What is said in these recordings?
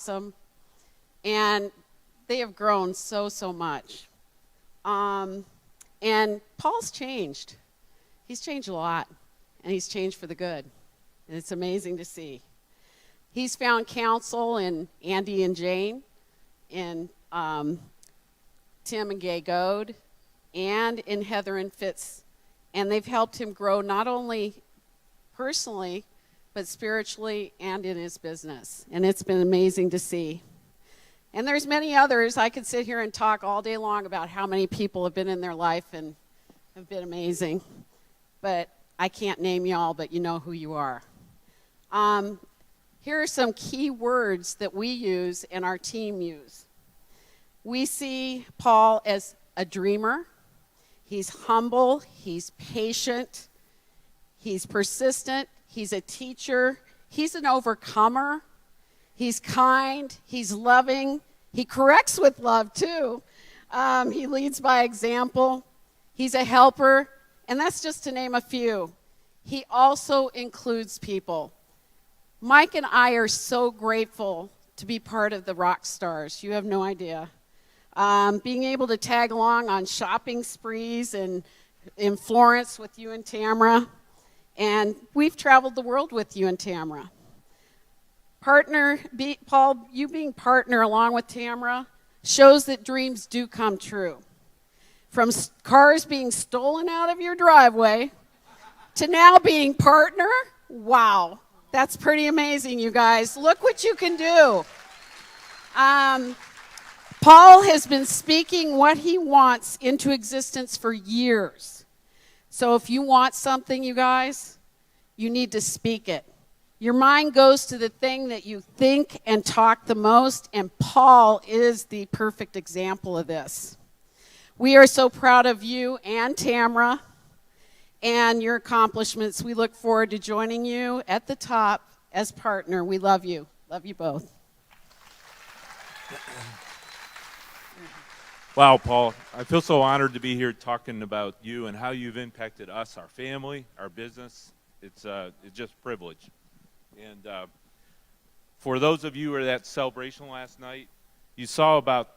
awesome, and they have grown so much. And Paul's changed. He's changed a lot, and he's changed for the good. And it's amazing to see. He's found counsel in Andy and Jane, in Tim and Gay Goad, and in Heather and Fitz. And they've helped him grow not only personally, but spiritually and in his business. And it's been amazing to see. And there's many others. I could sit here and talk all day long about how many people have been in their life and have been amazing. But I can't name you all, but you know who you are. Here are some key words that we use and our team use. We see Paul as a dreamer. He's humble. He's patient. He's persistent. He's a teacher. He's an overcomer. He's kind. He's loving. He corrects with love, too. He leads by example. He's a helper. And that's just to name a few. He also includes people. Mike and I are so grateful to be part of the Rock Stars. You have no idea. Being able to tag along on shopping sprees and in Florence with you and Tamara. And we've traveled the world with you and Tamara. Paul, you being partner along with Tamara shows that dreams do come true. From cars being stolen out of your driveway to now being partner, wow. That's pretty amazing, you guys. Look what you can do. Paul has been speaking what he wants into existence for years. So if you want something, you guys, you need to speak it. Your mind goes to the thing that you think and talk the most, and Paul is the perfect example of this. We are so proud of you and Tamara and your accomplishments. We look forward to joining you at the top as partner. We love you. Love you both. Wow, Paul, I feel so honored to be here talking about you and how you've impacted us, our family, our business. It's just a privilege. And for those of you who were at that celebration last night, you saw about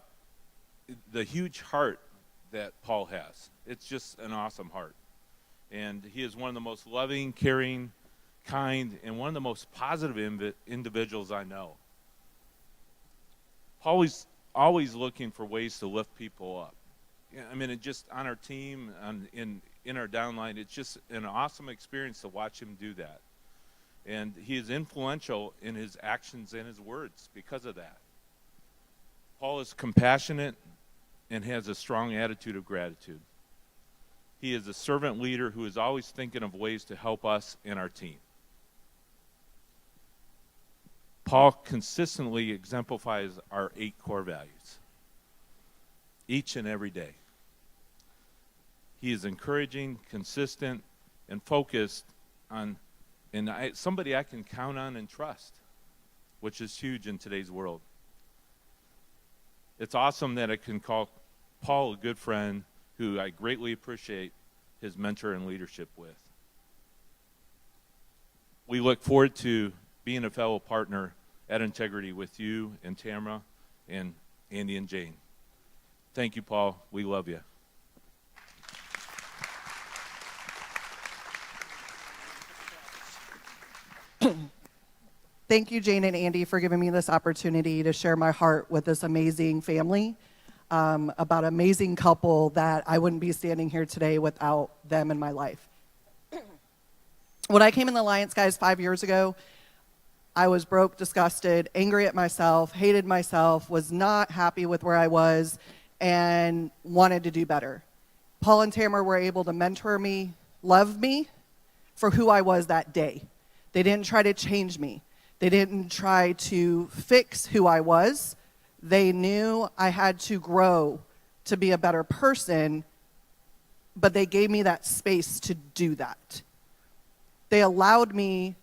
the huge heart that Paul has. It's just an awesome heart. And he is one of the most loving, caring, kind, and one of the most positive individuals I know. Paul is always looking for ways to lift people up. I mean, just on our team, in our downline, it's just an awesome experience to watch him do that. And he is influential in his actions and his words because of that. Paul is compassionate and has a strong attitude of gratitude. He is a servant leader who is always thinking of ways to help us and our team. Paul consistently exemplifies our 8 core values each and every day. He is encouraging, consistent, and focused on somebody I can count on and trust, which is huge in today's world. It's awesome that I can call Paul a good friend who I greatly appreciate his mentor and leadership with. We look forward to being a fellow partner at Integrity with you and Tamara and Andy and Jane. Thank you, Paul. We love you. Thank you, Jane and Andy, for giving me this opportunity to share my heart with this amazing family, about an amazing couple that I wouldn't be standing here today without them in my life. When I came in the Alliance, guys, 5 years ago, I was broke, disgusted, angry at myself, hated myself, was not happy with where I was, and wanted to do better. Paul and Tamara were able to mentor me, love me for who I was that day. They didn't try to change me. They didn't try to fix who I was. They knew I had to grow to be a better person, but they gave me that space to do that. They allowed me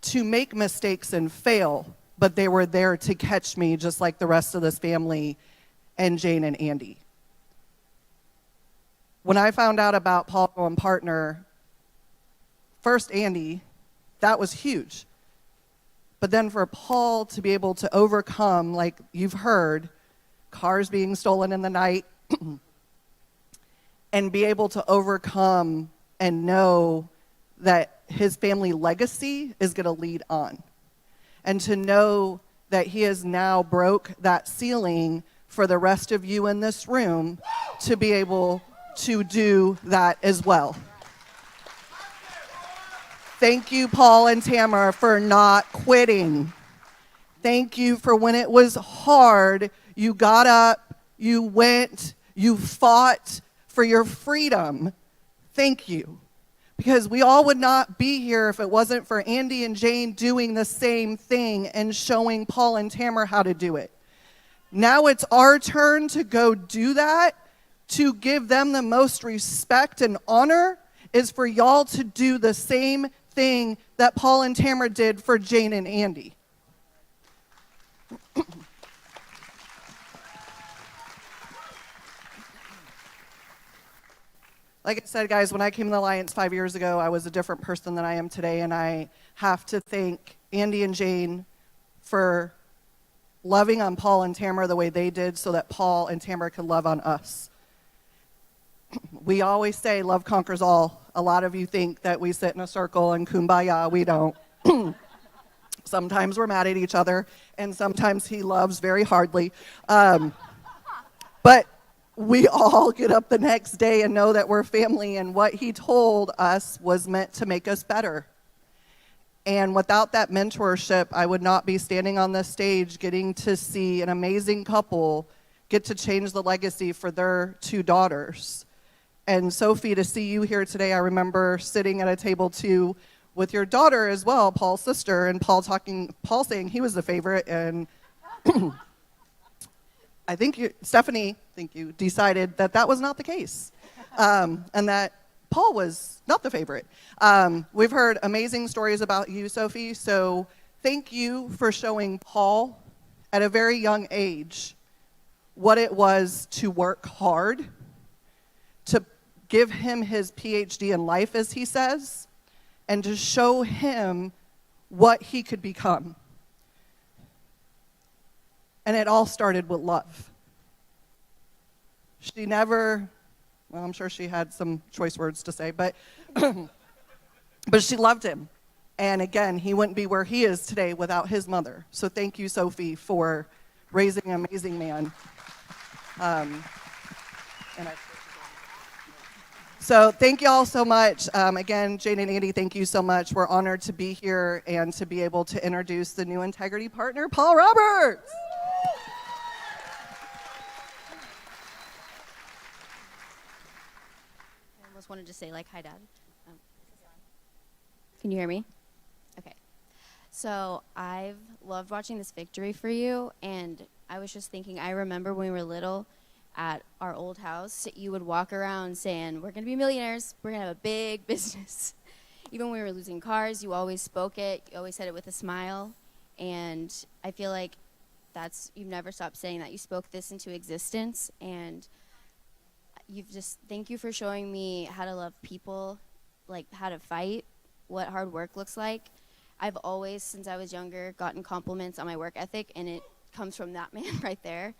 to make mistakes and fail, but they were there to catch me just like the rest of this family and Jane and Andy. When I found out about Paul and partner, first Andy, that was huge. But then for Paul to be able to overcome, like you've heard, cars being stolen in the night, and be able to overcome and know that his family legacy is going to lead on. And to know that he has now broke that ceiling for the rest of you in this room to be able to do that as well. Thank you, Paul and Tamara, for not quitting. Thank you for when it was hard, you got up, you went, you fought for your freedom. Thank you. Because we all would not be here if it wasn't for Andy and Jane doing the same thing and showing Paul and Tamara how to do it. Now it's our turn to go do that, to give them the most respect and honor, is for y'all to do the same thing that Paul and Tamara did for Jane and Andy. Like I said, guys, when I came to the Alliance 5 years ago, I was a different person than I am today, and I have to thank Andy and Jane for loving on Paul and Tamara the way they did so that Paul and Tamara could love on us. We always say love conquers all. A lot of you think that we sit in a circle and kumbaya. We don't. Sometimes we're mad at each other, and sometimes he loves very hardly. But we all get up the next day and know that we're family, and what he told us was meant to make us better. And without that mentorship, I would not be standing on this stage getting to see an amazing couple get to change the legacy for their 2 daughters. And Sophie, to see you here today, I remember sitting at a table too with your daughter as well, Paul's sister, and Paul saying he was the favorite, and I think Stephanie, thank you, decided that that was not the case, and that Paul was not the favorite. We've heard amazing stories about you, Sophie, so thank you for showing Paul at a very young age what it was to work hard, to give him his PhD in life, as he says, and to show him what he could become. And it all started with love. She never, well, I'm sure she had some choice words to say, but but she loved him. And again, he wouldn't be where he is today without his mother. So thank you, Sophie, for raising an amazing man. So thank you all so much. Again, Jane and Andy, thank you so much. We're honored to be here and to be able to introduce the new Integrity partner, Paul Roberts. I almost wanted to say, like, hi, Dad. Can you hear me? Okay. So I've loved watching this victory for you, and I was just thinking, I remember when we were little at our old house, you would walk around saying, we're going to be millionaires, we're going to have a big business. Even when we were losing cars, you always spoke it, you always said it with a smile, and I feel like you've never stopped saying that. You spoke this into existence, and thank you for showing me how to love people, like how to fight, what hard work looks like. I've always, since I was younger, gotten compliments on my work ethic, and it comes from that man right there.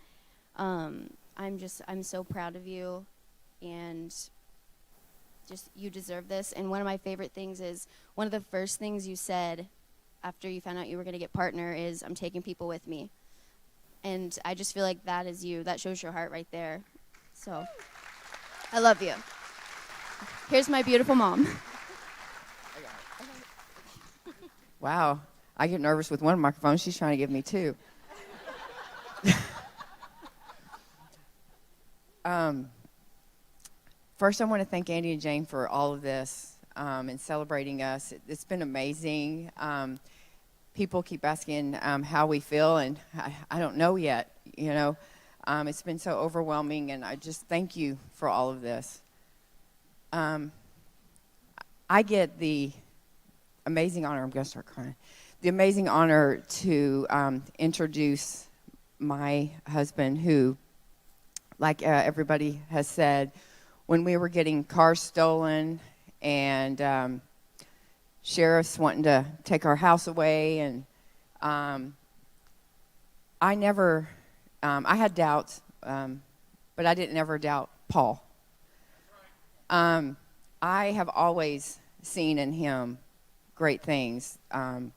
I'm so proud of you, and you deserve this. And one of my favorite things is, one of the first things you said after you found out you were going to get partner is, I'm taking people with me. And I just feel like that is you. That shows your heart right there. So I love you. Here's my beautiful mom. Wow, I get nervous with one microphone. She's trying to give me 2. First, I want to thank Andy and Jane for all of this and celebrating us. It's been amazing. People keep asking how we feel, and I don't know yet. It's been so overwhelming, and I just thank you for all of this. I get the amazing honor, I'm going to start crying, the amazing honor to introduce my husband, who, like everybody has said, when we were getting cars stolen and sheriffs wanting to take our house away, and I never, I had doubts, but I didn't ever doubt Paul. I have always seen in him great things, and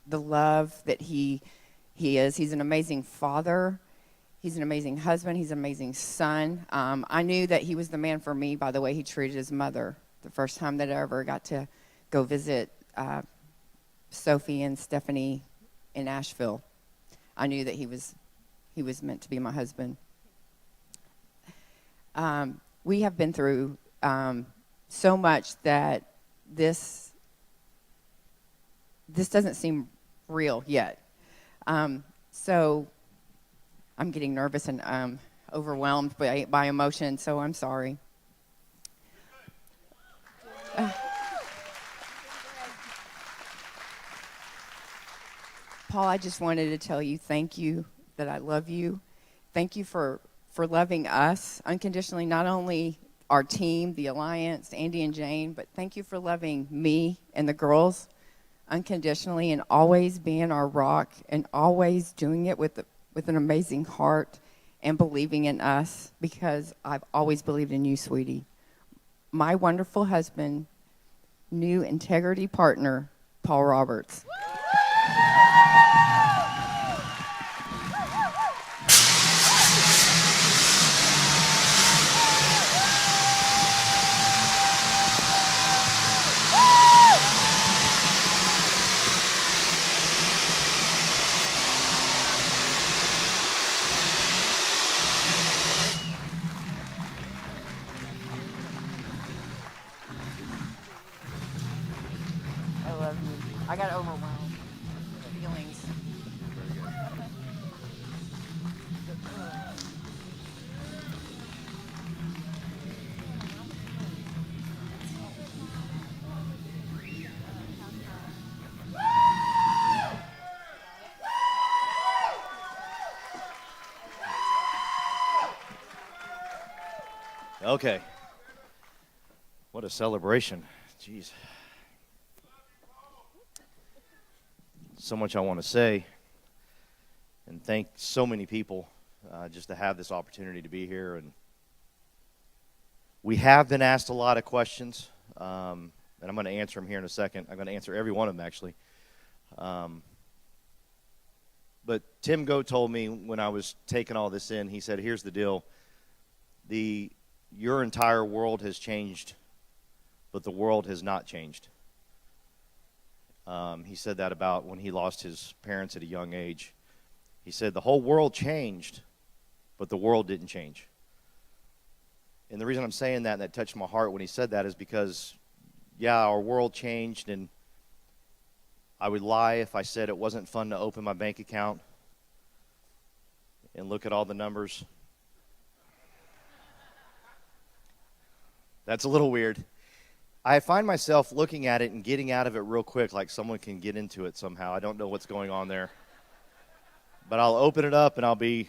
the love that he is. He's an amazing father. He's an amazing husband. He's an amazing son. I knew that he was the man for me by the way he treated his mother. The first time that I ever got to go visit Sophie and Stephanie in Asheville, I knew that he was meant to be my husband. We have been through so much that this doesn't seem real yet. So I'm getting nervous and overwhelmed by emotion, so I'm sorry. Paul, I just wanted to tell you thank you, that I love you. Thank you for loving us unconditionally, not only our team, the Alliance, Andy and Jane, but thank you for loving me and the girls unconditionally and always being our rock and always doing it with an amazing heart and believing in us, because I've always believed in you, sweetie. My wonderful husband, new integrity partner, Paul Roberts. I love you. I got overwhelmed. Feelings. Okay. What a celebration. Jeez. So much I want to say, and thank so many people just to have this opportunity to be here. And we have been asked a lot of questions, and I'm going to answer them here in a second. I'm going to answer every one of them, actually. But Tim Goat told me when I was taking all this in, he said, here's the deal. Your entire world has changed, but the world has not changed. He said that about when he lost his parents at a young age. He said the whole world changed, but the world didn't change. And the reason I'm saying that, and that touched my heart when he said that, is because, yeah, our world changed, and I would lie if I said it wasn't fun to open my bank account and look at all the numbers. That's a little weird. I find myself looking at it and getting out of it real quick, like someone can get into it somehow. I don't know what's going on there. But I'll open it up and I'll be,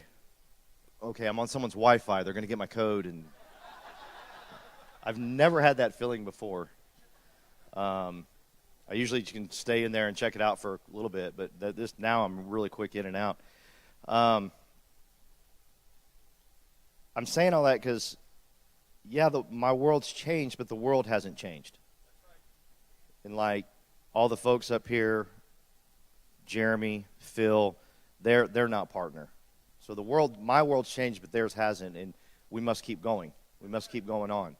okay, I'm on someone's Wi-Fi. They're going to get my code. And I've never had that feeling before. I usually can stay in there and check it out for a little bit, but now I'm really quick in and out. I'm saying all that because, yeah, my world's changed, but the world hasn't changed. And like all the folks up here, Jeremy, Phil, they're not partner. So my world's changed, but theirs hasn't, and we must keep going. We must keep going on.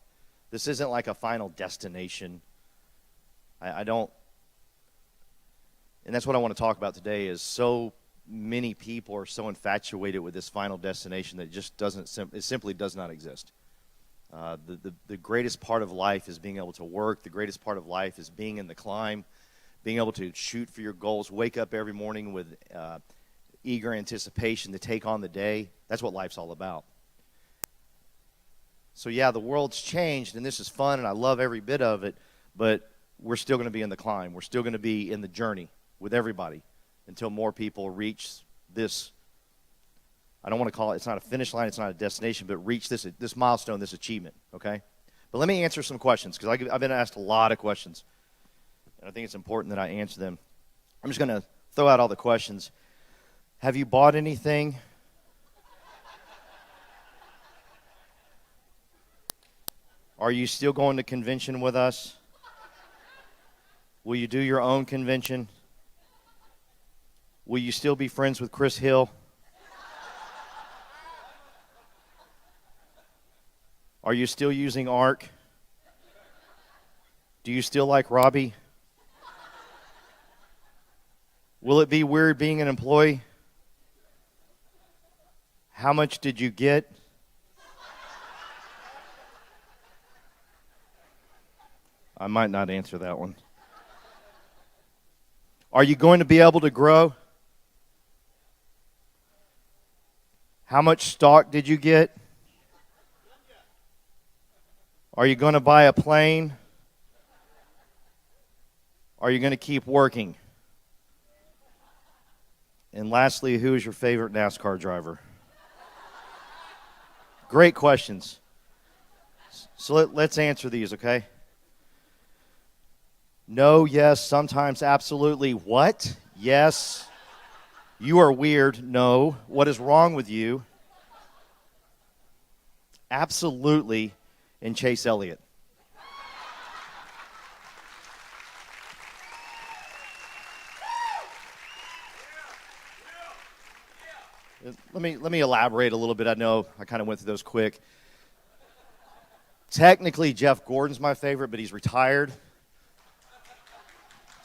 This isn't like a final destination. I don't, and that's what I want to talk about today. Is so many people are so infatuated with this final destination that it just it simply does not exist. The greatest part of life is being able to work. The greatest part of life is being in the climb, being able to shoot for your goals, wake up every morning with eager anticipation to take on the day. That's what life's all about. So yeah, the world's changed, and this is fun, and I love every bit of it, but we're still going to be in the climb. We're still going to be in the journey with everybody until more people reach this. I don't want to call it, it's not a finish line, it's not a destination, but reach this milestone, this achievement, okay? But let me answer some questions, because I've been asked a lot of questions. and I think it's important that I answer them. I'm just going to throw out all the questions. Have you bought anything? Are you still going to convention with us? Will you do your own convention? Will you still be friends with Chris Hill? Are you still using ARC? Do you still like Robbie? Will it be weird being an employee? How much did you get? I might not answer that one. Are you going to be able to grow? How much stock did you get? Are you going to buy a plane? Are you going to keep working? And lastly, who is your favorite NASCAR driver? Great questions. So let's answer these, okay? No, yes, sometimes, absolutely. What? Yes. You are weird. No. What is wrong with you? Absolutely. And Chase Elliott. Let me elaborate a little bit. I know I kind of went through those quick. Technically, Jeff Gordon's my favorite, but he's retired.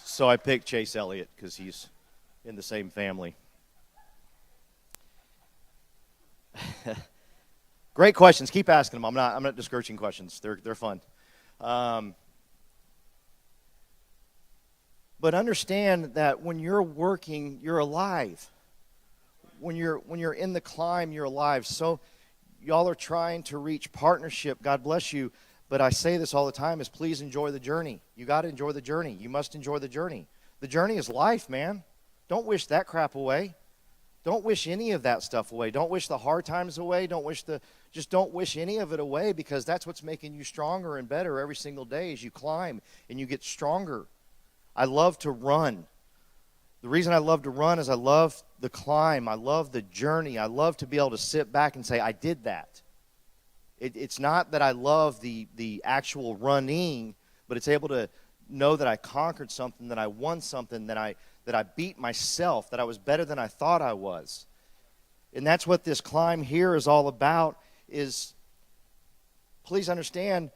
So I picked Chase Elliott because he's in the same family. Great questions. Keep asking them. I'm not discouraging questions. They're fun. But understand that when you're working, you're alive. When you're in the climb, you're alive. So y'all are trying to reach partnership. God bless you. But I say this all the time is please enjoy the journey. You got to enjoy the journey. You must enjoy the journey. The journey is life, man. Don't wish that crap away. Don't wish any of that stuff away. Don't wish the hard times away. Just don't wish any of it away, because that's what's making you stronger and better every single day as you climb and you get stronger. I love to run. The reason I love to run is I love the climb. I love the journey. I love to be able to sit back and say, I did that. It's not that I love the actual running, but it's able to know that I conquered something, that I won something, that I beat myself, that I was better than I thought I was. And that's what this climb here is all about. Is please understand,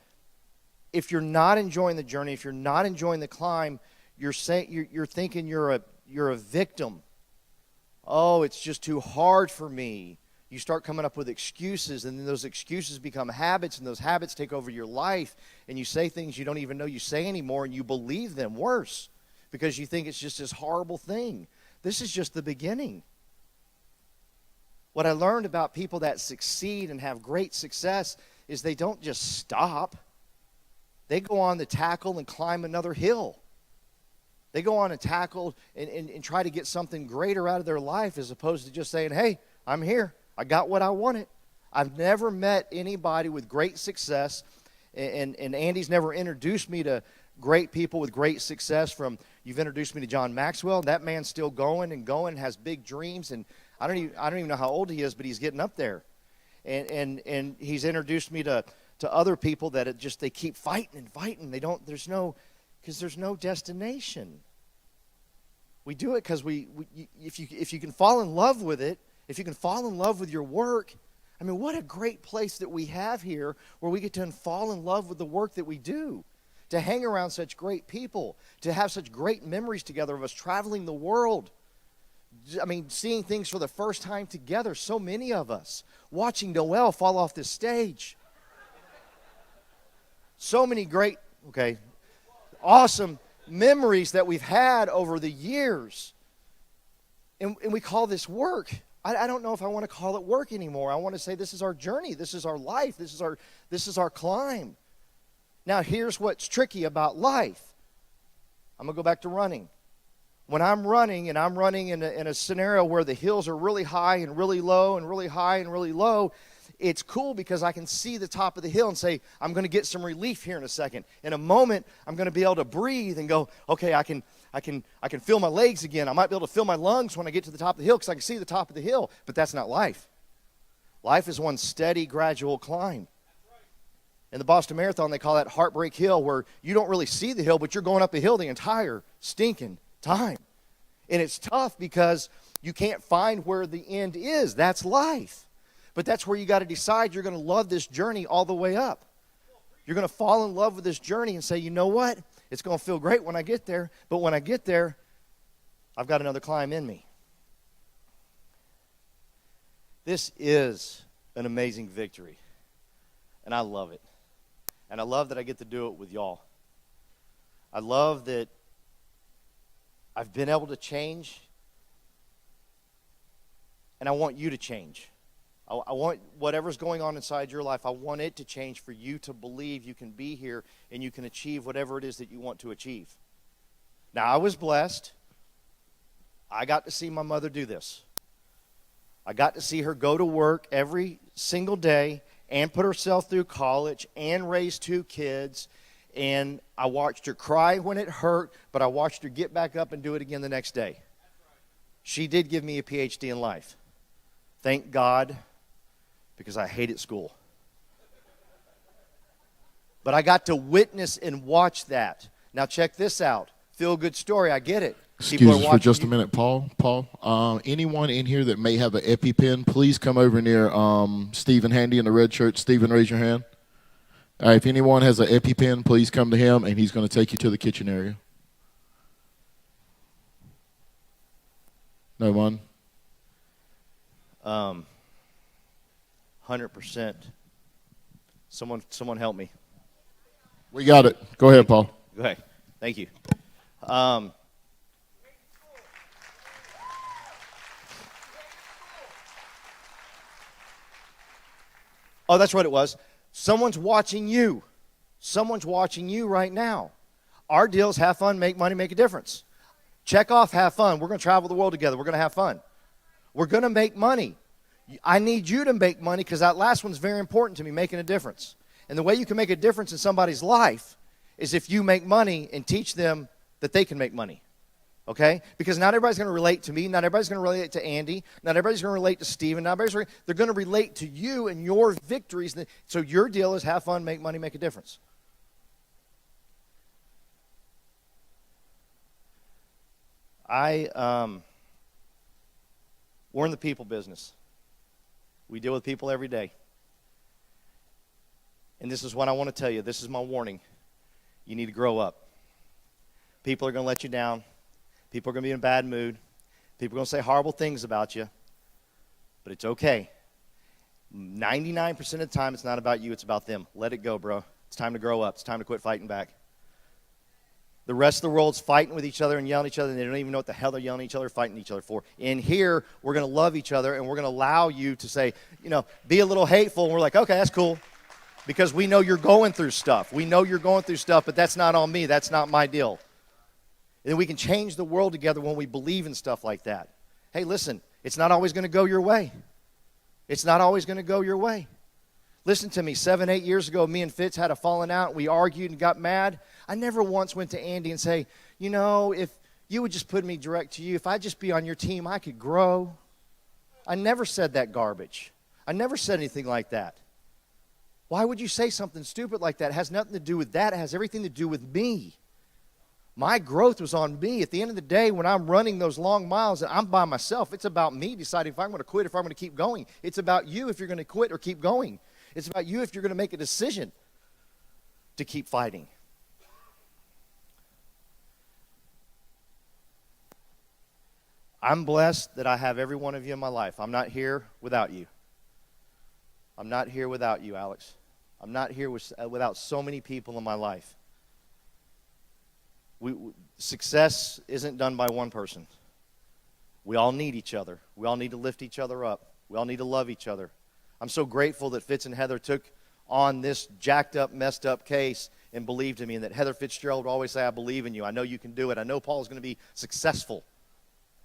if you're not enjoying the journey, if you're not enjoying the climb, you're thinking you're a victim. Oh, it's just too hard for me. You start coming up with excuses, and then those excuses become habits, and those habits take over your life, and you say things you don't even know you say anymore, and you believe them worse because you think it's just this horrible thing. This is just the beginning. What I learned about people that succeed and have great success is they don't just stop. They go on to tackle and climb another hill. They go on and tackle and try to get something greater out of their life, as opposed to just saying, hey, I'm here. I got what I wanted. I've never met anybody with great success, and Andy's never introduced me to great people with great success. You've introduced me to John Maxwell. That man's still going and going, has big dreams, and I don't even know how old he is, but he's getting up there. And he's introduced me to other people that they keep fighting and fighting. There's no destination. We do it because if you can fall in love with it, if you can fall in love with your work, I mean, what a great place that we have here where we get to fall in love with the work that we do, to hang around such great people, to have such great memories together of us traveling the world. I mean, seeing things for the first time together, so many of us, watching Noel fall off this stage. So many great, awesome memories that we've had over the years. And we call this work. I don't know if I want to call it work anymore. I want to say this is our journey. This is our life. This is our climb. Now, here's what's tricky about life. I'm going to go back to running. When I'm running, and I'm running in a scenario where the hills are really high and really low and really high and really low, it's cool because I can see the top of the hill and say, I'm going to get some relief here in a second. In a moment, I'm going to be able to breathe and go, okay, I can feel my legs again. I might be able to feel my lungs when I get to the top of the hill because I can see the top of the hill. But that's not life. Life is one steady, gradual climb. In the Boston Marathon, they call that Heartbreak Hill, where you don't really see the hill, but you're going up the hill the entire stinking time. And it's tough because you can't find where the end is. That's life. But that's where you got to decide you're going to love this journey all the way up. You're going to fall in love with this journey and say, you know what? It's going to feel great when I get there, but when I get there, I've got another climb in me. This is an amazing victory, and I love it. And I love that I get to do it with y'all. I love that I've been able to change, and I want you to change. I want whatever's going on inside your life, I want it to change for you to believe you can be here and you can achieve whatever it is that you want to achieve. Now, I was blessed. I got to see my mother do this. I got to see her go to work every single day and put herself through college and raise 2 kids. And I watched her cry when it hurt, but I watched her get back up and do it again the next day. She did give me a PhD in life. Thank God, because I hated school. But I got to witness and watch that. Now check this out. Feel good story. I get it. Excuse us for just a minute, Paul. Anyone in here that may have an EpiPen, please come over near Stephen Handy in the red shirt. Stephen, raise your hand. All right, if anyone has an EpiPen, please come to him, and he's going to take you to the kitchen area. No one? 100%. Someone help me. We got it. Go ahead, Paul. Okay. Thank you. Oh, that's what it was. Someone's watching you. Someone's watching you right now. Our deal is have fun, make money, make a difference. Check off have fun. We're going to travel the world together. We're going to have fun. We're going to make money. I need you to make money because that last one's very important to me, making a difference. And the way you can make a difference in somebody's life is if you make money and teach them that they can make money. Okay? Because not everybody's going to relate to me. Not everybody's going to relate to Andy. Not everybody's going to relate to Steven. They're going to relate to you and your victories. So your deal is have fun, make money, make a difference. We're in the people business. We deal with people every day. And this is what I want to tell you. This is my warning. You need to grow up. People are going to let you down. People are going to be in a bad mood. People are going to say horrible things about you. But it's okay. 99% of the time, it's not about you. It's about them. Let it go, bro. It's time to grow up. It's time to quit fighting back. The rest of the world's fighting with each other and yelling at each other, and they don't even know what the hell they're yelling at each other, fighting each other for. In here, we're going to love each other, and we're going to allow you to say, be a little hateful, and we're like, okay, that's cool, because we know you're going through stuff. We know you're going through stuff, but that's not on me. That's not my deal. And we can change the world together when we believe in stuff like that. Hey, listen, it's not always going to go your way. It's not always going to go your way. Listen to me, 7, 8 years ago, me and Fitz had a falling out. We argued and got mad. I never once went to Andy and say, if you would just put me direct to you, if I'd just be on your team, I could grow. I never said that garbage. I never said anything like that. Why would you say something stupid like that? It has nothing to do with that. It has everything to do with me. My growth was on me. At the end of the day, when I'm running those long miles and I'm by myself, it's about me deciding if I'm going to quit, if I'm going to keep going. It's about you if you're going to quit or keep going. It's about you if you're going to make a decision to keep fighting. I'm blessed that I have every one of you in my life. I'm not here without you. I'm not here without you, Alex. I'm not here without so many people in my life. Success isn't done by one person. We all need each other. We all need to lift each other up. We all need to love each other. I'm so grateful that Fitz and Heather took on this jacked up, messed up case and believed in me, and that Heather Fitzgerald would always say, I believe in you. I know you can do it. I know Paul's going to be successful.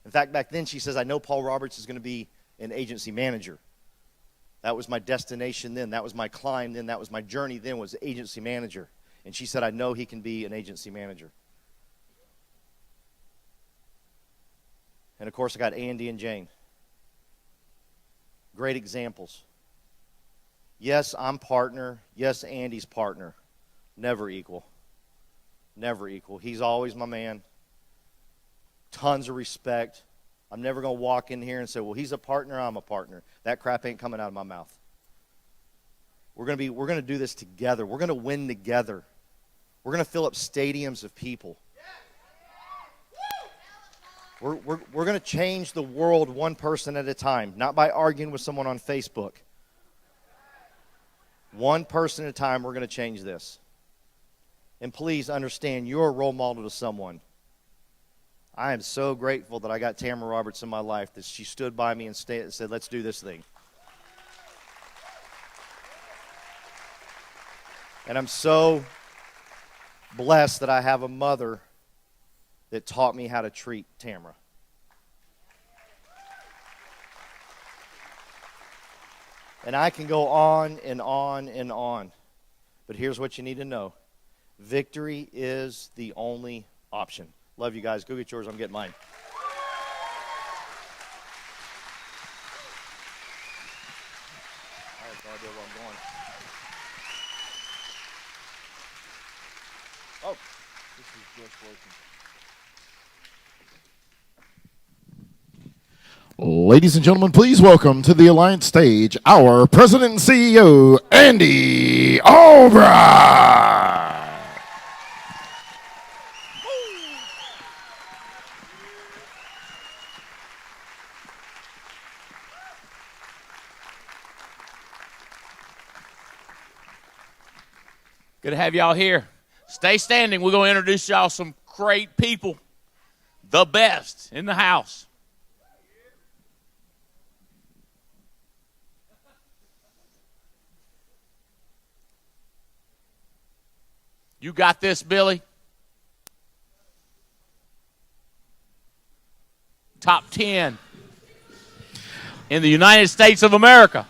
In fact, back then she says, I know Paul Roberts is going to be an agency manager. That was my destination then. That was my climb then. That was my journey then, was agency manager. And she said, I know he can be an agency manager. And, of course, I got Andy and Jane. Great examples. Yes, I'm partner. Yes, Andy's partner. Never equal. Never equal. He's always my man. Tons of respect. I'm never going to walk in here and say, well, he's a partner, I'm a partner. That crap ain't coming out of my mouth. We're going to do this together. We're going to win together. We're going to fill up stadiums of people. We're going to change the world one person at a time, not by arguing with someone on Facebook. One person at a time, we're going to change this. And please understand, you're a role model to someone. I am so grateful that I got Tamara Roberts in my life, that she stood by me and said, let's do this thing. And I'm so blessed that I have a mother that taught me how to treat Tamara. And I can go on and on and on. But here's what you need to know. Victory is the only option. Love you guys. Go get yours. I'm getting mine. I have no idea where I'm going. Oh, this is George Floyd. Ladies and gentlemen, please welcome to the Alliance stage our President and CEO, Andy Albright. Good to have y'all here. Stay standing. We're going to introduce y'all some great people. The best in the house. You got this, Billy? Top 10 in the United States of America.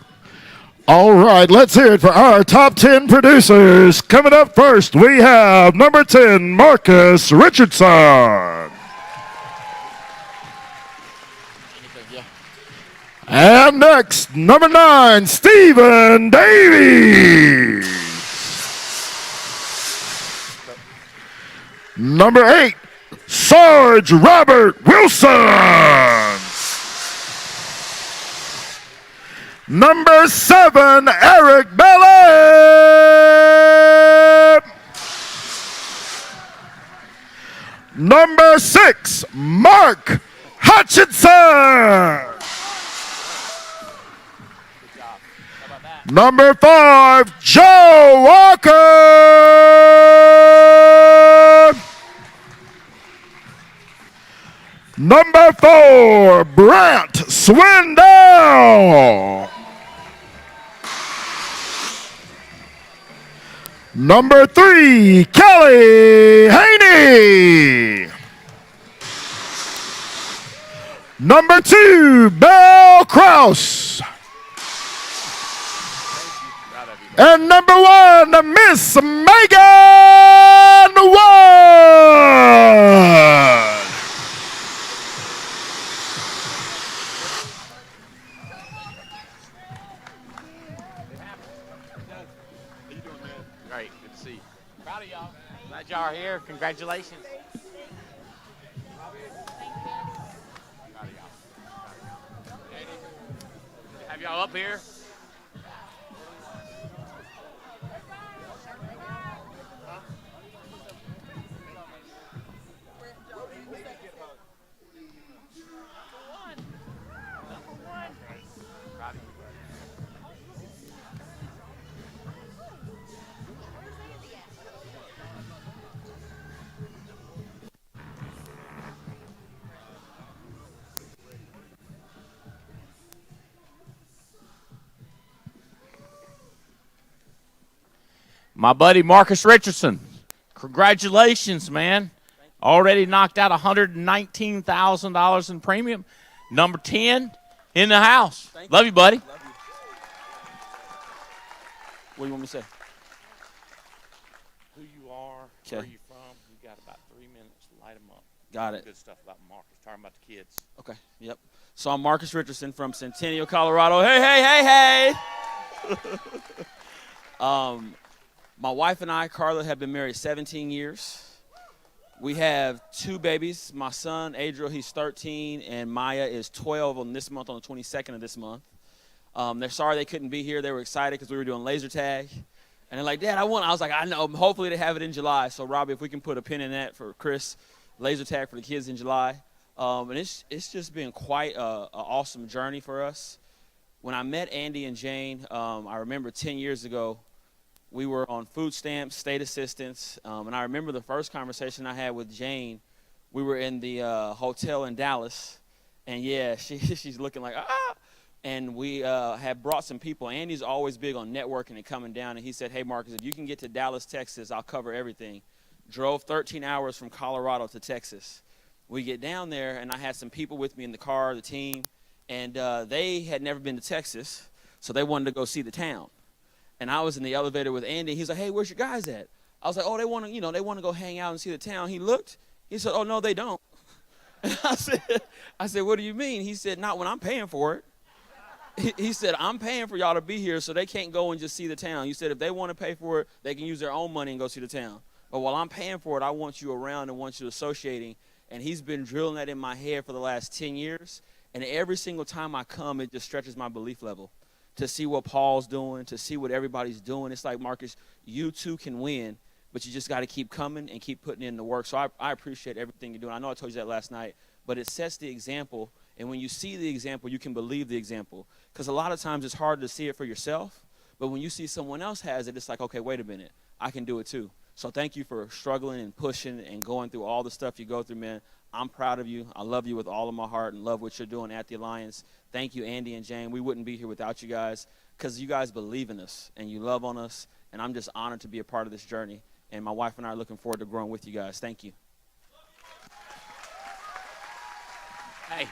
All right, let's hear it for our top 10 producers. Coming up first, we have number 10, Marcus Richardson. And next, number 9, Stephen Davies. Number 8, Sarge Robert Wilson. Number 7, Eric Bellet. Number 6, Mark Hutchinson. Number 5, Joe Walker. Number 4, Brant Swindell. Number 3, Kelly Haney. Number 2, Belle Kraus. And number 1, Miss Megan Wood. Great, good to see you. Proud of y'all. Glad y'all are here. Congratulations. Proud of y'all. Have y'all up here? My buddy Marcus Richardson, congratulations, man. Already knocked out $119,000 in premium. Number 10 in the house. Love you, buddy. What do you want me to say? Who you are, Okay. where you from. You got about 3 minutes. Light them up. Got it. Good stuff about Marcus. Talking about the kids. Okay. Yep. So I'm Marcus Richardson from Centennial, Colorado. Hey, hey, hey, hey. My wife and I, Carla, have been married 17 years. We have 2 babies. My son, Adriel, he's 13, and Maya is 12 on this month, on the 22nd of this month. They're sorry they couldn't be here. They were excited because we were doing laser tag. And they're like, Dad, I was like, I know. Hopefully they have it in July. So, Robbie, if we can put a pin in that for Chris, laser tag for the kids in July. And it's just been quite an awesome journey for us. When I met Andy and Jane, I remember 10 years ago, we were on food stamps, state assistance, and I remember the first conversation I had with Jane. We were in the hotel in Dallas, and yeah, she's looking like, ah! And we had brought some people. Andy's always big on networking and coming down, and he said, hey, Marcus, if you can get to Dallas, Texas, I'll cover everything. Drove 13 hours from Colorado to Texas. We get down there, and I had some people with me in the car, the team, and they had never been to Texas, so they wanted to go see the town. And I was in the elevator with Andy. He's like, hey, where's your guys at? I was like, oh, they want to go hang out and see the town. He looked. He said, oh, no, they don't. And I said, what do you mean? He said, not when I'm paying for it. He said, I'm paying for y'all to be here, so they can't go and just see the town. He said, if they want to pay for it, they can use their own money and go see the town. But while I'm paying for it, I want you around and want you associating. And he's been drilling that in my head for the last 10 years. And every single time I come, it just stretches my belief level. To see what Paul's doing, to see what everybody's doing. It's like, Marcus, you too can win, but you just got to keep coming and keep putting in the work. So I appreciate everything you're doing. I know I told you that last night, but it sets the example. And when you see the example, you can believe the example. Because a lot of times it's hard to see it for yourself, but when you see someone else has it, it's like, okay, wait a minute, I can do it too. So thank you for struggling and pushing and going through all the stuff you go through, man. I'm proud of you. I love you with all of my heart and love what you're doing at the Alliance. Thank you, Andy and Jane. We wouldn't be here without you guys because you guys believe in us and you love on us, and I'm just honored to be a part of this journey. And my wife and I are looking forward to growing with you guys. Thank you. Hey.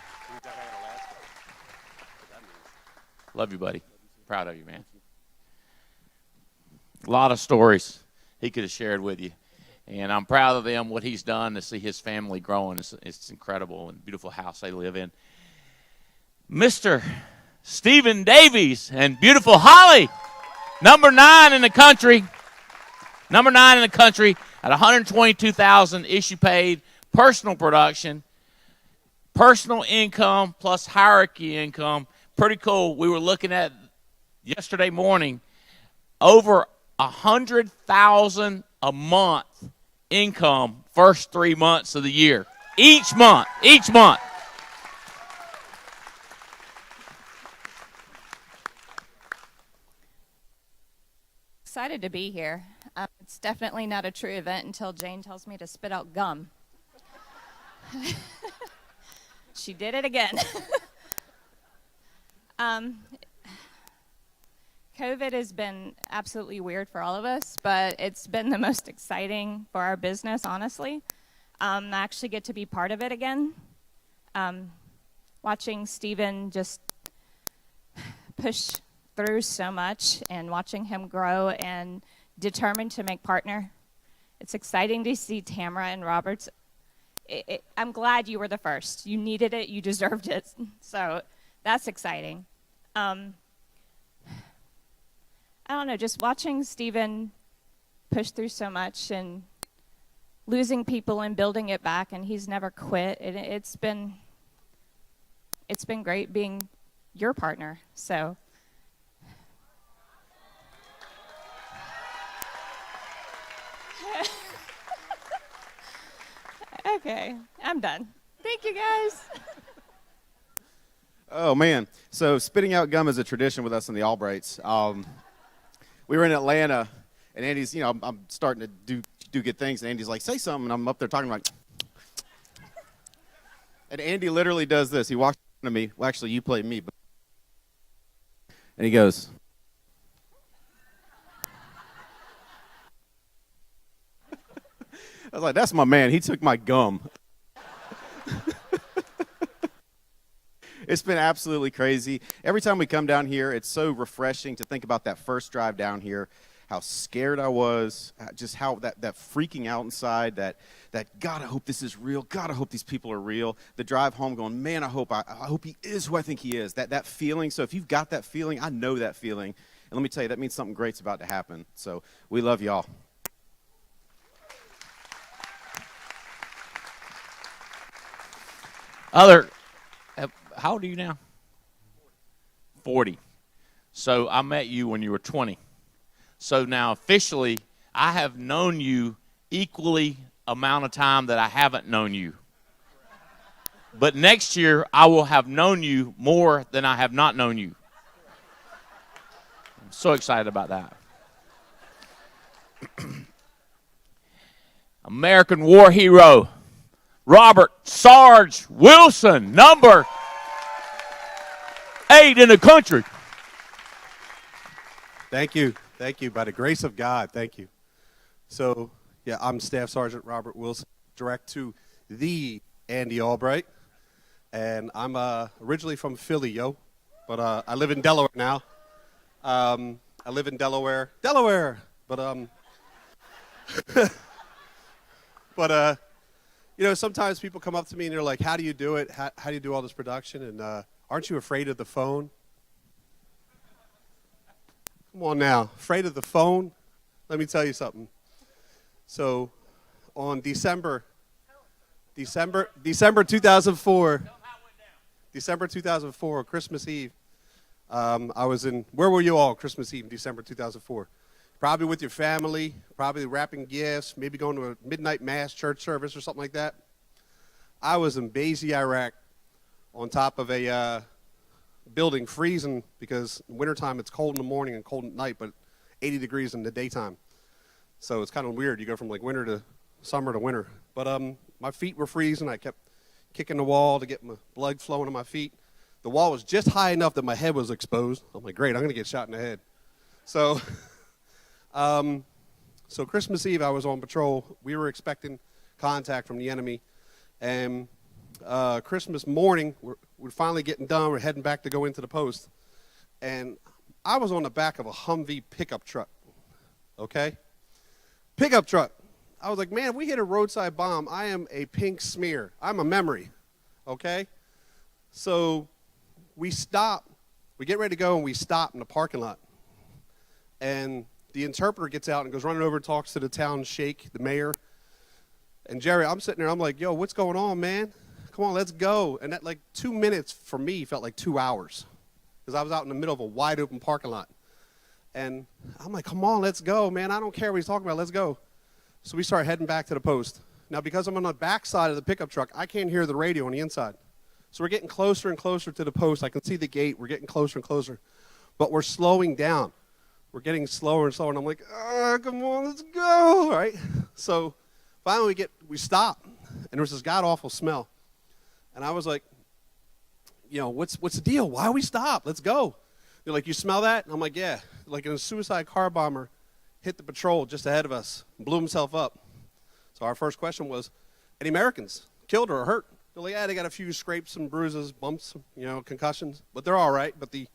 Love you, buddy. Proud of you, man. A lot of stories he could have shared with you. And I'm proud of them, what he's done to see his family growing. It's incredible and beautiful house they live in. Mr. Stephen Davies and beautiful Holly, number 9 in the country. Number 9 in the country at $122,000 issue paid, personal production, personal income plus hierarchy income. Pretty cool. We were looking at yesterday morning over $100,000 a month income first 3 months of the year. Each month. Excited to be here. It's definitely not a true event until Jane tells me to spit out gum. She did it again. COVID has been absolutely weird for all of us, but it's been the most exciting for our business, honestly. I actually get to be part of it again. Watching Stephen just push through so much and watching him grow and determined to make partner. It's exciting to see Tamara and Roberts. I'm glad you were the first. You needed it, you deserved it. So that's exciting. I don't know, just watching Stephen push through so much and losing people and building it back, and he's never quit. It's been great being your partner. So okay, I'm done. Thank you, guys. Oh, man. So spitting out gum is a tradition with us in the Albrights. We were in Atlanta, and Andy's, I'm starting to do good things, and Andy's like, say something, and I'm up there talking like, and Andy literally does this. He walks to me. Well, actually, you play me. And he goes, I was like, that's my man. He took my gum. It's been absolutely crazy. Every time we come down here, it's so refreshing to think about that first drive down here, how scared I was, just how that freaking out inside, that God, I hope this is real. God, I hope these people are real. The drive home going, man, I hope he is who I think he is. That feeling. So if you've got that feeling, I know that feeling. And let me tell you, that means something great's about to happen. So we love y'all. How old are you now? 40. So I met you when you were 20. So now officially, I have known you equally amount of time that I haven't known you. But next year, I will have known you more than I have not known you. I'm so excited about that. American war hero, Robert Sarge Wilson, number 8 in the country. Thank you. Thank you. By the grace of God, thank you. So, yeah, I'm Staff Sergeant Robert Wilson, direct to the Andy Albright. And I'm originally from Philly, but I live in Delaware now. I live in Delaware, but but you know, sometimes people come up to me and they're like, "How do you do it? How do you do all this production? And aren't you afraid of the phone?" Come on now, afraid of the phone? Let me tell you something. So, on December 2004, Christmas Eve, I was in, where were you all Christmas Eve, December 2004? Probably with your family, probably wrapping gifts, maybe going to a midnight mass church service or something like that. I was in Basey, Iraq, on top of a building freezing because in wintertime it's cold in the morning and cold at night, but 80 degrees in the daytime. So it's kind of weird. You go from like winter to summer to winter. But my feet were freezing. I kept kicking the wall to get my blood flowing to my feet. The wall was just high enough that my head was exposed. I'm like, great, I'm going to get shot in the head. So, so Christmas Eve I was on patrol. We were expecting contact from the enemy. And Christmas morning, we're finally getting done. We're heading back to go into the post. And I was on the back of a Humvee pickup truck, okay? Pickup truck. I was like, man, if we hit a roadside bomb, I am a pink smear. I'm a memory, okay? So we stop. We get ready to go, and we stop in the parking lot. And the interpreter gets out and goes running over and talks to the town sheikh, the mayor. And Jerry, I'm sitting there. I'm like, yo, what's going on, man? Come on, let's go. And that, like, 2 minutes for me felt like 2 hours because I was out in the middle of a wide open parking lot. And I'm like, come on, let's go, man. I don't care what he's talking about. Let's go. So we start heading back to the post. Now, because I'm on the back side of the pickup truck, I can't hear the radio on the inside. So we're getting closer and closer to the post. I can see the gate. We're getting closer and closer. But we're slowing down. We're getting slower and slower. And I'm like, come on, let's go. All right. So finally we stop. And there was this god-awful smell. And I was like, you know, what's the deal? Why we stop? Let's go. They're like, you smell that? And I'm like, yeah. Like a suicide car bomber hit the patrol just ahead of us and blew himself up. So our first question was, any Americans killed or hurt? They're like, yeah, they got a few scrapes and bruises, bumps, you know, concussions. But they're all right. But the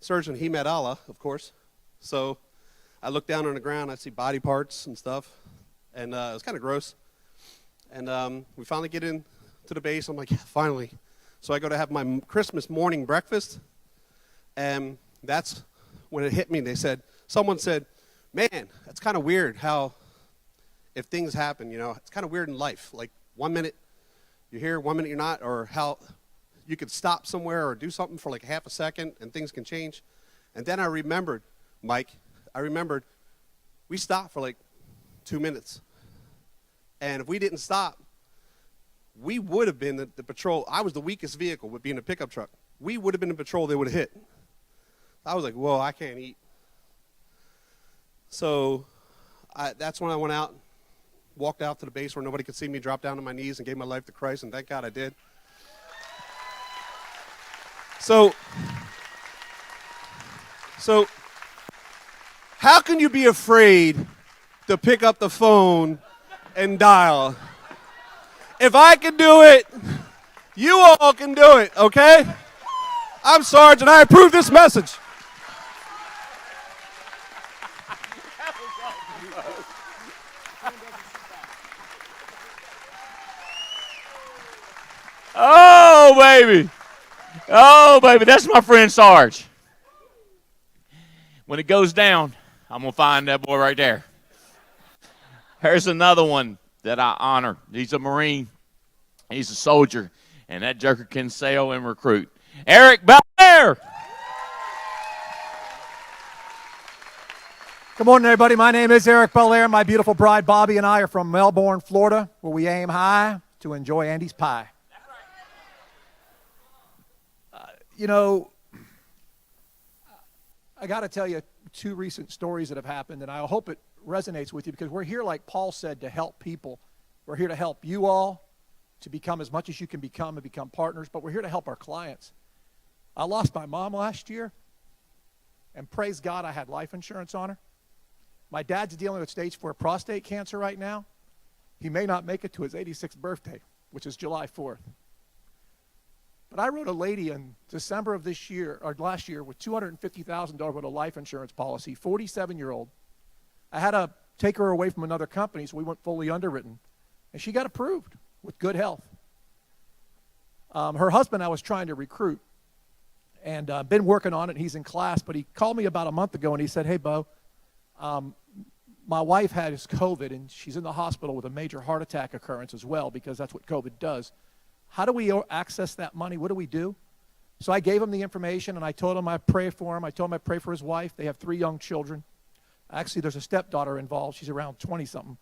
surgeon, he met Allah, of course. So I look down on the ground. I see body parts and stuff. And it was kind of gross. And we finally get in to the base. I'm like, yeah, finally. So I go to have my Christmas morning breakfast. And that's when it hit me. Someone said, man, that's kind of weird how if things happen, you know, it's kind of weird in life. Like 1 minute you're here, 1 minute you're not, or how you could stop somewhere or do something for like half a second and things can change. And then I remembered, Mike, we stopped for like 2 minutes. And if we didn't stop, we would have been the patrol. I was the weakest vehicle with being a pickup truck. We would have been the patrol they would have hit. I was like, whoa, I can't eat. So that's when I went out, walked out to the base where nobody could see me, dropped down on my knees and gave my life to Christ, and thank God I did. So how can you be afraid to pick up the phone and dial? If I can do it, you all can do it, okay? I'm Sarge, and I approve this message. Oh, baby. Oh, baby. That's my friend Sarge. When it goes down, I'm going to find that boy right there. Here's another one that I honor. He's a Marine. He's a soldier. And that joker can sail and recruit. Eric Belair. Good morning, everybody. My name is Eric Belair. My beautiful bride, Bobby, and I are from Melbourne, Florida, where we aim high to enjoy Andy's pie. You know, I got to tell you 2 recent stories that have happened, and I hope it resonates with you because we're here, like Paul said, to help people. We're here to help you all to become as much as you can become and become partners, but we're here to help our clients. I lost my mom last year, and praise God I had life insurance on her. My dad's dealing with stage 4 prostate cancer right now. He may not make it to his 86th birthday, which is July 4th. But I wrote a lady in December of this year, or last year, with $250,000 worth of life insurance policy, 47-year-old. I had to take her away from another company, so we went fully underwritten. And she got approved with good health. Her husband I was trying to recruit, and been working on it. He's in class, but he called me about a month ago, and he said, hey, Bo, my wife has COVID, and she's in the hospital with a major heart attack occurrence as well, because that's what COVID does. How do we access that money? What do we do? So I gave him the information, and I told him I'd pray for him. I told him I'd pray for his wife. They have 3 young children. Actually, there's a stepdaughter involved. She's around 20-something.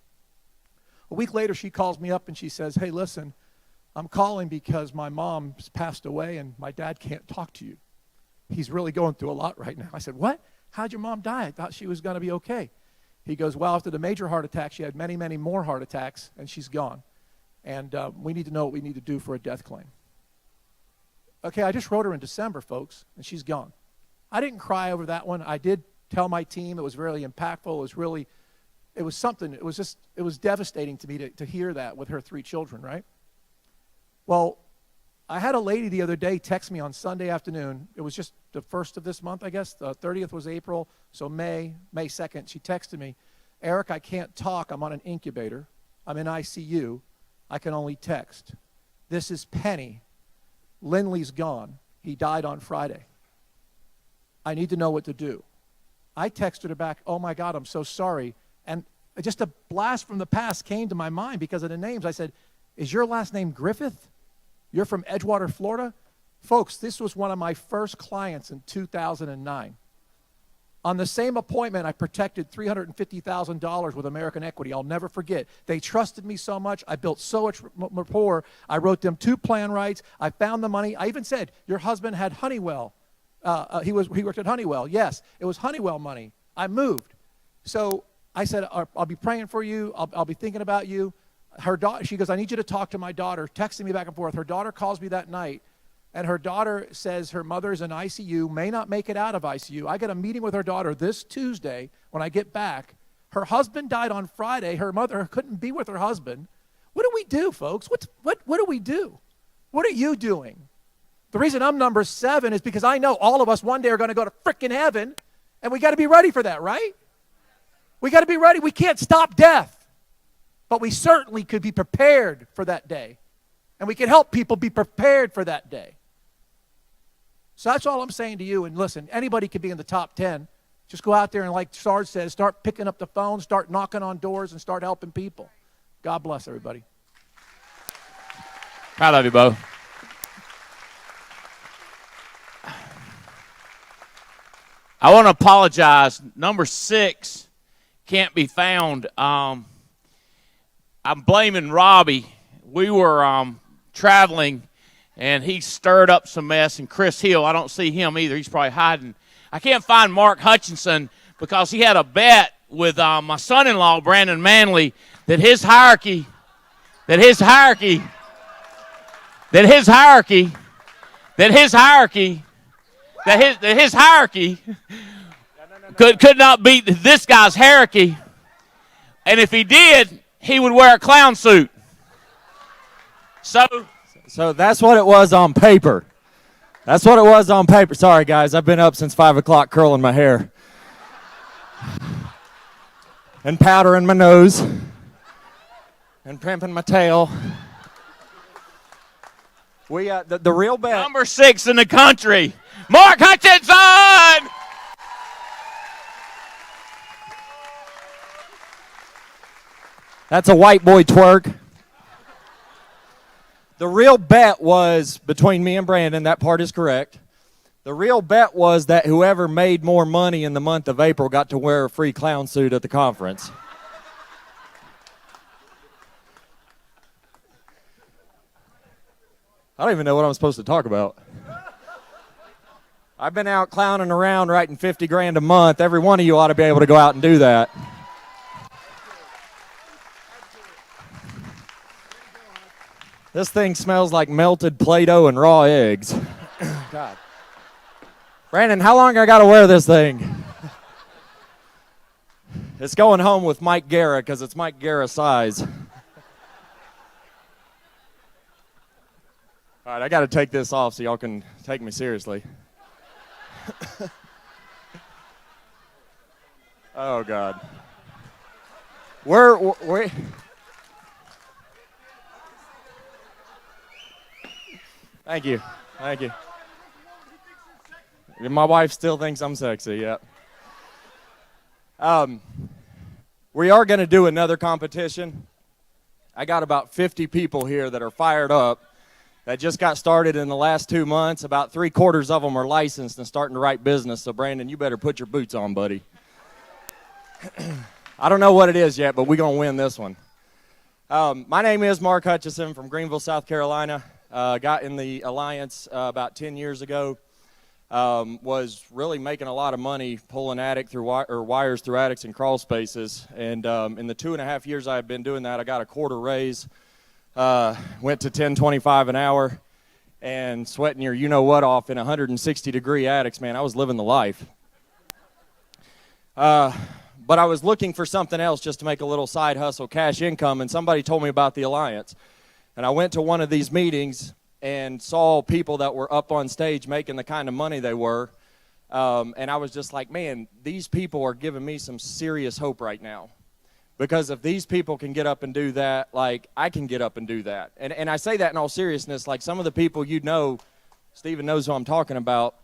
A week later, she calls me up, and she says, hey, listen, I'm calling because my mom's passed away, and my dad can't talk to you. He's really going through a lot right now. I said, what? How'd your mom die? I thought she was going to be okay. He goes, well, after the major heart attack, she had many, many more heart attacks, and she's gone. And we need to know what we need to do for a death claim. Okay, I just wrote her in December, folks, and she's gone. I didn't cry over that one. I did tell my team it was really impactful. It was something. It was devastating to me to hear that with her 3 children, right? Well, I had a lady the other day text me on Sunday afternoon. It was just the 1st of this month, I guess. The 30th was April, so May 2nd. She texted me, Eric, I can't talk. I'm on an incubator. I'm in ICU. I can only text. This is Penny. Lindley's gone. He died on Friday. I need to know what to do. I texted her back, oh my God, I'm so sorry. And just a blast from the past came to my mind because of the names. I said, is your last name Griffith? You're from Edgewater, Florida? Folks, this was one of my first clients in 2009. On the same appointment, I protected $350,000 with American Equity. I'll never forget. They trusted me so much. I built so much rapport. I wrote them 2 plan rights. I found the money. I even said, your husband had Honeywell. He worked at Honeywell. Yes, it was Honeywell money. I moved. So I said, I'll be praying for you. I'll be thinking about you. Her daughter, she goes, I need you to talk to my daughter, texting me back and forth. Her daughter calls me that night. And her daughter says her mother's in ICU, may not make it out of ICU. I get a meeting with her daughter this Tuesday when I get back. Her husband died on Friday. Her mother couldn't be with her husband. What do we do, folks? What do we do? What are you doing? The reason I'm number 7 is because I know all of us one day are going to go to frickin' heaven, and we got to be ready for that, right? We got to be ready. We can't stop death, but we certainly could be prepared for that day, and we can help people be prepared for that day. So that's all I'm saying to you. And listen, anybody could be in the top 10. Just go out there and, like Sarge says, start picking up the phone, start knocking on doors, and start helping people. God bless everybody. Proud of you, Bo. I want to apologize. Number 6 can't be found. I'm blaming Robbie. We were traveling, and he stirred up some mess. And Chris Hill, I don't see him either. He's probably hiding. I can't find Mark Hutchinson because he had a bet with my son-in-law, Brandon Manley, that his hierarchy could not beat this guy's hierarchy. And if he did, he would wear a clown suit. So that's what it was on paper. That's what it was on paper. Sorry, guys. I've been up since 5 o'clock curling my hair. And powdering my nose. And primping my tail. We the real bet. Number 6 in the country, Mark Hutchinson. That's a white boy twerk. The real bet was between me and Brandon. That part is correct. The real bet was that whoever made more money in the month of April got to wear a free clown suit at the conference. I don't even know what I'm supposed to talk about. I've been out clowning around writing 50 grand a month. Every one of you ought to be able to go out and do that. This thing smells like melted Play-Doh and raw eggs. God. Brandon, how long I got to wear this thing? It's going home with Mike Guerra because it's Mike Guerra size. All right, I got to take this off so y'all can take me seriously. Oh, God. We're Thank you. Thank you. My wife still thinks I'm sexy, yeah. We are going to do another competition. I got about 50 people here that are fired up that just got started in the last 2 months. About 3/4 of them are licensed and starting to write business. So, Brandon, you better put your boots on, buddy. I don't know what it is yet, but we're going to win this one. My name is Mark Hutchison from Greenville, South Carolina. Got in the Alliance about 10 years ago. Was really making a lot of money pulling wires through attics and crawl spaces. And in the 2.5 years I've been doing that, I got a quarter raise. Went to $10.25 an hour, and sweating your you-know-what off in 160-degree attics, man. I was living the life. But I was looking for something else just to make a little side hustle, cash income, and somebody told me about the Alliance. And I went to one of these meetings and saw people that were up on stage making the kind of money they were. And I was just like, man, these people are giving me some serious hope right now. Because if these people can get up and do that, like, I can get up and do that. And I say that in all seriousness. Like, some of the people you know, Stephen knows who I'm talking about,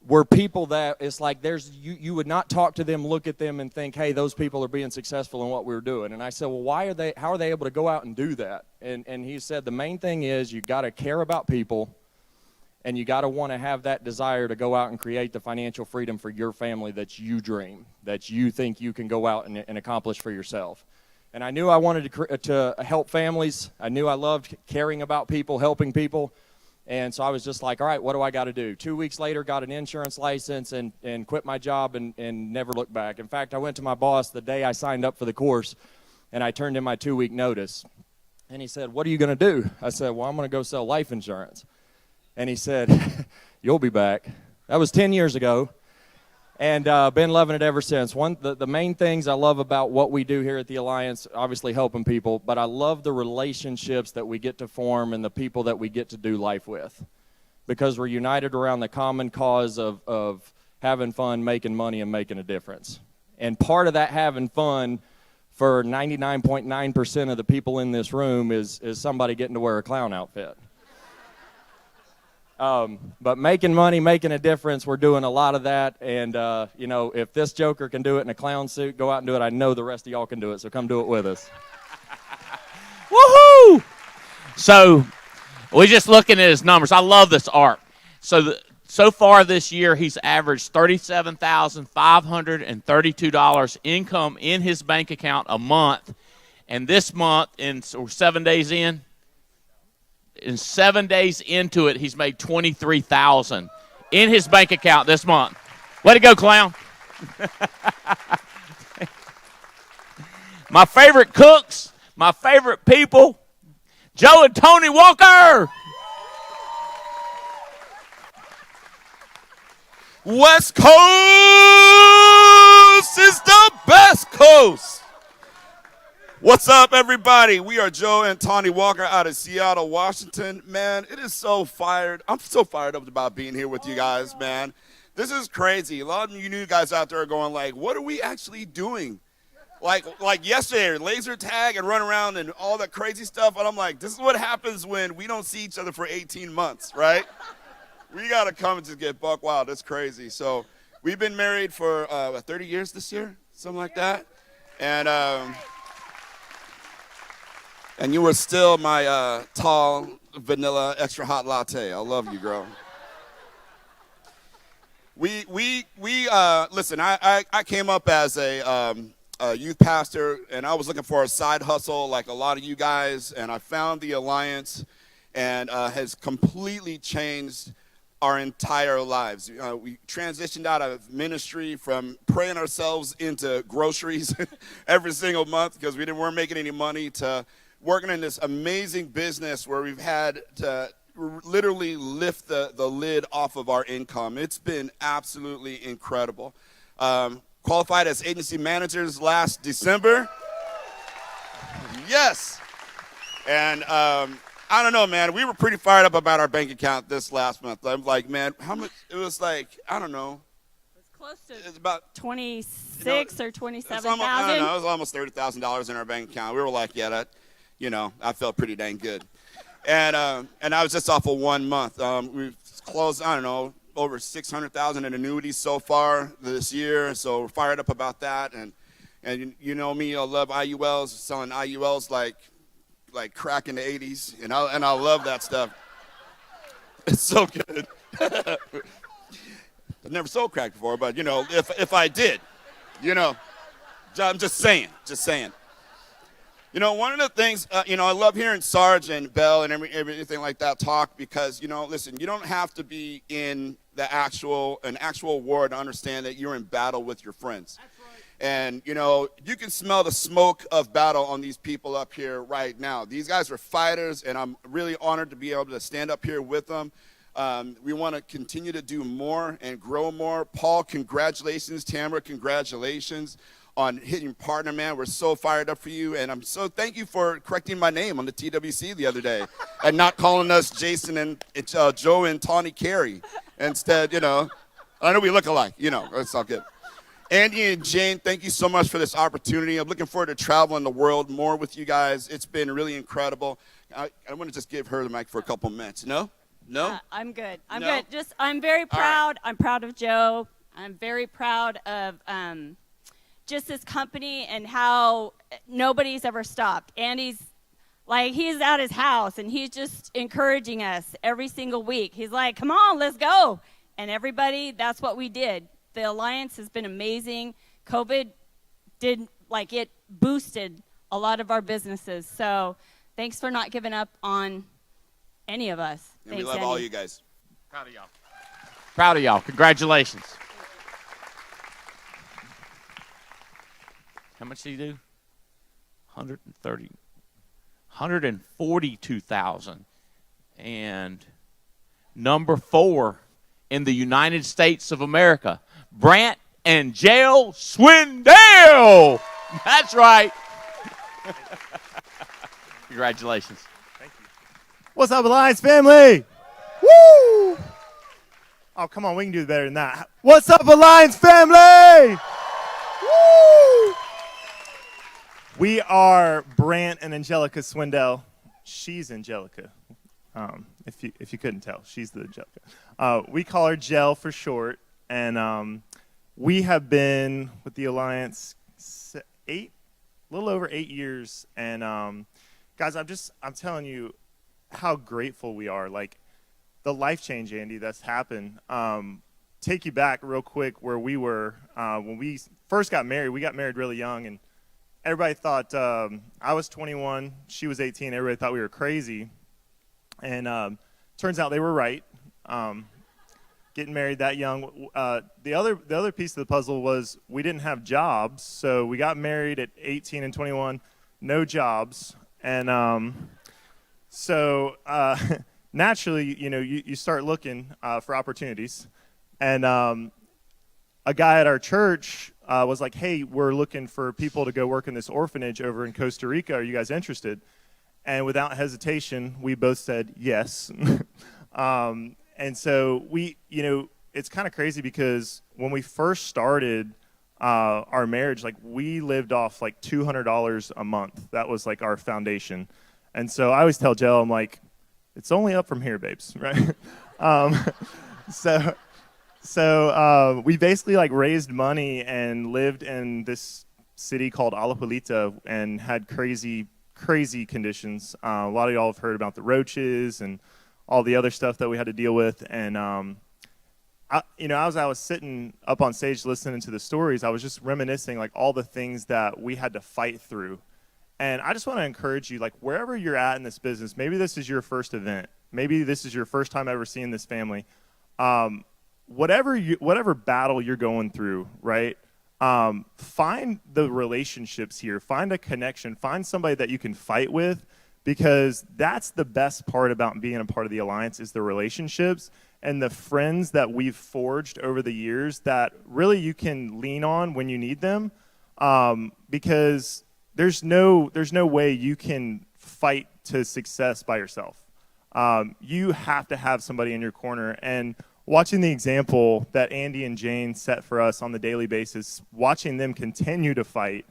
were people that it's like you would not talk to them, look at them, and think, hey, those people are being successful in what we're doing. And I said, well, how are they able to go out and do that? And he said, the main thing is you got to care about people, and you got to want to have that desire to go out and create the financial freedom for your family that you dream, that you think you can go out and accomplish for yourself. And I knew I wanted to help families. I knew I loved caring about people, helping people. And so I was just like, all right, what do I got to do? 2 weeks later, got an insurance license and quit my job and never looked back. In fact, I went to my boss the day I signed up for the course, and I turned in my 2-week notice. And he said, what are you going to do? I said, well, I'm going to go sell life insurance. And he said, you'll be back. That was 10 years ago, and been loving it ever since. The main things I love about what we do here at the Alliance, obviously helping people, but I love the relationships that we get to form and the people that we get to do life with, because we're united around the common cause of having fun, making money, and making a difference. And part of that having fun for 99.9% of the people in this room is somebody getting to wear a clown outfit. But making money, making a difference, we're doing a lot of that. And, if this joker can do it in a clown suit, go out and do it. I know the rest of y'all can do it, so come do it with us. Woohoo! So we're just looking at his numbers. I love this art. So far this year, he's averaged $37,532 income in his bank account a month. And this month, we're 7 days in. In 7 days into it, he's made $23,000 in his bank account this month. Way to go, clown. My favorite cooks, my favorite people, Joe and Tony Walker. West Coast is the best coast. What's up, everybody? We are Joe and Tawny Walker out of Seattle, Washington. Man, it is so fired. I'm so fired up about being here with you guys, man. This is crazy. A lot of you new guys out there are going like, what are we actually doing? Like yesterday, laser tag and run around and all that crazy stuff. And I'm like, this is what happens when we don't see each other for 18 months, right? We got to come and just get buck wild. That's crazy. So we've been married for 30 years this year, something like that. And you were still my tall, vanilla, extra hot latte. I love you, girl. Listen, I came up as a youth pastor, and I was looking for a side hustle like a lot of you guys, and I found the Alliance, and has completely changed our entire lives. We transitioned out of ministry from praying ourselves into groceries every single month because we weren't making any money to working in this amazing business where we've had to literally lift the lid off of our income. It's been absolutely incredible. Qualified as agency managers last December. Yes. And I don't know, man. We were pretty fired up about our bank account this last month. I'm like, man, how much? It was like, I don't know. It's close to it's about 26 or 27,000. I don't know. It was almost $30,000 in our bank account. We were like, yeah, that, I felt pretty dang good. And I was just off of 1 month. We've closed, I don't know, over 600,000 in annuities so far this year. So we're fired up about that. And you know me, I love IULs, selling IULs like crack in the 80s. And I love that stuff. It's so good. I've never sold crack before, but, if I did, I'm just saying. One of the things, I love hearing Sarge and Bell and everything like that talk because, listen, you don't have to be in an actual war to understand that you're in battle with your friends. That's right. And, you can smell the smoke of battle on these people up here right now. These guys are fighters, and I'm really honored to be able to stand up here with them. We want to continue to do more and grow more. Paul, congratulations. Tamara, congratulations on hitting partner, man. We're so fired up for you, and thank you for correcting my name on the TWC the other day and not calling us Jason and Joe and Tawny Carey. Instead, I know we look alike, it's all good. Andy and Jane, thank you so much for this opportunity. I'm looking forward to traveling the world more with you guys. It's been really incredible. I want to just give her the mic for a couple minutes. No? I'm good. I'm No? good. I'm very proud. All right. I'm proud of Joe. I'm very proud of just this company and how nobody's ever stopped. Andy's he's at his house and he's just encouraging us every single week. He's like, come on, let's go. And everybody, that's what we did. The Alliance has been amazing. COVID it boosted a lot of our businesses. So thanks for not giving up on any of us. And Thanks, we love Andy. all you guys. Proud of y'all. Proud of y'all. Congratulations. How much did you do? 142,000. And number 4 in the United States of America, Brant and Jael Swindell. That's right. Congratulations. Thank you. What's up, Alliance family? Woo! Oh, come on, we can do better than that. What's up, Alliance family? Woo! We are Brant and Angelica Swindell. She's Angelica. If you couldn't tell, she's the Angelica. We call her Jel for short, and we have been with the Alliance a little over 8 years. And guys, I'm telling you how grateful we are. Like the life change, Andy, that's happened. Take you back real quick where we were when we first got married. We got married really young, and everybody thought I was 21, she was 18. Everybody thought we were crazy, and turns out they were right. Getting married that young. The other piece of the puzzle was we didn't have jobs, so we got married at 18 and 21, no jobs, and so naturally, you start looking for opportunities, and a guy at our church was like, hey, we're looking for people to go work in this orphanage over in Costa Rica. Are you guys interested? And without hesitation, we both said yes. And so it's kind of crazy because when we first started our marriage, like we lived off like $200 a month. That was like our foundation. And so I always tell Jill, I'm like, it's only up from here, babes, right? So we basically like raised money and lived in this city called Alajuelita and had crazy conditions. A lot of y'all have heard about the roaches and all the other stuff that we had to deal with. And as I was sitting up on stage listening to the stories, I was just reminiscing like all the things that we had to fight through. And I just want to encourage you, like wherever you're at in this business, maybe this is your first event, maybe this is your first time ever seeing this family. Whatever battle you're going through, right? Find the relationships here, find a connection, find somebody that you can fight with, because that's the best part about being a part of the Alliance is the relationships and the friends that we've forged over the years that really you can lean on when you need them, because there's no way you can fight to success by yourself. You have to have somebody in your corner. And watching the example that Andy and Jane set for us on the daily basis, watching them continue to fight,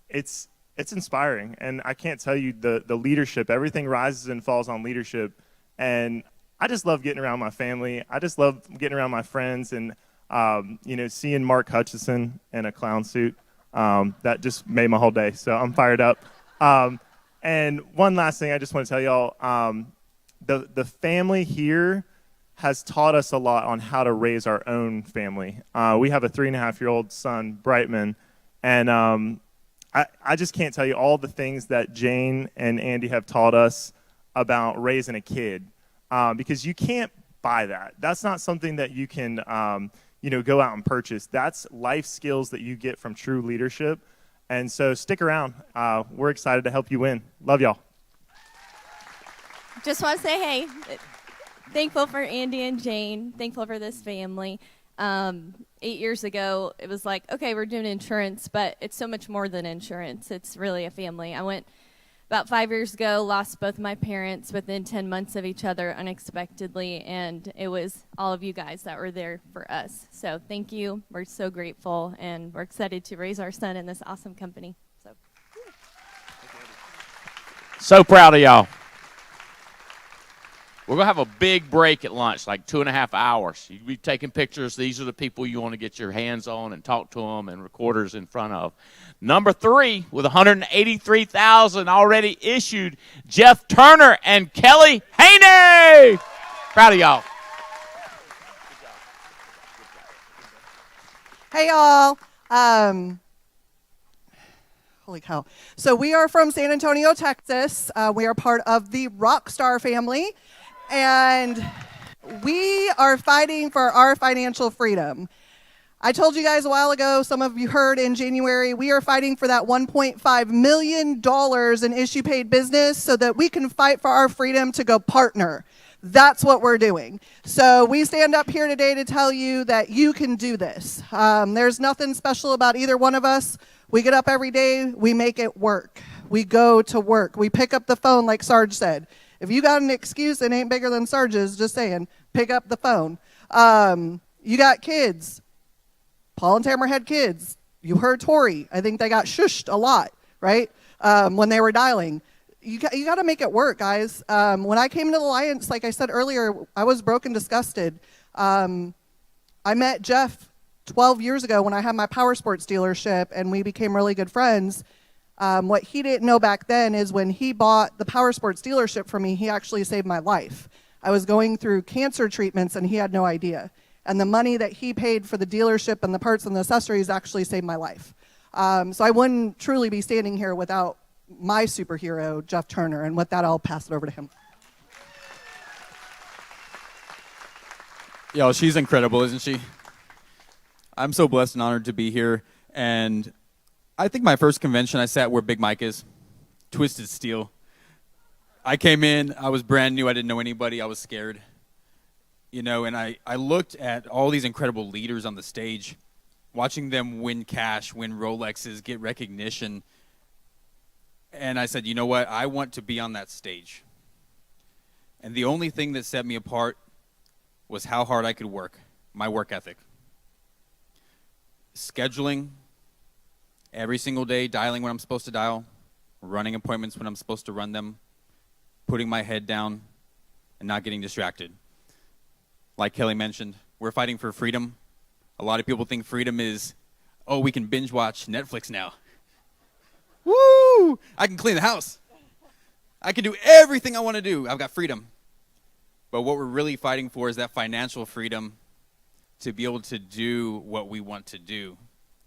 it's inspiring. And I can't tell you the leadership, everything rises and falls on leadership. And I just love getting around my family. I just love getting around my friends and, seeing Mark Hutchison in a clown suit. That just made my whole day. So I'm fired up. And one last thing I just want to tell y'all, the family here has taught us a lot on how to raise our own family. We have a 3.5-year-old son, Brightman, and I just can't tell you all the things that Jane and Andy have taught us about raising a kid, because you can't buy that. That's not something that you can go out and purchase. That's life skills that you get from true leadership. And so stick around. We're excited to help you win. Love y'all. Just want to say, hey, thankful for Andy and Jane, thankful for this family. 8 years ago, it was like, okay, we're doing insurance, but it's so much more than insurance. It's really a family. I went about 5 years ago, lost both my parents within 10 months of each other unexpectedly, and it was all of you guys that were there for us. So thank you. We're so grateful, and we're excited to raise our son in this awesome company. So proud of y'all. We're going to have a big break at lunch, like 2.5 hours. You'll be taking pictures. These are the people you want to get your hands on and talk to them and recorders in front of. Number 3, with $183,000 already issued, Jeff Turner and Kelly Haney. Proud of y'all. Hey, y'all. Holy cow. So we are from San Antonio, Texas. We are part of the Rockstar family. And we are fighting for our financial freedom. I told you guys a while ago, some of you heard in January, we are fighting for that $1.5 million in issue paid business so that we can fight for our freedom to go partner. That's what we're doing. So we stand up here today to tell you that you can do this. There's nothing special about either one of us. We get up every day, we make it work. We go to work. We pick up the phone like Sarge said. If you got an excuse that ain't bigger than Sarge's, just saying, pick up the phone. You got kids. Paul and Tamara had kids. You heard Tori. I think they got shushed a lot, right, when they were dialing. You got to make it work, guys. When I came into the Alliance, like I said earlier, I was broke and disgusted. I met Jeff 12 years ago when I had my power sports dealership, and we became really good friends. What he didn't know back then is when he bought the power sports dealership from me, he actually saved my life. I was going through cancer treatments, and he had no idea. And the money that he paid for the dealership and the parts and the accessories actually saved my life. So I wouldn't truly be standing here without my superhero, Jeff Turner. And with that, I'll pass it over to him. Yo, she's incredible, isn't she? I'm so blessed and honored to be here. And I think my first convention I sat where Big Mike is, Twisted Steel. I came in, I was brand new, I didn't know anybody, I was scared. And I looked at all these incredible leaders on the stage watching them win cash, win Rolexes, get recognition. And I said, you know what? I want to be on that stage. And the only thing that set me apart was how hard I could work, my work ethic. Scheduling every single day, dialing when I'm supposed to dial, running appointments when I'm supposed to run them, putting my head down, and not getting distracted. Like Kelly mentioned, we're fighting for freedom. A lot of people think freedom is, oh, we can binge watch Netflix now. Woo! I can clean the house. I can do everything I want to do. I've got freedom. But what we're really fighting for is that financial freedom to be able to do what we want to do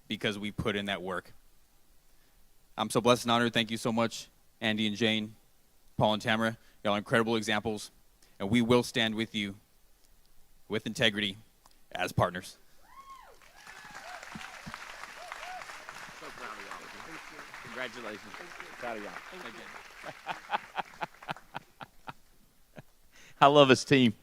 because we put in that work. I'm so blessed and honored. Thank you so much, Andy and Jane, Paul and Tamara. Y'all are incredible examples, and we will stand with you with integrity as partners. So proud of y'all. Congratulations. Proud of y'all. Thank you. I love his team.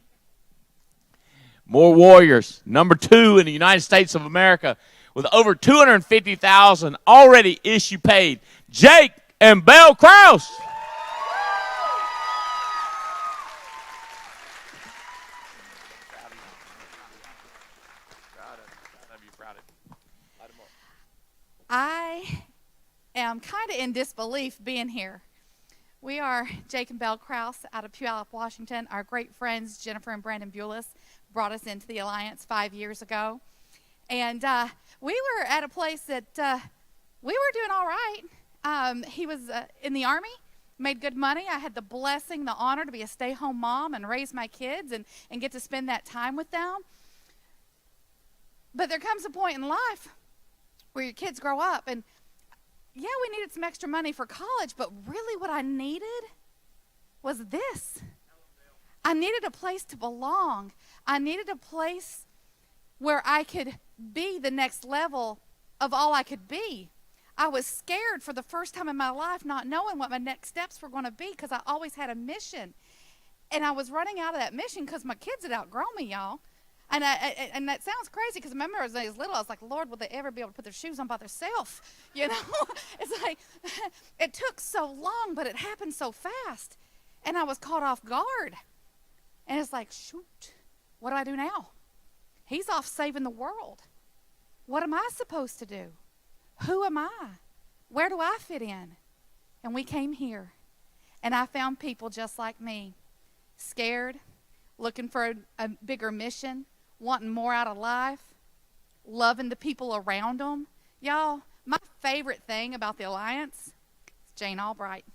More Warriors, number 2 in the United States of America, with over 250,000 already issue paid. Jake and Belle Krause. I am kind of in disbelief being here. We are Jake and Belle Krause out of Puyallup, Washington. Our great friends, Jennifer and Brandon Bulis, brought us into the Alliance 5 years ago. And we were at a place that we were doing all right. He was in the Army, made good money. I had the blessing, the honor to be a stay-home mom and raise my kids and get to spend that time with them. But there comes a point in life where your kids grow up, and yeah, we needed some extra money for college, but really what I needed was this. I needed a place to belong. I needed a place where I could be the next level of all I could be. I was scared for the first time in my life, not knowing what my next steps were going to be, because I always had a mission. And I was running out of that mission because my kids had outgrown me, y'all. And that sounds crazy, because I remember as I was little, I was like, Lord, will they ever be able to put their shoes on by themselves? You know, it's like, it took so long, but it happened so fast. And I was caught off guard. And it's like, shoot, what do I do now? He's off saving the world. What am I supposed to do? Who am I? Where do I fit in? And we came here, and I found people just like me, scared, looking for a bigger mission, wanting more out of life, loving the people around them. Y'all, my favorite thing about the Alliance is Jane Albright,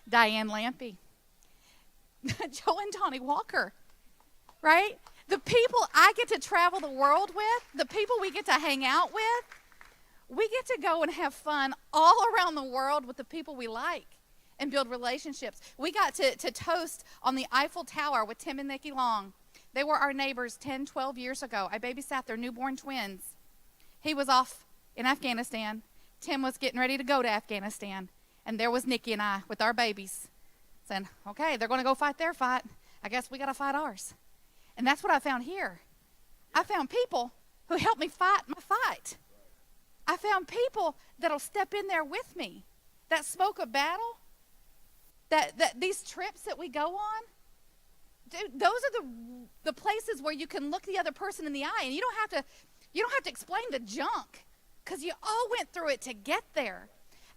Diane Lampy, Joe and Donnie Walker, right? The people I get to travel the world with, the people we get to hang out with, we get to go and have fun all around the world with the people we like and build relationships. We got to toast on the Eiffel Tower with Tim and Nikki Long. They were our neighbors 10, 12 years ago. I babysat their newborn twins. He was off in Afghanistan. Tim was getting ready to go to Afghanistan. And there was Nikki and I with our babies saying, okay, they're going to go fight their fight. I guess we got to fight ours. And that's what I found here. I found people who helped me fight my fight. I found people that'll step in there with me. That smoke of battle, that these trips that we go on, dude, those are the places where you can look the other person in the eye, and you don't have to explain the junk, because you all went through it to get there.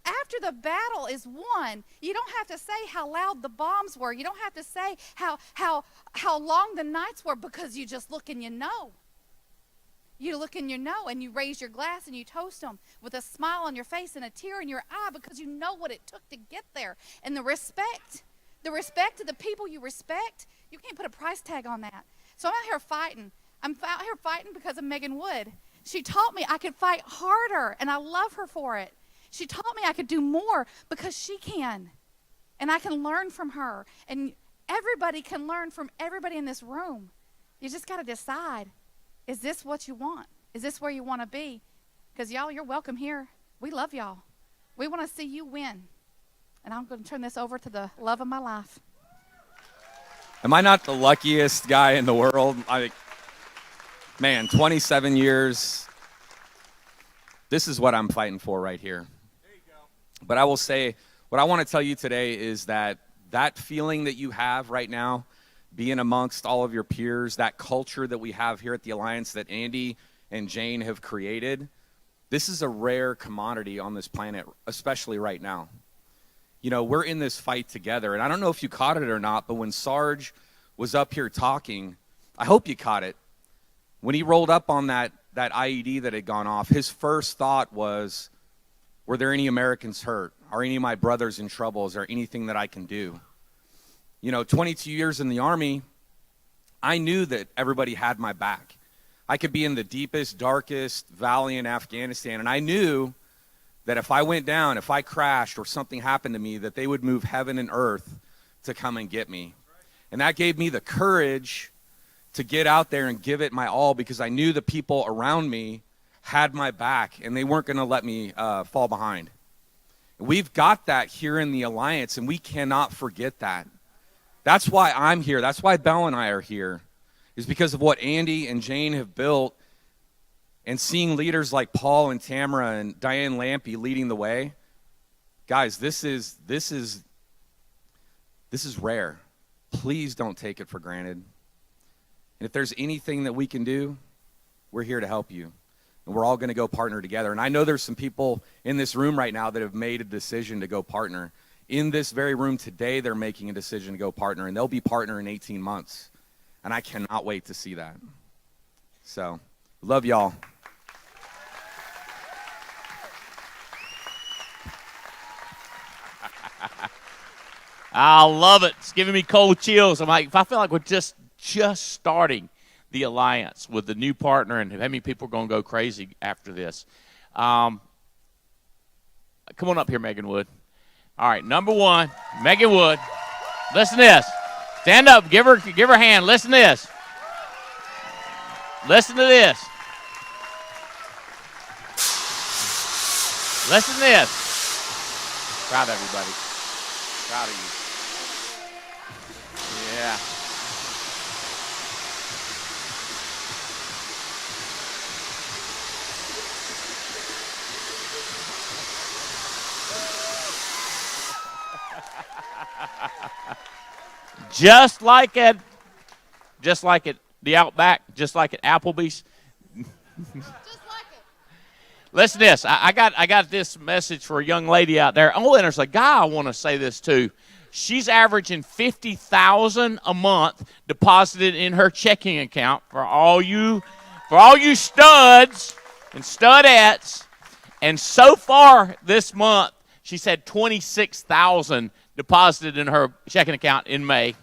After the battle is won, you don't have to say how loud the bombs were. You don't have to say how long the nights were, because you just look and you know. You look and you know, and you raise your glass and you toast them with a smile on your face and a tear in your eye, because you know what it took to get there. And the respect of the people you respect, you can't put a price tag on that. So I'm out here fighting. I'm out here fighting because of Megan Wood. She taught me I could fight harder, and I love her for it. She taught me I could do more because she can. And I can learn from her. And everybody can learn from everybody in this room. You just got to decide, is this what you want? Is this where you want to be? Because y'all, you're welcome here. We love y'all. We want to see you win. And I'm going to turn this over to the love of my life. Am I not the luckiest guy in the world? Man, 27 years This is what I'm fighting for right here. There you go. But I will say, what I want to tell you today is that feeling that you have right now, being amongst all of your peers, that culture that we have here at the Alliance that Andy and Jane have created, this is a rare commodity on this planet, especially right now. You know, we're in this fight together, and I don't know if you caught it or not, but when Sarge was up here talking, I hope you caught it. When he rolled up on that IED that had gone off, his first thought was, were there any Americans hurt? Are any of my brothers in trouble? Is there anything that I can do? You know, 22 years in the Army, I knew that everybody had my back. I could be in the deepest, darkest valley in Afghanistan, and I knew that if I went down, if I crashed or something happened to me, that they would move heaven and earth to come and get me. And that gave me the courage to get out there and give it my all, because I knew the people around me had my back and they weren't going to let me fall behind. We've got that here in the Alliance, and we cannot forget that. That's why I'm here. That's why Belle and I are here, is because of what Andy and Jane have built, and seeing leaders like Paul and Tamara and Diane Lampy leading the way. Guys, this is rare. Please don't take it for granted. And if there's anything that we can do, we're here to help you. And we're all going to go partner together. And I know there's some people in this room right now that have made a decision to go partner. In this very room today, they're making a decision to go partner, and they'll be partner in 18 months. And I cannot wait to see that. So, love y'all. I love it. It's giving me cold chills. I'm like, if I feel like we're just starting the Alliance with the new partner, and how many people are going to go crazy after this. Come on up here, Megan Wood. All right, number one, Megan Wood. Listen to this. Stand up. Give her a hand. Listen to this. Listen to this. Listen to this. Proud of everybody. Proud of you. Yeah. Just like at the Outback, just like at Applebee's. Listen to this. I got this message for a young lady out there. Oh, and there's a guy I want to say this to. She's averaging $50,000 a month deposited in her checking account for all you studs and studettes. And so far this month, she's had $26,000 deposited in her checking account in May.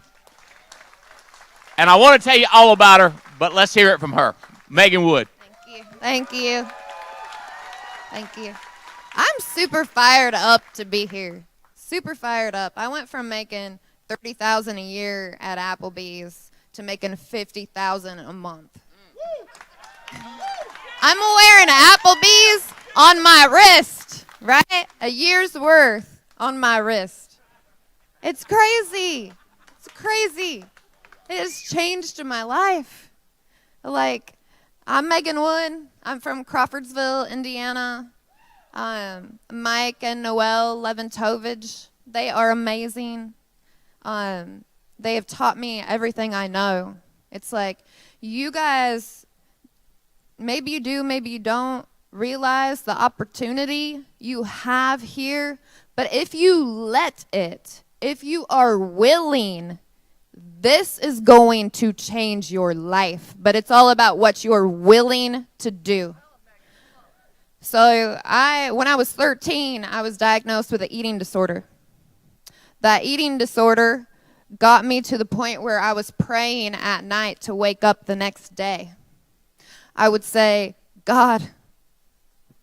And I want to tell you all about her, but let's hear it from her. Megan Wood. Thank you. Thank you. I'm super fired up to be here. Super fired up. I went from making $30,000 a year at Applebee's to making $50,000 a month. I'm wearing Applebee's on my wrist, right? A year's worth on my wrist. It's crazy. It's crazy. It has changed my life. Like, I'm Megan Wood. I'm from Crawfordsville, Indiana. Mike and Noelle Leventovich, they are amazing. They have taught me everything I know. It's like, you guys, maybe you do, maybe you don't realize the opportunity you have here, but if you let it, if you are willing, this is going to change your life, but it's all about what you are willing to do. So when I was 13, I was diagnosed with an eating disorder. That eating disorder got me to the point where I was praying at night to wake up the next day. I would say, God,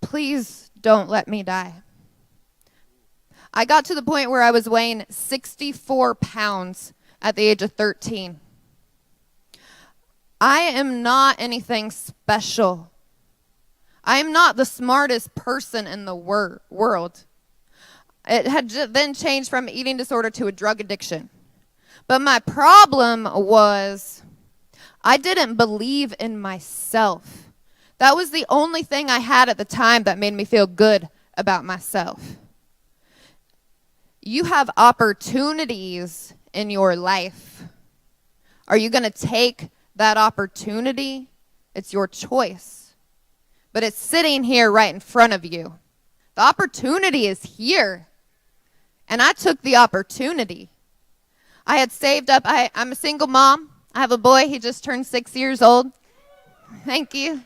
please don't let me die. I got to the point where I was weighing 64 pounds at the age of 13. I am not anything special. I am not the smartest person in the world. It had then changed from eating disorder to a drug addiction. But my problem was I didn't believe in myself That was the only thing I had at the time that made me feel good about myself. You have opportunities in your life. Are you going to take that opportunity? It's your choice. But it's sitting here right in front of you. The opportunity is here. And I took the opportunity. I had saved up. I'm a single mom. I have a boy. He just turned 6 years old. Thank you.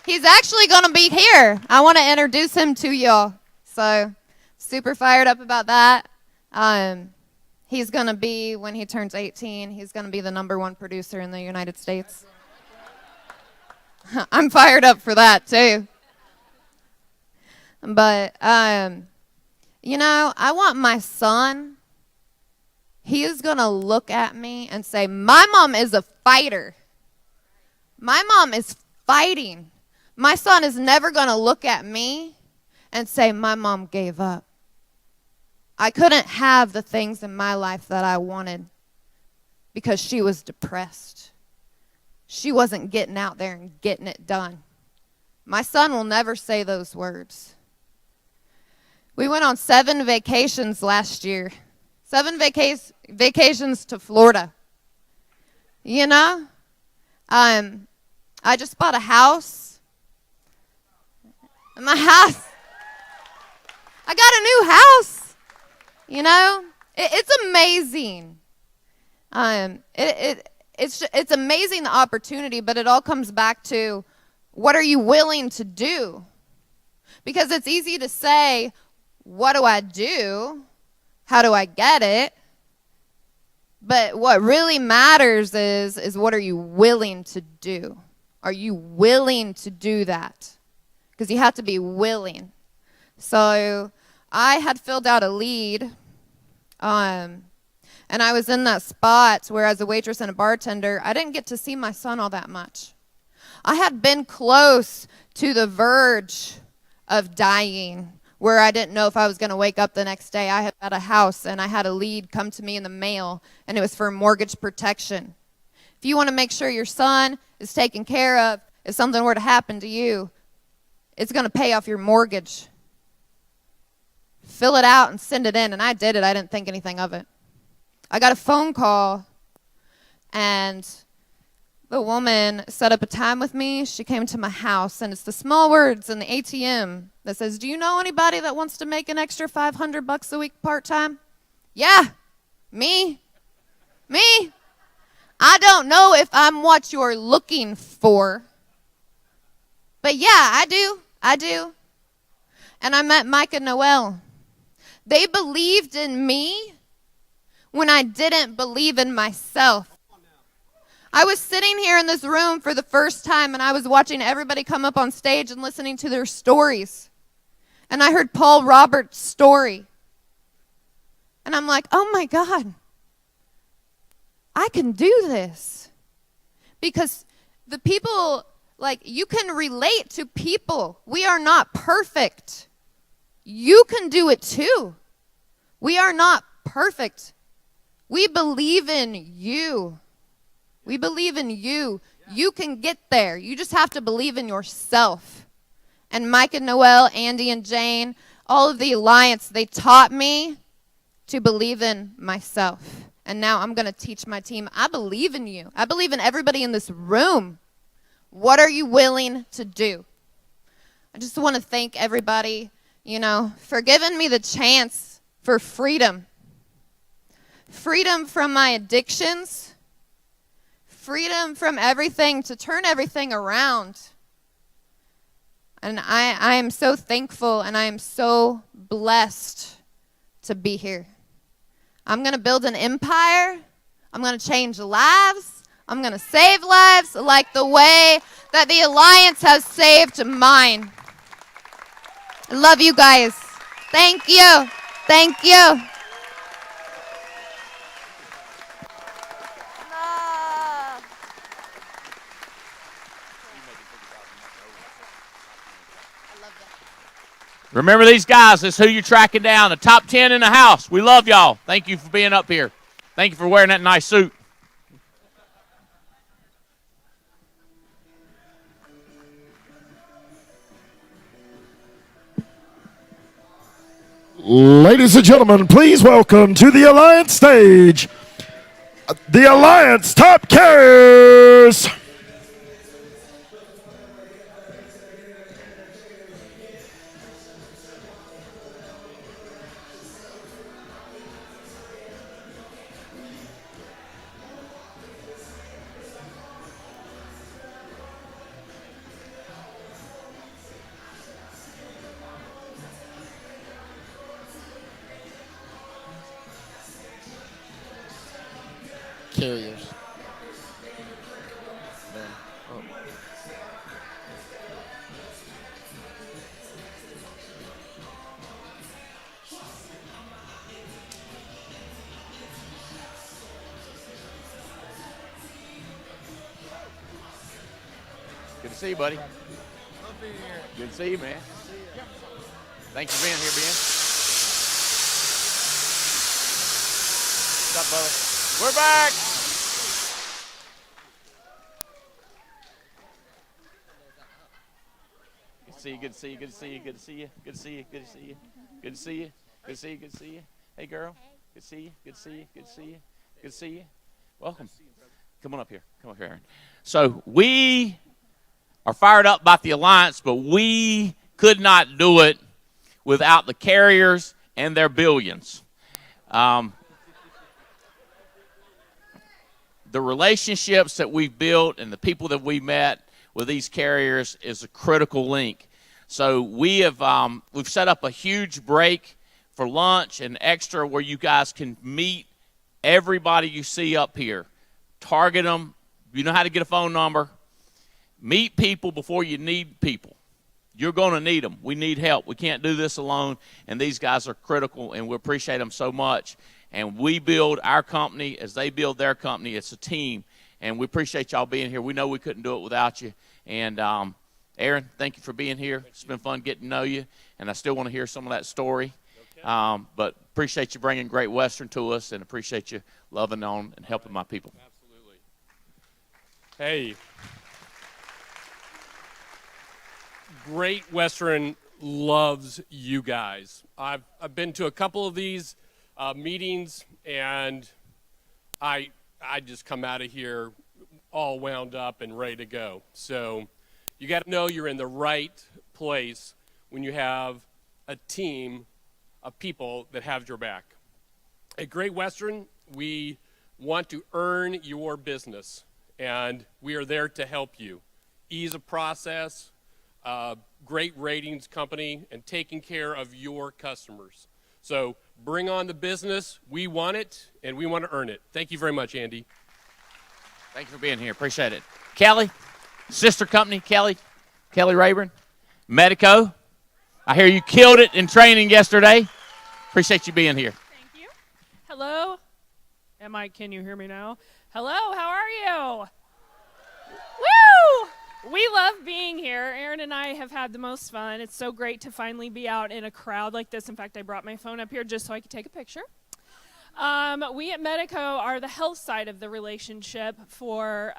He's actually going to be here. I want to introduce him to y'all. So, super fired up about that. He's going to be, when he turns 18, he's going to be the #1 producer in the United States. I'm fired up for that, too. But, you know, I want my son, he is going to look at me and say, my mom is a fighter. My mom is fighting. My son is never going to look at me and say, my mom gave up. I couldn't have the things in my life that I wanted because she was depressed. She wasn't getting out there and getting it done. My son will never say those words. We went on 7 vacations last year. 7 vacations to Florida. You know, I just bought a house. My house. I got a new house. You know, it's amazing. It's amazing the opportunity, but it all comes back to what are you willing to do? Because it's easy to say, what do I do? How do I get it? But what really matters is what are you willing to do? Are you willing to do that? Because you have to be willing. So I had filled out a lead, and I was in that spot where as a waitress and a bartender, I didn't get to see my son all that much. I had been close to the verge of dying, where I didn't know if I was going to wake up the next day. I had a house, and I had a lead come to me in the mail, and it was for mortgage protection. If you want to make sure your son is taken care of, if something were to happen to you, it's going to pay off your mortgage. Fill it out and send it in. And I did it. I didn't think anything of it. I got a phone call, and the woman set up a time with me. She came to my house, and it's the small words in the ATM that says, do you know anybody that wants to make an extra $500 a week part-time? Yeah, me. I don't know if I'm what you're looking for, but yeah, I do. And I met Mike and Noel. They believed in me when I didn't believe in myself. I was sitting here in this room for the first time, and I was watching everybody come up on stage and listening to their stories. And I heard Paul Roberts' story. And I'm like, oh my God, I can do this. Because the people, like, you can relate to people. We are not perfect. You can do it too. We are not perfect. We believe in you. We believe in you. You can get there. You just have to believe in yourself. And Mike and Noel, Andy and Jane, all of the Alliance, they taught me to believe in myself. And now I'm going to teach my team. I believe in you. I believe in everybody in this room. What are you willing to do? I just want to thank everybody, for giving me the chance for freedom. Freedom from my addictions. Freedom from everything, to turn everything around. And I am so thankful, and I am so blessed to be here. I'm going to build an empire. I'm going to change lives. I'm going to save lives like the way that the Alliance has saved mine. I love you guys. Thank you. Thank you. Remember these guys. That's who you're tracking down. The top 10 in the house. We love y'all. Thank you for being up here. Thank you for wearing that nice suit. Ladies and gentlemen, please welcome to the Alliance stage, the Alliance Top Carriers. Carriers. Good to see you, buddy. Good to see you, man. Thanks for being here, Ben. What's up, brother? We're back. Good to see you. Good to see you. Good to see you. Good to see you. Good to see you. Good to see you. Good to see you. Good to see you. Good to see you. Hey, girl. Good to see you. Good to see you. Good to see you. Good to see you. Welcome. Come on up here. Come up here, Aaron. So we are fired up about the Alliance, but we could not do it without the Carriers and their billions. The relationships that we've built and the people that we met with these Carriers is a critical link. So we've set up a huge break for lunch and extra where you guys can meet everybody you see up here. Target them. You know how to get a phone number. Meet people before you need people. You're going to need them. We need help. We can't do this alone, and these guys are critical, and we appreciate them so much. And we build our company as they build their company. It's a team, and we appreciate y'all being here. We know we couldn't do it without you. And Aaron, thank you for being here. It's been fun getting to know you, and I still want to hear some of that story. Okay. But appreciate you bringing Great Western to us, and appreciate you loving on and helping my people. Absolutely. Hey. Great Western loves you guys. I've been to a couple of these meetings, and I just come out of here all wound up and ready to go. So you got to know you're in the right place when you have a team of people that have your back. At Great Western, we want to earn your business, and we are there to help you. Ease of process, great ratings company, and taking care of your customers. So bring on the business. We want it, and we want to earn it. Thank you very much, Andy. Thank you for being here. Appreciate it. Kelly, sister company, Kelly Rayburn, Medico. I hear you killed it in training yesterday. Appreciate you being here. Thank you. Hello. Can you hear me now? Hello, how are you? Woo! We love being here. Aaron and I have had the most fun. It's so great to finally be out in a crowd like this. In fact, I brought my phone up here just so I could take a picture. We at Medico are the health side of the relationship for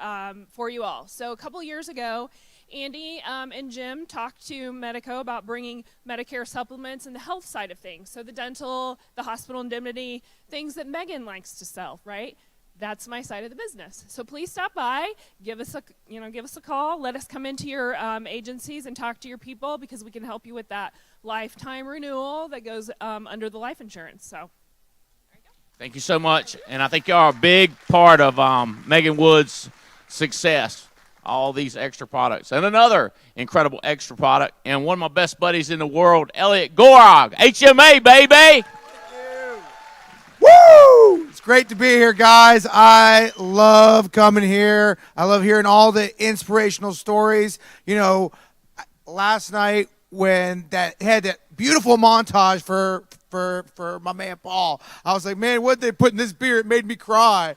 you all. So a couple years ago, Andy and Jim talked to Medico about bringing Medicare supplements and the health side of things. So the dental, the hospital indemnity, things that Megan likes to sell, right? That's my side of the business. So please stop by, give us a call, let us come into your agencies and talk to your people, because we can help you with that lifetime renewal that goes under the life insurance. So. Thank you so much, and I think you are a big part of Megan Wood's success, all these extra products. And another incredible extra product, and one of my best buddies in the world, Elliot Gorog, HMA, baby! Woo! It's great to be here, guys. I love coming here. I love hearing all the inspirational stories. You know, last night when that had that beautiful montage for my man Paul, I was like, man, what they put in this beer? It made me cry.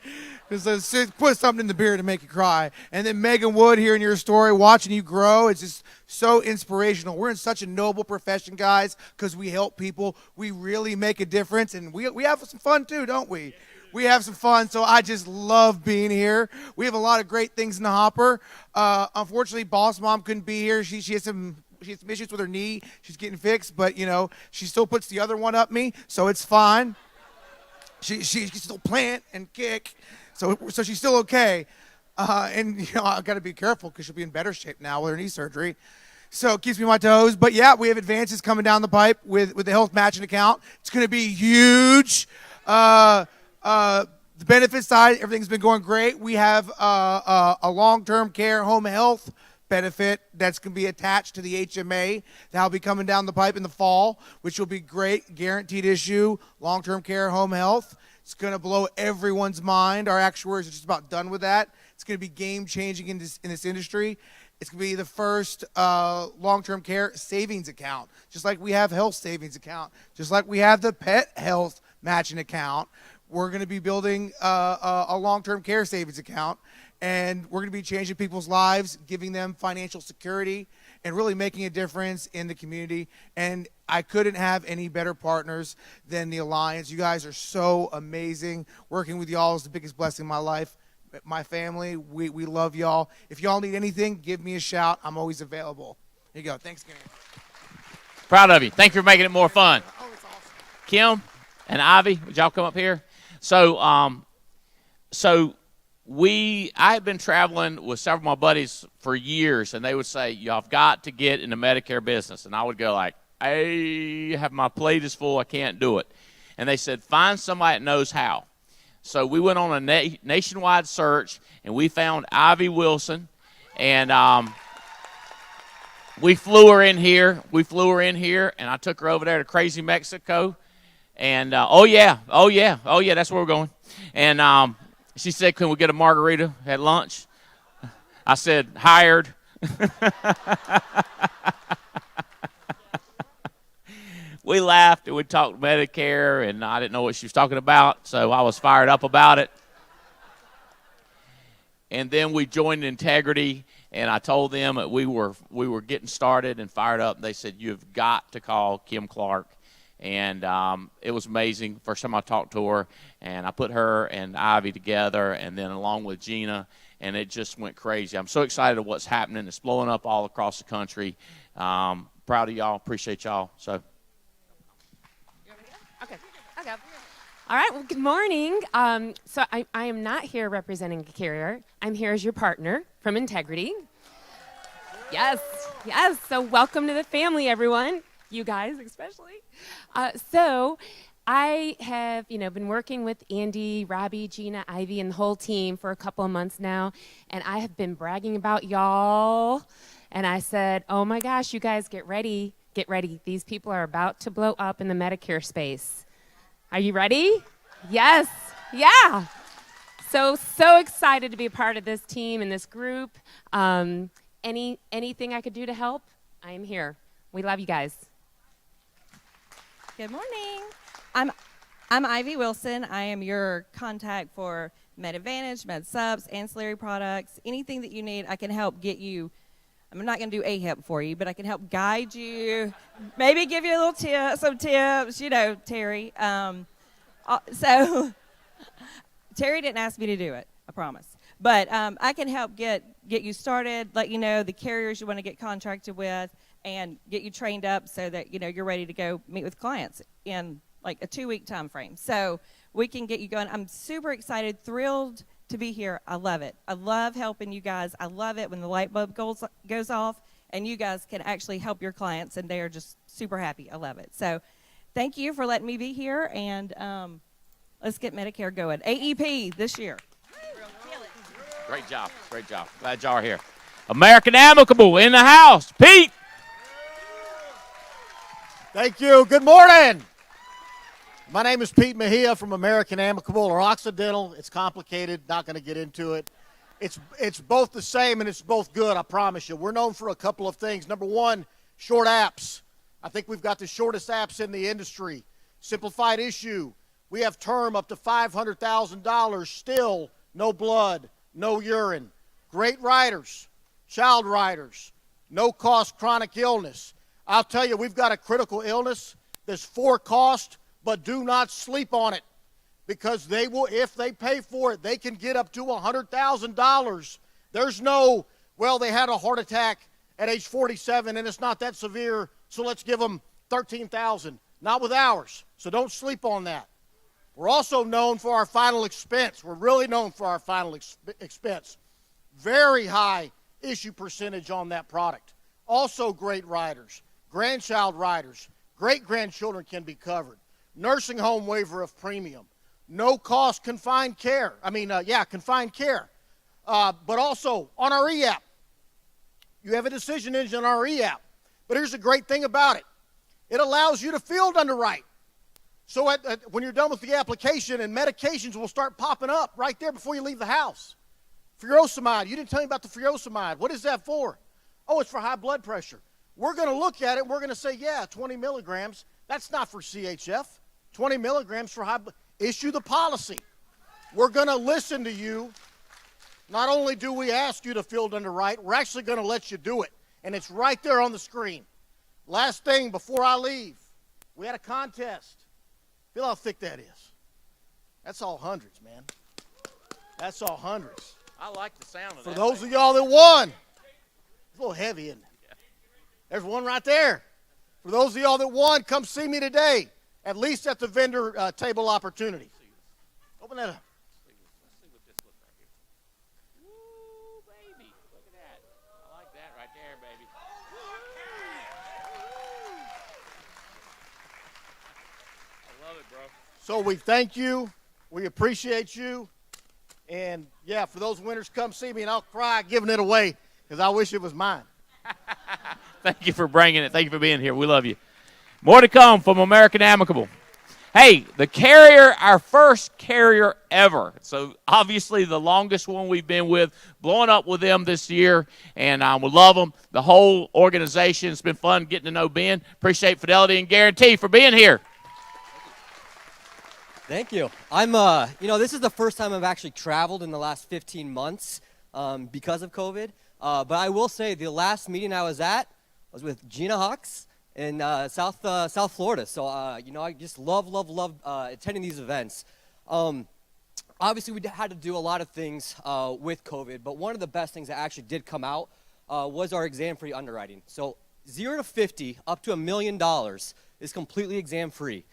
Because put something in the beer to make you cry. And then Megan Wood, hearing your story, watching you grow, it's just so inspirational. We're in such a noble profession, guys, because we help people. We really make a difference, and we have some fun too, don't we? We have some fun, so I just love being here. We have a lot of great things in the hopper. Unfortunately, Boss Mom couldn't be here. She she has some issues with her knee. She's getting fixed, but she still puts the other one up me, so it's fine. She can still plant and kick, so she's still okay. And I got to be careful because she'll be in better shape now with her knee surgery. So it keeps me on my toes. But yeah, we have advances coming down the pipe with the health matching account. It's going to be huge. The benefit side, everything's been going great. We have a long-term care home health benefit that's going to be attached to the HMA. That'll be coming down the pipe in the fall, which will be great. Guaranteed issue, long-term care home health. It's going to blow everyone's mind. Our actuaries are just about done with that. It's going to be game-changing in this industry. It's going to be the first long-term care savings account, just like we have health savings account, just like we have the pet health matching account. We're going to be building a long-term care savings account, and we're going to be changing people's lives, giving them financial security, and really making a difference in the community. And I couldn't have any better partners than the Alliance. You guys are so amazing. Working with y'all is the biggest blessing in my life. My family, we love y'all. If y'all need anything, give me a shout. I'm always available. Here you go. Thanks, Gary. Proud of you. Thank you for making it more fun. Oh, it's awesome. Kim and Ivy, would y'all come up here? So, I have been traveling with several of my buddies for years, and they would say, y'all have got to get in the Medicare business. And I would go like, my plate is full, I can't do it. And they said, find somebody that knows how. So we went on a nationwide search, and we found Ivy Wilson, and we flew her in here. And I took her over there to Crazy Mexico. And, oh, yeah, that's where we're going. And she said, can we get a margarita at lunch? I said, hired. We laughed and we talked Medicare, and I didn't know what she was talking about, so I was fired up about it. And then we joined Integrity, and I told them that we were getting started and fired up. And they said, you've got to call Kim Clark. And it was amazing. First time I talked to her, and I put her and Ivy together, and then along with Gina, and it just went crazy. I'm so excited of what's happening. It's blowing up all across the country. Proud of y'all. Appreciate y'all. So. Okay. All right. Well, good morning. So I am not here representing a carrier. I'm here as your partner from Integrity. Yes. So welcome to the family, everyone. You guys especially. So I have, been working with Andy, Robbie, Gina, Ivy, and the whole team for a couple of months now, and I have been bragging about y'all. And I said, oh my gosh, you guys get ready. Get ready. These people are about to blow up in the Medicare space. Are you ready? Yes. Yeah. So excited to be a part of this team and this group. Anything I could do to help, I am here. We love you guys. Good morning. I'm Ivy Wilson. I am your contact for MedAdvantage, MedSubs, ancillary products, anything that you need. I can help get you. I'm not going to do AHIP for you, but I can help guide you, maybe give you a little some tips, Terry. So Terry didn't ask me to do it, I promise. But I can help get you started, let you know the carriers you want to get contracted with, and get you trained up so that you're ready to go meet with clients in like a 2-week time frame. So we can get you going. I'm super excited, thrilled to be here. I love it. I love helping you guys. I love it when the light bulb goes off and you guys can actually help your clients, and they are just super happy. I love it. So thank you for letting me be here, and let's get Medicare going. AEP this year. Great job. Glad y'all are here. American Amicable in the house. Pete. Thank you. Good morning. My name is Pete Mejia from American Amicable or Occidental. It's complicated. Not going to get into it. It's both the same and it's both good, I promise you. We're known for a couple of things. Number one, short apps. I think we've got the shortest apps in the industry. Simplified issue. We have term up to $500,000, still no blood, no urine. Great riders, child riders, no cost chronic illness. I'll tell you, we've got a critical illness that's for cost, but do not sleep on it, because they will, if they pay for it, they can get up to $100,000. There's no, well, they had a heart attack at age 47 and it's not that severe, so let's give them $13,000. Not with ours, so don't sleep on that. We're also known for our final expense. We're really known for our final expense. Very high issue percentage on that product. Also great riders, grandchild riders, great-grandchildren can be covered. Nursing home waiver of premium. No cost confined care. Confined care. But also on our e-app. You have a decision engine on our e-app. But here's the great thing about it. It allows you to field underwrite. So when you're done with the application, and medications will start popping up right there before you leave the house. Furosemide. You didn't tell me about the furosemide. What is that for? Oh, it's for high blood pressure. We're going to look at it. We're going to say, yeah, 20 milligrams. That's not for CHF. 20 milligrams for high blood. Issue the policy. We're going to listen to you. Not only do we ask you to field underwrite, we're actually going to let you do it. And it's right there on the screen. Last thing before I leave, we had a contest. Feel how thick that is. That's all hundreds, man. That's all hundreds. I like the sound of For that. those of y'all that won, it's a little heavy, isn't it? There's one right there. For those of y'all that won, come see me today, at least at the vendor table opportunity. Open that up. Let's see what this looks like here. Ooh, baby. Look at that. I like that right there, baby. I love it, bro. So we thank you. We appreciate you. And, yeah, for those winners, come see me, and I'll cry giving it away because I wish it was mine. Thank you for bringing it. Thank you for being here. We love you. More to come from American Amicable. Hey, the carrier, our first carrier ever. So obviously the longest one we've been with, blowing up with them this year, and we love them. The whole organization. It's been fun getting to know Ben. Appreciate Fidelity and Guarantee for being here. Thank you. I'm, this is the first time I've actually traveled in the last 15 months because of COVID. But I will say the last meeting I was at was with Gina Hawks in South Florida. So, I just love attending these events. Obviously, we had to do a lot of things with COVID, but one of the best things that actually did come out was our exam-free underwriting. So 0 to 50, up to $1 million is completely exam-free.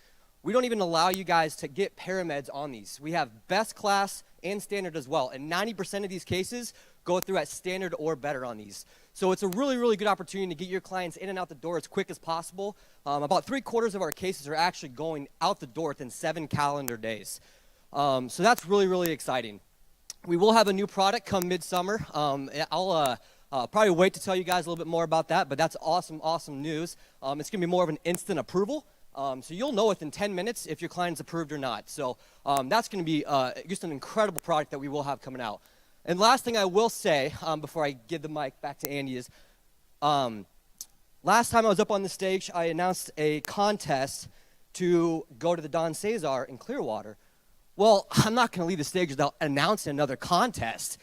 We don't even allow you guys to get parameds on these. We have best class and standard as well, and 90% of these cases go through at standard or better on these. So it's a really, really good opportunity to get your clients in and out the door as quick as possible. About 3/4 of our cases are actually going out the door within 7 calendar days. So that's really, really exciting. We will have a new product come midsummer. I'll probably wait to tell you guys a little bit more about that, but that's awesome, awesome news. It's going to be more of an instant approval. So you'll know within 10 minutes if your client's approved or not. So that's going to be just an incredible product that we will have coming out. And last thing I will say before I give the mic back to Andy is last time I was up on the stage, I announced a contest to go to the Don Cesar in Clearwater. Well, I'm not going to leave the stage without announcing another contest.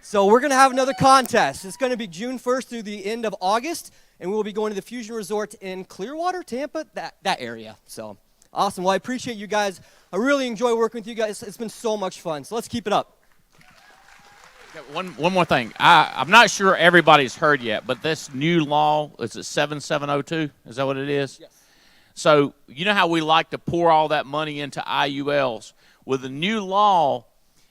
So we're going to have another contest. It's going to be June 1st through the end of August. And we'll be going to the Fusion Resort in Clearwater, Tampa, that area. So, awesome. Well, I appreciate you guys. I really enjoy working with you guys. It's been so much fun. So let's keep it up. One more thing. I'm not sure everybody's heard yet, but this new law, is it 7702? Is that what it is? Yes. So, you know how we like to pour all that money into IULs? With the new law,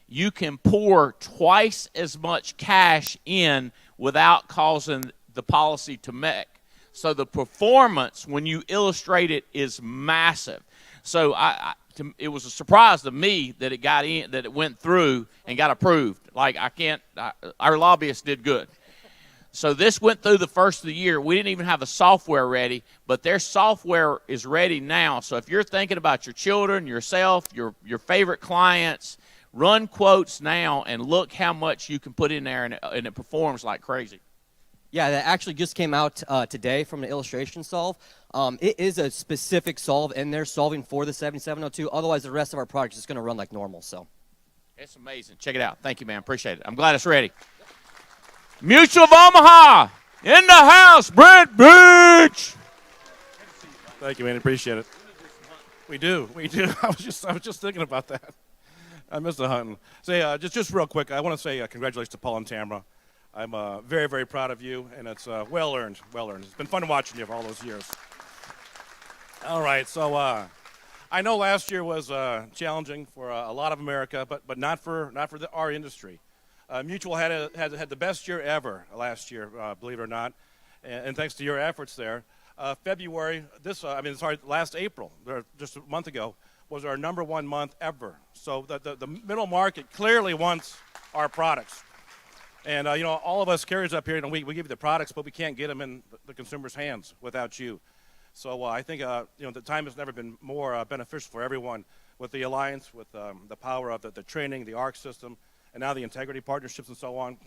you can pour twice as much cash in without causing the policy to mech. So the performance when you illustrate it is massive. So it was a surprise to me that it got in, that it went through and got approved. Like our lobbyists did good. So this went through the first of the year. We didn't even have the software ready, but their software is ready now. So if you're thinking about your children, yourself, your favorite clients, run quotes now and look how much you can put in there, and it performs like crazy. Yeah, that actually just came out today from the illustration solve. It is a specific solve in there solving for the 7702. Otherwise, the rest of our product is going to run like normal. So, it's amazing. Check it out. Thank you, man. Appreciate it. I'm glad it's ready. Mutual of Omaha in the house. Brent Beach. Thank you, man. Appreciate it. We do. I was just thinking about that. I missed the hunting. Say, just real quick, I want to say congratulations to Paul and Tamara. I'm very, very proud of you, and it's well earned, well earned. It's been fun watching you for all those years. All right, so I know last year was challenging for a lot of America, but not for our industry. Mutual had the best year ever last year, believe it or not, and thanks to your efforts there. February, last April, just a month ago, was our #1 month ever. So the middle market clearly wants our products. And, all of us carriers up here, we give you the products, but we can't get them in the consumer's hands without you. So I think, the time has never been more beneficial for everyone with the Alliance, with the power of the training, the ARC system, and now the integrity partnerships and so on.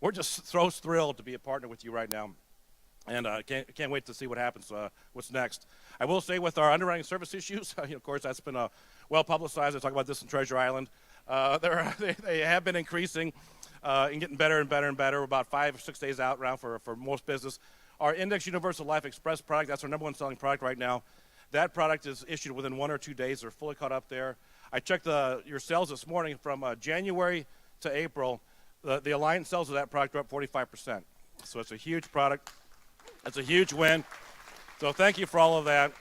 We're just so thrilled to be a partner with you right now. And can't wait to see what happens, what's next. I will say with our underwriting service issues, of course, that's been well publicized. I talk about this in Treasure Island. They have been increasing and getting better and better and better. We're about 5 or 6 days out around for most business. Our Index Universal Life Express product, that's our #1 selling product right now. That product is issued within 1 or 2 days. They're fully caught up there. I checked your sales this morning from January to April. The Alliance sales of that product are up 45%. So it's a huge product. It's a huge win. So thank you for all of that.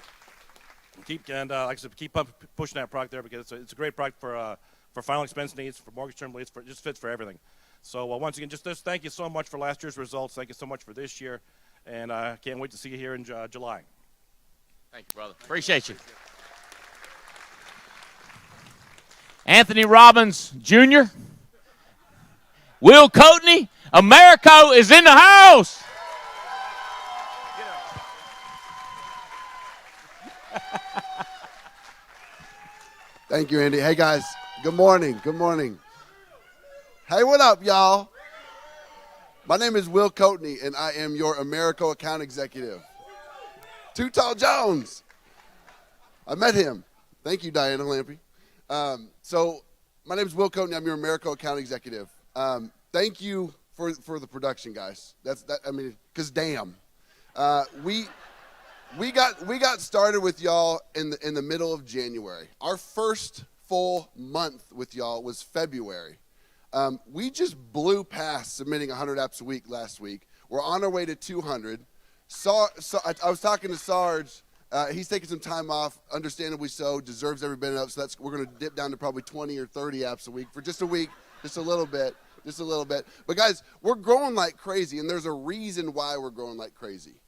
Keep like I said, keep pushing that product there because it's a great product for final expense needs, for mortgage term leads, it just fits for everything. So once again, just thank you so much for last year's results. Thank you so much for this year, and I can't wait to see you here in July. Thank you, brother. Appreciate you. Anthony Robbins Jr., Will Coatney, Americo is in the house. Thank you, Andy. Hey, guys. Good morning. Good morning. Hey, what up, y'all? My name is Will Coatney, and I am your Americo account executive. Too Tall Jones. I met him. Thank you, Diana Lampe. So my name is Will Coatney. I'm your Americo account executive. Thank you for the production, guys. Because damn. We got started with y'all in the middle of January. Our first full month with y'all was February. We just blew past submitting 100 apps a week last week. We're on our way to 200. I was talking to Sarge. He's taking some time off, understandably so, deserves every bit of it. So we're going to dip down to probably 20 or 30 apps a week for just a week, just a little bit. But guys, we're growing like crazy, and there's a reason why we're growing like crazy.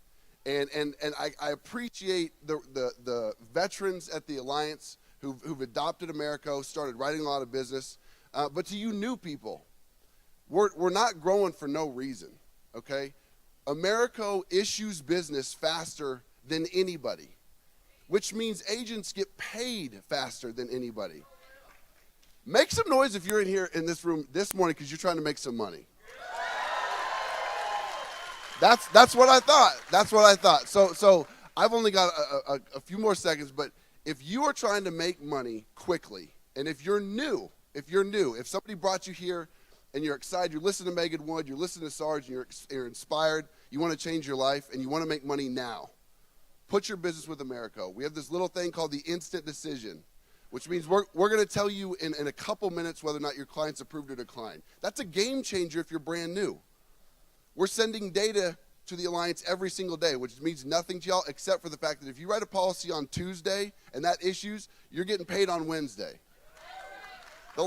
And I appreciate the veterans at the Alliance who've adopted Americo, started writing a lot of business. But to you new people, we're not growing for no reason, okay? Americo issues business faster than anybody, which means agents get paid faster than anybody. Make some noise if you're in here in this room this morning because you're trying to make some money. That's what I thought. So I've only got a few more seconds, but if you are trying to make money quickly, and if you're new, if somebody brought you here and you're excited, you listen to Megan Wood, you listen to Sarge, and you're inspired, you want to change your life, and you want to make money now, put your business with Americo. We have this little thing called the instant decision, which means we're going to tell you in a couple minutes whether or not your client's approved or declined. That's a game changer if you're brand new. We're sending data to the Alliance every single day, which means nothing to y'all except for the fact that if you write a policy on Tuesday and that issues, you're getting paid on Wednesday. The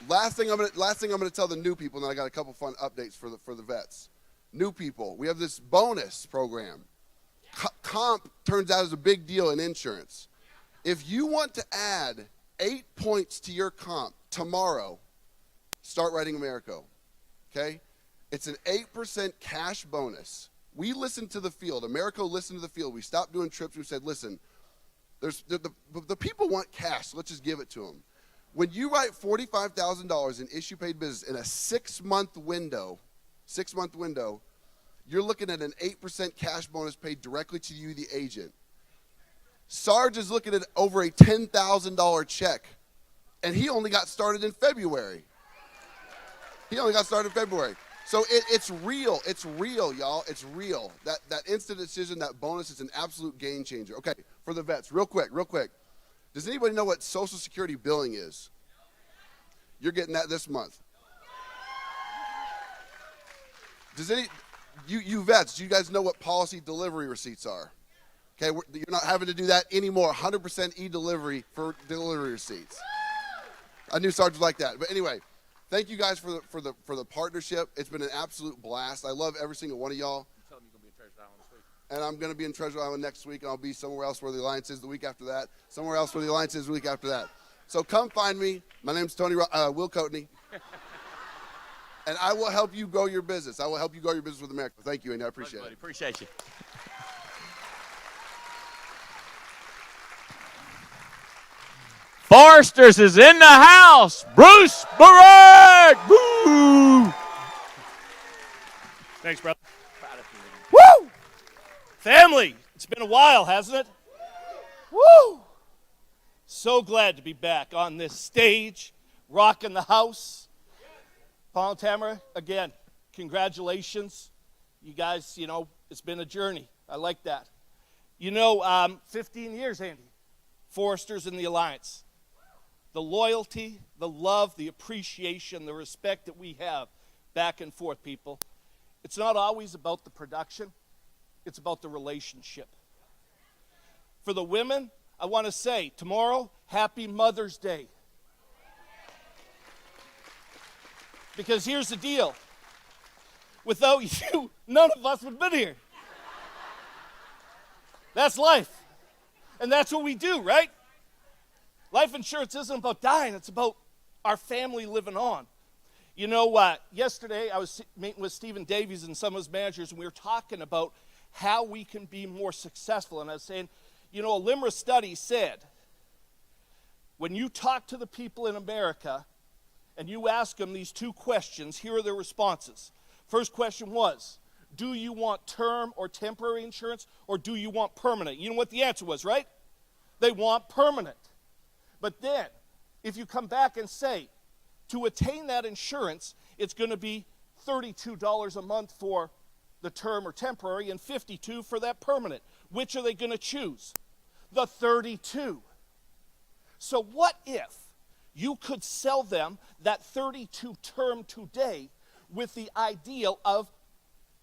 last thing I'm going to tell the new people, and then I got a couple fun updates for the vets. New people, we have this bonus program. Comp turns out is a big deal in insurance. If you want to add 8 points to your comp tomorrow, start writing Americo, okay? It's an 8% cash bonus. We listened to the field. Americo listened to the field. We stopped doing trips. We said, listen, the people want cash, so let's just give it to them. When you write $45,000 in issue paid business in a 6-month window, you're looking at an 8% cash bonus paid directly to you, the agent. Sarge is looking at over a $10,000 check, and he only got started in February. So it's real. It's real, y'all. It's real. That instant decision, that bonus is an absolute game changer. Okay, for the vets, real quick. Does anybody know what Social Security billing is? You're getting that this month. Does you vets, do you guys know what policy delivery receipts are? Okay, you're not having to do that anymore. 100% e-delivery for delivery receipts. I knew Sarge would like that. But anyway, thank you guys for the partnership. It's been an absolute blast. I love every single one of y'all. And I'm going to be in Treasure Island next week, and I'll be somewhere else where the Alliance is the week after that, somewhere else where the Alliance is the week after that. So come find me. My name's Will Coatney. And I will help you grow your business. I will help you grow your business with America. Thank you, Andy. I appreciate it. Appreciate you. Foresters is in the house. Bruce Barrett. Woo! Thanks, brother. Woo! Family, it's been a while, hasn't it? Woo! So glad to be back on this stage, rocking the house. Paul and Tamara, again, congratulations. You guys, it's been a journey. I like that. 15 years, Andy, Foresters in the Alliance. The loyalty, the love, the appreciation, the respect that we have back and forth, people. It's not always about the production. It's about the relationship. For the women, I want to say, tomorrow, happy Mother's Day. Because here's the deal. Without you, none of us would have been here. That's life. And that's what we do, right? Life insurance isn't about dying. It's about our family living on. Yesterday I was meeting with Stephen Davies and some of his managers, and we were talking about how we can be more successful. And I was saying, a LIMRA study said, when you talk to the people in America and you ask them these two questions, here are their responses. First question was, do you want term or temporary insurance, or do you want permanent? You know what the answer was, right? They want permanent. But then, if you come back and say, to attain that insurance, it's going to be $32 a month for the term or temporary and $52 for that permanent. Which are they going to choose? The 32. So what if you could sell them that 32 term today with the ideal of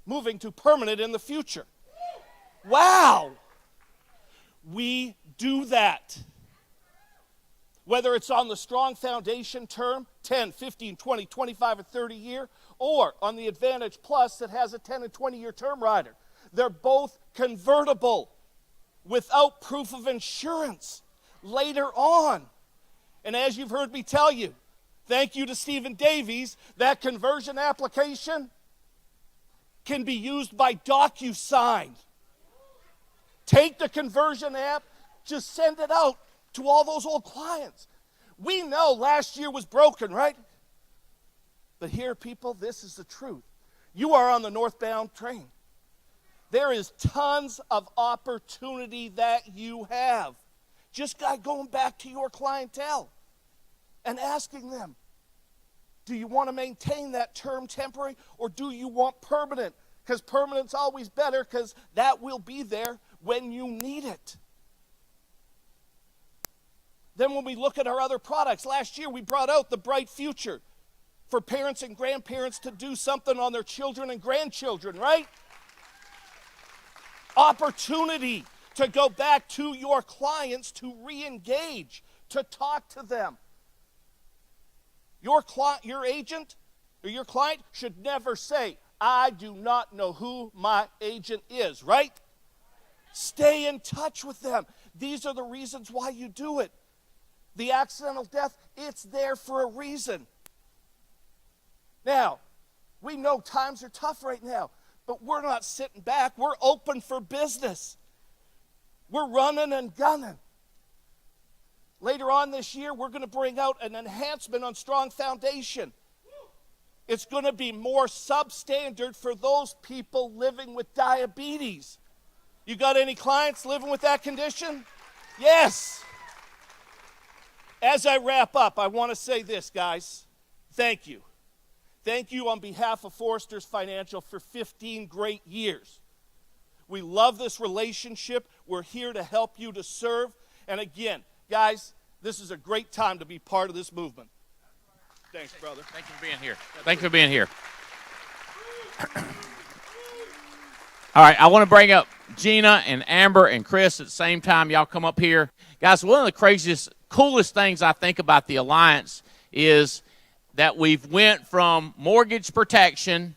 moving to permanent in the future? Wow! We do that. Whether it's on the strong foundation term, 10, 15, 20, 25, or 30 year, or on the Advantage Plus that has a 10 and 20 year term rider. They're both convertible without proof of insurance later on. And as you've heard me tell you, thank you to Stephen Davies, that conversion application can be used by DocuSign. Take the conversion app, just send it out to all those old clients. We know last year was broken, right? But here, people, this is the truth. You are on the northbound train. There is tons of opportunity that you have. Just by going back to your clientele and asking them, do you want to maintain that term temporary, or do you want permanent? Because permanent's always better, because that will be there when you need it. Then when we look at our other products, last year we brought out the Bright Future for parents and grandparents to do something on their children and grandchildren, right? Opportunity to go back to your clients, to re-engage, to talk to them. Your agent or your client should never say, I do not know who my agent is, right? Stay in touch with them. These are the reasons why you do it. The accidental death, it's there for a reason. Now, we know times are tough right now, but we're not sitting back. We're open for business. We're running and gunning. Later on this year, we're going to bring out an enhancement on Strong Foundation. It's going to be more substandard for those people living with diabetes. You got any clients living with that condition? Yes. As I wrap up, I want to say this, guys. Thank you. Thank you on behalf of Foresters Financial for 15 great years. We love this relationship. We're here to help you, to serve. And again, guys, this is a great time to be part of this movement. Thanks, brother. Thank you for being here. Thank you for being here. All right, I want to bring up Gina and Amber and Chris at the same time. Y'all come up here. Guys, one of the craziest, coolest things I think about the Alliance is that we've went from mortgage protection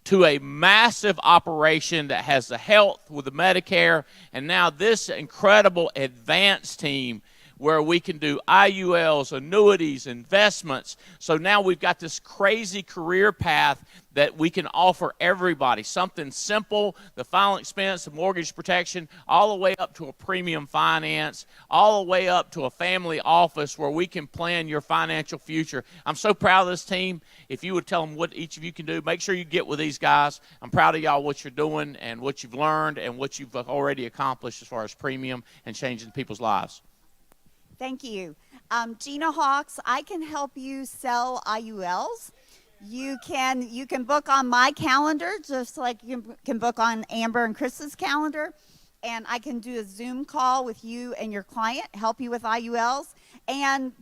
to a massive operation that has the health with the Medicare, and now this incredible advanced team where we can do IULs, annuities, investments. So now we've got this crazy career path that we can offer everybody. Something simple, the final expense, the mortgage protection, all the way up to a premium finance, all the way up to a family office where we can plan your financial future. I'm so proud of this team. If you would tell them what each of you can do, make sure you get with these guys. I'm proud of y'all, what you're doing and what you've learned and what you've already accomplished as far as premium and changing people's lives. Thank you. Gina Hawks, I can help you sell IULs. You can book on my calendar, just like you can book on Amber and Chris's calendar. And I can do a Zoom call with you and your client, help you with IULs, and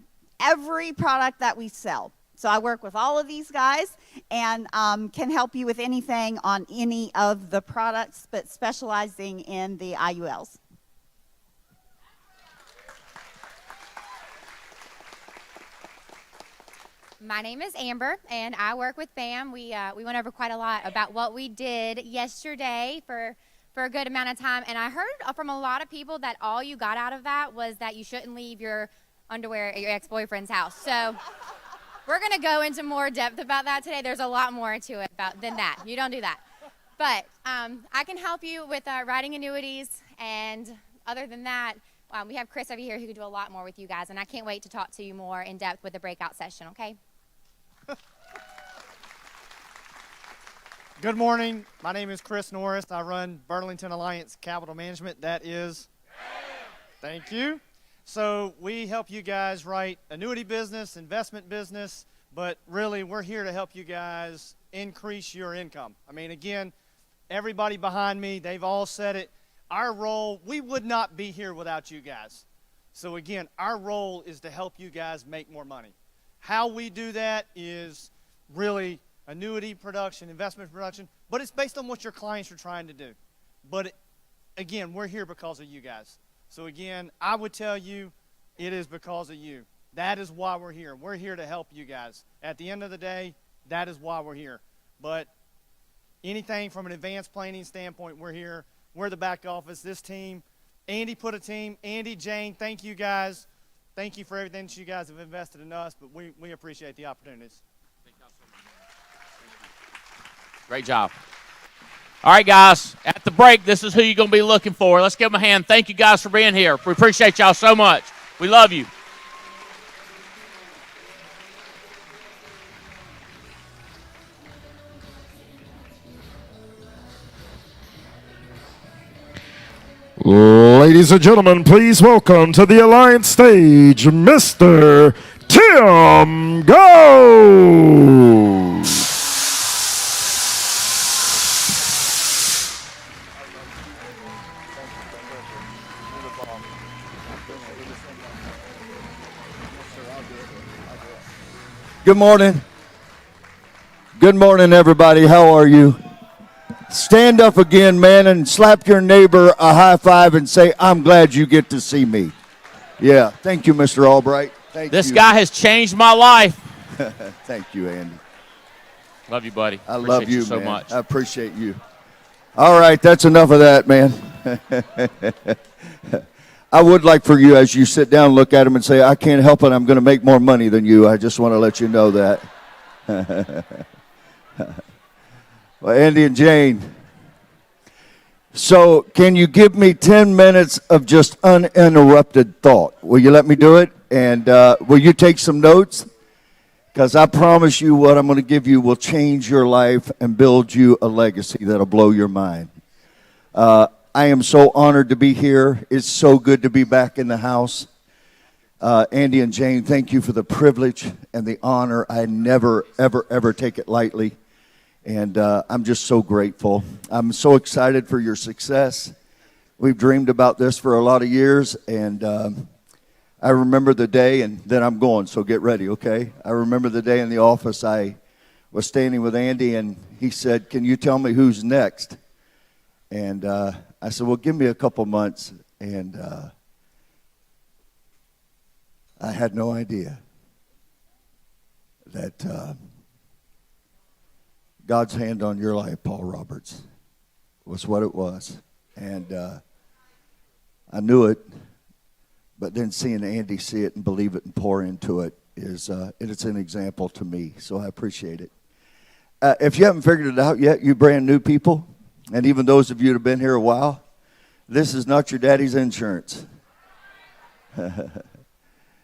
every product that we sell. So I work with all of these guys and can help you with anything on any of the products, but specializing in the IULs. My name is Amber, and I work with BAM. We went over quite a lot about what we did yesterday for a good amount of time, and I heard from a lot of people that all you got out of that was that you shouldn't leave your underwear at your ex-boyfriend's house. So we're going to go into more depth about that today. There's a lot more to it than that. You don't do that. But I can help you with writing annuities, and other than that, we have Chris over here who can do a lot more with you guys, and I can't wait to talk to you more in depth with the breakout session, okay? Good morning. My name is Chris Norris. I run Burlington Alliance Capital Management. That is, thank you. So we help you guys write annuity business, investment business, but really we're here to help you guys increase your income. I mean, again, everybody behind me, they've all said it. Our role, we would not be here without you guys. So again, our role is to help you guys make more money. How we do that is really annuity production, investment production, but it's based on what your clients are trying to do. But again, we're here because of you guys. So again, I would tell you it is because of you. That is why we're here. We're here to help you guys. At the end of the day, that is why we're here. But anything from an advanced planning standpoint, we're here. We're the back office, this team. Andy put a team. Andy, Jane, thank you guys. Thank you for everything that you guys have invested in us, but we appreciate the opportunities. Great job. All right, guys, at the break, this is who you're going to be looking for. Let's give them a hand. Thank you guys for being here. We appreciate y'all so much. We love you. Ladies and gentlemen, please welcome to the Alliance stage, Mr. Tim Go. Good morning. Good morning, everybody. How are you? Stand up again, man, and slap your neighbor a high five and say, I'm glad you get to see me. Yeah. Thank you, Mr. Albright. Thank you. This guy has changed my life. Thank you, Andy. Love you, buddy. I love you, so man. much. I appreciate you. All right, that's enough of that, man. I would like for you, as you sit down, look at him and say, I can't help it. I'm going to make more money than you. I just want to let you know that. Well, Andy and Jane, so can you give me 10 minutes of just uninterrupted thought? Will you let me do it? And will you take some notes? Because I promise you what I'm going to give you will change your life and build you a legacy that'll blow your mind. I am so honored to be here. It's so good to be back in the house. Andy and Jane, thank you for the privilege and the honor. I never, ever, ever take it lightly. And I'm just so grateful. I'm so excited for your success. We've dreamed about this for a lot of years. And I remember the day, and then I'm going, so get ready, okay? I remember the day in the office I was standing with Andy, and he said, "Can you tell me who's next?" And I said, "Well, give me a couple months." And I had no idea that God's hand on your life, Paul Roberts, was what it was. And I knew it, but then seeing Andy see it and believe it and pour into it is it's an example to me, so I appreciate it. If you haven't figured it out yet, you brand new people, and even those of you that have been here a while, this is not your daddy's insurance.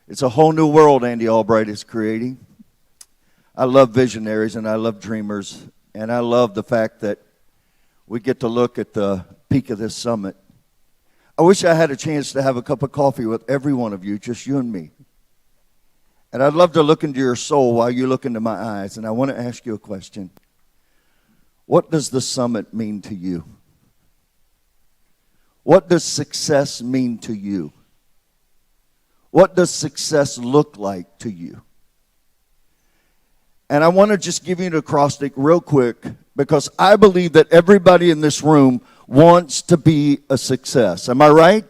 It's a whole new world Andy Albright is creating. I love visionaries and I love dreamers, and I love the fact that we get to look at the peak of this summit. I wish I had a chance to have a cup of coffee with every one of you, just you and me. And I'd love to look into your soul while you look into my eyes, and I want to ask you a question. What does the summit mean to you? What does success mean to you? What does success look like to you? And I want to just give you an acrostic real quick, because I believe that everybody in this room wants to be a success. Am I right?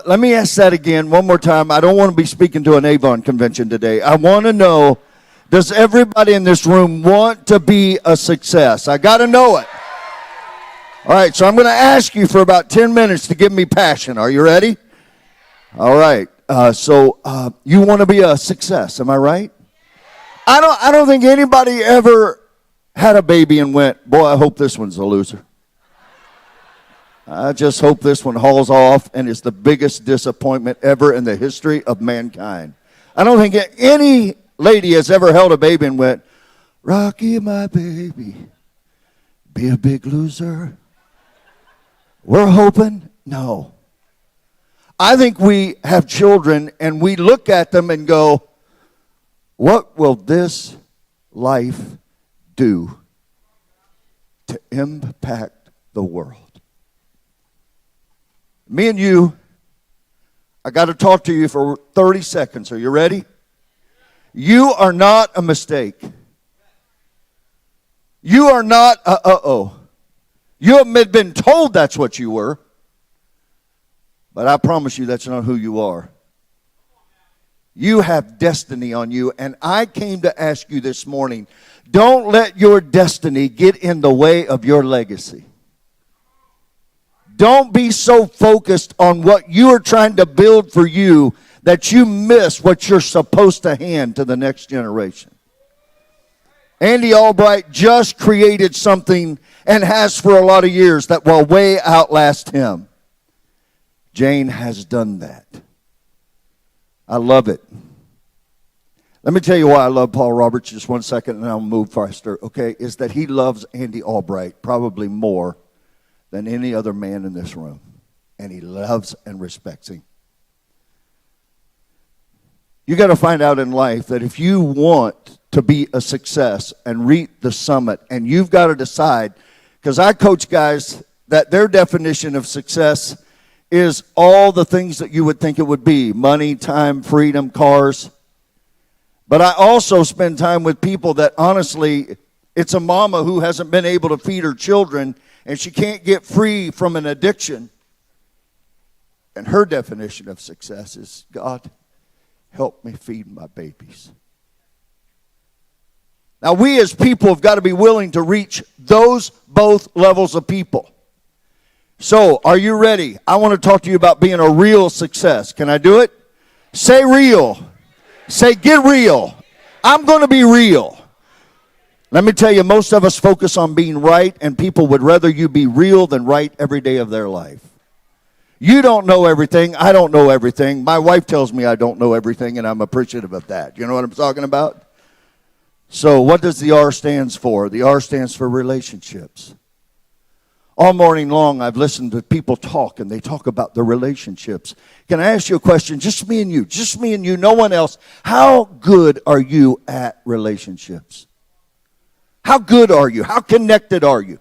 Let me ask that again one more time. I don't want to be speaking to an Avon convention today. I want to know, does everybody in this room want to be a success? I got to know it. All right, so I'm going to ask you for about 10 minutes to give me passion. Are you ready? All right. So you want to be a success, am I right? I don't think anybody ever had a baby and went, "Boy, I hope this one's a loser. I just hope this one hauls off and is the biggest disappointment ever in the history of mankind." I don't think any lady has ever held a baby and went, "Rocky, my baby, be a big loser." We're hoping. No. I think we have children and we look at them and go, what will this life do to impact the world? Me and you, I got to talk to you for 30 seconds. Are you ready? You are not a mistake. You are not You have been told that's what you were. But I promise you that's not who you are. You have destiny on you. And I came to ask you this morning, don't let your destiny get in the way of your legacy. Don't be so focused on what you are trying to build for you that you miss what you're supposed to hand to the next generation. Andy Albright just created something and has for a lot of years that will way outlast him. Jane has done that. I love it. Let me tell you why I love Paul Roberts. Just 1 second and I'll move faster, okay? Is that he loves Andy Albright probably more than any other man in this room. And he loves and respects him. You got to find out in life that if you want to be a success and reach the summit, and you've got to decide, because I coach guys that their definition of success is all the things that you would think it would be: money, time, freedom, cars. But I also spend time with people that honestly, it's a mama who hasn't been able to feed her children and she can't get free from an addiction. And her definition of success is, God, help me feed my babies. Now, we as people have got to be willing to reach those both levels of people. So, are you ready? I want to talk to you about being a real success. Can I do it? Say real. Say get real. I'm going to be real. Let me tell you, most of us focus on being right, and people would rather you be real than right every day of their life. You don't know everything. I don't know everything. My wife tells me I don't know everything, and I'm appreciative of that. You know what I'm talking about? So what does the R stands for? The R stands for relationships. All morning long, I've listened to people talk, and they talk about the relationships. Can I ask you a question? Just me and you, no one else. How good are you at relationships? How good are you? How connected are you?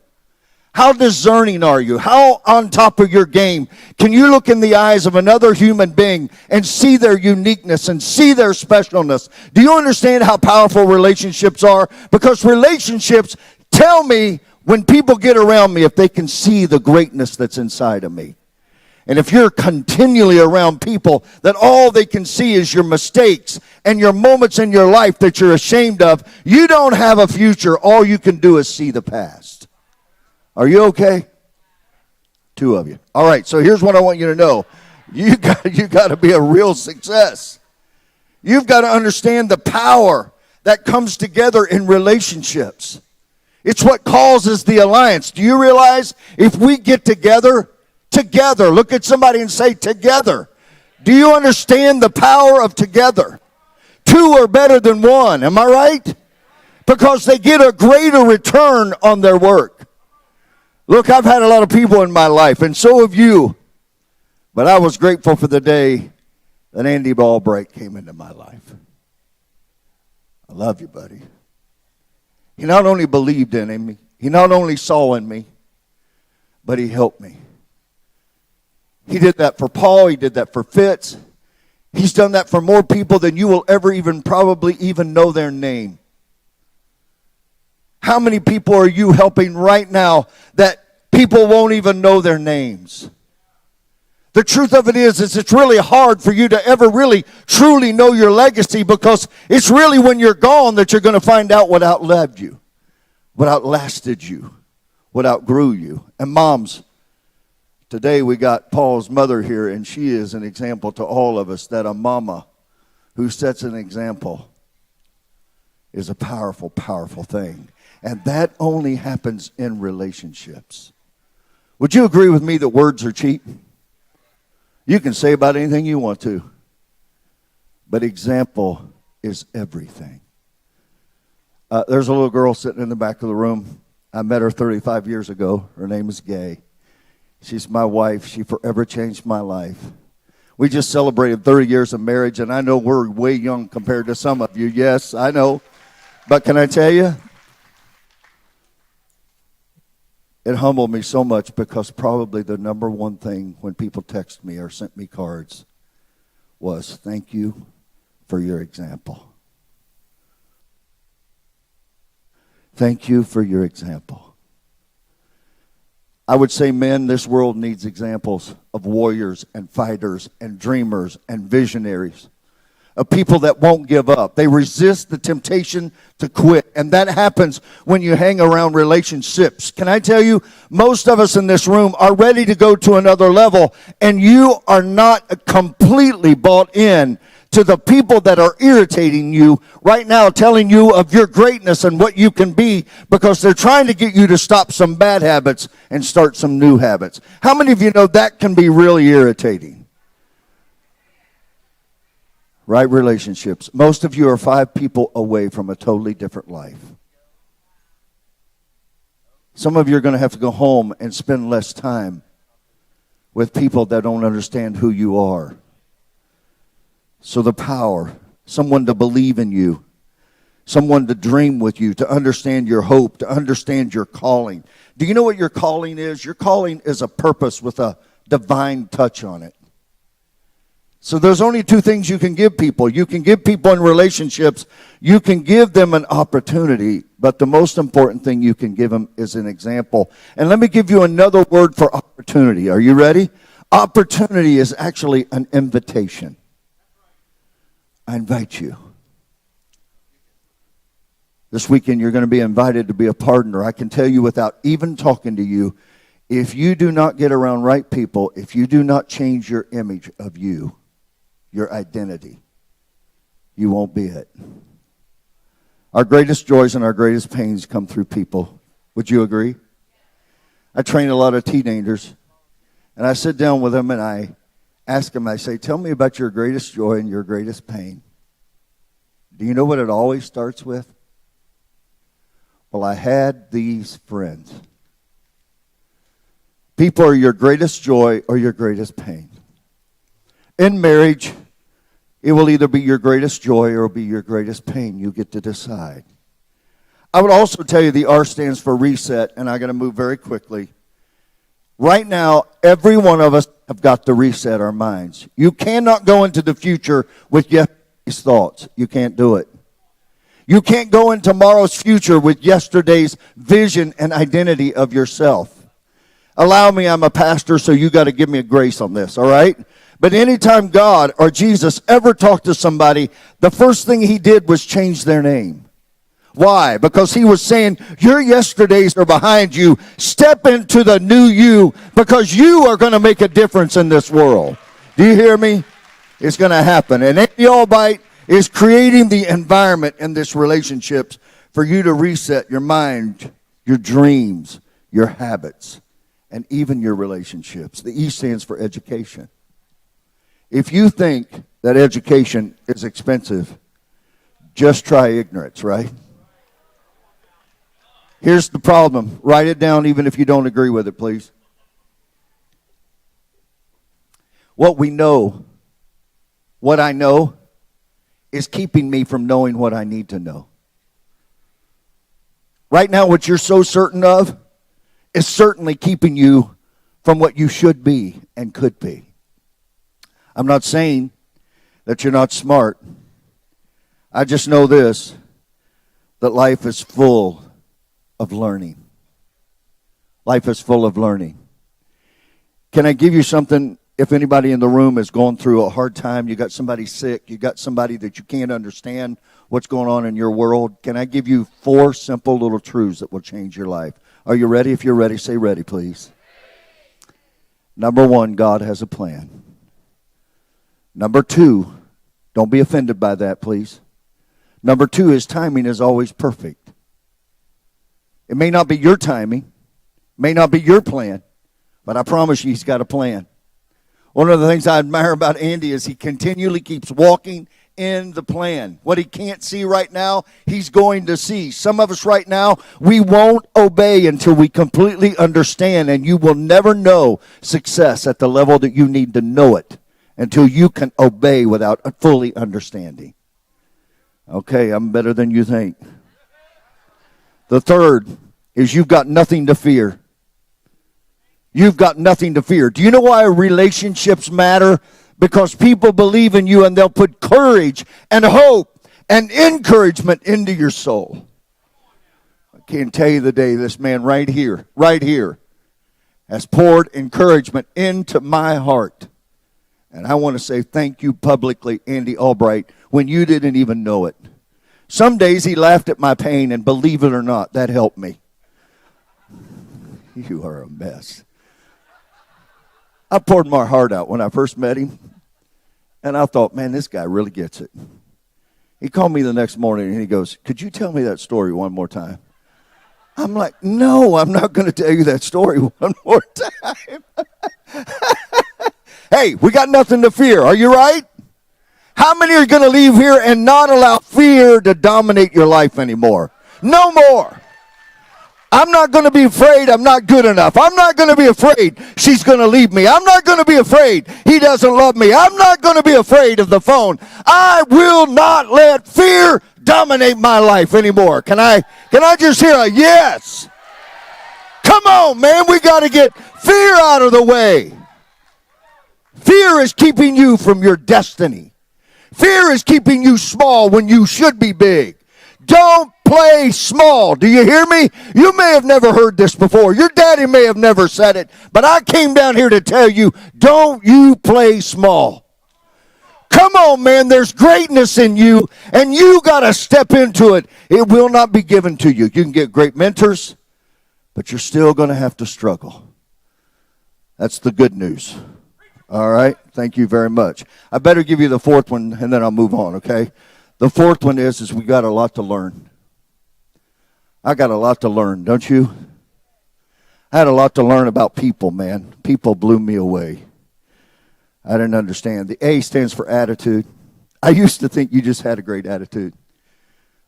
How discerning are you? How on top of your game can you look in the eyes of another human being and see their uniqueness and see their specialness? Do you understand how powerful relationships are? Because relationships tell me when people get around me if they can see the greatness that's inside of me. And if you're continually around people that all they can see is your mistakes and your moments in your life that you're ashamed of, you don't have a future. All you can do is see the past. Are you okay? 2 of you. All right, so here's what I want you to know. You got to be a real success. You've got to understand the power that comes together in relationships. It's what causes the alliance. Do you realize if we get together, look at somebody and say together. Do you understand the power of together? 2 are better than 1, am I right? Because they get a greater return on their work. Look, I've had a lot of people in my life, and so have you. But I was grateful for the day that Andy Ballbright came into my life. I love you, buddy. He not only believed in me, he not only saw in me, but he helped me. He did that for Paul. He did that for Fitz. He's done that for more people than you will ever probably even know their name. How many people are you helping right now that people won't even know their names? The truth of it is it's really hard for you to ever really truly know your legacy, because it's really when you're gone that you're going to find out what outlived you, what outlasted you, what outgrew you. And moms, today we got Paul's mother here, and she is an example to all of us that a mama who sets an example is a powerful, powerful thing. And that only happens in relationships. Would you agree with me that words are cheap? You can say about anything you want to, but example is everything. There's a little girl sitting in the back of the room. I met her 35 years ago. Her name is Gay. She's my wife. She forever changed my life. We just celebrated 30 years of marriage, and I know we're way young compared to some of you. Yes, I know. But can I tell you, it humbled me so much, because probably the number one thing when people text me or sent me cards was, thank you for your example. Thank you for your example. I would say, men, this world needs examples of warriors and fighters and dreamers and visionaries, of people that won't give up. They resist the temptation to quit. And that happens when you hang around relationships. Can I tell you, most of us in this room are ready to go to another level, and you are not completely bought in to the people that are irritating you right now, telling you of your greatness and what you can be, because they're trying to get you to stop some bad habits and start some new habits. How many of you know that can be really irritating? Right relationships. Most of you are 5 people away from a totally different life. Some of you are going to have to go home and spend less time with people that don't understand who you are. So the power, someone to believe in you, someone to dream with you, to understand your hope, to understand your calling. Do you know what your calling is? Your calling is a purpose with a divine touch on it. So there's only 2 things you can give people. You can give people in relationships, you can give them an opportunity, but the most important thing you can give them is an example. And let me give you another word for opportunity. Are you ready? Opportunity is actually an invitation. I invite you. This weekend you're going to be invited to be a partner. I can tell you without even talking to you, if you do not get around right people, if you do not change your image of you, your identity, you won't be it. Our greatest joys and our greatest pains come through people. Would you agree? I train a lot of teenagers, and I sit down with them and I ask them, I say, tell me about your greatest joy and your greatest pain. Do you know what it always starts with? Well, I had these friends. People are your greatest joy or your greatest pain. In marriage, it will either be your greatest joy or be your greatest pain. You get to decide. I would also tell you the R stands for reset, and I'm going to move very quickly. Right now, every one of us have got to reset our minds. You cannot go into the future with yesterday's thoughts. You can't do it. You can't go in tomorrow's future with yesterday's vision and identity of yourself. Allow me, I'm a pastor, so you got to give me a grace on this, all right? But anytime God or Jesus ever talked to somebody, the first thing he did was change their name. Why? Because he was saying, your yesterdays are behind you. Step into the new you, because you are going to make a difference in this world. Do you hear me? It's going to happen. And Andy Albright is creating the environment in this relationships for you to reset your mind, your dreams, your habits, and even your relationships. The E stands for education. If you think that education is expensive, just try ignorance, right? Here's the problem. Write it down even if you don't agree with it, please. What we know, what I know, is keeping me from knowing what I need to know. Right now, what you're so certain of is certainly keeping you from what you should be and could be. I'm not saying that you're not smart. I just know this, that life is full of learning. Life is full of learning. Can I give you something? If anybody in the room is going through a hard time, you got somebody sick, you got somebody that you can't understand what's going on in your world, can I give you 4 simple little truths that will change your life? Are you ready? If you're ready, say ready, please. Number 1, God has a plan. Number 2, don't be offended by that, please. Number 2, his timing is always perfect. It may not be your timing, may not be your plan, but I promise you he's got a plan. One of the things I admire about Andy is he continually keeps walking in the plan. What he can't see right now, he's going to see. Some of us right now, we won't obey until we completely understand, and you will never know success at the level that you need to know it until you can obey without fully understanding. Okay, I'm better than you think. The third is you've got nothing to fear. You've got nothing to fear. Do you know why relationships matter? Because people believe in you and they'll put courage and hope and encouragement into your soul. I can't tell you the day this man right here, has poured encouragement into my heart. And I want to say thank you publicly, Andy Albright, when you didn't even know it. Some days he laughed at my pain, and believe it or not, that helped me. You are a mess. I poured my heart out when I first met him, and I thought, man, this guy really gets it. He called me the next morning, and he goes, could you tell me that story one more time? I'm like, no, I'm not going to tell you that story one more time. Hey, we got nothing to fear. Are you right? How many are going to leave here and not allow fear to dominate your life anymore? No more. I'm not going to be afraid I'm not good enough. I'm not going to be afraid she's going to leave me. I'm not going to be afraid he doesn't love me. I'm not going to be afraid of the phone. I will not let fear dominate my life anymore. Can I just hear a yes? Come on, man. We got to get fear out of the way. Fear is keeping you from your destiny. Fear is keeping you small when you should be big. Don't play small. Do you hear me? You may have never heard this before. Your daddy may have never said it. But I came down here to tell you, don't you play small. Come on, man. There's greatness in you, and you got to step into it. It will not be given to you. You can get great mentors, but you're still going to have to struggle. That's the good news. All right? Thank you very much. I better give you the 4th one, and then I'll move on, okay? The 4th one is we got a lot to learn. I got a lot to learn, don't you? I had a lot to learn about people, man. People blew me away. I didn't understand. The A stands for attitude. I used to think you just had a great attitude.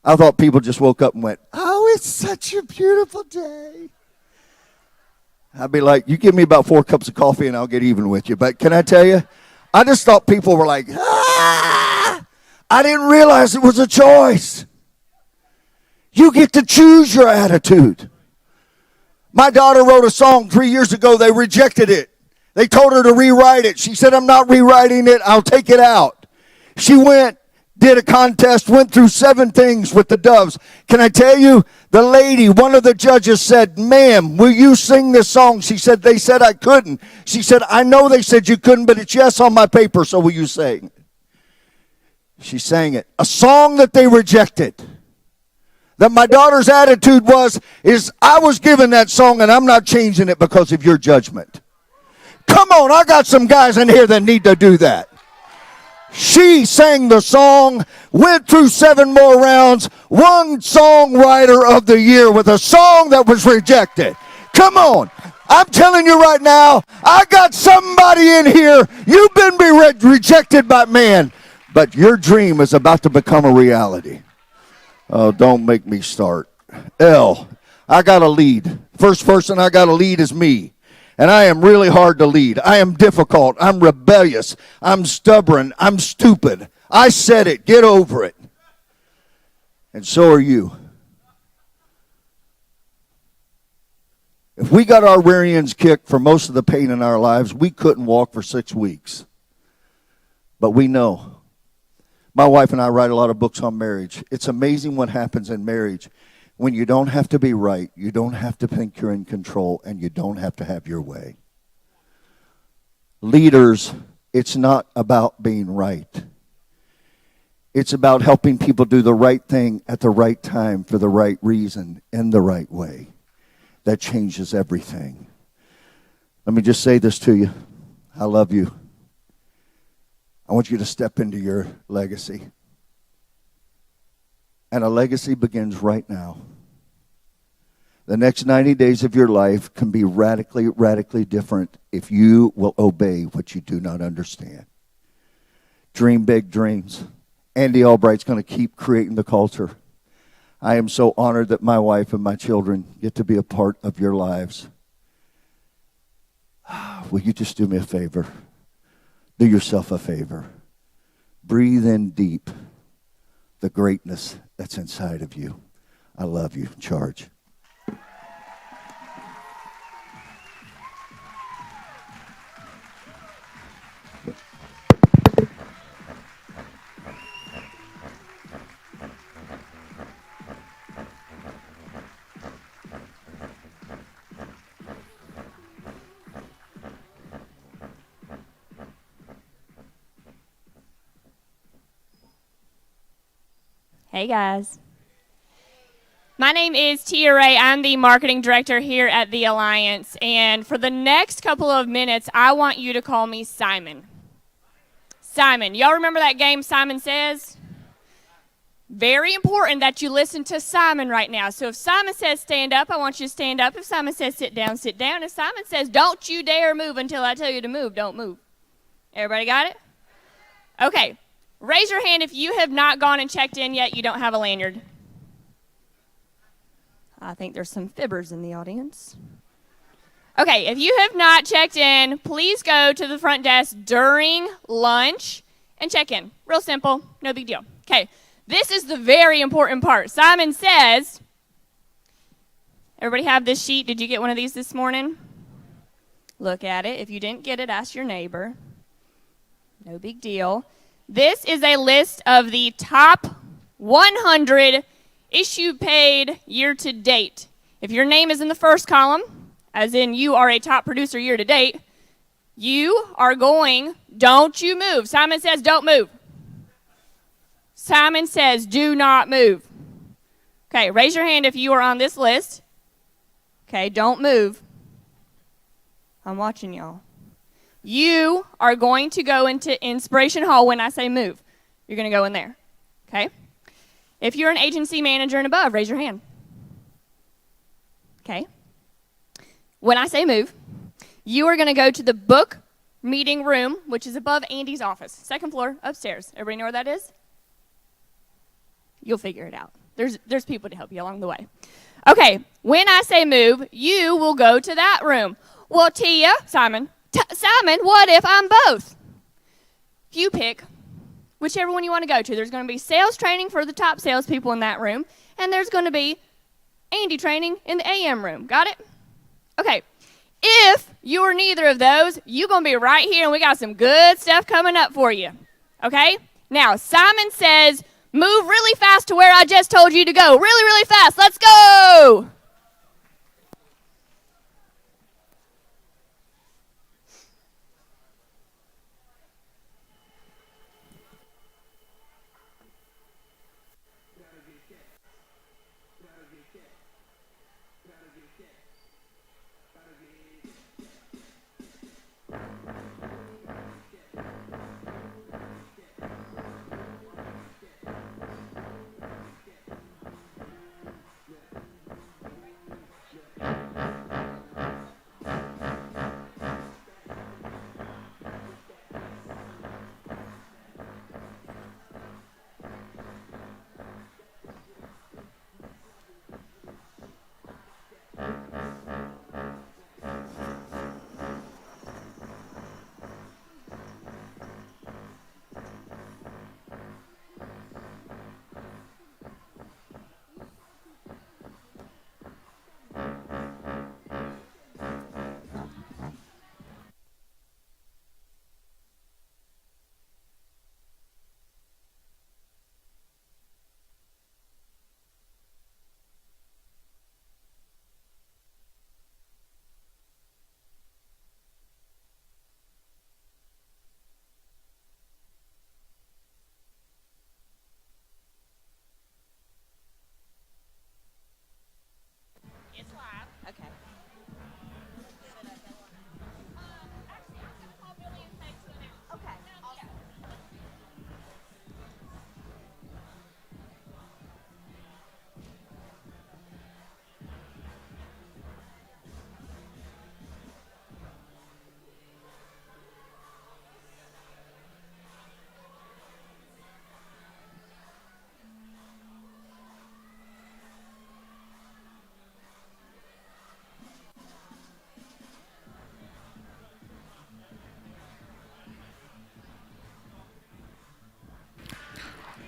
I thought people just woke up and went, oh, it's such a beautiful day. I'd be like, you give me about 4 cups of coffee and I'll get even with you. But can I tell you, I just thought people were like, ah! I didn't realize it was a choice. You get to choose your attitude. My daughter wrote a song 3 years ago. They rejected it. They told her to rewrite it. She said, I'm not rewriting it. I'll take it out. She went, did a contest, went through 7 things with the Doves. Can I tell you, the lady, one of the judges said, ma'am, will you sing this song? She said, they said I couldn't. She said, I know they said you couldn't, but it's yes on my paper, so will you sing? She sang it. A song that they rejected. That my daughter's attitude is I was given that song and I'm not changing it because of your judgment. Come on, I got some guys in here that need to do that. She sang the song, went through 7 more rounds, won Songwriter of the Year with a song that was rejected. Come on. I'm telling you right now, I got somebody in here. You've been rejected by man, but your dream is about to become a reality. Oh, don't make me start. I got to lead. First person I got to lead is me. And I am really hard to lead. I am difficult. I'm rebellious. I'm stubborn. I'm stupid. I said it. Get over it. And so are you. If we got our rear ends kicked for most of the pain in our lives, we couldn't walk for 6 weeks. But we know. My wife and I write a lot of books on marriage. It's amazing what happens in marriage when you don't have to be right, you don't have to think you're in control, and you don't have to have your way. Leaders, it's not about being right. It's about helping people do the right thing at the right time for the right reason in the right way. That changes everything. Let me just say this to you. I love you. I want you to step into your legacy. And a legacy begins right now. The next 90 days of your life can be radically, radically different if you will obey what you do not understand. Dream big dreams. Andy Albright's going to keep creating the culture. I am so honored that my wife and my children get to be a part of your lives. Will you just do me a favor? Do yourself a favor. Breathe in deep the greatness that's inside of you. I love you. Charge. Hey guys. My name is Tia Ray. I'm the marketing director here at the Alliance. And for the next couple of minutes, I want you to call me Simon. Simon. Y'all remember that game Simon Says? Very important that you listen to Simon right now. So if Simon says stand up, I want you to stand up. If Simon says sit down, sit down. If Simon says don't you dare move until I tell you to move, don't move. Everybody got it? Okay. Raise your hand if you have not gone and checked in yet. You don't have a lanyard. I think there's some fibbers in the audience. Okay, if you have not checked in, please go to the front desk during lunch and check in. Real simple, no big deal. Okay, this is the very important part. Simon says, everybody have this sheet? Did you get one of these this morning? Look at it. If you didn't get it, ask your neighbor. No big deal. This is a list of the top 100 issue paid year to date. If your name is in the first column, as in you are a top producer year to date, you are going, don't you move. Simon says don't move. Simon says do not move. Okay, raise your hand if you are on this list. Okay, don't move. I'm watching y'all. You are going to go into Inspiration Hall when I say move. You're going to go in there, okay? If you're an agency manager and above, raise your hand. Okay. When I say move, you are going to go to the book meeting room, which is above Andy's office, second floor, upstairs. Everybody know where that is? You'll figure it out. There's people to help you along the way. Okay, when I say move, you will go to that room. Well, Tia, Simon, what if I'm both? You pick whichever one you want to go to. There's going to be sales training for the top salespeople in that room, and there's going to be Andy training in the AM room. Got it? Okay. If you're neither of those, you're going to be right here, and we got some good stuff coming up for you. Okay? Now, Simon says, move really fast to where I just told you to go. Really, really fast. Let's go.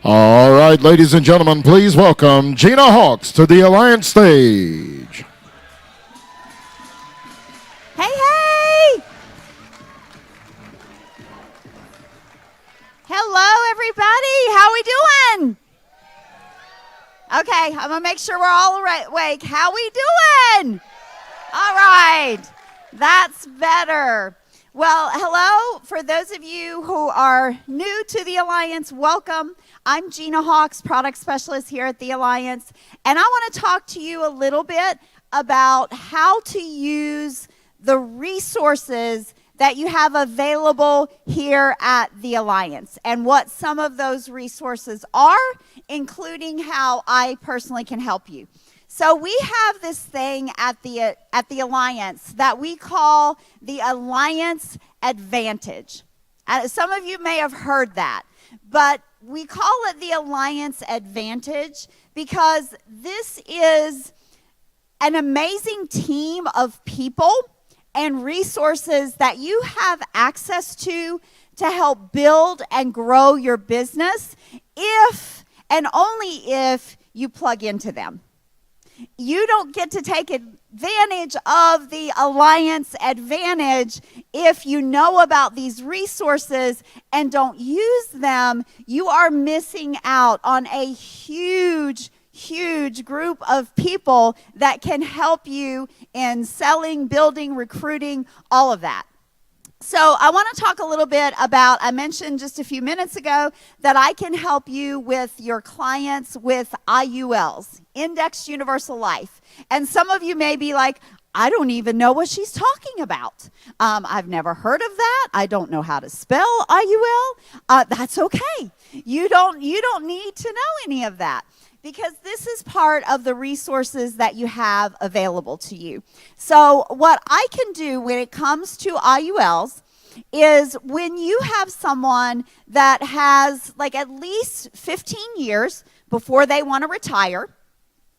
All right, ladies and gentlemen, please welcome Gina Hawks to the Alliance stage. Hey, hey! Hello, everybody. How we doing? Okay, I'm going to make sure we're all awake. How we doing? All right. That's better. Well, hello. For those of you who are new to the Alliance, welcome. I'm Gina Hawks, product specialist here at the Alliance, and I want to talk to you a little bit about how to use the resources that you have available here at the Alliance and what some of those resources are, including how I personally can help you. So we have this thing at the Alliance that we call the Alliance Advantage. Some of you may have heard that, but we call it the Alliance Advantage because this is an amazing team of people and resources that you have access to help build and grow your business if and only if you plug into them. You don't get to take advantage of the Alliance Advantage if you know about these resources and don't use them. You are missing out on a huge group of people that can help you in selling, building, recruiting, all of that. So I want to talk a little bit about, I mentioned just a few minutes ago that I can help you with your clients with IULs, Indexed Universal Life. And some of you may be like, I don't even know what she's talking about. I've never heard of that. I don't know how to spell IUL. That's okay. You don't need to know any of that, because this is part of the resources that you have available to you. So what I can do when it comes to IULs is when you have someone that has like at least 15 years before they want to retire,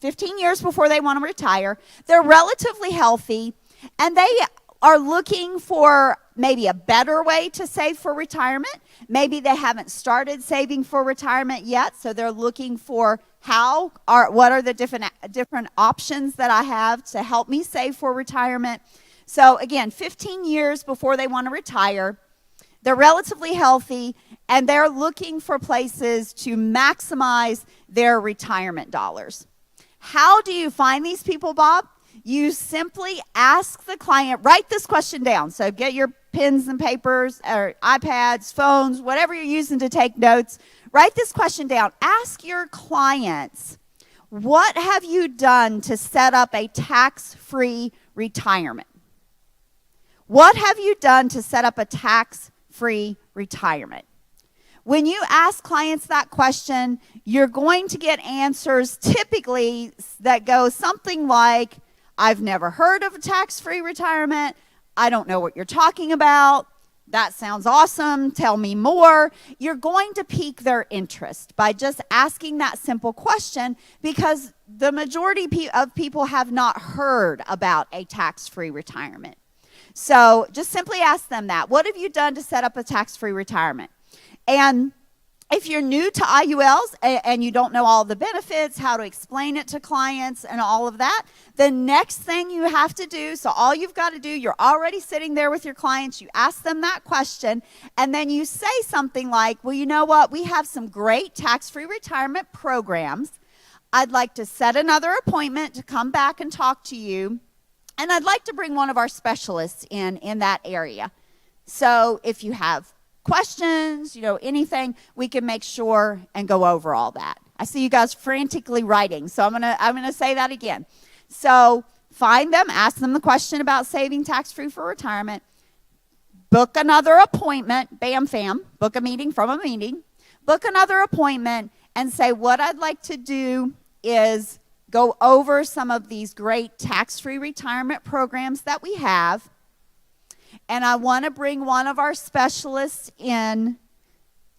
15 years before they want to retire, they're relatively healthy, and they are looking for maybe a better way to save for retirement. Maybe they haven't started saving for retirement yet, so they're looking for what are the different options that I have to help me save for retirement. So again, 15 years before they want to retire, they're relatively healthy, and they're looking for places to maximize their retirement dollars. How do you find these people, Bob? You simply ask the client, write this question down. So get your pens and papers or iPads, phones, whatever you're using to take notes. Write this question down. Ask your clients, what have you done to set up a tax-free retirement? What have you done to set up a tax-free retirement? When you ask clients that question, you're going to get answers typically that go something like, I've never heard of a tax-free retirement. I don't know what you're talking about. That sounds awesome. Tell me more. You're going to pique their interest by just asking that simple question, because the majority of people have not heard about a tax-free retirement. So just simply ask them that. What have you done to set up a tax-free retirement? And if you're new to IULs and you don't know all the benefits, how to explain it to clients and all of that, the next thing you have to do, so all you've got to do, you're already sitting there with your clients, you ask them that question, and then you say something like, well, you know what, we have some great tax-free retirement programs. I'd like to set another appointment to come back and talk to you, and I'd like to bring one of our specialists in that area. So if you have questions, anything, we can make sure and go over all that. I see you guys frantically writing, so I'm gonna say that again. So find them, ask them the question about saving tax-free for retirement, book another appointment, bam, fam, book a meeting from a meeting, book another appointment, and say, what I'd like to do is go over some of these great tax-free retirement programs that we have, and I want to bring one of our specialists in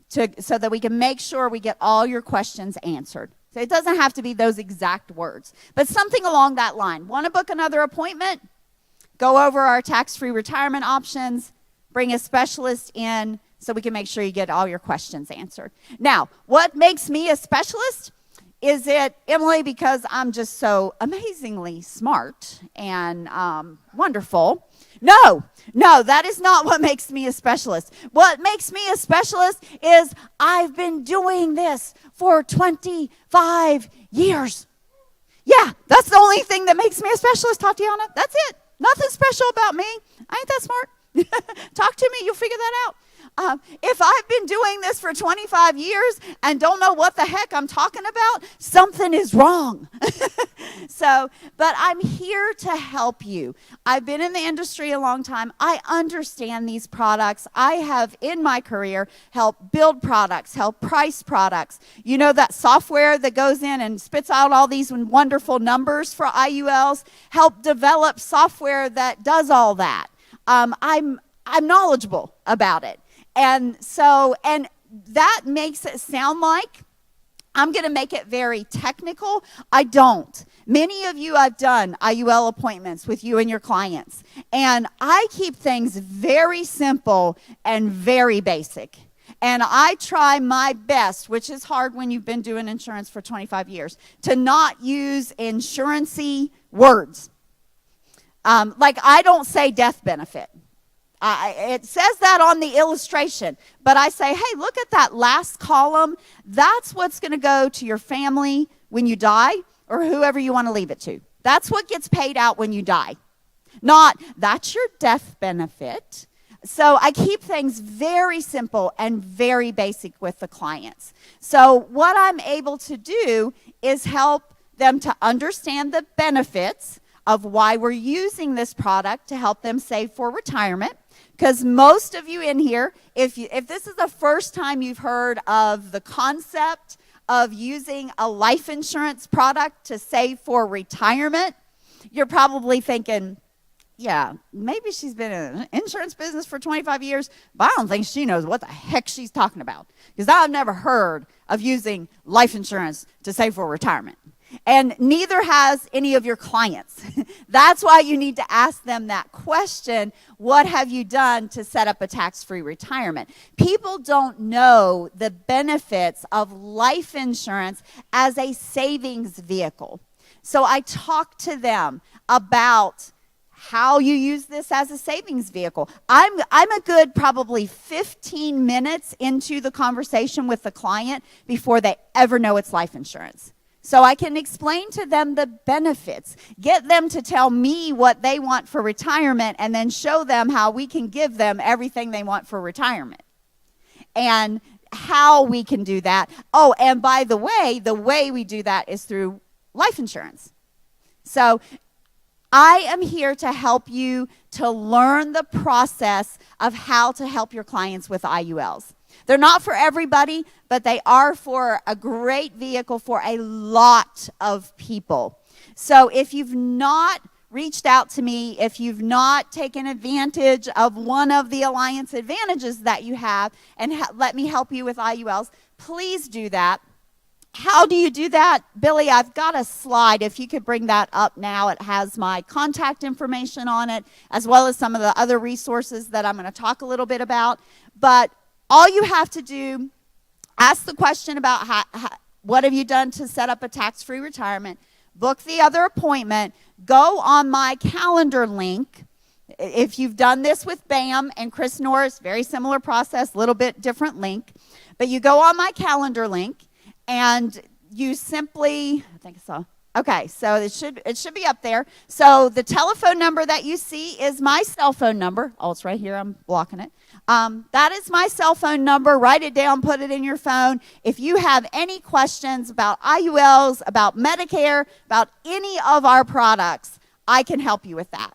so that we can make sure we get all your questions answered. So it doesn't have to be those exact words, but something along that line. Want to book another appointment? Go over our tax-free retirement options, bring a specialist in so we can make sure you get all your questions answered. Now, what makes me a specialist? Is it, Emily, because I'm just so amazingly smart and wonderful? No, that is not what makes me a specialist. What makes me a specialist is I've been doing this for 25 years. Yeah, that's the only thing that makes me a specialist, Tatiana. That's it. Nothing special about me. I ain't that smart. Talk to me, you'll figure that out. If I've been doing this for 25 years and don't know what the heck I'm talking about, something is wrong. But I'm here to help you. I've been in the industry a long time. I understand these products. I have, in my career, helped build products, helped price products. You know that software that goes in and spits out all these wonderful numbers for IULs? Help develop software that does all that. I'm knowledgeable about it. And that makes it sound like I'm going to make it very technical. I don't. Many of you, I've done IUL appointments with you and your clients. And I keep things very simple and very basic. And I try my best, which is hard when you've been doing insurance for 25 years, to not use insurance-y words. Like I don't say death benefit. It says that on the illustration, but I say, hey, look at that last column. That's what's going to go to your family when you die or whoever you want to leave it to. That's what gets paid out when you die. Not, that's your death benefit. So I keep things very simple and very basic with the clients. So what I'm able to do is help them to understand the benefits of why we're using this product to help them save for retirement. Because most of you in here, if this is the first time you've heard of the concept of using a life insurance product to save for retirement, you're probably thinking, yeah, maybe she's been in the insurance business for 25 years, but I don't think she knows what the heck she's talking about. Because I've never heard of using life insurance to save for retirement. And neither has any of your clients. That's why you need to ask them that question, what have you done to set up a tax-free retirement? People don't know the benefits of life insurance as a savings vehicle. So I talk to them about how you use this as a savings vehicle. I'm a good probably 15 minutes into the conversation with the client before they ever know it's life insurance. So I can explain to them the benefits, get them to tell me what they want for retirement, and then show them how we can give them everything they want for retirement. And how we can do that. Oh, and by the way we do that is through life insurance. So I am here to help you to learn the process of how to help your clients with IULs. They're not for everybody, but they are for a great vehicle for a lot of people. So if you've not reached out to me, if you've not taken advantage of one of the Alliance Advantages that you have and let me help you with IULs, please do that. How do you do that? Billy, I've got a slide. If you could bring that up now, it has my contact information on it, as well as some of the other resources that I'm going to talk a little bit about. But all you have to do, ask the question about what have you done to set up a tax-free retirement, book the other appointment, go on my calendar link. If you've done this with BAM and Chris Norris, very similar process, little bit different link. But you go on my calendar link, and you simply, I think so. Okay, so it should be up there. So the telephone number that you see is my cell phone number. Oh, it's right here. I'm blocking it. That is my cell phone number. Write it down, put it in your phone. If you have any questions about IULs, about Medicare, about any of our products, I can help you with that.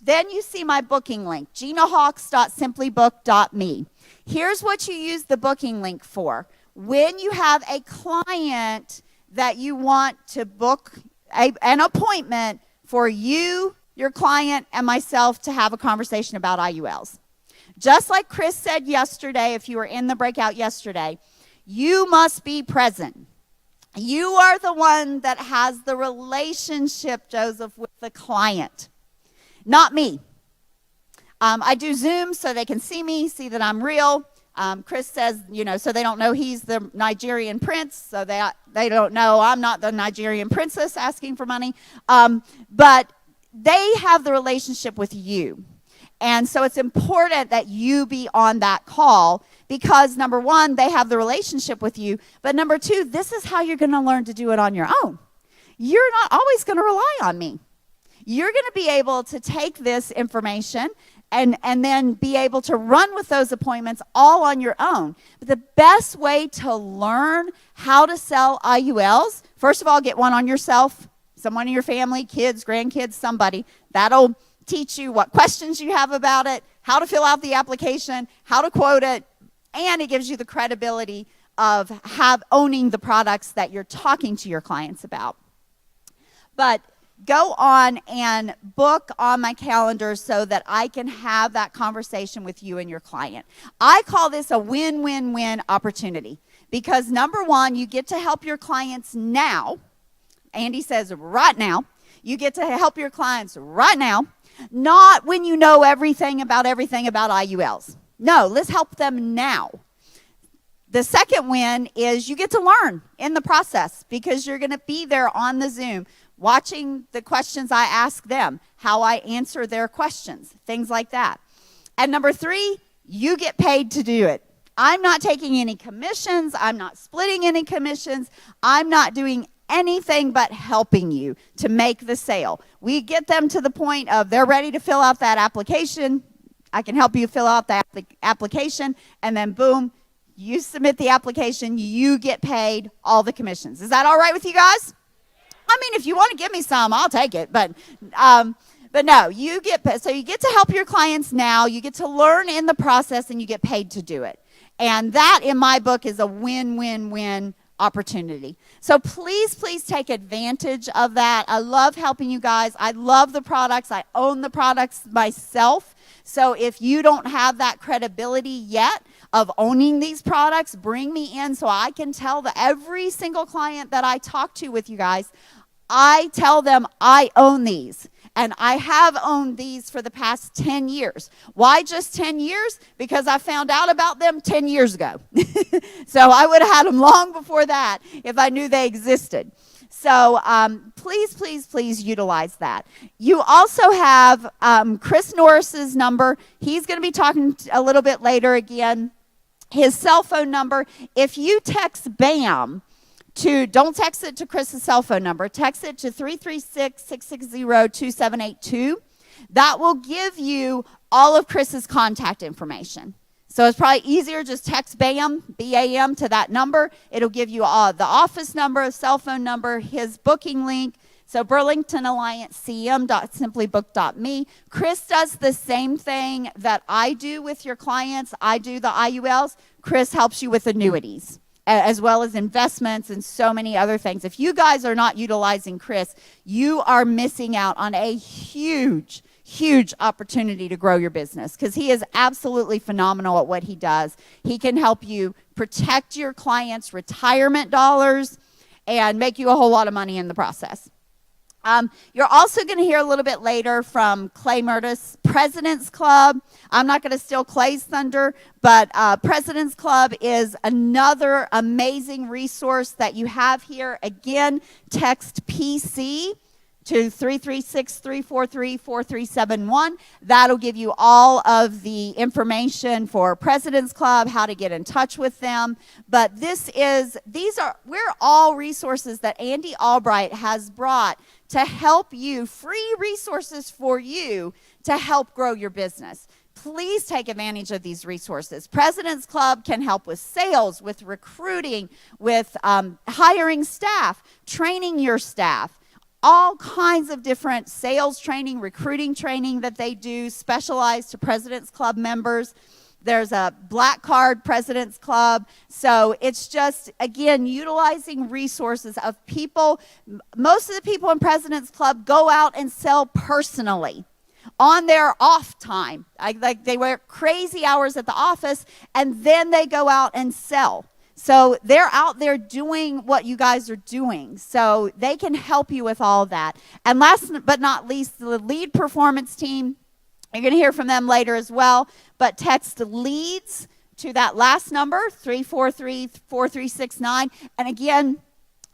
Then you see my booking link, ginahawks.simplybook.me. Here's what you use the booking link for. When you have a client that you want to book an appointment for you, your client, and myself to have a conversation about IULs. Just like Chris said yesterday, if you were in the breakout yesterday, you must be present. You are the one that has the relationship, Joseph, with the client, not me. I do Zoom so they can see me, see that I'm real. Chris says, so they don't know he's the Nigerian prince, so they don't know I'm not the Nigerian princess asking for money. But they have the relationship with you. And so it's important that you be on that call because, number one, they have the relationship with you. But number two, this is how you're going to learn to do it on your own. You're not always going to rely on me. You're going to be able to take this information and then be able to run with those appointments all on your own. But the best way to learn how to sell IULs, first of all, get one on yourself, someone in your family, kids, grandkids, somebody. That'll teach you what questions you have about it, how to fill out the application, how to quote it, and it gives you the credibility of owning the products that you're talking to your clients about. But go on and book on my calendar so that I can have that conversation with you and your client. I call this a win-win-win opportunity because, number one, you get to help your clients now. Andy says right now. You get to help your clients right now, not when you know everything about IULs. No, let's help them now. The second win is you get to learn in the process because you're going to be there on the Zoom watching the questions I ask them, how I answer their questions, things like that. And number three, you get paid to do it. I'm not taking any commissions. I'm not splitting any commissions. I'm not doing anything but helping you to make the sale. We get them to the point of they're ready to fill out that application. I can help you fill out that application, and then boom, you submit the application, you get paid all the commissions. Is that all right with you guys? I mean, if you want to give me some, I'll take it. But no, you get to help your clients now. You get to learn in the process, and you get paid to do it. And that, in my book, is a win-win-win opportunity. So please, please take advantage of that. I love helping you guys. I love the products. I own the products myself. So if you don't have that credibility yet, of owning these products, bring me in so I can tell every single client that I talk to with you guys, I tell them I own these. And I have owned these for the past 10 years. Why just 10 years? Because I found out about them 10 years ago. So I would have had them long before that if I knew they existed. So please, please, please utilize that. You also have Chris Norris's number. He's going to be talking a little bit later again. His cell phone number, if you text BAM, don't text it to Chris's cell phone number. Text it to 336-660-2782. That will give you all of Chris's contact information. So it's probably easier just text BAM, B-A-M, to that number. It'll give you the office number, cell phone number, his booking link. So BurlingtonAllianceCM.simplybook.me. Chris does the same thing that I do with your clients. I do the IULs. Chris helps you with annuities, as well as investments and so many other things. If you guys are not utilizing Chris, you are missing out on a huge, huge opportunity to grow your business, because he is absolutely phenomenal at what he does. He can help you protect your clients' retirement dollars and make you a whole lot of money in the process. You're also going to hear a little bit later from Clay Murtis, President's Club. I'm not going to steal Clay's thunder, but President's Club is another amazing resource that you have here. Again, text PC to 336-343-4371. That'll give you all of the information for President's Club, how to get in touch with them. But we're all resources that Andy Albright has brought to help you, free resources for you to help grow your business. Please take advantage of these resources. President's Club can help with sales, with recruiting, with hiring staff, training your staff, all kinds of different sales training, recruiting training that they do, specialized to President's Club members. There's a Black Card President's Club. So it's just, again, utilizing resources of people. Most of the people in President's Club go out and sell personally on their off time. Like they work crazy hours at the office, and then they go out and sell. So they're out there doing what you guys are doing. So they can help you with all that. And last but not least, the lead performance team. You're going to hear from them later as well. But text leads to that last number, 343-4369. And again,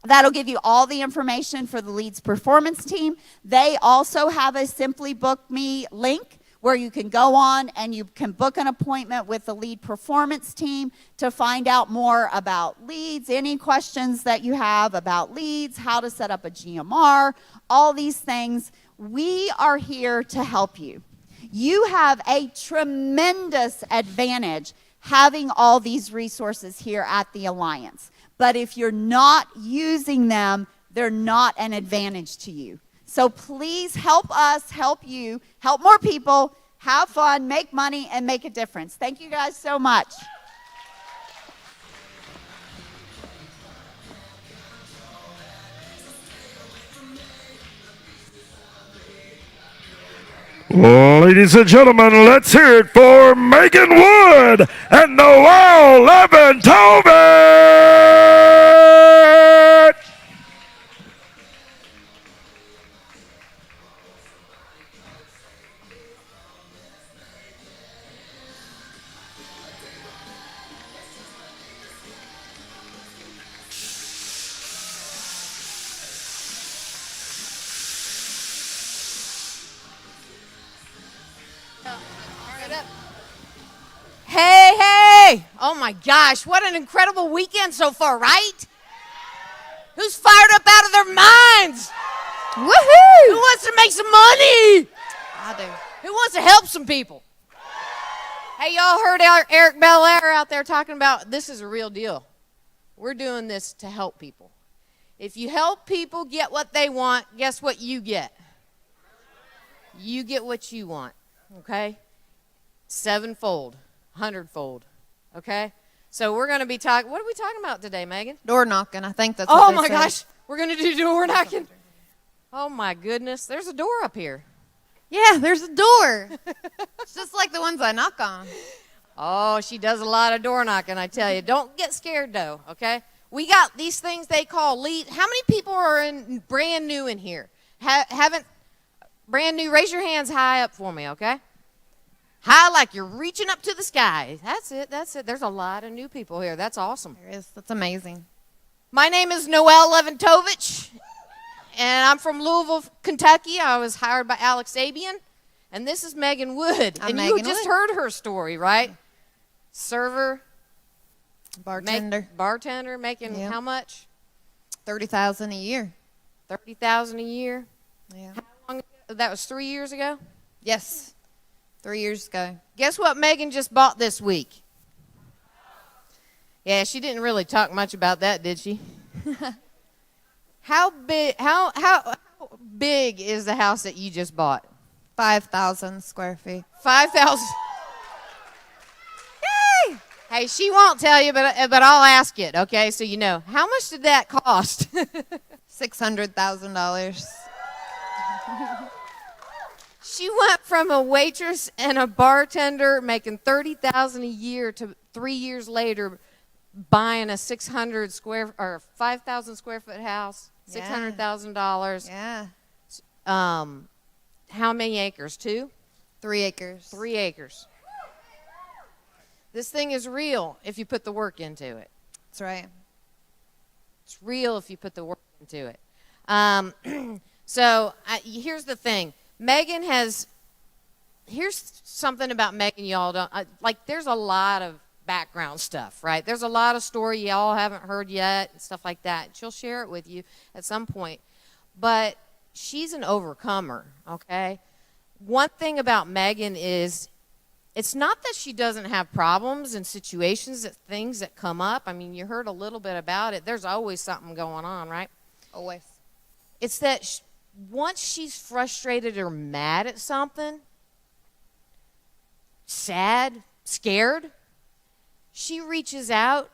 that'll give you all the information for the leads performance team. They also have a Simply Book Me link where you can go on and you can book an appointment with the lead performance team to find out more about leads, any questions that you have about leads, how to set up a GMR, all these things. We are here to help you. You have a tremendous advantage having all these resources here at the Alliance. But if you're not using them, they're not an advantage to you. So please help us, help you, help more people, have fun, make money, and make a difference. Thank you guys so much. Ladies and gentlemen, let's hear it for Megan Wood and Noel Leventovic! Hey! Oh my gosh, what an incredible weekend so far, right? Who's fired up out of their minds? Woohoo! Who wants to make some money? I do. Who wants to help some people? Hey, y'all heard Eric Belair out there talking about this is a real deal. We're doing this to help people. If you help people get what they want, guess what you get? You get what you want, okay? 7-fold. 100-fold, okay? So we're going to be talking, what are we talking about today, Megan? Door knocking, I think that's what they my said. gosh, we're going to do door knocking. Oh my goodness, there's a door up here. Yeah, there's a door. It's just like the ones I knock on. Oh, she does a lot of door knocking, I tell you. Don't get scared, though, okay? We got these things they call leads. How many people are brand new in here? Haven't brand new? Raise your hands high up for me, okay? High like you're reaching up to the sky. That's it. There's a lot of new people here. That's awesome. There is. That's amazing. My name is Noelle Leventovich, and I'm from Louisville, Kentucky. I was hired by Alex Sabian, and this is Megan Wood. I'm and Megan you just Wood. heard her story, right? Server, Bartender. making Yep. how much? $30,000 a year. $30,000 a year. Yeah. How long ago? That was 3 years ago. Yes. 3 years ago. Guess what Megan just bought this week? Yeah, she didn't really talk much about that, did she? How big is the house that you just bought? 5,000 square feet. 5,000. Yay! Hey, she won't tell you, but I'll ask it. Okay, so you know. How much did that cost? $600,000. She went from a waitress and a bartender making $30,000 a year to 3 years later buying a 5,000 square foot house, $600,000. Yeah. How many acres? 2? 3 acres. 3 acres. This thing is real if you put the work into it. That's right. It's real if you put the work into it. Here's the thing. Megan here's something about Megan y'all don't, there's a lot of background stuff, right? There's a lot of story y'all haven't heard yet and stuff like that. She'll share it with you at some point. But she's an overcomer, okay? One thing about Megan is it's not that she doesn't have problems and situations, things that come up. I mean, you heard a little bit about it. There's always something going on, right? Always. It's that once she's frustrated or mad at something, sad, scared, she reaches out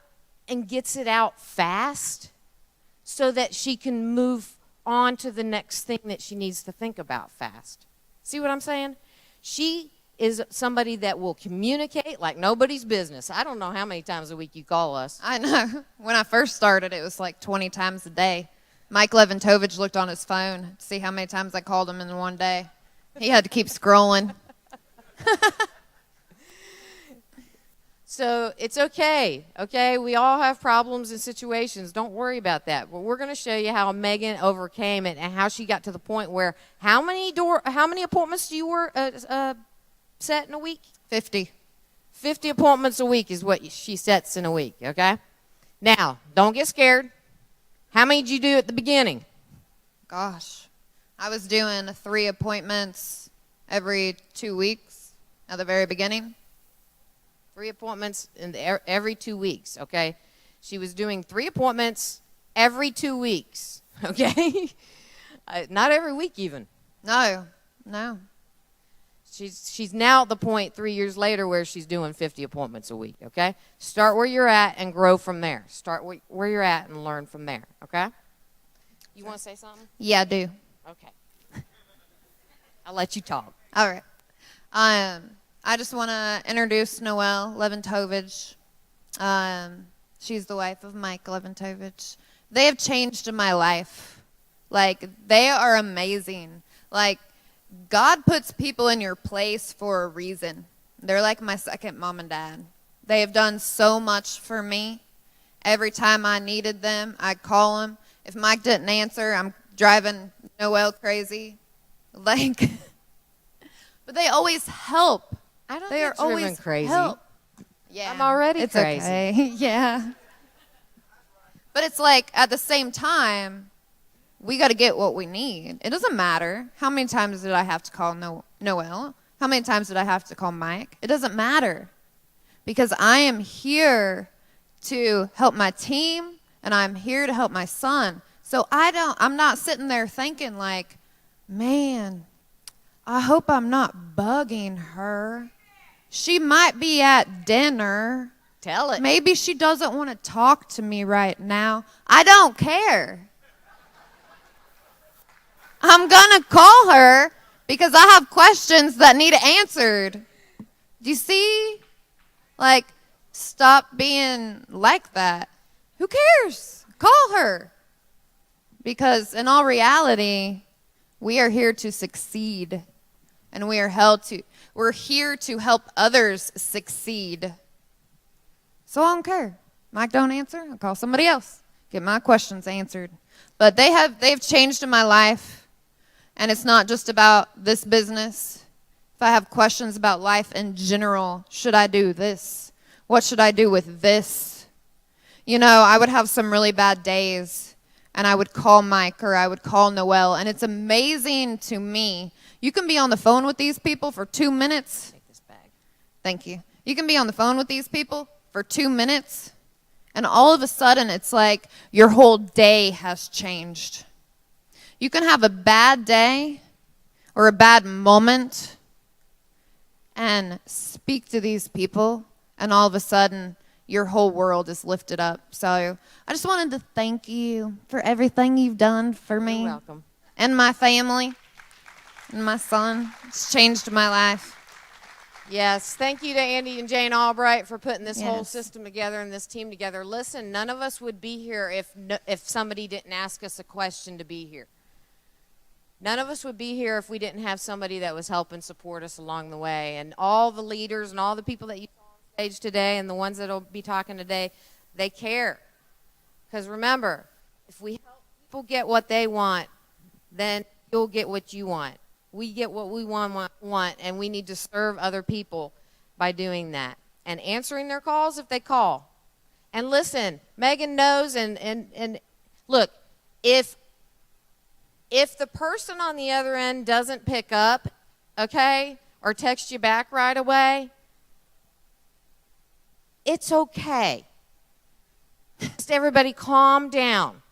and gets it out fast so that she can move on to the next thing that she needs to think about fast. See what I'm saying? She is somebody that will communicate like nobody's business. I don't know how many times a week you call us. I know. When I first started, it was like 20 times a day. Mike Leventovich looked on his phone to see how many times I called him in one day. He had to keep scrolling. So it's okay, okay? We all have problems and situations. Don't worry about that. But we're going to show you how Megan overcame it and how she got to the point where how many appointments do you set in a week? 50. 50 appointments a week is what she sets in a week, okay? Now, don't get scared. How many did you do at the beginning? Gosh. I was doing 3 appointments every 2 weeks at the very beginning. 3 appointments every 2 weeks, okay? She was doing 3 appointments every 2 weeks, okay? Not every week even. No. She's now at the point 3 years later where she's doing 50 appointments a week, okay? Start where you're at and grow from there. Start where you're at and learn from there, okay? You want to say something? Yeah, I do. Okay. I'll let you talk. All right. I just want to introduce Noelle Leventovich. She's the wife of Mike Leventovich. They have changed my life. Like, they are amazing. Like, God puts people in your place for a reason. They're like my second mom and dad. They have done so much for me. Every time I needed them, I'd call them. If Mike didn't answer, I'm driving Noelle crazy. Like, but they always help. I don't They get are always driven crazy. help. Yeah, I'm already it's crazy. Okay. Yeah. But it's like at the same time, we got to get what we need. It doesn't matter how many times did I have to call Noelle. How many times did I have to call Mike? It doesn't matter because I am here to help my team and I'm here to help my son. So I'm not sitting there thinking like, man, I hope I'm not bugging her. She might be at dinner. Tell it. Maybe she doesn't want to talk to me right now. I don't care. I'm going to call her because I have questions that need answered. Do you see? Like, stop being like that. Who cares? Call her. Because in all reality, we are here to succeed. And we're here to help others succeed. So I don't care. Mike don't answer, I'll call somebody else. Get my questions answered. But they've changed in my life. And it's not just about this business. If I have questions about life in general, should I do this? What should I do with this? You know, I would have some really bad days, and I would call Mike or I would call Noelle, and it's amazing to me. You can be on the phone with these people for 2 minutes. Take this bag. Thank you. You can be on the phone with these people for 2 minutes, and all of a sudden it's like your whole day has changed. You can have a bad day or a bad moment and speak to these people, and all of a sudden your whole world is lifted up. So I just wanted to thank you for everything you've done for me. You're welcome. And my family and my son. It's changed my life. Yes, thank you to Andy and Jane Albright for putting this whole Yes. system together and this team together. Listen, none of us would be here if somebody didn't ask us a question to be here. None of us would be here if we didn't have somebody that was helping support us along the way. And all the leaders and all the people that you saw on stage today and the ones that will be talking today, they care. Because remember, if we help people get what they want, then you'll get what you want. We get what we want, and we need to serve other people by doing that. And answering their calls if they call. And listen, Megan knows, and look, if the person on the other end doesn't pick up, okay, or text you back right away, it's okay. Just everybody calm down.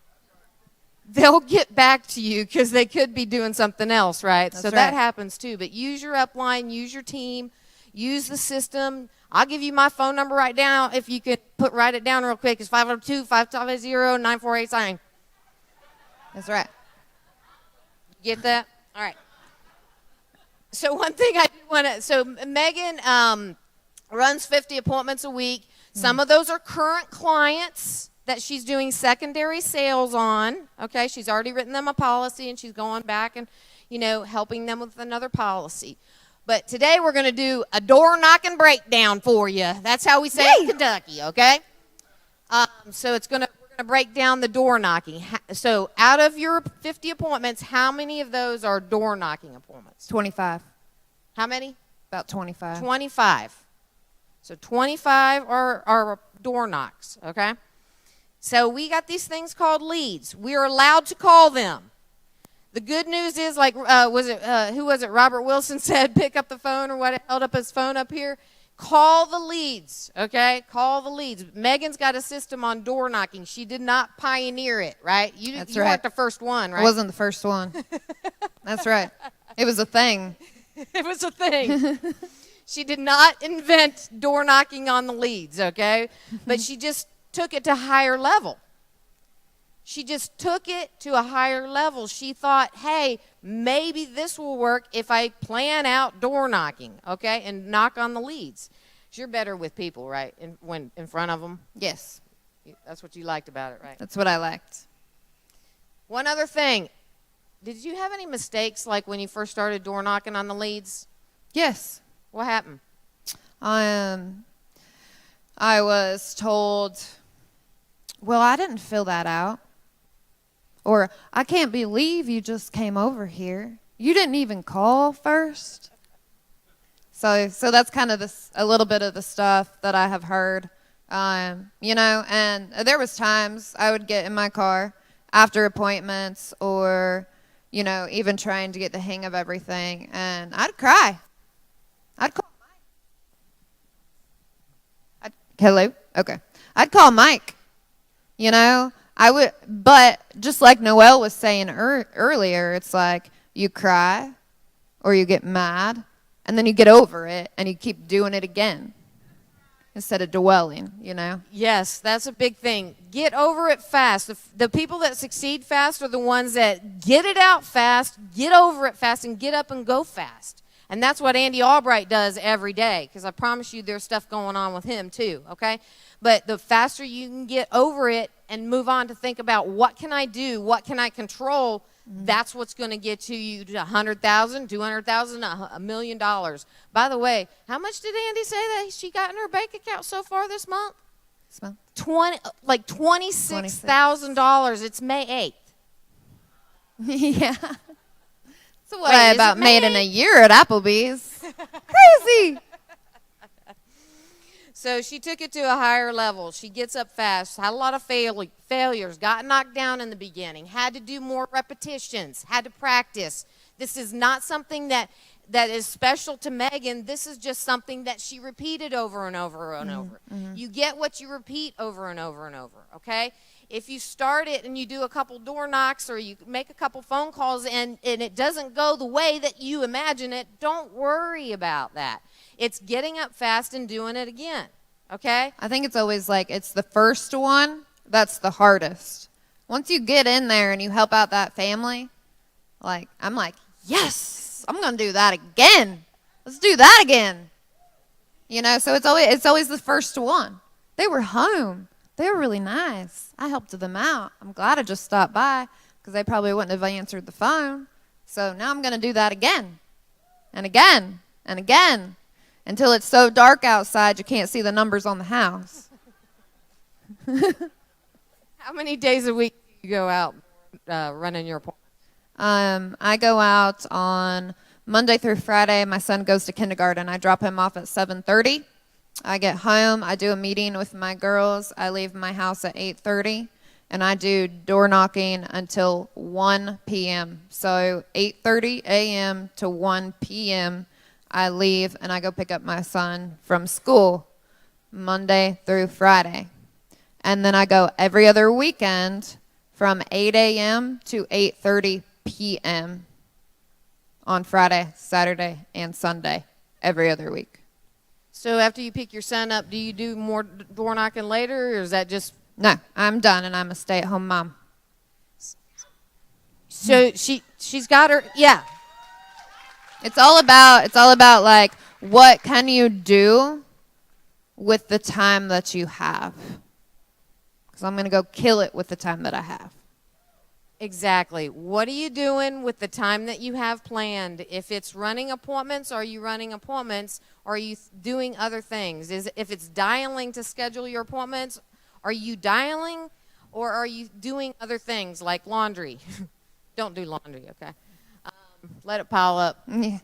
They'll get back to you because they could be doing something else, right? That's so that right. happens too. But use your upline, use your team, use the system. I'll give you my phone number right now if you could write it down real quick. It's 502-550-9489. That's right. Get that? All right. So one thing I do want to, so Megan runs 50 appointments a week. Some of those are current clients that she's doing secondary sales on. Okay, she's already written them a policy and she's going back and, helping them with another policy. But today we're going to do a door knocking breakdown for you. That's how we say it in Kentucky, okay? So we're going to break down the door knocking. So out of your 50 appointments, how many of those are door knocking appointments? 25. How many? About 25. 25. So 25 are door knocks, okay? So we got these things called leads. We are allowed to call them. The good news is, like, who was it? Robert Wilson said, pick up the phone or what? Held up his phone up here. Call the leads, okay? Call the leads. Megan's got a system on door knocking. She did not pioneer it, right? You That's weren't right. the first one, right? I wasn't the first one. That's right. It was a thing. It was a thing. She did not invent door knocking on the leads, okay? But she just took it to a higher level. She just took it to a higher level. She thought, hey, maybe this will work if I plan out door knocking, okay, and knock on the leads. You're better with people, right, when in front of them? Yes. That's what you liked about it, right? That's what I liked. One other thing. Did you have any mistakes, like when you first started door knocking on the leads? Yes. What happened? I was told, well, I didn't fill that out. Or, I can't believe you just came over here. You didn't even call first. So that's kind of a little bit of the stuff that I have heard. And there was times I would get in my car after appointments or, even trying to get the hang of everything, and I'd cry. I'd call Mike. Hello? Okay. I'd call Mike. I would, but just like Noelle was saying earlier, it's like you cry or you get mad and then you get over it and you keep doing it again instead of dwelling, Yes, that's a big thing. Get over it fast. The people that succeed fast are the ones that get it out fast, get over it fast, and get up and go fast. And that's what Andy Albright does every day, because I promise you there's stuff going on with him too, okay? But the faster you can get over it and move on to think about what can I do, what can I control, that's what's going to get you to $100,000, $200,000, $1 million. By the way, how much did Andy say that she got in her bank account so far this month? $26,000. It's May 8th. Yeah. So What I about made in a year at Applebee's. Crazy. So she took it to a higher level. She gets up fast, had a lot of failures, got knocked down in the beginning, had to do more repetitions, had to practice. This is not something that is special to Megan. This is just something that she repeated over and over and over. You get what you repeat over and over and over, okay? If you start it and you do a couple door knocks or you make a couple phone calls and it doesn't go the way that you imagine it, don't worry about that. It's getting up fast and doing it again, okay? I think it's always like it's the first one that's the hardest. Once you get in there and you help out that family, like I'm like, yes, I'm going to do that again. Let's do that again. You know, so it's always the first one. They were home. They were really nice. I helped them out. I'm glad I just stopped by because they probably wouldn't have answered the phone. So now I'm going to do that again and again and again until it's so dark outside you can't see the numbers on the house. How many days a week do you go out running your appointments? I go out on Monday through Friday. My son goes to kindergarten. I drop him off at 7:30. I get home. I do a meeting with my girls. I leave my house at 8:30, and I do door knocking until 1 p.m. So 8:30 a.m. to 1 p.m. I leave, and I go pick up my son from school Monday through Friday. And then I go every other weekend from 8 a.m. to 8:30 p.m. on Friday, Saturday, and Sunday, every other week. So after you pick your son up, do you do more door knocking later, or is that just... No, I'm done, and I'm a stay-at-home mom. So she's got her... Yeah. It's all about like, what can you do with the time that you have? Because I'm going to go kill it with the time that I have. Exactly. What are you doing with the time that you have planned? If it's running appointments, are you running appointments? Or are you doing other things? If it's dialing to schedule your appointments, are you dialing or are you doing other things like laundry? Don't do laundry, okay? Let it pile up. Yeah.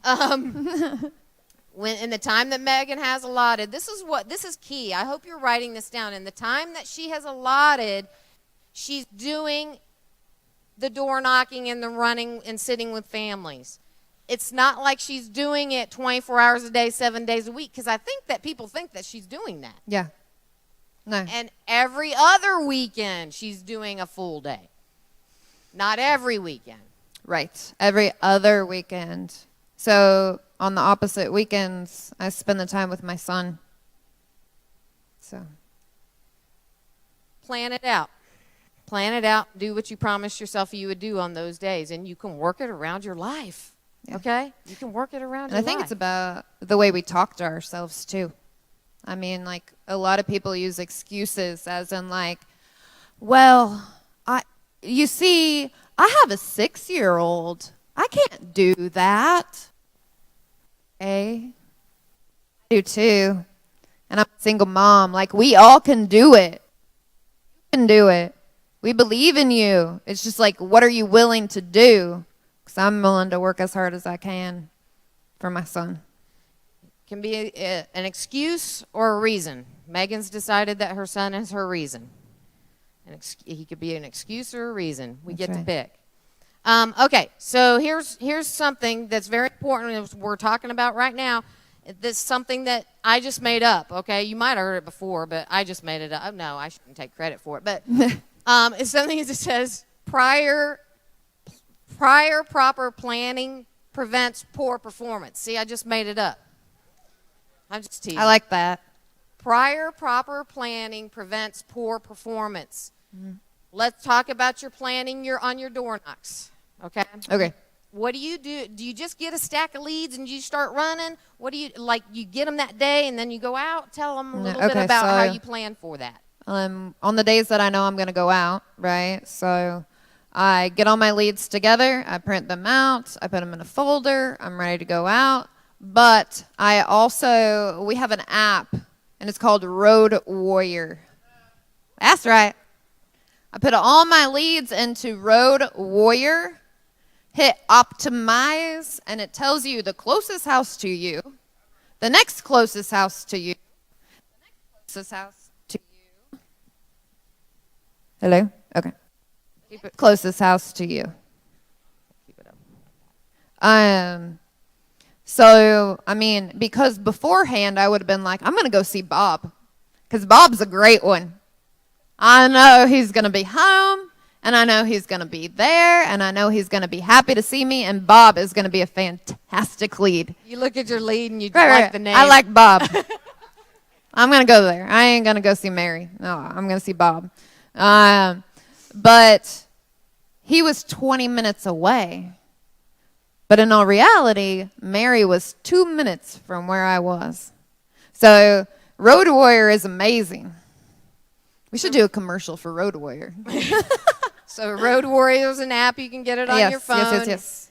When in the time that Megan has allotted, this is key. I hope you're writing this down. In the time that she has allotted, she's doing the door knocking and the running and sitting with families. It's not like she's doing it 24 hours a day, 7 days a week, because I think that people think that she's doing that. Yeah. No. And every other weekend, she's doing a full day. Not every weekend. Right. Every other weekend. So on the opposite weekends, I spend the time with my son. So. Plan it out. Plan it out. Do what you promised yourself you would do on those days, and you can work it around your life. Yeah. Okay? You can work it around your life. I think it's about the way we talk to ourselves, too. I mean, like, a lot of people use excuses as in, like, well, you see, I have a 6-year-old. I can't do that. I do, too. And I'm a single mom. Like, we all can do it. You can do it. We believe in you. It's just like, what are you willing to do? Because I'm willing to work as hard as I can for my son. Can be an excuse or a reason. Megan's decided that her son is her reason. He could be an excuse or a reason. We get to pick. Okay, so here's something that's very important we're talking about right now. This is something that I just made up, okay? You might have heard it before, but I just made it up. No, I shouldn't take credit for it. But it's something that says prior proper planning prevents poor performance. See, I just made it up. I'm just teasing. I like that. Prior proper planning prevents poor performance. Let's talk about your planning on your door knocks, okay? Okay. what do? Do you just get a stack of leads and you start running? What do you, like, you get them that day and then you go out? Tell them a little bit about how you plan for that. On the days that I know I'm going to go out, right? So I get all my leads together. I print them out. I put them in a folder. I'm ready to go out. But we have an app, and it's called Road Warrior. That's right. I put all my leads into Road Warrior, hit optimize, and it tells you the closest house to you, the next closest house to you, the next closest house to you. Hello? Okay. Keep it closest house to you. Keep it up. So, I mean, because beforehand I would have been like, I'm going to go see Bob, because Bob's a great one. I know he's going to be home, and I know he's going to be there, and I know he's going to be happy to see me, and Bob is going to be a fantastic lead. You look at your lead and you Right. like the name. I like Bob. I'm going to go there. I ain't going to go see Mary. No, I'm going to see Bob. But he was 20 minutes away. But in all reality, Mary was 2 minutes from where I was. So Road Warrior is amazing. We should do a commercial for Road Warrior. So Road Warrior is an app. You can get it on your phone. Yes.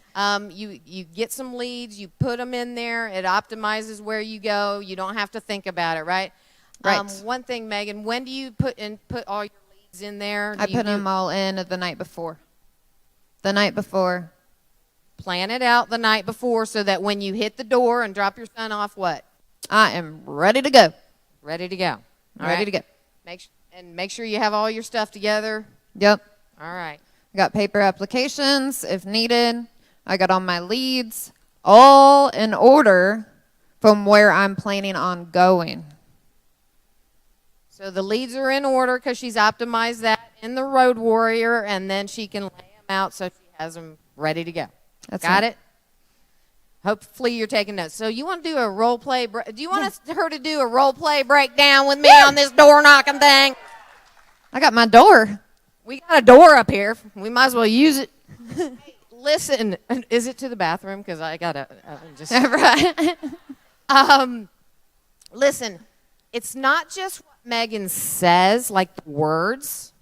You get some leads. You put them in there. It optimizes where you go. You don't have to think about it, right? Right. One thing, Megan, when do you put all your leads in there? I put them all in the night before. The night before. Plan it out the night before so that when you hit the door and drop your son off, what? I am ready to go. Ready to go. Ready to go. Make sure you have all your stuff together. Yep. All right. I got paper applications if needed. I got all my leads all in order from where I'm planning on going. So the leads are in order because she's optimized that in the Road Warrior, and then she can lay them out so she has them ready to go. Got it? Hopefully you're taking notes. So you want to do a role play? Do you want her to do a role play breakdown with me on this door knocking thing? I got my door. We got a door up here. We might as well use it. Hey, listen, is it to the bathroom? Because I gotta just right. Listen, it's not just what Megan says, like the words.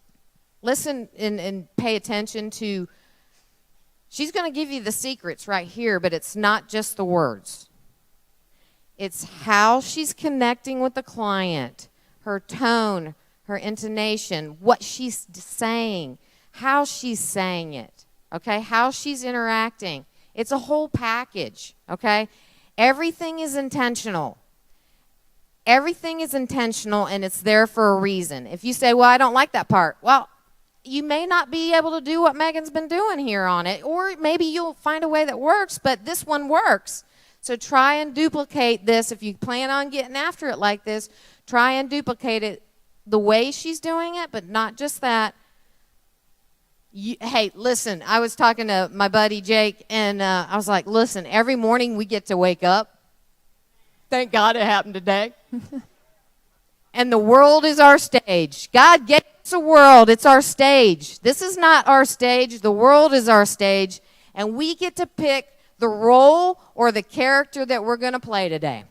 Listen and pay attention to. She's going to give you the secrets right here, but it's not just the words. It's how she's connecting with the client, her tone, her intonation, what she's saying, how she's saying it, okay, how she's interacting. It's a whole package, okay? Everything is intentional. Everything is intentional, and it's there for a reason. If you say, well, I don't like that part, well, you may not be able to do what Megan's been doing here on it, or maybe you'll find a way that works, but this one works. So try and duplicate this. If you plan on getting after it like this, try and duplicate it the way she's doing it, but not just that. Hey, listen, I was talking to my buddy Jake, and I was like, listen, every morning we get to wake up. Thank God it happened today. And the world is our stage. God gave us a world. It's our stage. This is not our stage. The world is our stage. And we get to pick the role or the character that we're going to play today.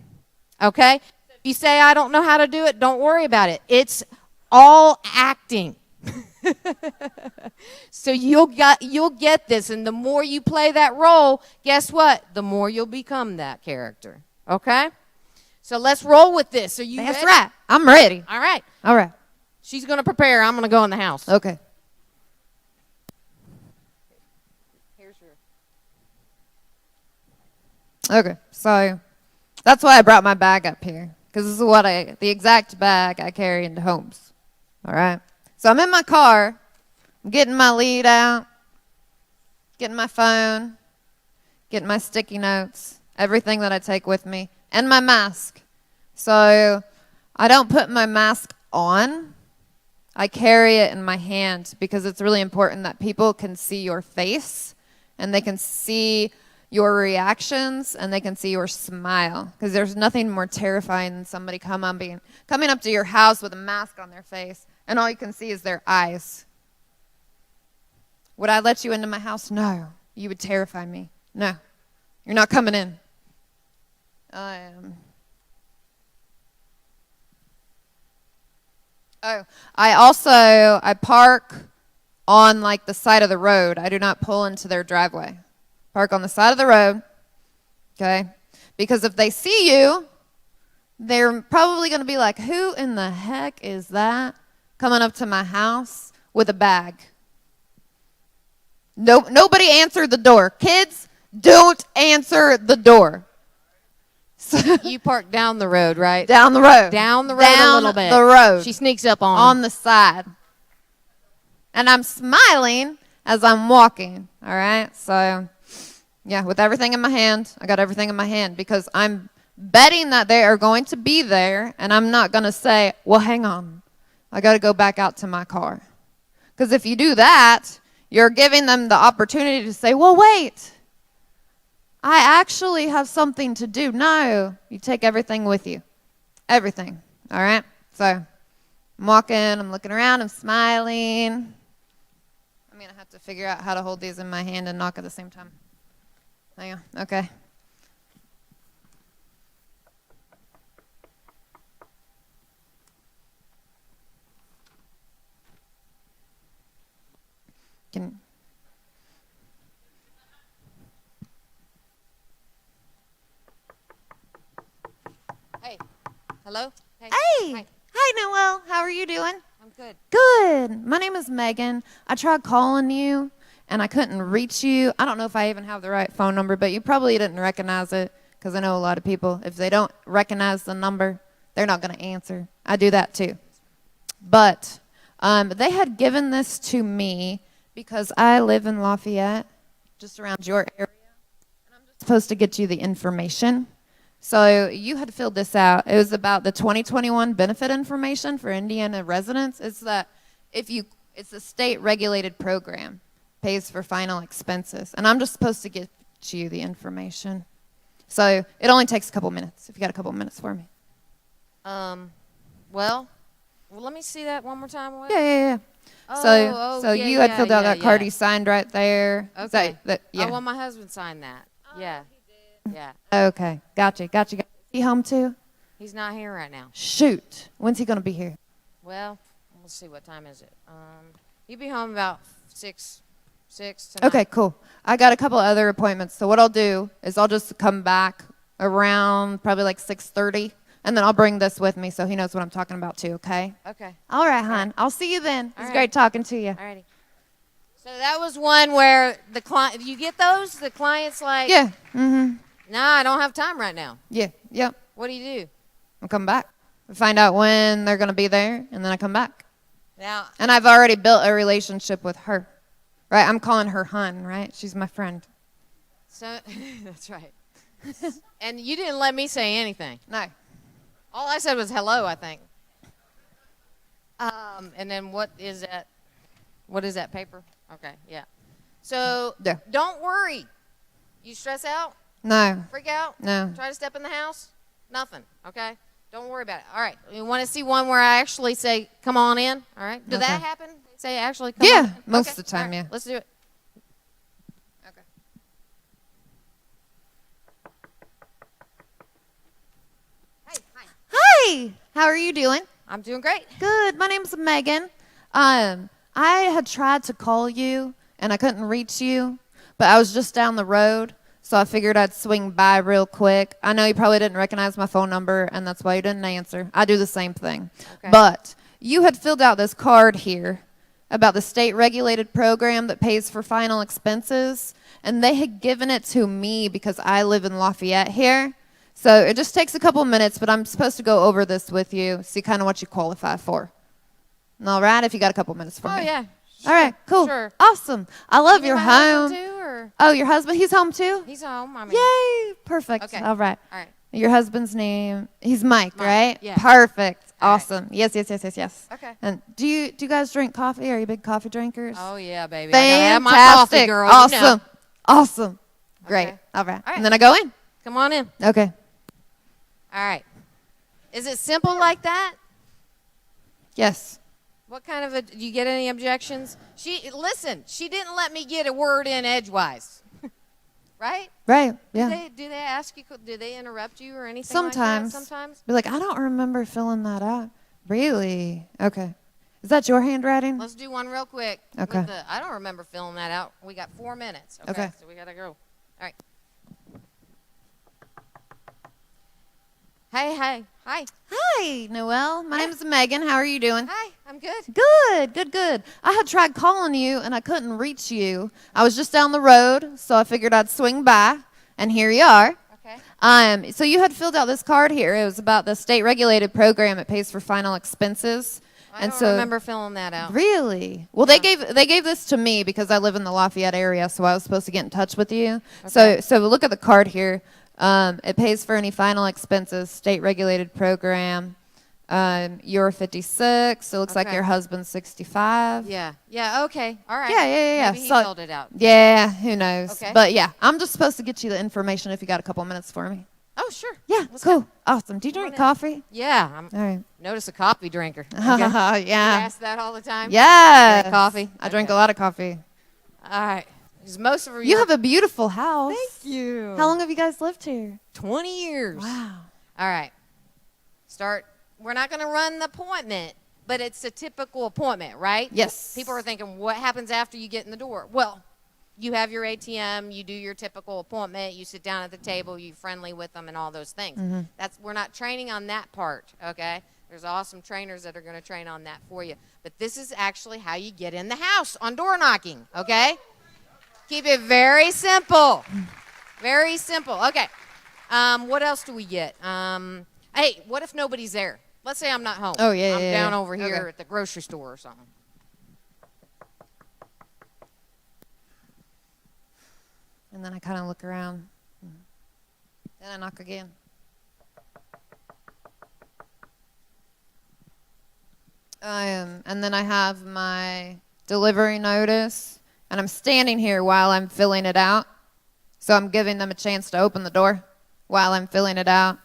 Okay? If you say, I don't know how to do it, don't worry about it. It's all acting. So you'll get this. And the more you play that role, guess what? The more you'll become that character. Okay? So let's roll with this. Are you ready? That's right. I'm ready. All right. All right. She's going to prepare. I'm going to go in the house. Okay. Here's your. Okay. So that's why I brought my bag up here, because this is the exact bag I carry into homes. All right. So I'm in my car. I'm getting my lead out, getting my phone, getting my sticky notes, everything that I take with me, and my mask. So I don't put my mask on. I carry it in my hand because it's really important that people can see your face and they can see your reactions and they can see your smile, because there's nothing more terrifying than somebody coming up to your house with a mask on their face and all you can see is their eyes. Would I let you into my house? No. You would terrify me. No, you're not coming in. I park on like the side of the road. I do not pull into their driveway. Park on the side of the road, okay? Because if they see you, they're probably going to be like, who in the heck is that coming up to my house with a bag? Nobody answered the door. Kids, don't answer the door. You park down the road, right? Down the road. Down the road a little bit. The road. She sneaks up on On the side. And I'm smiling as I'm walking, all right? So, yeah, with everything in my hand. I got everything in my hand because I'm betting that they are going to be there, and I'm not going to say, well, hang on. I got to go back out to my car. Because if you do that, you're giving them the opportunity to say, well, wait. I actually have something to do. No, you take everything with you. Everything, all right? So I'm walking, I'm looking around, I'm smiling. I'm going to have to figure out how to hold these in my hand and knock at the same time. Hang on, okay. Hey. Hello? Hey. Hey. Hi, Noelle. How are you doing? I'm good. Good. My name is Megan. I tried calling you, and I couldn't reach you. I don't know if I even have the right phone number, but you probably didn't recognize it because I know a lot of people, if they don't recognize the number, they're not going to answer. I do that too. But they had given this to me because I live in Lafayette, just around your area, and I'm just supposed to get you the information. So you had filled this out. It was about the 2021 benefit information for Indiana residents. It's that it's a state-regulated program, pays for final expenses, and I'm just supposed to get you the information. So it only takes a couple minutes. If you got a couple minutes for me. Well, let me see that one more time. Will? Yeah. So you had filled out that card you signed right there. Okay. Yeah. I want my husband signed that. Yeah. Yeah. Okay. Gotcha. Is he home too? He's not here right now. Shoot. When's he going to be here? Well, we'll see. What time is it? He'll be home about 6 tonight. Okay, cool. I got a couple other appointments. So what I'll do is I'll just come back around probably like 6:30, and then I'll bring this with me so he knows what I'm talking about too, okay? Okay. All right, hon. I'll see you then. It's right. great talking to you. All righty. So that was one where the client, you get those? The client's like, Yeah. Mm-hmm. nah, I don't have time right now. Yeah. Yep. What do you do? I'll come back. I find out when they're going to be there, and then I come back. Now, And I've already built a relationship with her, right? I'm calling her hun, right? She's my friend. so that's right. And you didn't let me say anything. No. All I said was hello, I think. And then what is that? What is that paper? Okay, yeah. So Yeah. don't worry. You stress out? No. Freak out? No. Try to step in the house? Nothing, okay? Don't worry about it. All right. You want to see one where I actually say, come on in? All right. Did that Okay. happen? Say actually come Yeah, on in? most Okay, of the time, all right, yeah. Let's do it. Hi. How are you doing? I'm doing great. Good. My name's Megan. I had tried to call you, and I couldn't reach you, but I was just down the road, so I figured I'd swing by real quick. I know you probably didn't recognize my phone number, and that's why you didn't answer. I do the same thing. Okay. But you had filled out this card here about the state-regulated program that pays for final expenses, and they had given it to me because I live in Lafayette here. So it just takes a couple minutes, but I'm supposed to go over this with you, see kind of what you qualify for. All right, if you got a couple minutes for Oh, me. yeah. All right, cool. Sure. Awesome. I love You your need my husband home. too, or? Oh, your husband? He's home too? He's home. I mean, Yay. Perfect. Okay. All right. All right. Your husband's name, he's Mike, right? yeah. Perfect. All right. Awesome. Yes. Okay. And do you guys drink coffee? Are you big coffee drinkers? Oh, yeah, baby. I gotta have my coffee, Fantastic. girl. Awesome. You know. Awesome. Great. Okay. All right. All right. And then I go in. Come on in. Okay. All right. Is it simple like that? Yes. What kind of do you get any objections? She didn't let me get a word in edgewise. right? Right. Yeah. Do they ask you? Do they interrupt you or anything? Sometimes. Like that? Sometimes. Be like, I don't remember filling that out. Really? Okay. Is that your handwriting? Let's do one real quick. Okay. With I don't remember filling that out. We got 4 minutes. Okay. So we gotta go. All right. Hey. Hi. Hi, Noelle. My name is Megan. How are you doing? Hi. I'm good. Good. I had tried calling you and I couldn't reach you. I was just down the road, so I figured I'd swing by, and here you are. Okay. So you had filled out this card here. It was about the state-regulated program. It pays for final expenses. I don't remember filling that out. Really? Well, they gave this to me because I live in the Lafayette area, so I was supposed to get in touch with you. Okay. So look at the card here. It pays for any final expenses, state-regulated program. You're 56, so it looks like Okay. your husband's 65. Yeah. Okay. All right. Yeah. Maybe he So- filled it out. Yeah, who knows? Okay. But yeah, I'm just supposed to get you the information if you got a couple minutes for me. Oh, sure. Yeah, cool. Awesome. Do you drink coffee? Yeah. I'm All right. Notice a coffee drinker. Okay. Yeah. You ask that all the time? Yeah. You drink coffee? I drink a lot of coffee. All right. 'Cause most of You have a beautiful house. Thank you. How long have you guys lived here? 20 years. Wow. All right. We're not going to run the appointment, but it's a typical appointment, right? Yes. People are thinking, what happens after you get in the door? Well, you have your ATM, you do your typical appointment, you sit down at the table, you're friendly with them and all those things. Mhm. We're not training on that part, okay? There's awesome trainers that are going to train on that for you. But this is actually how you get in the house on door knocking, okay? Keep it very simple. Very simple. Okay. What else do we get? Hey, what if nobody's there? Let's say I'm not home. Oh, yeah, I'm yeah, down yeah. over here Okay. at the grocery store or something. And then I kind of look around. Then I knock again. And then I have my delivery notice, and I'm standing here while I'm filling it out. So I'm giving them a chance to open the door while I'm filling it out.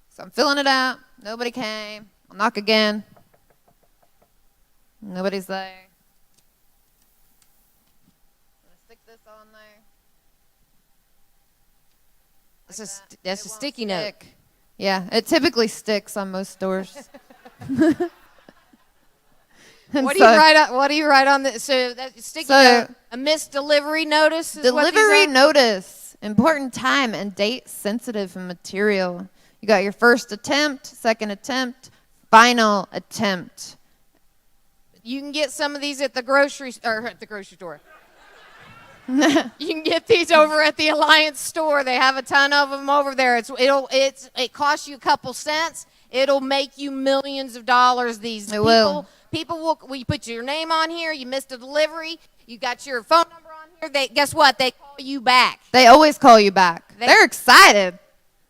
So I'm filling it out. Nobody came. I'll knock again. Nobody's there. I'm gonna stick this on there. That's a sticky note. Stick. Yeah, it typically sticks on most doors. And What do you write on the sticky note? A missed delivery notice? Is what these Delivery are? notice. Important time and date sensitive material. You got your first attempt, second attempt, final attempt. You can get some of these at the grocery store. You can get these over at the Alliance store. They have a ton of them over there. It costs you a couple cents. It'll make you millions of dollars. People will. We put your name on here. You missed a delivery. You got your phone number on here. Guess what? They call you back. They always call you back. They're excited.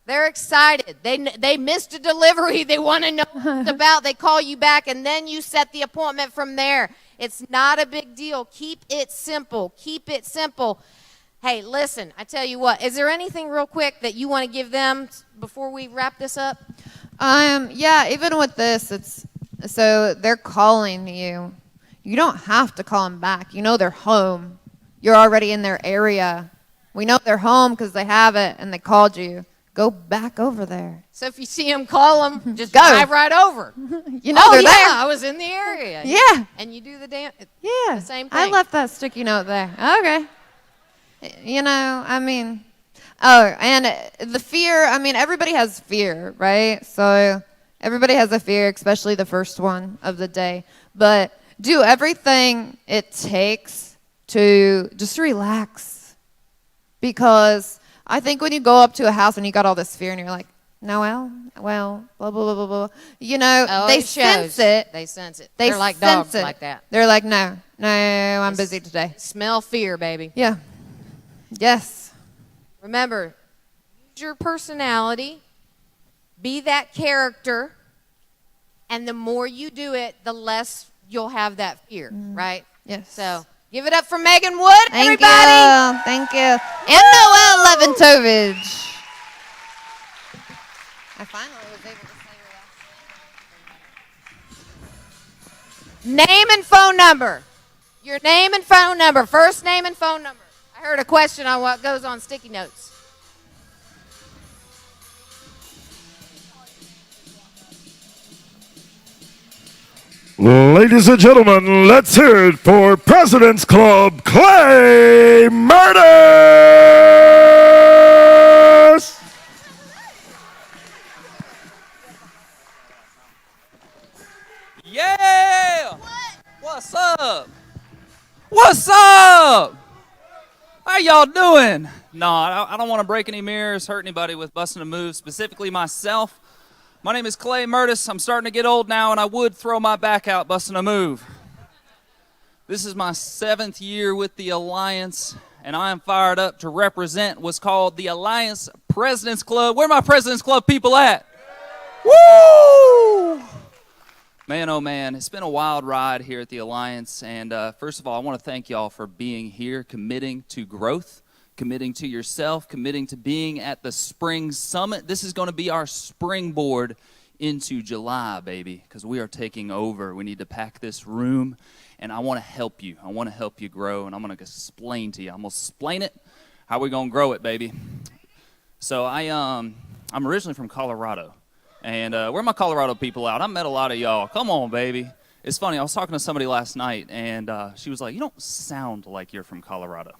They're excited. They missed a delivery. They want to know what it's about. They call you back, and then you set the appointment from there. It's not a big deal. Keep it simple. Keep it simple. Hey, listen, I tell you what. Is there anything real quick that you want to give them before we wrap this up? Yeah, even with this, so they're calling you. You don't have to call them back. You know they're home. You're already in their area. We know they're home because they have it and they called you. Go back over there. So if you see them, call them. Just Go. drive right over. You know they're there. I was in the area. Yeah. And you do the Yeah. the same thing. I left that sticky note there. Okay. You know, I mean, and the fear, I mean, everybody has fear, right? So everybody has a fear, especially the first one of the day. But do everything it takes to just relax. Because I think when you go up to a house and you got all this fear and you're like, Noelle, well, blah, blah, blah, blah, blah. You know, Oh, they it sense shows. it. They sense it. They They're like sense dogs it. like that. They're like, no, I'm busy today. Smell fear, baby. Yeah. Yes. Remember, use your personality, be that character, and the more you do it, the less you'll have that fear, right? Yes. So give it up for Megan Wood, Thank everybody. you. Thank you. And Noelle Leventovich. I finally was able to say her last Name and phone number. Your name and phone number. First name and phone number. I heard a question on what goes on sticky notes. Ladies and gentlemen, let's hear it for President's Club, Clay Murders! Yeah! What's up? What's up? How y'all doing? No, I don't want to break any mirrors, hurt anybody with busting a move, specifically myself. My name is Clay Murdis. I'm starting to get old now, and I would throw my back out busting a move. This is my 7th year with the Alliance, and I am fired up to represent what's called the Alliance President's Club. Where are my President's Club people at? Woo! Man, oh man, it's been a wild ride here at the Alliance, and first of all, I want to thank y'all for being here, committing to growth, committing to yourself, committing to being at the Spring Summit. This is going to be our springboard into July, baby, because we are taking over. We need to pack this room, and I want to help you. I want to help you grow, and I'm going to explain to you. I'm going to explain it, how we going to grow it, baby. So I'm originally from Colorado, and where are my Colorado people out? I met a lot of y'all. Come on, baby. It's funny, I was talking to somebody last night, and she was like, you don't sound like you're from Colorado.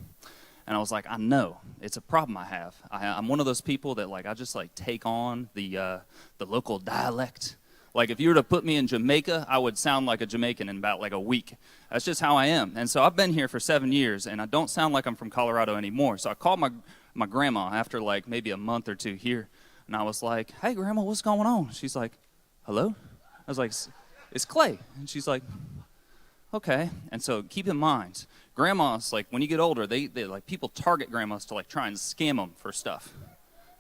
And I was like, I know. It's a problem I have. I'm one of those people that, like, I just, like, take on the local dialect. Like, if you were to put me in Jamaica, I would sound like a Jamaican in about, like, a week. That's just how I am. And so I've been here for 7 years, and I don't sound like I'm from Colorado anymore. So I called my grandma after, like, maybe a month or two here. And I was like, hey, Grandma, what's going on? She's like, hello? I was like, it's Clay. And she's like, okay. And so keep in mind, grandmas, like, when you get older, they like, people target grandmas to, like, try and scam them for stuff.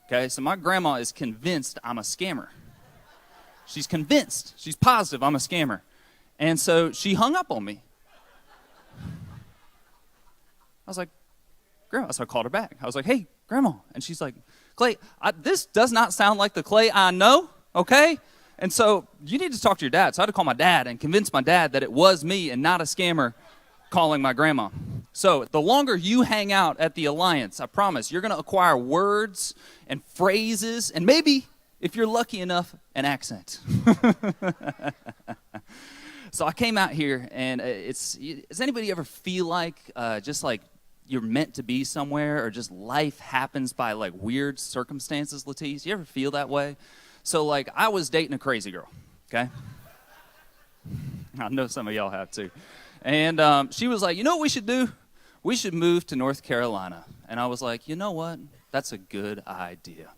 Okay, so my grandma is convinced I'm a scammer. She's convinced. She's positive I'm a scammer. And so she hung up on me. I was like, Grandma. So I called her back. I was like, hey, Grandma. And she's like, Clay, this does not sound like the Clay I know, okay? And so you need to talk to your dad. So I had to call my dad and convince my dad that it was me and not a scammer calling my grandma. So the longer you hang out at the Alliance, I promise, you're going to acquire words and phrases and maybe, if you're lucky enough, an accent. So I came out here, and does anybody ever feel like just like you're meant to be somewhere, or just life happens by like weird circumstances, Latisse? You ever feel that way? So like I was dating a crazy girl, okay? I know some of y'all have too. And she was like, you know what we should do? We should move to North Carolina. And I was like, you know what? That's a good idea.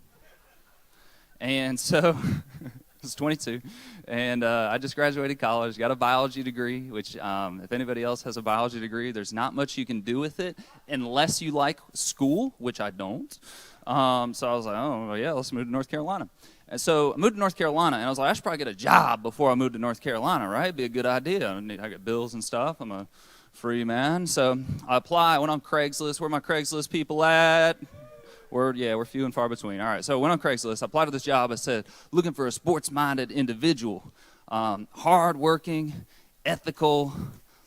And so I was 22, and I just graduated college, got a biology degree, which if anybody else has a biology degree, there's not much you can do with it unless you like school, which I don't. So I was like, oh, yeah, let's move to North Carolina. And so I moved to North Carolina, and I was like, I should probably get a job before I moved to North Carolina, right? It'd be a good idea. I got bills and stuff. I'm a free man. So I applied. I went on Craigslist. Where are my Craigslist people at? We're few and far between. All right, so I went on Craigslist. I applied to this job. I said, looking for a sports-minded individual, hardworking, ethical,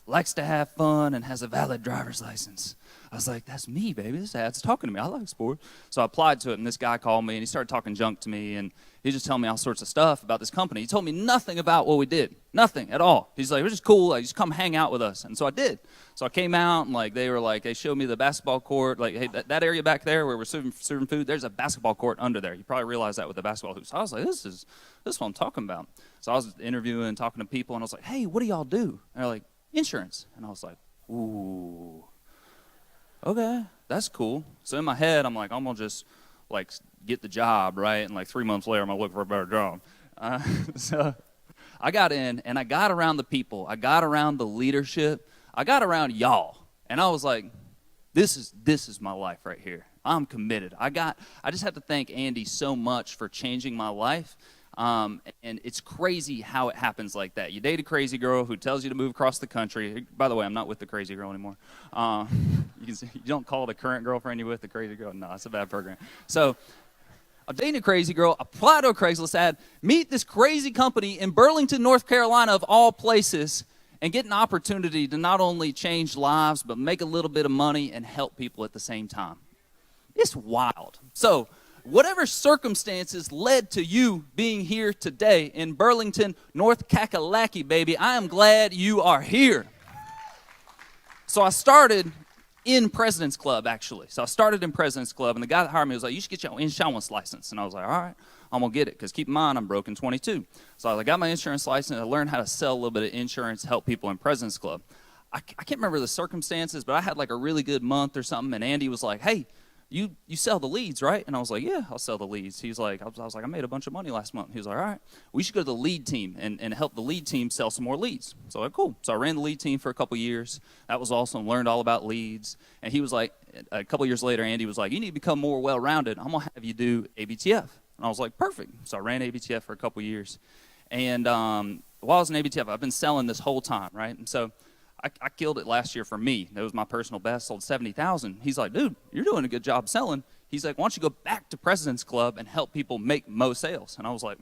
likes to have fun, and has a valid driver's license. I was like, that's me, baby. This ad's talking to me. I like sports. So I applied to it, and this guy called me, and he started talking junk to me, and he just telling me all sorts of stuff about this company. He told me nothing about what we did, nothing at all. He's like, it was just cool. Like, just come hang out with us. And so I did. So I came out, and like they showed me the basketball court. Like, hey, that area back there where we're serving food, there's a basketball court under there. You probably realize that with the basketball hoops. So I was like, this is what I'm talking about. So I was interviewing, talking to people, and I was like, hey, what do y'all do? And they're like, insurance. And I was like, ooh. Okay, that's cool. So in my head, I'm like, I'm going to just, like, get the job, right? And, like, 3 months later, I'm going to look for a better job. So I got in, and I got around the people. I got around the leadership. I got around y'all. And I was like, this is my life right here. I'm committed. I just have to thank Andy so much for changing my life. And it's crazy how it happens like that. You date a crazy girl who tells you to move across the country. By the way, I'm not with the crazy girl anymore. You don't call the current girlfriend you're with the crazy girl. No, it's a bad program. So I'm dating a crazy girl, apply to a Craigslist ad, meet this crazy company in Burlington, North Carolina, of all places, and get an opportunity to not only change lives, but make a little bit of money and help people at the same time. It's wild. So, whatever circumstances led to you being here today in Burlington, North Kakalaki, baby, I am glad you are here. So I started in President's Club, actually. So I started in President's Club, and the guy that hired me was like, you should get your insurance license. And I was like, all right, I'm going to get it, because keep in mind, I'm broke in 22. So I got my insurance license. I learned how to sell a little bit of insurance, help people in President's Club. I can't remember the circumstances, but I had like a really good month or something, and Andy was like, hey, you sell the leads, right? And I was like, yeah, I'll sell the leads. He's like, I was like, I made a bunch of money last month. He was like, all right, we should go to the lead team and help the lead team sell some more leads. So I was like, cool. So I ran the lead team for a couple years. That was awesome. Learned all about leads. And he was like, a couple years later, Andy was like, you need to become more well-rounded. I'm going to have you do ABTF. And I was like, perfect. So I ran ABTF for a couple years. And while I was in ABTF, I've been selling this whole time, right? And so I killed it last year for me. That was my personal best, sold 70,000. He's like, dude, you're doing a good job selling. He's like, why don't you go back to President's Club and help people make more sales? And I was like,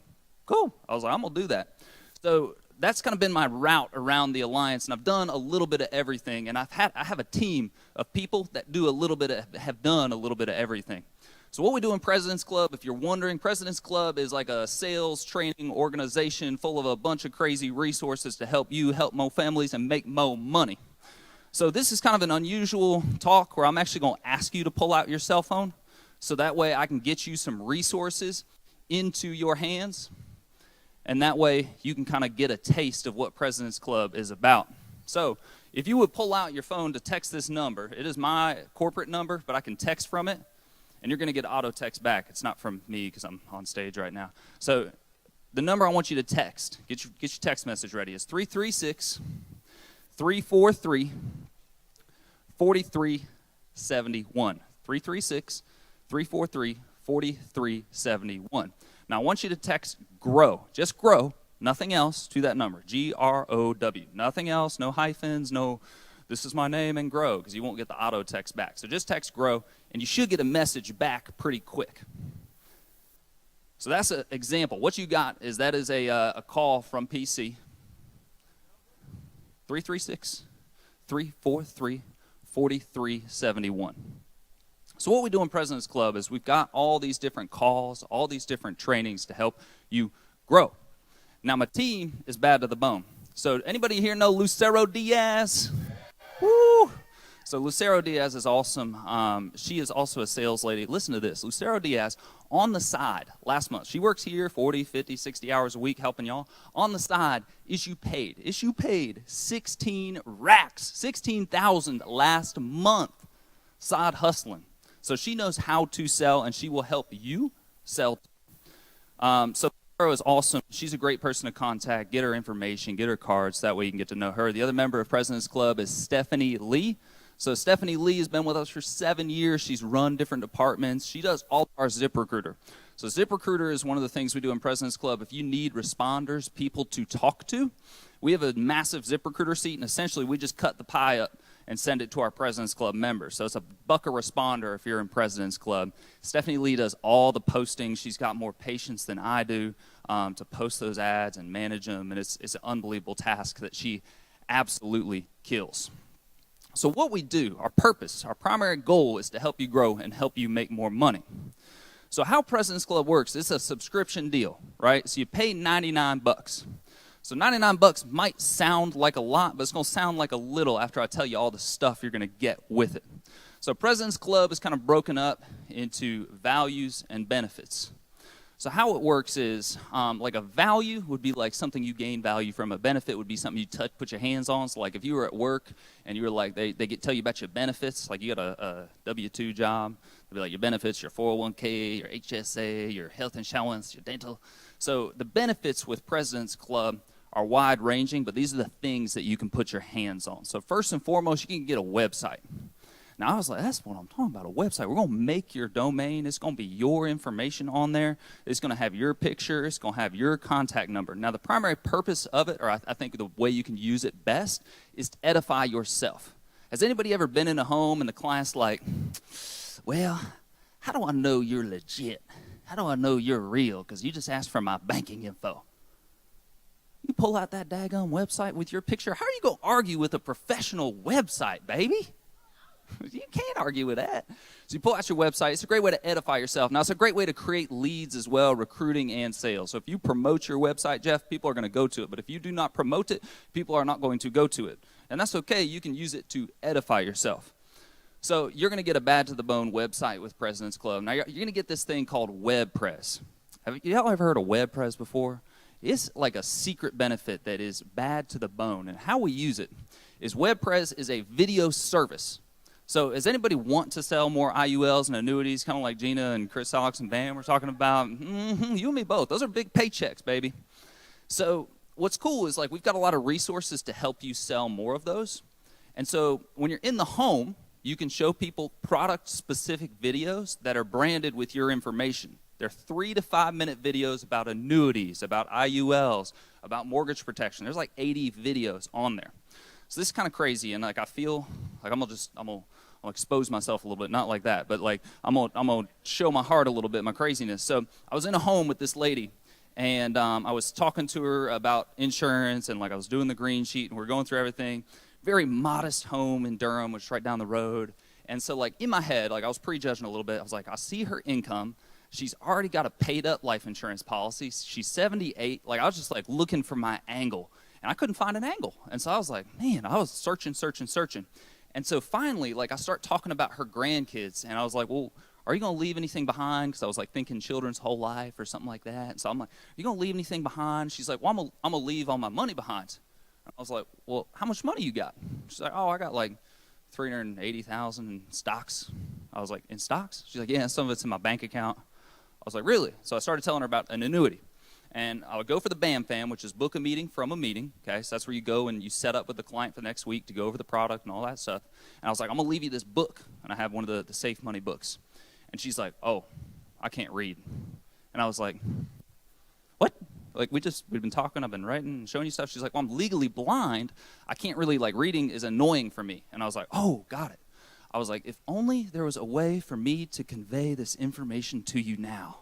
cool. I was like, I'm going to do that. So that's kind of been my route around the Alliance, and I've done a little bit of everything. And I have a team of people that do a little bit of, have done a little bit of everything. So what we do in President's Club, if you're wondering, President's Club is like a sales training organization full of a bunch of crazy resources to help you help more families and make more money. So this is kind of an unusual talk where I'm actually going to ask you to pull out your cell phone, so that way I can get you some resources into your hands, and that way you can kind of get a taste of what President's Club is about. So if you would pull out your phone to text this number, it is my corporate number, but I can text from it. And you're going to get auto text back. It's not from me because I'm on stage right now. So the number I want you to text, get your text message ready, is 336-343-4371. 336-343-4371. Now I want you to text GROW, just GROW, nothing else, to that number, GROW. Nothing else, no hyphens, no this is my name and GROW, because you won't get the auto text back. So just text GROW, and you should get a message back pretty quick. So that's an example. What you got is that is a call from PC. 336-343-4371. So what we do in President's Club is we've got all these different calls, all these different trainings to help you grow. Now my team is bad to the bone. So anybody here know Lucero Diaz? Woo! So Lucero Diaz is awesome. She is also a sales lady. Listen to this. Lucero Diaz, on the side, last month, she works here 40, 50, 60 hours a week helping y'all. On the side, issue paid 16 racks, 16,000 last month, side hustling. So she knows how to sell, and she will help you sell. So Lucero is awesome. She's a great person to contact. Get her information, get her cards. That way you can get to know her. The other member of President's Club is Stephanie Lee. So Stephanie Lee has been with us for 7 years. She's run different departments. She does all our ZipRecruiter. So ZipRecruiter is one of the things we do in President's Club. If you need responders, people to talk to, we have a massive ZipRecruiter seat, and essentially we just cut the pie up and send it to our President's Club members. So it's $1 a responder if you're in President's Club. Stephanie Lee does all the posting. She's got more patience than I do to post those ads and manage them, and it's an unbelievable task that she absolutely kills. So what we do, our purpose, our primary goal is to help you grow and help you make more money. So how President's Club works, it's a subscription deal, right? So you pay $99. So $99 might sound like a lot, but it's going to sound like a little after I tell you all the stuff you're going to get with it. So President's Club is kind of broken up into values and benefits. So how it works is like a value would be like something you gain value from. A benefit would be something you touch, put your hands on. So like if you were at work and you were like, they tell you about your benefits, like you got a W-2 job, they'll be like your benefits, your 401k, your HSA, your health insurance, your dental. So the benefits with President's Club are wide-ranging, but these are the things that you can put your hands on. So first and foremost, you can get a website. Now, I was like, that's what I'm talking about, a website. We're going to make your domain. It's going to be your information on there. It's going to have your picture. It's going to have your contact number. Now, the primary purpose of it, or I think the way you can use it best, is to edify yourself. Has anybody ever been in a home and the client's like, well, how do I know you're legit? How do I know you're real? Because you just asked for my banking info. You pull out that daggone website with your picture. How are you going to argue with a professional website, baby? You can't argue with that. So you pull out your website. It's a great way to edify yourself. Now, it's a great way to create leads as well, recruiting and sales. So if you promote your website, Jeff, people are going to go to it. But if you do not promote it, people are not going to go to it. And that's okay. You can use it to edify yourself. So you're going to get a bad to the bone website with President's Club. Now, you're going to get this thing called WebPress. Have y'all ever heard of WebPress before? It's like a secret benefit that is bad to the bone. And how we use it is WebPress is a video service. So does anybody want to sell more IULs and annuities, kind of like Gina and Chris, Alex, and Van were talking about? You and me both. Those are big paychecks, baby. So what's cool is like we've got a lot of resources to help you sell more of those. And so when you're in the home, you can show people product-specific videos that are branded with your information. They're 3 to 5 minute videos about annuities, about IULs, about mortgage protection. There's like 80 videos on there. So this is kind of crazy, and like I feel like I'm gonna expose myself a little bit, not like that, but like I'm gonna show my heart a little bit, my craziness. So I was in a home with this lady, and I was talking to her about insurance, and like I was doing the green sheet, and we were going through everything. Very modest home in Durham, which is right down the road. And so like in my head, like I was prejudging a little bit. I was like, I see her income. She's already got a paid up life insurance policy. She's 78. Like I was just like looking for my angle. And I couldn't find an angle. And so I was like, man, I was searching. And so finally, like I start talking about her grandkids. And I was like, well, are you going to leave anything behind? Because I was like thinking children's whole life or something like that. And so I'm like, are you going to leave anything behind? She's like, well, I'm going to leave all my money behind. And I was like, well, how much money you got? She's like, oh, I got like $380,000 in stocks. I was like, in stocks? She's like, yeah, some of it's in my bank account. I was like, really? So I started telling her about an annuity. And I would go for the BAM Fam, which is book a meeting from a meeting. Okay, so that's where you go and you set up with the client for the next week to go over the product and all that stuff. And I was like, I'm going to leave you this book. And I have one of the Safe Money books. And she's like, oh, I can't read. And I was like, what? Like, we've been talking, I've been writing and showing you stuff. She's like, well, I'm legally blind. I can't really, like, reading is annoying for me. And I was like, oh, got it. I was like, if only there was a way for me to convey this information to you now.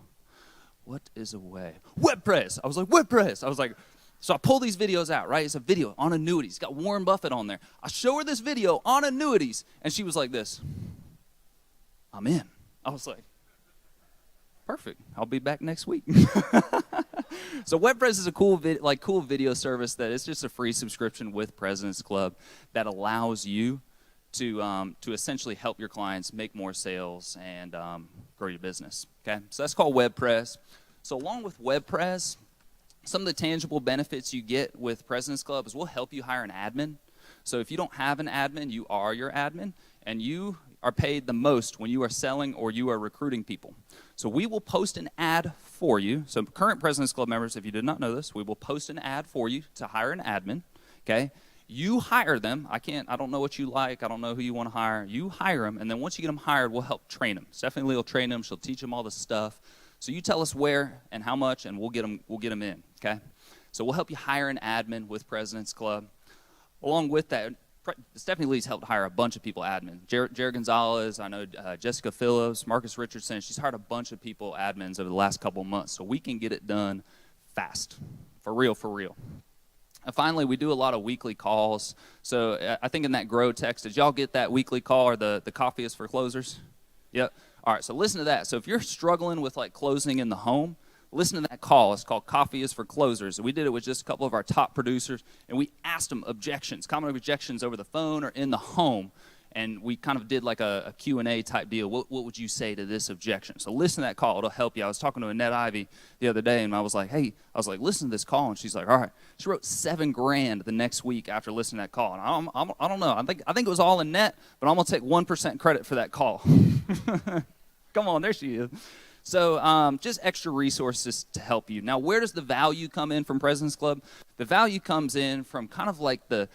What is a way? WebPress. I was like, WebPress. I was like, so I pull these videos out, right? It's a video on annuities. It's got Warren Buffett on there. I show her this video on annuities, and she was like this. I'm in. I was like, perfect. I'll be back next week. So WebPress is a cool video service that is just a free subscription with President's Club that allows you to essentially help your clients make more sales and grow your business. Okay, so that's called WebPress. So along with WebPress, some of the tangible benefits you get with President's Club is we'll help you hire an admin. So if you don't have an admin, you are your admin, and you are paid the most when you are selling or you are recruiting people. So we will post an ad for you. So current President's Club members, if you did not know this, we will post an ad for you to hire an admin. Okay. You hire them. I don't know what you like. I don't know who you want to hire. You hire them, and then once you get them hired, we'll help train them. Stephanie Lee will train them. She'll teach them all the stuff. So you tell us where and how much, and we'll get them in, okay? So we'll help you hire an admin with President's Club. Along with that, Stephanie Lee's helped hire a bunch of people admin. Jared Gonzalez, I know Jessica Phillips, Marcus Richardson. She's hired a bunch of people admins over the last couple of months, so we can get it done fast, for real. And finally, we do a lot of weekly calls. So I think in that grow text, did y'all get that weekly call or the coffee is for closers? Yep. All right, so listen to that. So if you're struggling with like closing in the home, listen to that call. It's called Coffee is for Closers. We did it with just a couple of our top producers, and we asked them common objections over the phone or in the home. And we kind of did like a Q&A type deal. What would you say to this objection? So listen to that call. It'll help you. I was talking to Annette Ivy the other day, and I was like, listen to this call. And she's like, all right. She wrote $7,000 the next week after listening to that call. And I don't know. I think it was all Annette, but I'm going to take 1% credit for that call. Come on, there she is. So just extra resources to help you. Now, where does the value come in from President's Club? The value comes in from kind of like the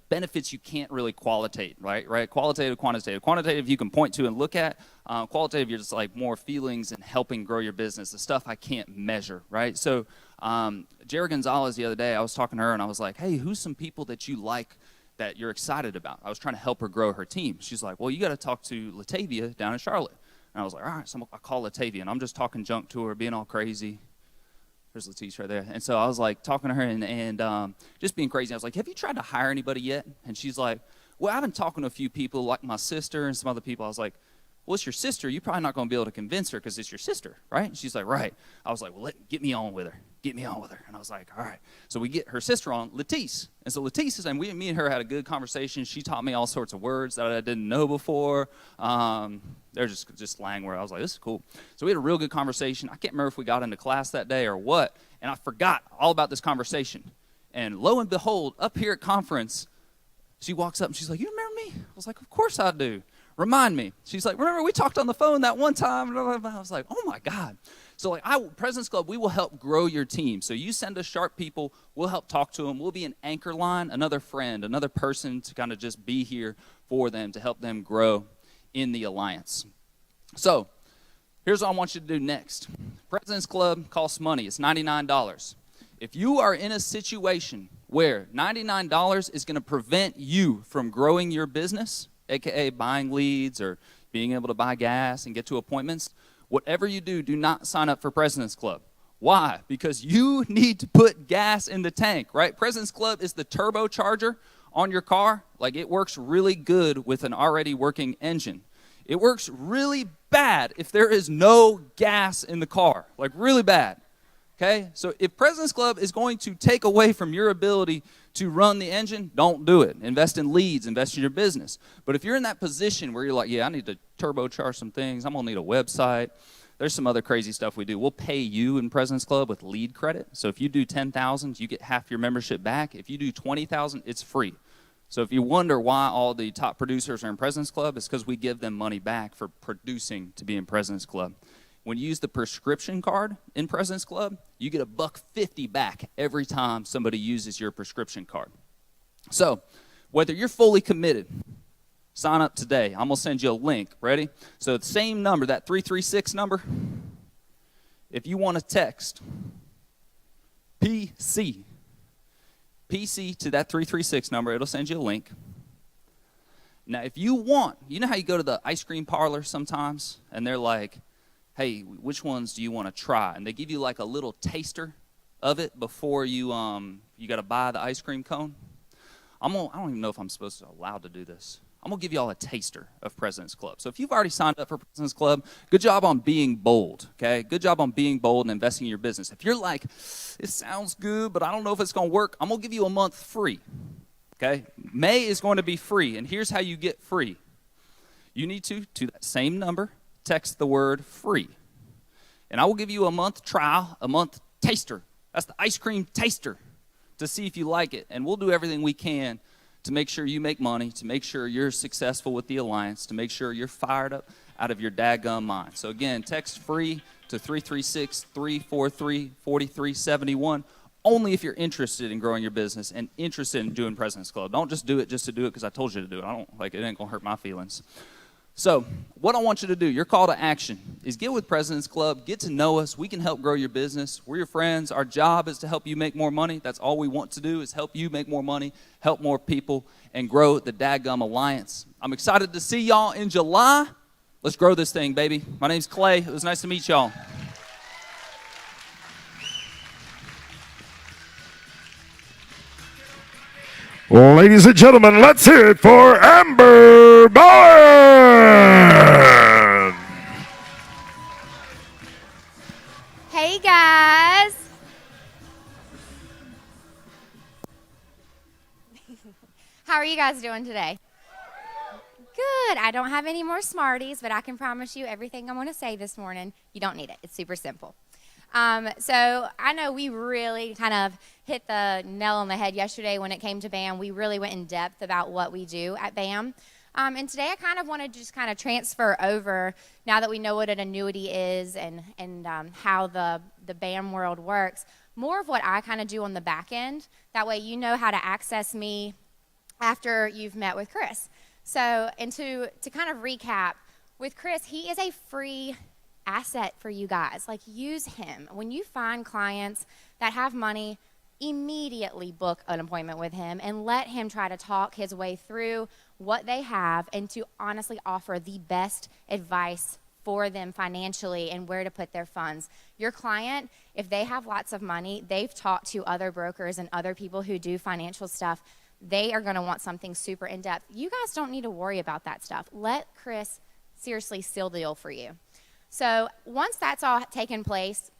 benefits you can't really qualitate, right? Qualitative, quantitative. Quantitative you can point to and look at. Qualitative, you're just like more feelings and helping grow your business, the stuff I can't measure, right? So Jared Gonzalez the other day, I was talking to her and I was like, hey, who's some people that you like that you're excited about? I was trying to help her grow her team. She's like, well, you got to talk to Latavia down in Charlotte. And I was like, all right, so I'll call Latavia. And I'm just talking junk to her, being all crazy. There's Letice right there. And so I was like talking to her and just being crazy. I was like, have you tried to hire anybody yet? And she's like, well, I've been talking to a few people like my sister and some other people. I was like, well, it's your sister. You're probably not going to be able to convince her because it's your sister, right? And she's like, right. I was like, well, get me on with her. Get me on with her. And I was like, all right. So we get her sister on, Letice. And so Letice is, and me and her had a good conversation. She taught me all sorts of words that I didn't know before. They're just slang where I was like, this is cool. So we had a real good conversation. I can't remember if we got into class that day or what. And I forgot all about this conversation. And lo and behold, up here at conference, she walks up and she's like, you remember me? I was like, of course I do. Remind me. She's like, remember we talked on the phone that one time? I was like, oh my God. So like President's Club, we will help grow your team. So you send us sharp people, we'll help talk to them. We'll be an anchor line, another friend, another person to kind of just be here for them to help them grow in the alliance. So here's what I want you to do next. President's Club costs money. It's $99. If you are in a situation where $99 is going to prevent you from growing your business, aka buying leads or being able to buy gas and get to appointments, whatever you do, do not sign up for President's Club. Why? Because you need to put gas in the tank, right? President's Club is the turbocharger on your car. Like, it works really good with an already working engine. It works really bad if there is no gas in the car, like really bad. Okay, so if President's Club is going to take away from your ability to run the engine, don't do it. Invest in leads, invest in your business. But if you're in that position where you're like, yeah, I need to turbocharge some things, I'm going to need a website. There's some other crazy stuff we do. We'll pay you in President's Club with lead credit. So if you do 10,000, you get half your membership back. If you do 20,000, it's free. So if you wonder why all the top producers are in President's Club, it's because we give them money back for producing to be in President's Club. When you use the prescription card in President's Club, you get $1.50 back every time somebody uses your prescription card. So whether you're fully committed, sign up today. I'm going to send you a link. Ready? So the same number, that 336 number, if you want to text PC to that 336 number, it'll send you a link. Now, if you want, you know how you go to the ice cream parlor sometimes, and they're like, hey, which ones do you want to try? And they give you like a little taster of it before you got to buy the ice cream cone. I don't even know if I'm allowed to do this. I'm going to give you all a taster of President's Club. So if you've already signed up for President's Club, good job on being bold, okay? Good job on being bold and investing in your business. If you're like, it sounds good, but I don't know if it's going to work, I'm going to give you a month free, okay? May is going to be free, and here's how you get free. You need to that same number, text the word free. And I will give you a month trial, a month taster. That's the ice cream taster to see if you like it. And we'll do everything we can to make sure you make money, to make sure you're successful with the Alliance, to make sure you're fired up out of your dadgum mind. So again, text free to 336-343-4371 only if you're interested in growing your business and interested in doing President's Club. Don't just do it just to do it because I told you to do it. It ain't going to hurt my feelings. So what I want you to do, your call to action, is get with President's Club, get to know us. We can help grow your business. We're your friends. Our job is to help you make more money. That's all we want to do is help you make more money, help more people, and grow the Dadgum Alliance. I'm excited to see y'all in July. Let's grow this thing, baby. My name's Clay. It was nice to meet y'all. Ladies and gentlemen, let's hear it for Amber Bowen. Hey guys. How are you guys doing today? Good. I don't have any more Smarties, but I can promise you everything I'm going to say this morning, you don't need it. It's super simple. So I know we really kind of hit the nail on the head yesterday when it came to BAM. We really went in depth about what we do at BAM. And today I kind of want to just kind of transfer over, now that we know what an annuity is and how the BAM world works, more of what I kind of do on the back end. That way you know how to access me after you've met with Chris. So, and to kind of recap, with Chris, he is a free asset for you guys. Like, use him. When you find clients that have money, immediately book an appointment with him and let him try to talk his way through what they have and to honestly offer the best advice for them financially and where to put their funds. Your client, if they have lots of money, they've talked to other brokers and other people who do financial stuff. They are going to want something super in-depth. You guys don't need to worry about that stuff. Let Chris seriously seal the deal for you. So once that's all taken place,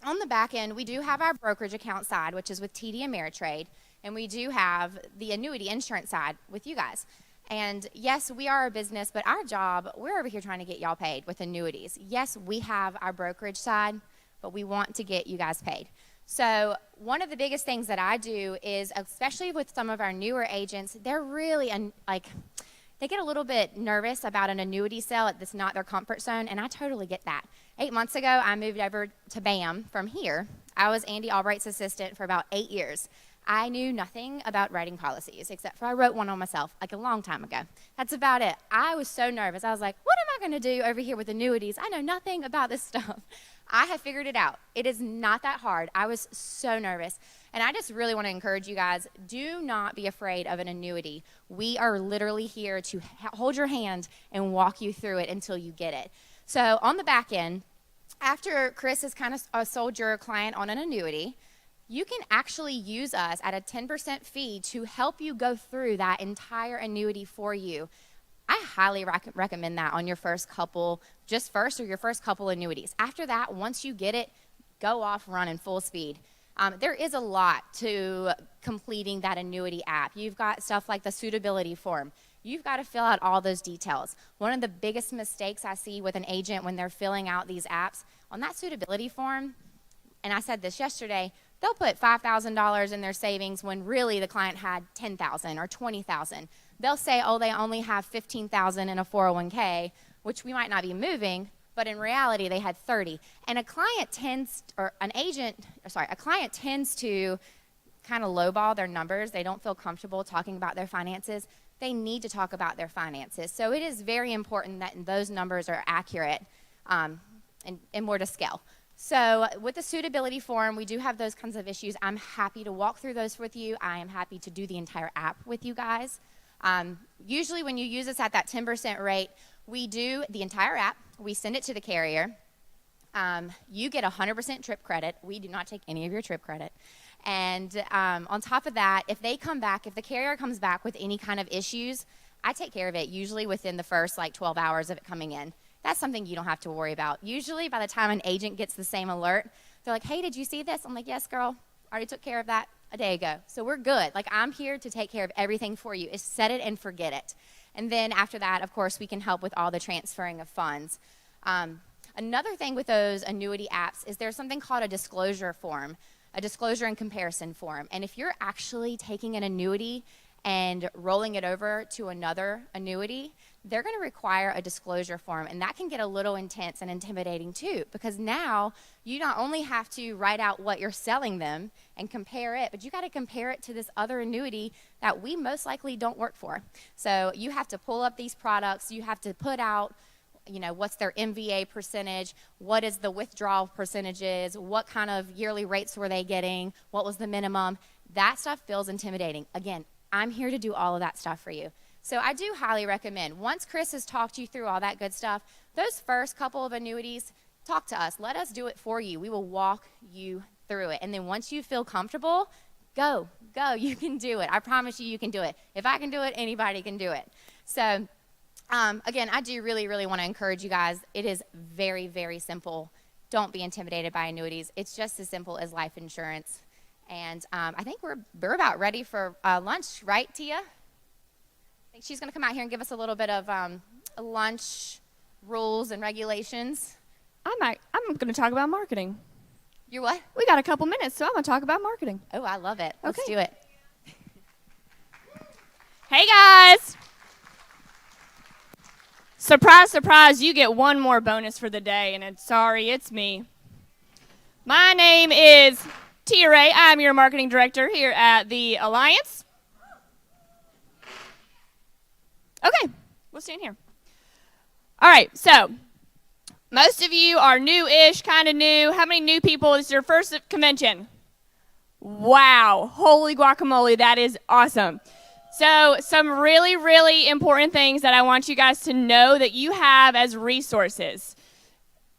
on the back end, we do have our brokerage account side, which is with TD Ameritrade, and we do have the annuity insurance side with you guys. And yes, we are a business, but our job, we're over here trying to get y'all paid with annuities. Yes, we have our brokerage side, but we want to get you guys paid. So one of the biggest things that I do is, especially with some of our newer agents, they're really they get a little bit nervous about an annuity sale that's not their comfort zone, and I totally get that. 8 months ago, I moved over to BAM from here. I was Andy Albright's assistant for about 8 years. I knew nothing about writing policies, except for I wrote one on myself like a long time ago. That's about it. I was so nervous. I was like, what am I going to do over here with annuities? I know nothing about this stuff. I have figured it out. It is not that hard. I was so nervous. And I just really want to encourage you guys, do not be afraid of an annuity. We are literally here to hold your hand and walk you through it until you get it. So on the back end, after Chris has kind of sold your client on an annuity, you can actually use us at a 10% fee to help you go through that entire annuity for you. I highly recommend that on your first couple, just first or your first couple annuities. After that, once you get it, go off running full speed. There is a lot to completing that annuity app. You've got stuff like the suitability form. You've got to fill out all those details. One of the biggest mistakes I see with an agent when they're filling out these apps, on that suitability form, and I said this yesterday, they'll put $5,000 in their savings when really the client had $10,000 or $20,000. They'll say, oh, they only have $15,000 in a 401k, which we might not be moving, but in reality they had 30. And a client tends to kind of lowball their numbers. They don't feel comfortable talking about their finances. They need to talk about their finances. So it is very important that those numbers are accurate and more to scale. So with the suitability form, we do have those kinds of issues. I'm happy to walk through those with you. I am happy to do the entire app with you guys. Usually when you use us at that 10% rate, we do the entire app. We send it to the carrier. You get 100% trip credit. We do not take any of your trip credit. And on top of that, if the carrier comes back with any kind of issues, I take care of it, usually within the first 12 hours of it coming in. That's something you don't have to worry about. Usually by the time an agent gets the same alert, they're like, hey, did you see this? I'm like, yes, girl, I already took care of that a day ago. So we're good. I'm here to take care of everything for you. It's set it and forget it. And then after that, of course, we can help with all the transferring of funds. Another thing with those annuity apps is there's something called a disclosure form, a disclosure and comparison form. And if you're actually taking an annuity and rolling it over to another annuity, they're going to require a disclosure form, and that can get a little intense and intimidating too, because now you not only have to write out what you're selling them and compare it, but you got to compare it to this other annuity that we most likely don't work for. So you have to pull up these products, you have to put out, what's their MVA percentage, what is the withdrawal percentages, what kind of yearly rates were they getting, what was the minimum. That stuff feels intimidating. Again, I'm here to do all of that stuff for you. So I do highly recommend, once Chris has talked you through all that good stuff, those first couple of annuities, talk to us. Let us do it for you. We will walk you through it. And then once you feel comfortable, go. You can do it. I promise you can do it. If I can do it, anybody can do it. So again, I do really, really want to encourage you guys. It is very, very simple. Don't be intimidated by annuities. It's just as simple as life insurance. And I think we're about ready for lunch, right, Tia? I think she's going to come out here and give us a little bit of lunch rules and regulations. I'm going to talk about marketing. You're what? We got a couple minutes, so I'm going to talk about marketing. Oh, I love it. Let's Okay. do it. Hey, guys. Surprise, surprise, you get one more bonus for the day, and it's me. My name is Tia Ray. I'm your marketing director here at the Alliance. Okay, we'll stand here. All right, so most of you are new-ish, kind of new. How many new people? This is your first convention. Wow, holy guacamole, that is awesome. So some really, really important things that I want you guys to know that you have as resources.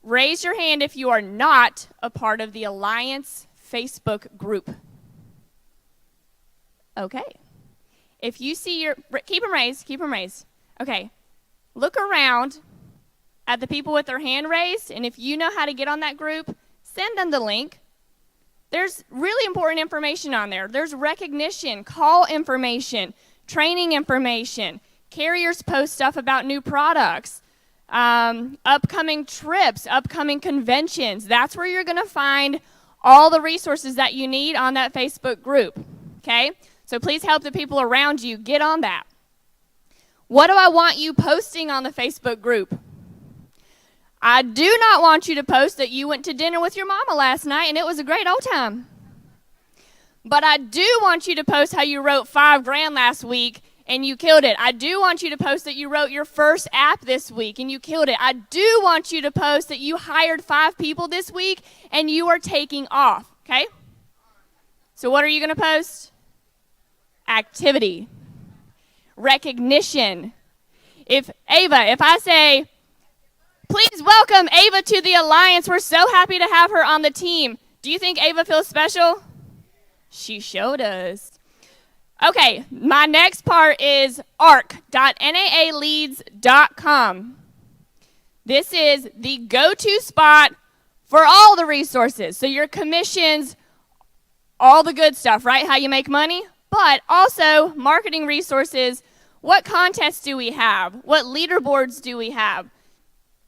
Raise your hand if you are not a part of the Alliance Facebook group. Okay. If you see keep them raised. Okay. Look around at the people with their hand raised, and if you know how to get on that group, send them the link. There's really important information on there. There's recognition, call information, training information. Carriers post stuff about new products, upcoming trips, upcoming conventions. That's where you're going to find all the resources that you need on that Facebook group, okay? So please help the people around you get on that. What do I want you posting on the Facebook group? I do not want you to post that you went to dinner with your mama last night and it was a great old time. But I do want you to post how you wrote $5,000 last week and you killed it. I do want you to post that you wrote your first app this week and you killed it. I do want you to post that you hired 5 people this week and you are taking off, okay? So what are you going to post? Activity. Recognition. If I say, please welcome Ava to the Alliance. We're so happy to have her on the team. Do you think Ava feels special? She sure does. Okay, my next part is arc.naaleads.com. This is the go-to spot for all the resources. So your commissions, all the good stuff, right? How you make money, but also marketing resources. What contests do we have? What leaderboards do we have?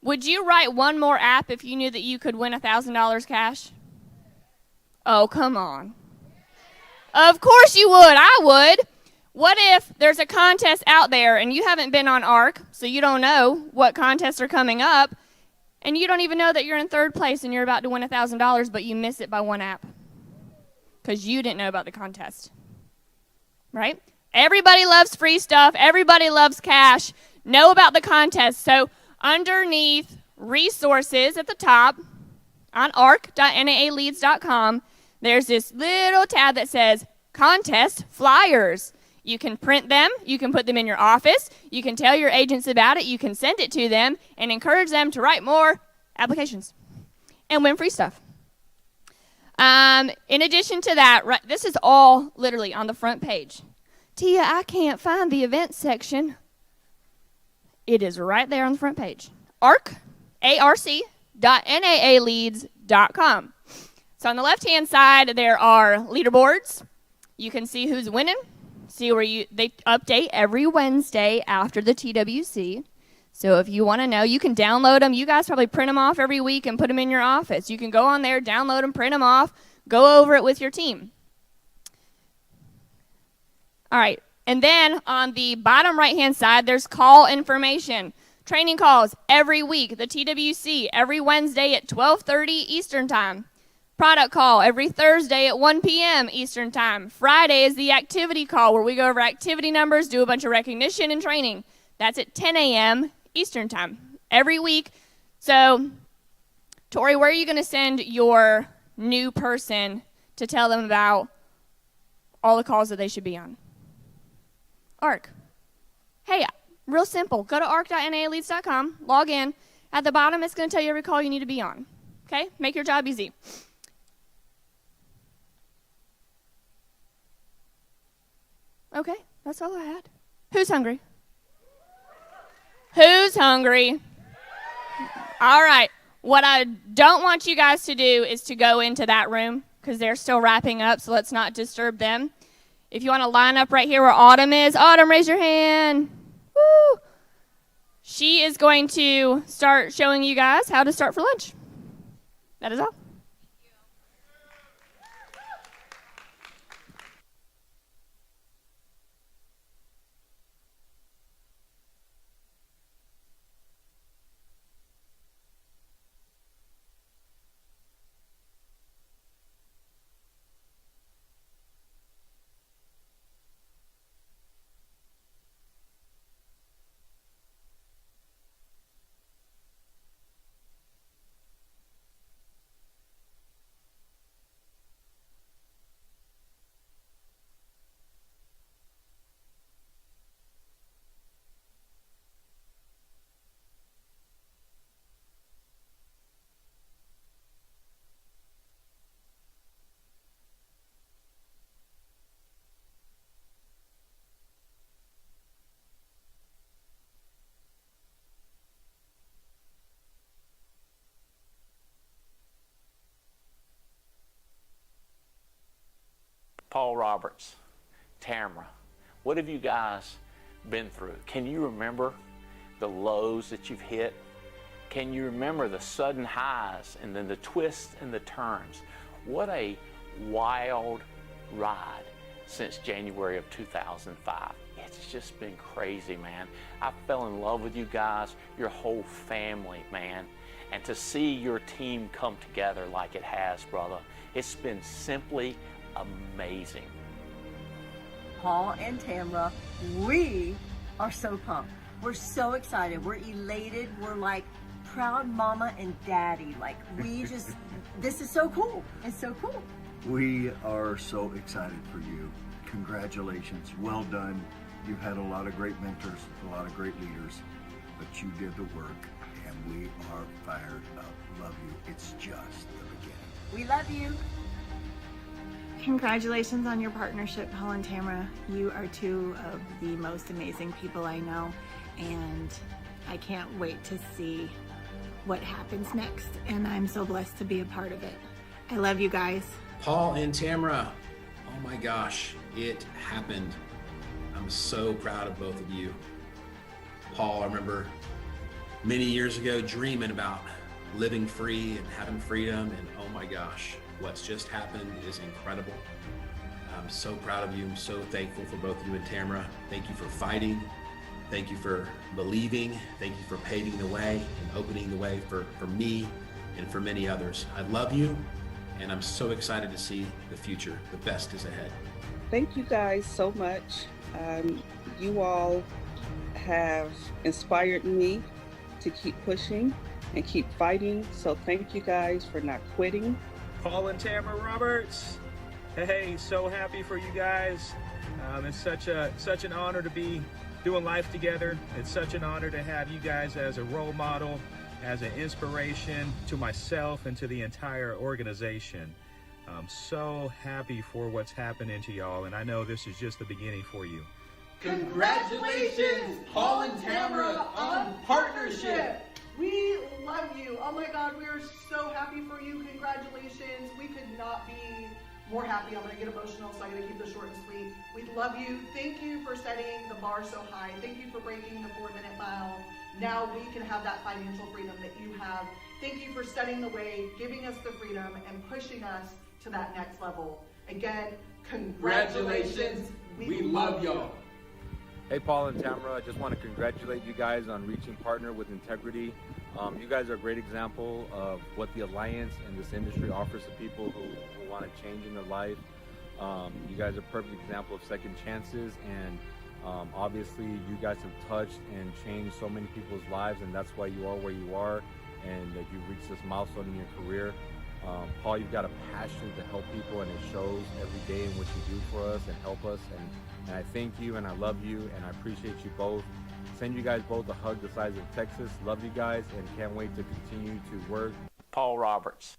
Would you write one more app if you knew that you could win $1,000 cash? Oh, come on. Of course you would. I would. What if there's a contest out there and you haven't been on ARC, so you don't know what contests are coming up, and you don't even know that you're in 3rd place and you're about to win $1,000, but you miss it by one app because you didn't know about the contest, right? Everybody loves free stuff. Everybody loves cash. Know about the contest. So underneath resources at the top on arc.naaleads.com, there's this little tab that says contest flyers. You can print them. You can put them in your office. You can tell your agents about it. You can send it to them and encourage them to write more applications and win free stuff. In addition to that, this is all literally on the front page. Tia, I can't find the events section. It is right there on the front page. arc.naaleads.com. So on the left-hand side, there are leaderboards. You can see who's winning. See where they update every Wednesday after the TWC. So if you want to know, you can download them. You guys probably print them off every week and put them in your office. You can go on there, download them, print them off, go over it with your team. All right. And then on the bottom right-hand side, there's call information. Training calls every week. The TWC every Wednesday at 12:30 Eastern Time. Product call every Thursday at 1 p.m. Eastern Time. Friday is the activity call where we go over activity numbers, do a bunch of recognition and training. That's at 10 a.m. Eastern Time every week. So, Tori, where are you going to send your new person to tell them about all the calls that they should be on? ARC. Hey, real simple. Go to arc.naaleads.com, log in. At the bottom, it's going to tell you every call you need to be on. Okay? Make your job easy. Okay, that's all I had. Who's hungry? Who's hungry? All right. What I don't want you guys to do is to go into that room because they're still wrapping up, so let's not disturb them. If you want to line up right here where Autumn is, Autumn, raise your hand. Woo! She is going to start showing you guys how to start for lunch. That is all. Paul Roberts, Tamara, what have you guys been through? Can you remember the lows that you've hit? Can you remember the sudden highs and then the twists and the turns? What a wild ride since January of 2005. It's just been crazy, man. I fell in love with you guys, your whole family, man. And to see your team come together like it has, brother, it's been simply amazing. Paul and Tamara, we are so pumped. We're so excited. We're elated. We're like proud mama and daddy. Like we just, this is so cool. It's so cool. We are so excited for you. Congratulations. Well done. You've had a lot of great mentors, a lot of great leaders, but you did the work, and we are fired up. Love you. It's just the beginning. We love you. Congratulations on your partnership, Paul and Tamara. You are two of the most amazing people I know, and I can't wait to see what happens next, and I'm so blessed to be a part of it. I love you guys. Paul and Tamara, oh my gosh, it happened. I'm so proud of both of you. Paul, I remember many years ago dreaming about living free and having freedom, and oh my gosh, what's just happened is incredible. I'm so proud of you. I'm so thankful for both you and Tamara. Thank you for fighting. Thank you for believing. Thank you for paving the way and opening the way for me and for many others. I love you, and I'm so excited to see the future. The best is ahead. Thank you guys so much. You all have inspired me to keep pushing and keep fighting. So thank you guys for not quitting. Paul and Tamara Roberts. Hey, so happy for you guys. It's such an honor to be doing life together. It's such an honor to have you guys as a role model, as an inspiration to myself and to the entire organization. I'm so happy for what's happening to y'all, and I know this is just the beginning for you. Congratulations, Paul and Tamara, on partnership. We love you. Oh my God, we are so happy for you. Congratulations. We could not be more happy. I'm going to get emotional, so I'm going to keep this short and sweet. We love you. Thank you for setting the bar so high. Thank you for breaking the 4-minute mile. Now we can have that financial freedom that you have. Thank you for setting the way, giving us the freedom, and pushing us to that next level. Again, congratulations. We love y'all. Hey, Paul and Tamara, I just want to congratulate you guys on reaching partner with integrity. You guys are a great example of what the Alliance and this industry offers to people who want to change in their life. You guys are a perfect example of second chances, and obviously you guys have touched and changed so many people's lives, and that's why you are where you are, and that you've reached this milestone in your career. Paul, you've got a passion to help people, and it shows every day in what you do for us and help us. And I thank you, and I love you, and I appreciate you both. Send you guys both a hug the size of Texas. Love you guys, and can't wait to continue to work. Paul Roberts.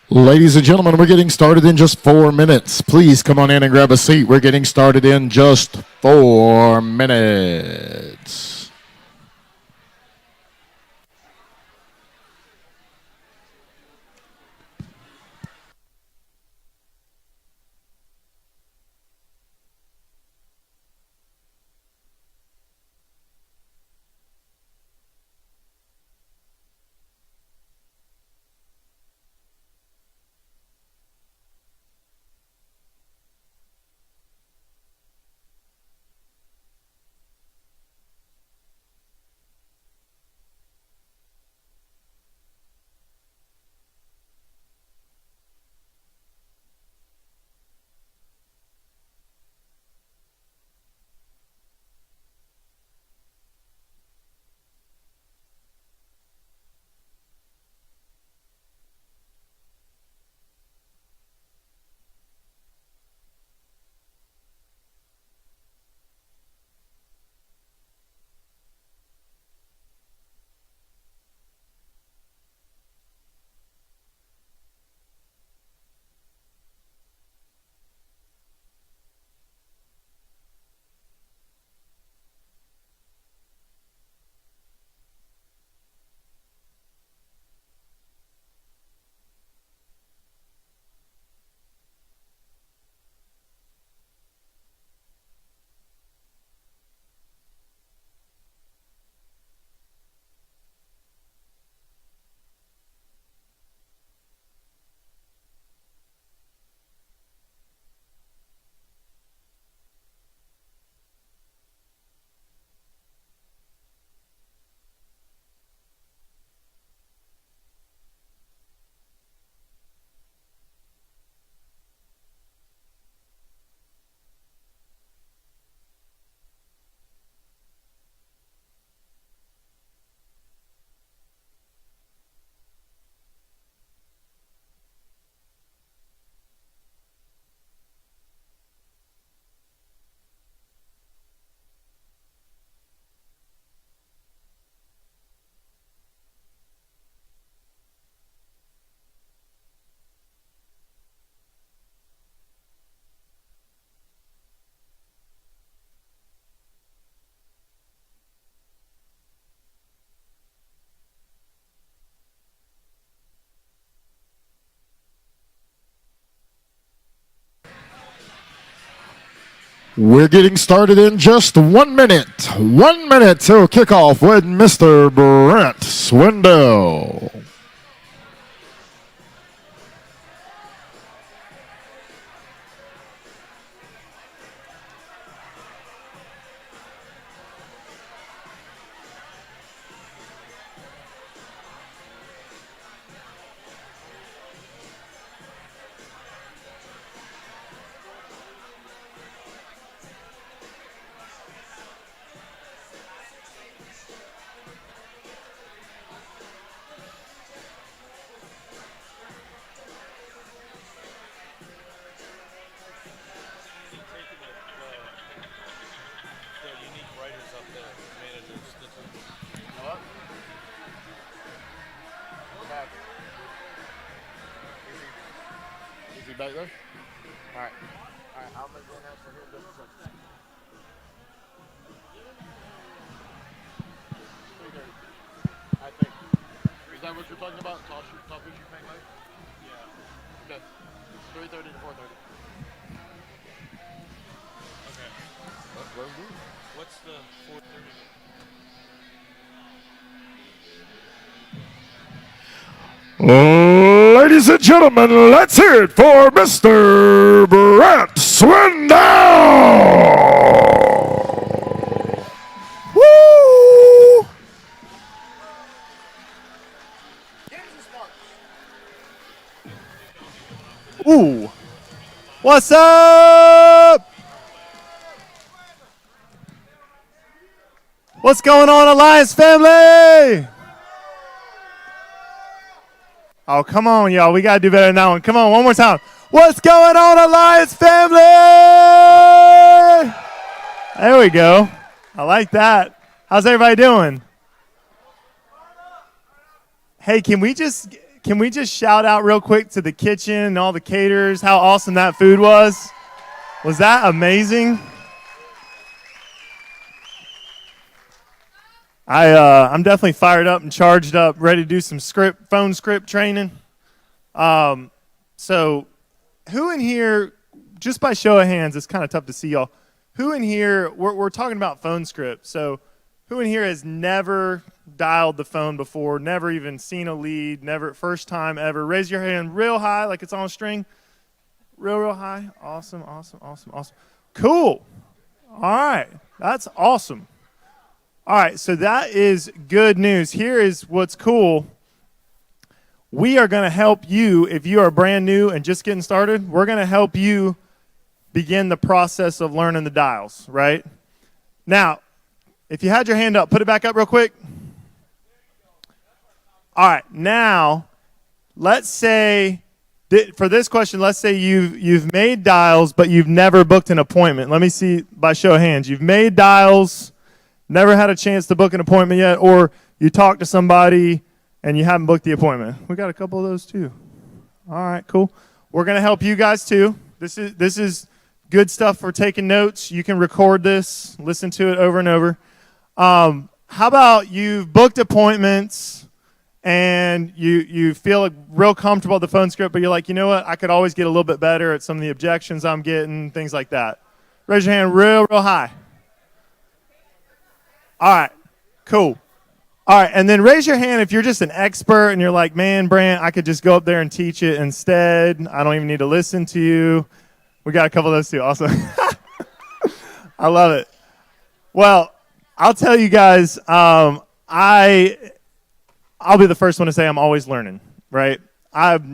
Ladies and gentlemen, we're getting started in just 4 minutes. Please come on in and grab a seat. We're getting started in just 4 minutes. We're getting started in just 1 minute. 1 minute till kickoff with Mr. Brent Swindell. Back there? All right. All right, I'll make one answer here in just a second. I think. Is that what you're talking about? Top issue paint light? Yeah. Okay. 3:30 to 4:30. Okay. Let's do it. What's the 4:30? Ladies and gentlemen, let's hear it for Mr. Brent Swindell. Woo! Ooh. What's up? What's going on, Alliance family? Oh, come on, y'all. We got to do better than that one. Come on, one more time. What's going on, Alliance family? There we go. I like that. How's everybody doing? Hey, can we just can we just shout out real quick to the kitchen and all the caterers how awesome that food was? Was that amazing? I'm definitely fired up and charged up, ready to do some phone script training. So who in here, just by show of hands, it's kind of tough to see y'all. Who in here, we're talking about phone script. So who in here has never dialed the phone before, never even seen a lead, never, first time ever? Raise your hand real high like it's on a string. Real high. Awesome. Cool. All right. That's awesome. All right, so that is good news. Here is what's cool. We are going to help you, if you are brand new and just getting started, we're going to help you begin the process of learning the dials, right? Now, if you had your hand up, put it back up real quick. All right, now, let's say, for this question, let's say you've made dials, but you've never booked an appointment. Let me see by show of hands. You've made dials, never had a chance to book an appointment yet, or you talked to somebody and you haven't booked the appointment. We got a couple of those too. All right, cool. We're going to help you guys too. This is good stuff for taking notes. You can record this, listen to it over and over. How about you've booked appointments and you feel real comfortable with the phone script, but you're like, you know what, I could always get a little bit better at some of the objections I'm getting, things like that. Raise your hand real high. All right, cool. All right, and then raise your hand if you're just an expert and you're like, man, Brant, I could just go up there and teach it instead. I don't even need to listen to you. We got a couple of those too. Awesome. I love it. Well, I'll tell you guys, I'll be the first one to say I'm always learning, right? I've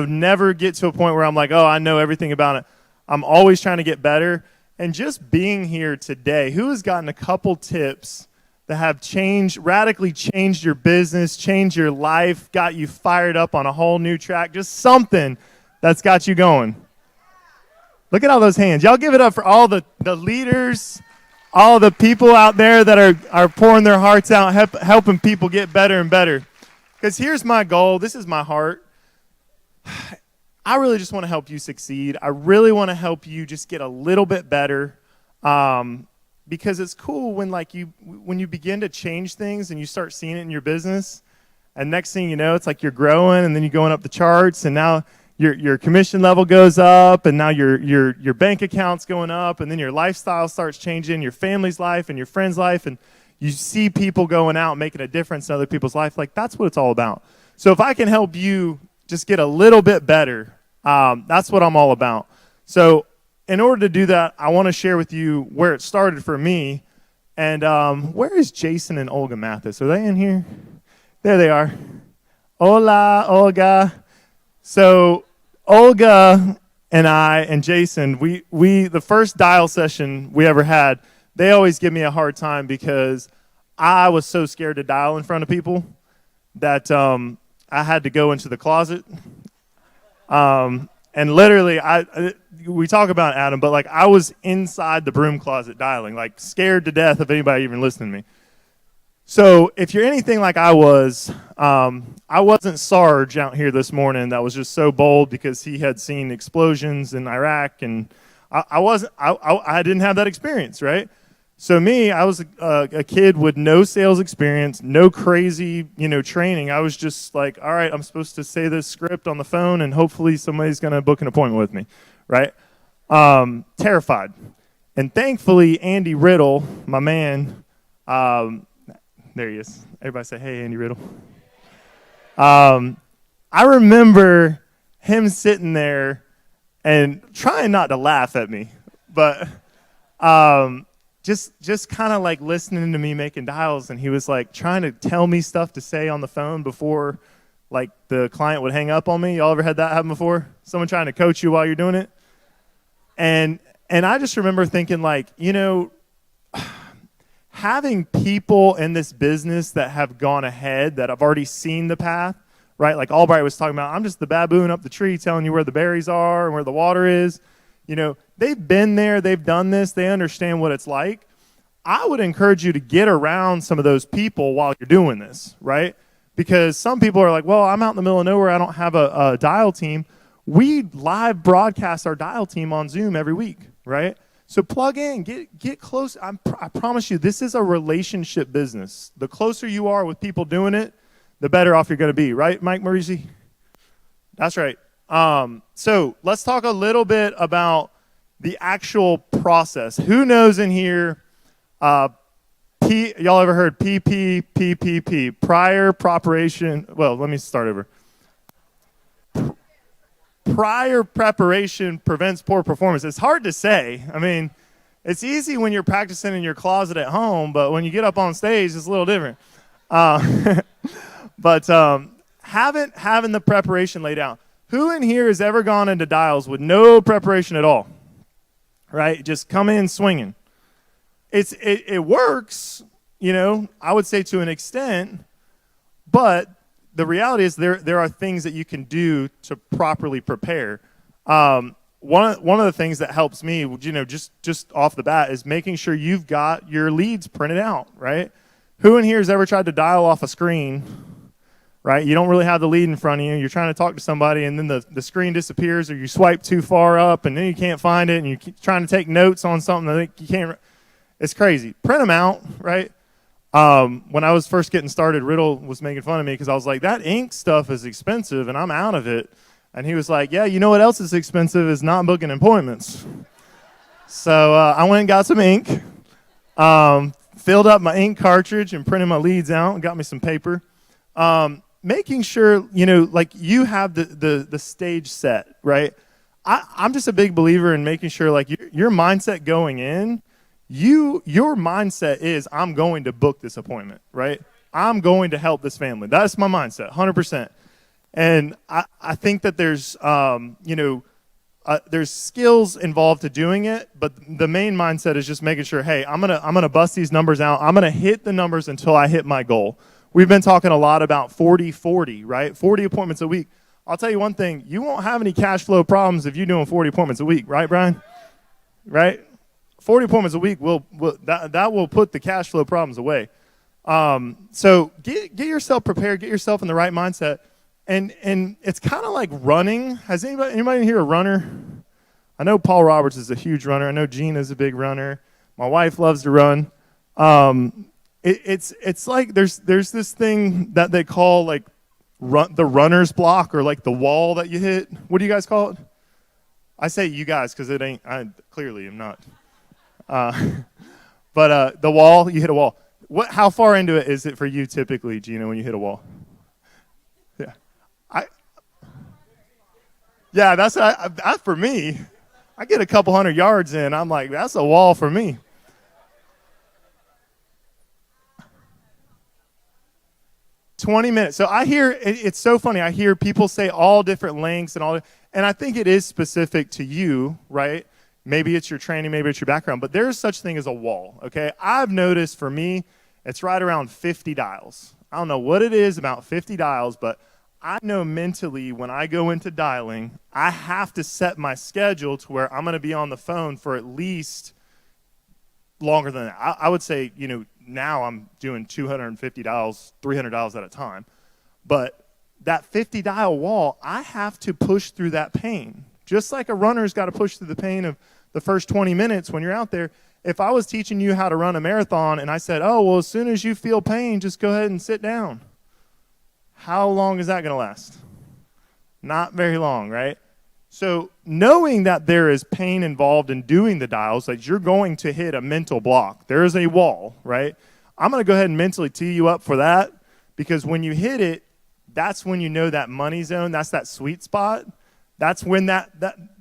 never get to a point where I'm like, oh, I know everything about it. I'm always trying to get better. And just being here today, who has gotten a couple tips that have radically changed your business, changed your life, got you fired up on a whole new track, just something that's got you going? Look at all those hands. Y'all give it up for all the leaders, all the people out there that are pouring their hearts out, helping people get better and better. Because here's my goal. This is my heart. I really just want to help you succeed. I really want to help you just get a little bit better. Because it's cool when you begin to change things and you start seeing it in your business, and next thing you know, it's like you're growing, and then you're going up the charts, and now your commission level goes up, and now your bank account's going up, and then your lifestyle starts changing, your family's life and your friends' life, and you see people going out making a difference in other people's life. Like, that's what it's all about. So if I can help you just get a little bit better, that's what I'm all about. So in order to do that, I want to share with you where it started for me. And where is Jason and Olga Mathis? Are they in here? There they are. Hola, Olga. So Olga and I and Jason, we the first dial session we ever had, they always give me a hard time because I was so scared to dial in front of people that I had to go into the closet. And literally, we talk about Adam, but like I was inside the broom closet dialing, like scared to death of anybody even listening to me. So if you're anything like I wasn't Sarge out here this morning that was just so bold because he had seen explosions in Iraq, and I didn't have that experience, right? So me, I was a kid with no sales experience, no crazy, training. I was just like, all right, I'm supposed to say this script on the phone, and hopefully somebody's going to book an appointment with me, right? Terrified. And thankfully, Andy Riddle, my man, there he is. Everybody say, hey, Andy Riddle. I remember him sitting there and trying not to laugh at me, but just kind of like listening to me making dials, and he was like trying to tell me stuff to say on the phone before like the client would hang up on me. Y'all ever had that happen before? Someone trying to coach you while you're doing it? And I just remember thinking like, having people in this business that have gone ahead, that have already seen the path, right? Like Albright was talking about, I'm just the baboon up the tree telling you where the berries are and where the water is. They've been there, they've done this, they understand what it's like. I would encourage you to get around some of those people while you're doing this, right? because some people are like, well, I'm out in the middle of nowhere. I don't have a dial team. We live broadcast our dial team on Zoom every week, right? So plug in, get close. I promise you, this is a relationship business. The closer you are with people doing it, the better off you're going to be, right, Mike Marisi? That's right. So let's talk a little bit about the actual process. Who knows in here, y'all ever heard PPPPP, prior preparation? Well, let me start over. Prior preparation prevents poor performance. It's hard to say. I mean, it's easy when you're practicing in your closet at home, but when you get up on stage, it's a little different. But having the preparation laid out. Who in here has ever gone into dials with no preparation at all? Right? Just come in swinging. It works, I would say to an extent, but the reality is there are things that you can do to properly prepare. One of the things that helps me, just off the bat, is making sure you've got your leads printed out, right? Who in here has ever tried to dial off a screen, right? You don't really have the lead in front of you. You're trying to talk to somebody, and then the screen disappears, or you swipe too far up, and then you can't find it, and you keep trying to take notes on something that you can't. It's crazy. Print them out, right? When I was first getting started, Riddle was making fun of me because I was like, that ink stuff is expensive, and I'm out of it. And he was like, yeah, you know what else is expensive is not booking appointments. So I went and got some ink, filled up my ink cartridge and printed my leads out and got me some paper. Making sure, you have the stage set, right? I'm just a big believer in making sure, your mindset going in, your mindset is, I'm going to book this appointment, right? I'm going to help this family. That's my mindset, 100%. And I think that there's, there's skills involved to doing it, but the main mindset is just making sure, hey, I'm gonna bust these numbers out. I'm gonna hit the numbers until I hit my goal. We've been talking a lot about 40-40, right? 40 appointments a week. I'll tell you one thing, you won't have any cash flow problems if you're doing 40 appointments a week, right, Brian? Right? 40 appointments a week that will put the cash flow problems away. So get yourself prepared, get yourself in the right mindset. And it's kind of like running. Has anybody in here a runner? I know Paul Roberts is a huge runner. I know Gina's a big runner. My wife loves to run. It's like there's this thing that they call the runner's block, or like the wall that you hit. What do you guys call it? I say you guys because it ain't. I clearly am not. But the wall, you hit a wall. How far into it is it for you typically, Gina, when you hit a wall? Yeah, that's for me. I get a couple hundred yards in. I'm like, that's a wall for me. $20 minutes. So I hear, it's so funny. I hear people say all different lengths and I think it is specific to you, right? Maybe it's your training, maybe it's your background, but there's such thing as a wall, okay? I've noticed for me, it's right around 50 dials. I don't know what it is about 50 dials, but I know mentally when I go into dialing, I have to set my schedule to where I'm going to be on the phone for at least longer than that. I would say, now I'm doing 250 dials, 300 dials at a time. But that 50 dial wall, I have to push through that pain. Just like a runner's got to push through the pain of the first 20 minutes when you're out there. If I was teaching you how to run a marathon and I said, oh, well, as soon as you feel pain, just go ahead and sit down. How long is that going to last? Not very long, right? So knowing that there is pain involved in doing the dials, that you're going to hit a mental block. There is a wall, right? I'm going to go ahead and mentally tee you up for that, because when you hit it, that's when you know that money zone. That's that sweet spot. That's when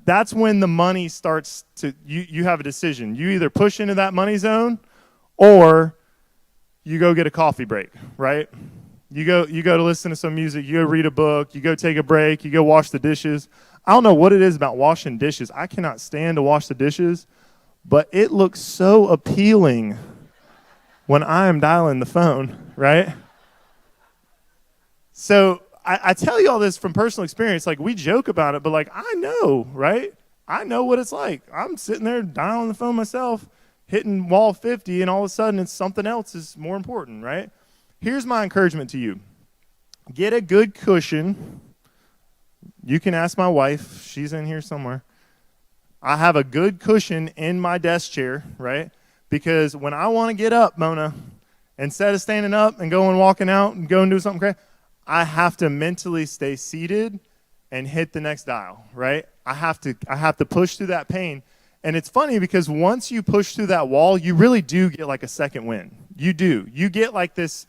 that's when the money starts to, you have a decision. You either push into that money zone or you go get a coffee break, right? You go to listen to some music, you go read a book, you go take a break, you go wash the dishes. I don't know what it is about washing dishes. I cannot stand to wash the dishes, but it looks so appealing when I am dialing the phone, right? So I tell you all this from personal experience. Like, we joke about it, but I know, right? I know what it's like. I'm sitting there dialing the phone myself, hitting wall 50, and all of a sudden it's something else is more important, right? Here's my encouragement to you. get a good cushion. You can ask my wife. She's in here somewhere. I have a good cushion in my desk chair, right? Because when I want to get up, Mona, instead of standing up and going walking out and going do something crazy, I have to mentally stay seated and hit the next dial, right? I have to push through that pain. And it's funny because once you push through that wall, you really do get like a second win. You do. You get like this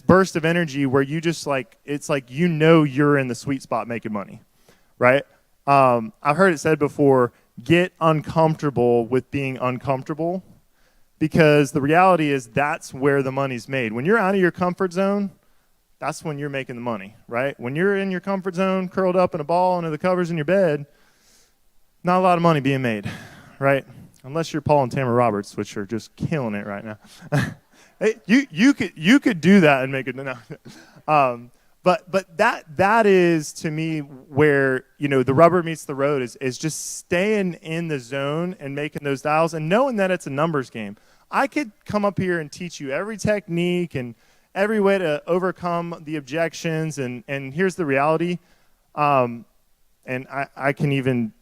burst of energy where you just like, it's like you know you're in the sweet spot making money, right? I've heard it said before, get uncomfortable with being uncomfortable, because the reality is that's where the money's made. When you're out of your comfort zone, that's when you're making the money, right? When you're in your comfort zone, curled up in a ball under the covers in your bed, not a lot of money being made, right? Unless you're Paul and Tamara Roberts, which are just killing it right now. Hey, you could do that and make it. No. But that is to me where, you know, the rubber meets the road is just staying in the zone and making those dials and knowing that it's a numbers game. I could come up here and teach you every technique and every way to overcome the objections, and here's the reality. And I can even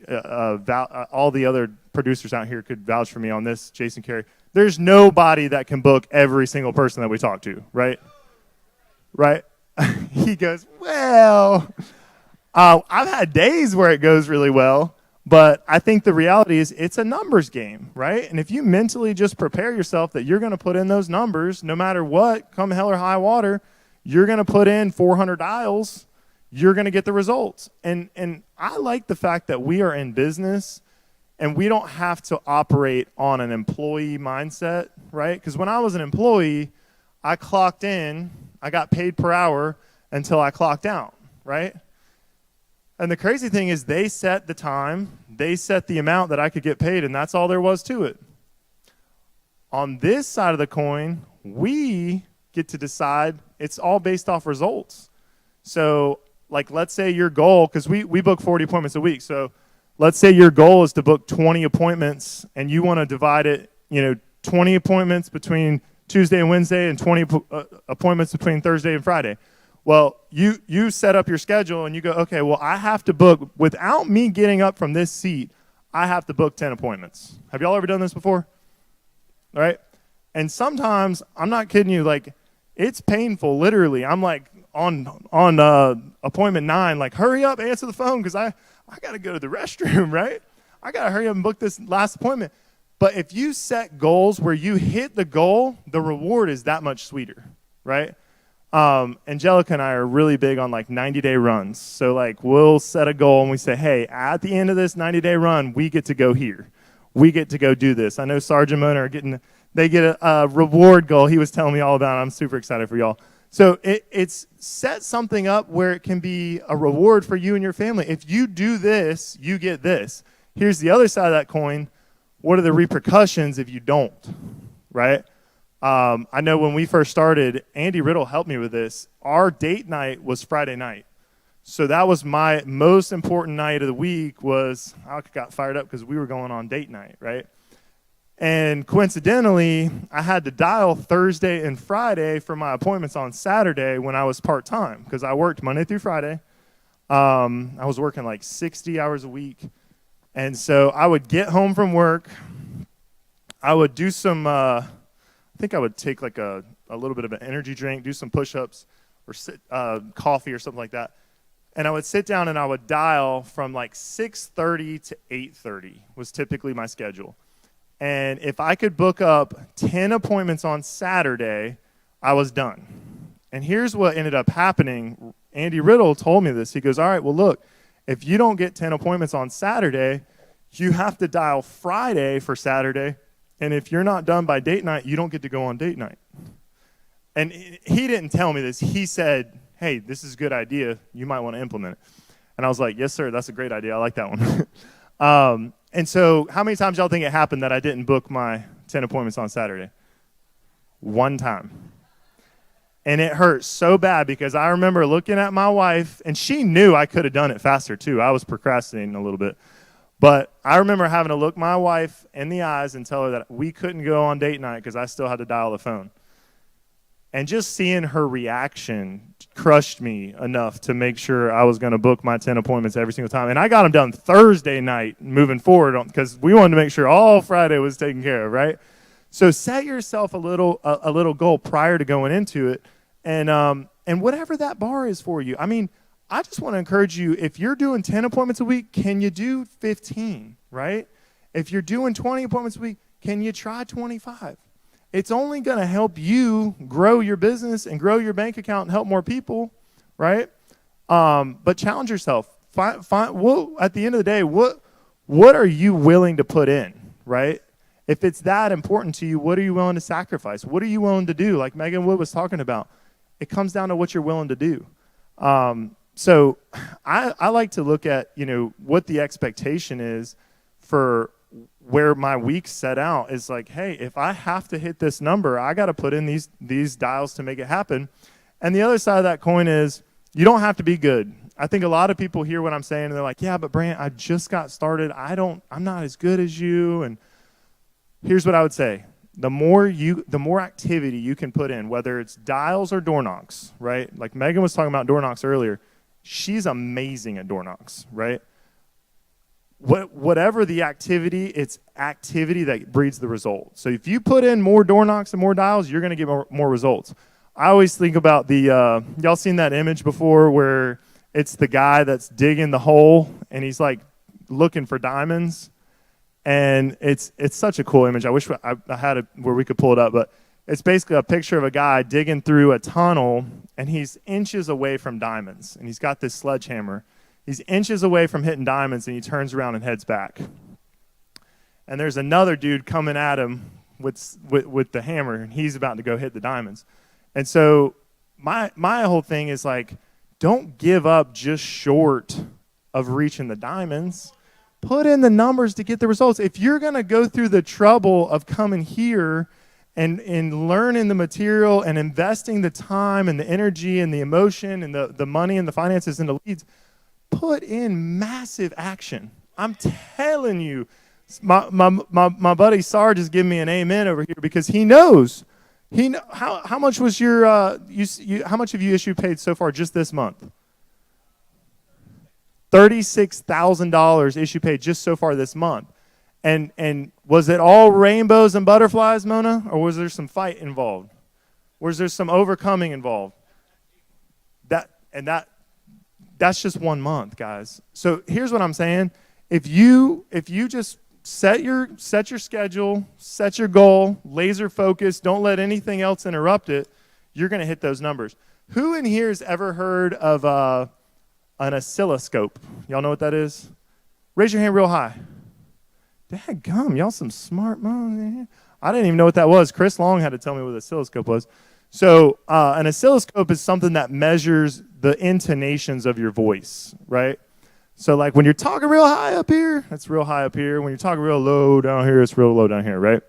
all the other producers out here could vouch for me on this, Jason Carey. There's nobody that can book every single person that we talk to, right? Right? He goes, well, I've had days where it goes really well, but I think the reality is it's a numbers game, right? And if you mentally just prepare yourself that you're going to put in those numbers, no matter what, come hell or high water, you're going to put in 400 dials, you're going to get the results. And I like the fact that we are in business and we don't have to operate on an employee mindset, right? Because when I was an employee, I clocked in, I got paid per hour until I clocked out, right? And the crazy thing is they set the time, they set the amount that I could get paid, and that's all there was to it. On this side of the coin, we get to decide. It's all based off results. So, like, let's say your goal, because we book 40 appointments a week, so let's say your goal is to book 20 appointments, and you want to divide it, 20 appointments between Tuesday and Wednesday and 20 appointments between Thursday and Friday. Well, you set up your schedule and you go, okay, well, I have to book, without me getting up from this seat, I have to book 10 appointments. Have y'all ever done this before? All right? And sometimes, I'm not kidding you, like, it's painful, literally. I'm like on appointment 9, like, hurry up, answer the phone, because I got to go to the restroom, right? I got to hurry up and book this last appointment. But if you set goals where you hit the goal, the reward is that much sweeter, right? Angelica and I are really big on like 90-day runs. So like we'll set a goal and we say, hey, at the end of this 90-day run, we get to go here. We get to go do this. I know Sergeant Mona they get a reward goal. He was telling me all about it. I'm super excited for y'all. So it's set something up where it can be a reward for you and your family. If you do this, you get this. Here's the other side of that coin. What are the repercussions if you don't, right? I know when we first started, Andy Riddle helped me with this. Our date night was Friday night. So that was my most important night of the week. Was I got fired up because we were going on date night, right? And coincidentally, I had to dial Thursday and Friday for my appointments on Saturday when I was part-time because I worked Monday through Friday. I was working like 60 hours a week. And so I would get home from work. I would do some, I think I would take like a little bit of an energy drink, do some push-ups or coffee or something like that. And I would sit down and I would dial from like 6:30 to 8:30 was typically my schedule. And if I could book up 10 appointments on Saturday, I was done. And here's what ended up happening. Andy Riddle told me this. He goes, all right, well, look, if you don't get 10 appointments on Saturday, you have to dial Friday for Saturday. And if you're not done by date night, you don't get to go on date night. And he didn't tell me this. He said, hey, this is a good idea. You might want to implement it. And I was like, yes, sir, that's a great idea. I like that one. And so how many times y'all think it happened that I didn't book my 10 appointments on Saturday? One time. And it hurt so bad because I remember looking at my wife, and she knew I could have done it faster too. I was procrastinating a little bit. But I remember having to look my wife in the eyes and tell her that we couldn't go on date night because I still had to dial the phone. And just seeing her reaction crushed me enough to make sure I was going to book my 10 appointments every single time. And I got them done Thursday night moving forward because we wanted to make sure all Friday was taken care of, right? So set yourself a little goal prior to going into it, and whatever that bar is for you. I mean, I just want to encourage you, if you're doing 10 appointments a week, can you do 15, right? If you're doing 20 appointments a week, can you try 25? It's only going to help you grow your business and grow your bank account and help more people, right? But challenge yourself. Find at the end of the day, what are you willing to put in, right? If it's that important to you, what are you willing to sacrifice? What are you willing to do? Like Megan Wood was talking about, it comes down to what you're willing to do. So I like to look at, what the expectation is for where my week's set out is like, hey, if I have to hit this number, I got to put in these dials to make it happen. And the other side of that coin is you don't have to be good. I think a lot of people hear what I'm saying and they're like, yeah, but Brant, I just got started. I'm not as good as you. And here's what I would say. The more activity you can put in, whether it's dials or door knocks, right? Like Megan was talking about door knocks earlier. She's amazing at door knocks, right? Whatever the activity, it's activity that breeds the result. So if you put in more door knocks and more dials, you're going to get more results. I always think about y'all seen that image before where it's the guy that's digging the hole and he's like looking for diamonds. And it's such a cool image. I wish I had it where we could pull it up, but it's basically a picture of a guy digging through a tunnel and he's inches away from diamonds. And he's got this sledgehammer. He's inches away from hitting diamonds, and he turns around and heads back. And there's another dude coming at him with the hammer, and he's about to go hit the diamonds. And so my whole thing is like, don't give up just short of reaching the diamonds. Put in the numbers to get the results. If you're going to go through the trouble of coming here and learning the material and investing the time and the energy and the emotion and the money and the finances and the leads, put in massive action. I'm telling you, my buddy Sarge is giving me an amen over here because he knows. How much was your how much have you issued paid so far just this month? $36,000 issue paid just so far this month. And was it all rainbows and butterflies, Mona, or was there some fight involved? Was there some overcoming involved? That's just 1 month, guys. So here's what I'm saying. If you just set your schedule, set your goal, laser focus, don't let anything else interrupt it, you're going to hit those numbers. Who in here has ever heard of an oscilloscope? Y'all know what that is? Raise your hand real high. Dadgum, y'all some smart moms. I didn't even know what that was. Chris Long had to tell me what an oscilloscope was. So an oscilloscope is something that measures the intonations of your voice, right? So like when you're talking real high up here, that's real high up here. When you're talking real low down here, it's real low down here, right?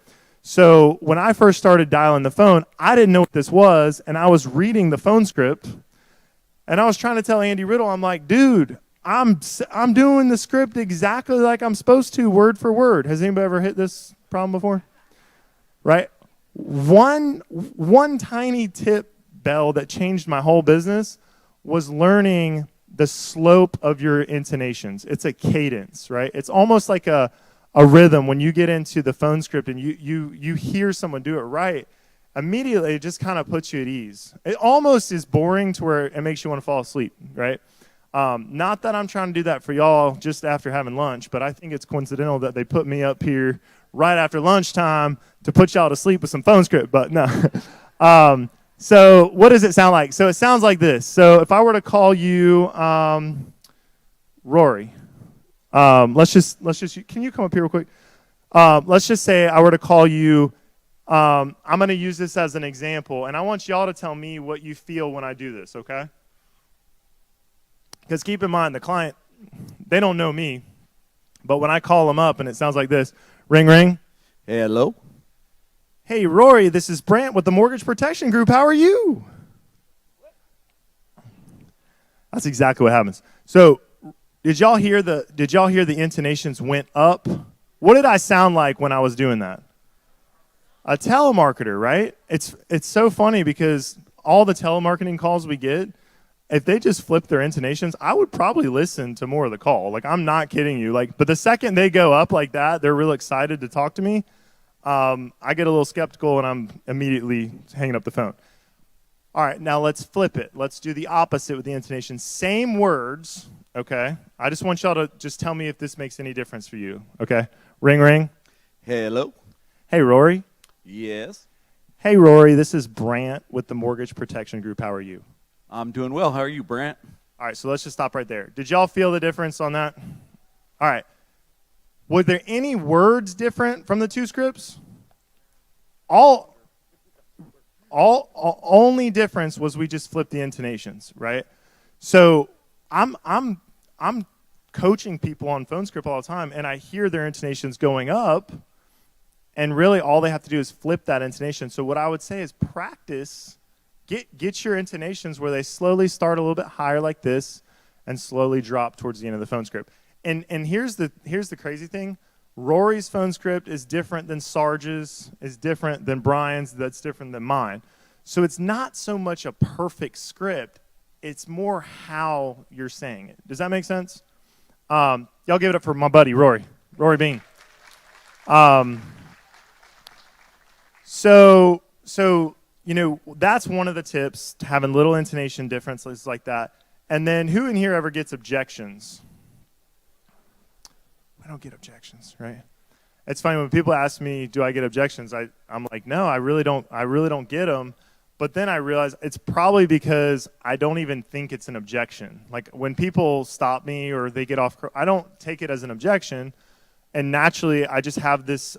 So when I first started dialing the phone, I didn't know what this was, and I was reading the phone script, and I was trying to tell Andy Riddle, I'm like, dude, I'm doing the script exactly like I'm supposed to, word for word. Has anybody ever hit this problem before? Right? One tiny tip, Bell, that changed my whole business was learning the slope of your intonations. It's a cadence, right? It's almost like a rhythm. When you get into the phone script and you hear someone do it right, immediately it just kind of puts you at ease. It almost is boring to where it makes you want to fall asleep, right? Not that I'm trying to do that for y'all just after having lunch, but I think it's coincidental that they put me up here right after lunchtime to put y'all to sleep with some phone script, but no. So what does it sound like? So it sounds like this. So if I were to call you Rory, let's just can you come up here real quick? Let's just say I were to call you, I'm going to use this as an example, and I want y'all to tell me what you feel when I do this, okay? Because keep in mind, the client, they don't know me, but when I call them up and it sounds like this, ring, ring. Hey, hello. Hey, Rory, this is Brant with the Mortgage Protection Group. How are you? That's exactly what happens. So, did y'all hear the intonations went up? What did I sound like when I was doing that? A telemarketer, right? It's so funny because all the telemarketing calls we get, if they just flip their intonations, I would probably listen to more of the call. Like, I'm not kidding you. Like, but the second they go up like that, they're real excited to talk to me. I get a little skeptical and I'm immediately hanging up the phone. All right, now let's flip it. Let's do the opposite with the intonation. Same words, okay? I just want y'all to just tell me if this makes any difference for you, okay? Ring, ring. Hello. Hey, Rory. Yes. Hey, Rory, this is Brant with the Mortgage Protection Group. How are you? I'm doing well. How are you, Brant? All right, so let's just stop right there. Did y'all feel the difference on that? All right. Were there any words different from the two scripts? Only difference was we just flipped the intonations, right? So I'm coaching people on phone script all the time, and I hear their intonations going up, and really all they have to do is flip that intonation. So what I would say is practice, get your intonations where they slowly start a little bit higher like this and slowly drop towards the end of the phone script. And here's the crazy thing. Rory's phone script is different than Sarge's, is different than Brian's, that's different than mine. So it's not so much a perfect script, it's more how you're saying it. Does that make sense? Y'all give it up for my buddy, Rory Bean. So you know, that's one of the tips, having little intonation differences like that. And then who in here ever gets objections? I don't get objections, right? It's funny when people ask me, do I get objections? I'm like, no, I really don't get them. But then I realize it's probably because I don't even think it's an objection. Like when people stop me or they get off, I don't take it as an objection. And naturally, I just have this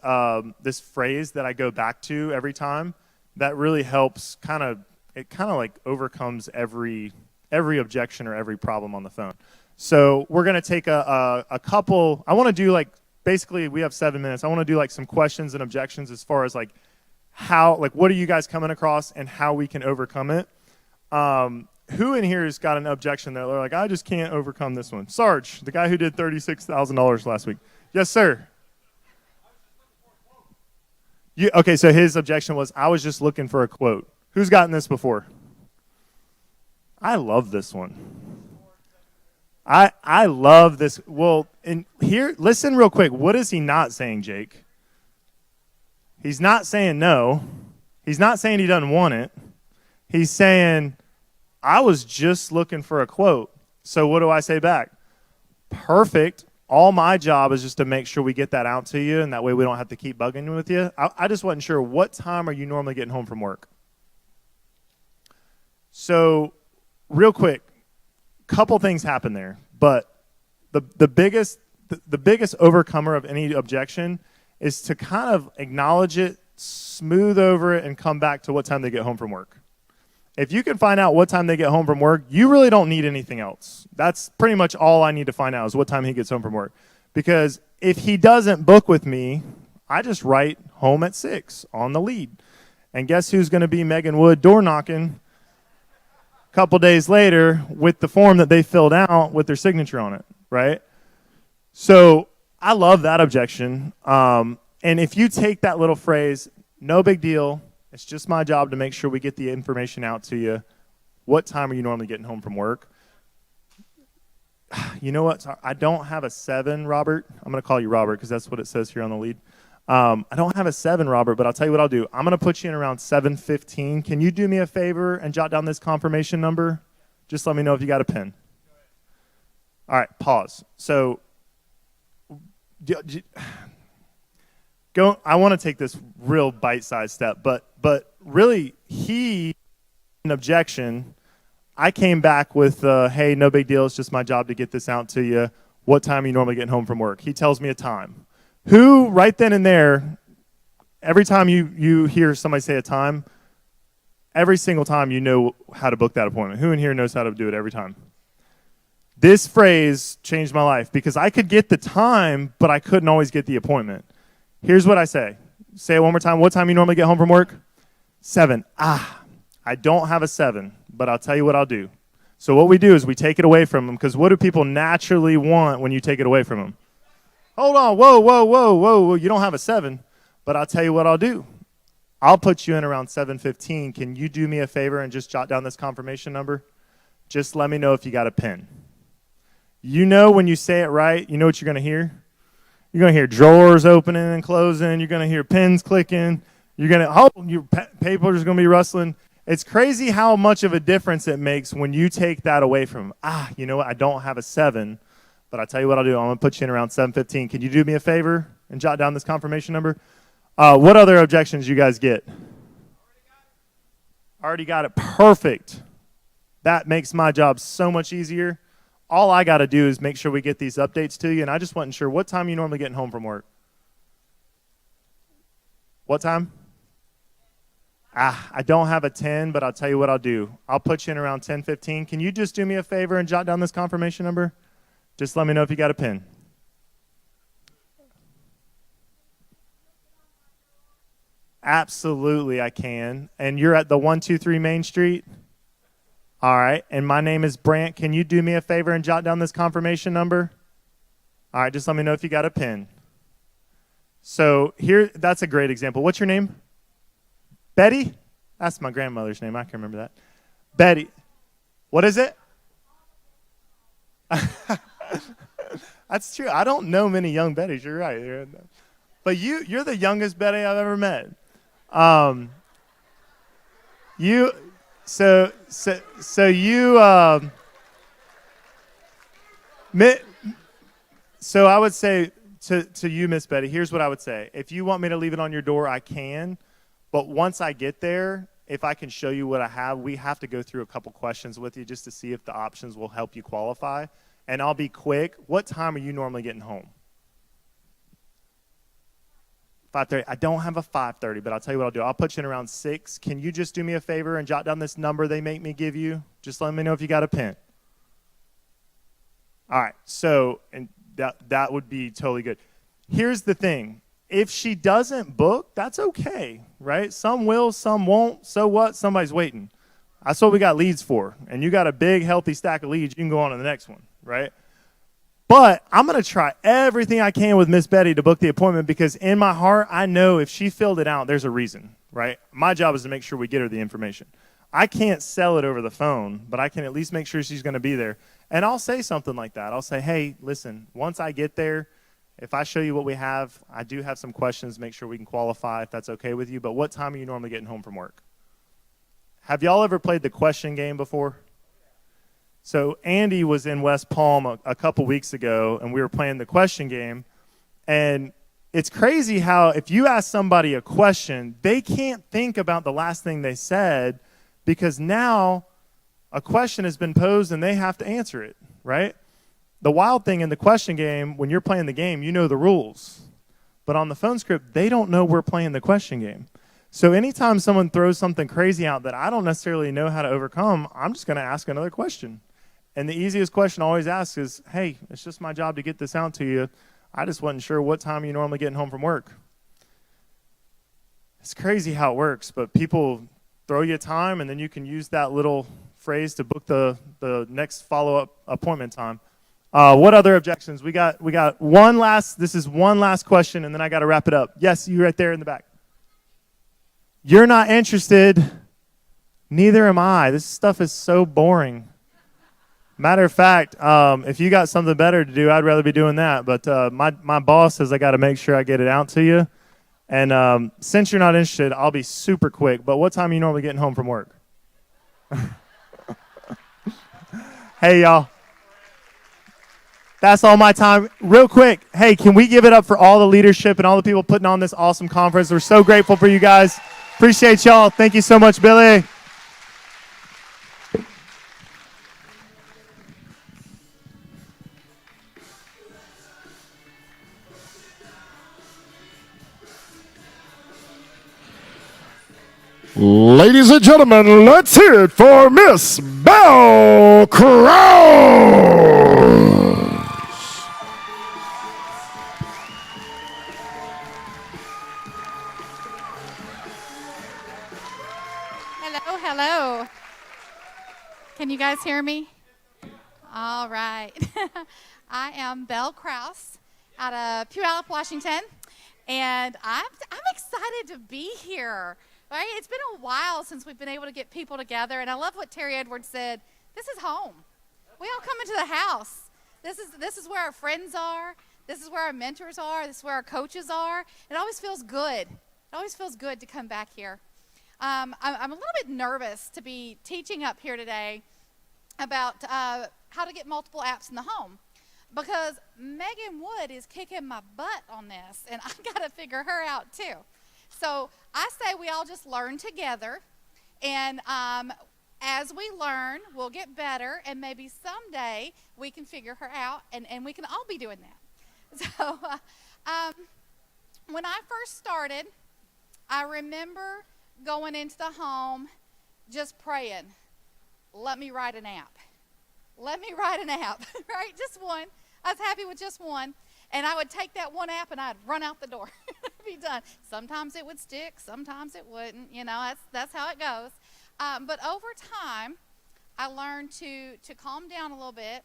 this phrase that I go back to every time that really helps it kind of like overcomes every objection or every problem on the phone. So we're going to take a couple. I want to do like, basically we have 7 minutes. I want to do like some questions and objections as far as like how, like what are you guys coming across and how we can overcome it. Who in here has got an objection that they're like, I just can't overcome this one? Sarge, the guy who did $36,000 last week. Yes, sir. Okay, so his objection was, I was just looking for a quote. Who's gotten this before? I love this one. I love this. Well, and here, listen real quick. What is he not saying, Jake? He's not saying no. He's not saying he doesn't want it. He's saying, I was just looking for a quote. So what do I say back? Perfect. All my job is just to make sure we get that out to you, and that way we don't have to keep bugging with you. I just wasn't sure, what time are you normally getting home from work? So real quick, couple things happen there, but the biggest overcomer of any objection is to kind of acknowledge it, smooth over it, and come back to what time they get home from work. If you can find out what time they get home from work, you really don't need anything else. That's pretty much all I need to find out is what time he gets home from work. Because if he doesn't book with me, I just write home at 6 on the lead. And guess who's going to be Megan Wood door knocking couple days later with the form that they filled out with their signature on it, right? So I love that objection. And if you take that little phrase, no big deal, it's just my job to make sure we get the information out to you. What time are you normally getting home from work? You know what? I don't have a 7, Robert. I'm going to call you Robert because that's what it says here on the lead. I don't have a 7, Robert, but I'll tell you what I'll do. I'm going to put you in around 7:15. Can you do me a favor and jot down this confirmation number? Just let me know if you got a pen. All right, pause. So I want to take this real bite-sized step, but really, an objection. I came back with, hey, no big deal. It's just my job to get this out to you. What time are you normally getting home from work? He tells me a time. Who, right then and there, every time you hear somebody say a time, every single time you know how to book that appointment. Who in here knows how to do it every time? This phrase changed my life because I could get the time, but I couldn't always get the appointment. Here's what I say. Say it one more time. What time you normally get home from work? 7. I don't have a 7, but I'll tell you what I'll do. So what we do is we take it away from them, because what do people naturally want when you take it away from them? Hold on, whoa, you don't have a 7, but I'll tell you what I'll do. I'll put you in around 7:15. Can you do me a favor and just jot down this confirmation number? Just let me know if you got a pen. You know when you say it right, you know what you're going to hear? You're going to hear drawers opening and closing. You're going to hear pens clicking. You're going to, your paper is going to be rustling. It's crazy how much of a difference it makes when you take that away from, you know what, I don't have a 7, but I'll tell you what I'll do. I'm going to put you in around 7:15. Can you do me a favor and jot down this confirmation number? What other objections you guys get? Already got it. Perfect. That makes my job so much easier. All I got to do is make sure we get these updates to you, and I just wasn't sure what time you normally getting home from work. What time? I don't have a 10, but I'll tell you what I'll do. I'll put you in around 10:15. Can you just do me a favor and jot down this confirmation number? Just let me know if you got a pen. Absolutely, I can. And you're at the 123 Main Street? All right. And my name is Brant. Can you do me a favor and jot down this confirmation number? All right. Just let me know if you got a pen. So here, that's a great example. What's your name? Betty? That's my grandmother's name. I can remember that. Betty. What is it? That's true. I don't know many young Bettys. You're right. But you're the youngest Betty I've ever met. So I would say to you, Miss Betty, here's what I would say. If you want me to leave it on your door, I can. But once I get there, if I can show you what I have, we have to go through a couple questions with you just to see if the options will help you qualify. And I'll be quick. What time are you normally getting home? 5:30. I don't have a 5:30, but I'll tell you what I'll do. I'll put you in around 6. Can you just do me a favor and jot down this number they make me give you? Just let me know if you got a pen. All right. So, and that would be totally good. Here's the thing. If she doesn't book, that's okay, right? Some will, some won't. So what? Somebody's waiting. That's what we got leads for. And you got a big, healthy stack of leads. You can go on to the next one, right? But I'm going to try everything I can with Miss Betty to book the appointment because in my heart, I know if she filled it out, there's a reason, right? My job is to make sure we get her the information. I can't sell it over the phone, but I can at least make sure she's going to be there. And I'll say something like that. I'll say, hey, listen, once I get there, if I show you what we have, I do have some questions, make sure we can qualify if that's okay with you. But what time are you normally getting home from work? Have y'all ever played the question game before? So Andy was in West Palm a couple weeks ago, and we were playing the question game. And it's crazy how if you ask somebody a question, they can't think about the last thing they said because now a question has been posed and they have to answer it, right? The wild thing in the question game, when you're playing the game, you know the rules. But on the phone script, they don't know we're playing the question game. So anytime someone throws something crazy out that I don't necessarily know how to overcome, I'm just going to ask another question. And the easiest question I always ask is, hey, it's just my job to get this out to you. I just wasn't sure what time you're normally getting home from work. It's crazy how it works, but people throw you a time, and then you can use that little phrase to book the next follow-up appointment time. What other objections? We got one last, this is one last question, and then I got to wrap it up. Yes, you right there in the back. You're not interested. Neither am I. This stuff is so boring. Matter of fact, if you got something better to do, I'd rather be doing that. But my boss says I got to make sure I get it out to you. And since you're not interested, I'll be super quick. But what time are you normally getting home from work? Hey, y'all. That's all my time. Real quick, hey, can we give it up for all the leadership and all the people putting on this awesome conference? We're so grateful for you guys. Appreciate y'all. Thank you so much, Billy. Ladies and gentlemen, let's hear it for Miss Belle Krause. Hello. Can you guys hear me? All right. I am Belle Krause out of Puyallup, Washington, and I'm excited to be here. right? It's been a while since we've been able to get people together, and I love what Terry Edwards said. This is home. We all come into the house. This is where our friends are. This is where our mentors are. This is where our coaches are. It always feels good. It always feels good to come back here. I'm a little bit nervous to be teaching up here today about how to get multiple apps in the home, because Megan Wood is kicking my butt on this, and I've got to figure her out too. So I say we all just learn together, and as we learn, we'll get better, and maybe someday we can figure her out, and we can all be doing that. So when I first started, I remember going into the home just praying, let me write an app. Let me write an app, right? Just one. I was happy with just one. And I would take that one app and I'd run out the door. Be done. Sometimes it would stick, sometimes it wouldn't. You know, that's how it goes. But over time, I learned to calm down a little bit,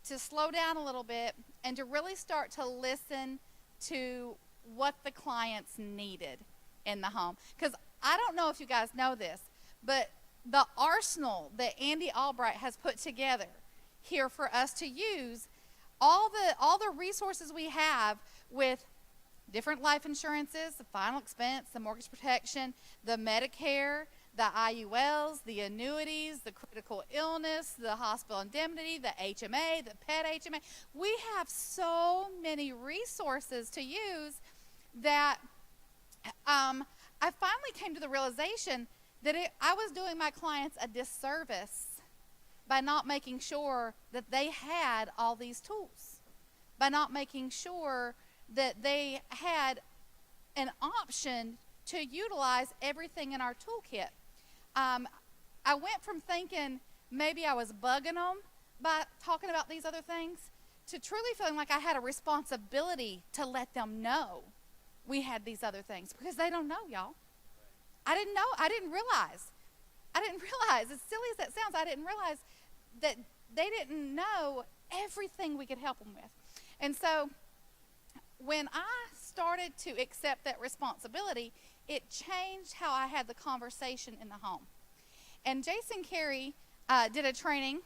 to slow down a little bit, and to really start to listen to what the clients needed in the home. Because I don't know if you guys know this, but the arsenal that Andy Albright has put together here for us to use, all the resources we have with different life insurances, the final expense, the mortgage protection, the Medicare, the IULs, the annuities, the critical illness, the hospital indemnity, the HMA, the pet HMA. We have so many resources to use that I finally came to the realization that I was doing my clients a disservice by not making sure that they had all these tools, by not making sure that they had an option to utilize everything in our toolkit. I went from thinking maybe I was bugging them by talking about these other things to truly feeling like I had a responsibility to let them know we had these other things, because they don't know, y'all. I didn't know. I didn't realize, as silly as that sounds, I didn't realize that they didn't know everything we could help them with. And so when I started to accept that responsibility, it changed how I had the conversation in the home. And Jason Carey did a training.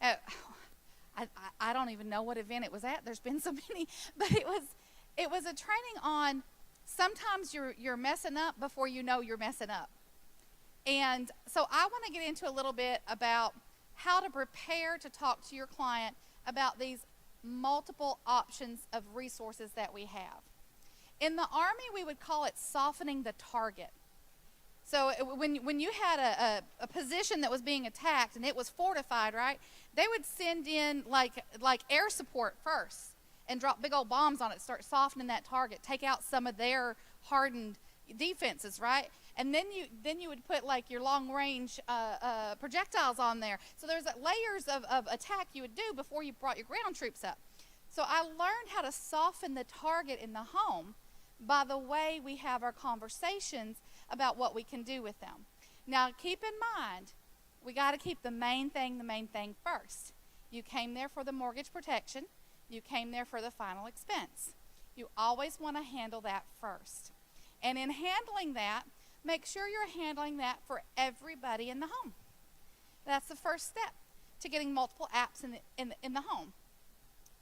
I don't even know what event it was at. There's been so many, but it was a training on sometimes you're messing up before you know you're messing up. And so I want to get into a little bit about how to prepare to talk to your client about these multiple options of resources that we have. In the Army, we would call it softening the target. So when you had a position that was being attacked and it was fortified, right, they would send in like air support first and drop big old bombs on it, start softening that target, take out some of their hardened defenses, right? And then you would put like your long range projectiles on there. So there's layers of attack you would do before you brought your ground troops up. So I learned how to soften the target in the home by the way we have our conversations about what we can do with them. Now keep in mind, we got to keep the main thing first. You came there for the mortgage protection. You came there for the final expense. You always want to handle that first. And in handling that, make sure you're handling that for everybody in the home. That's the first step to getting multiple apps in the home.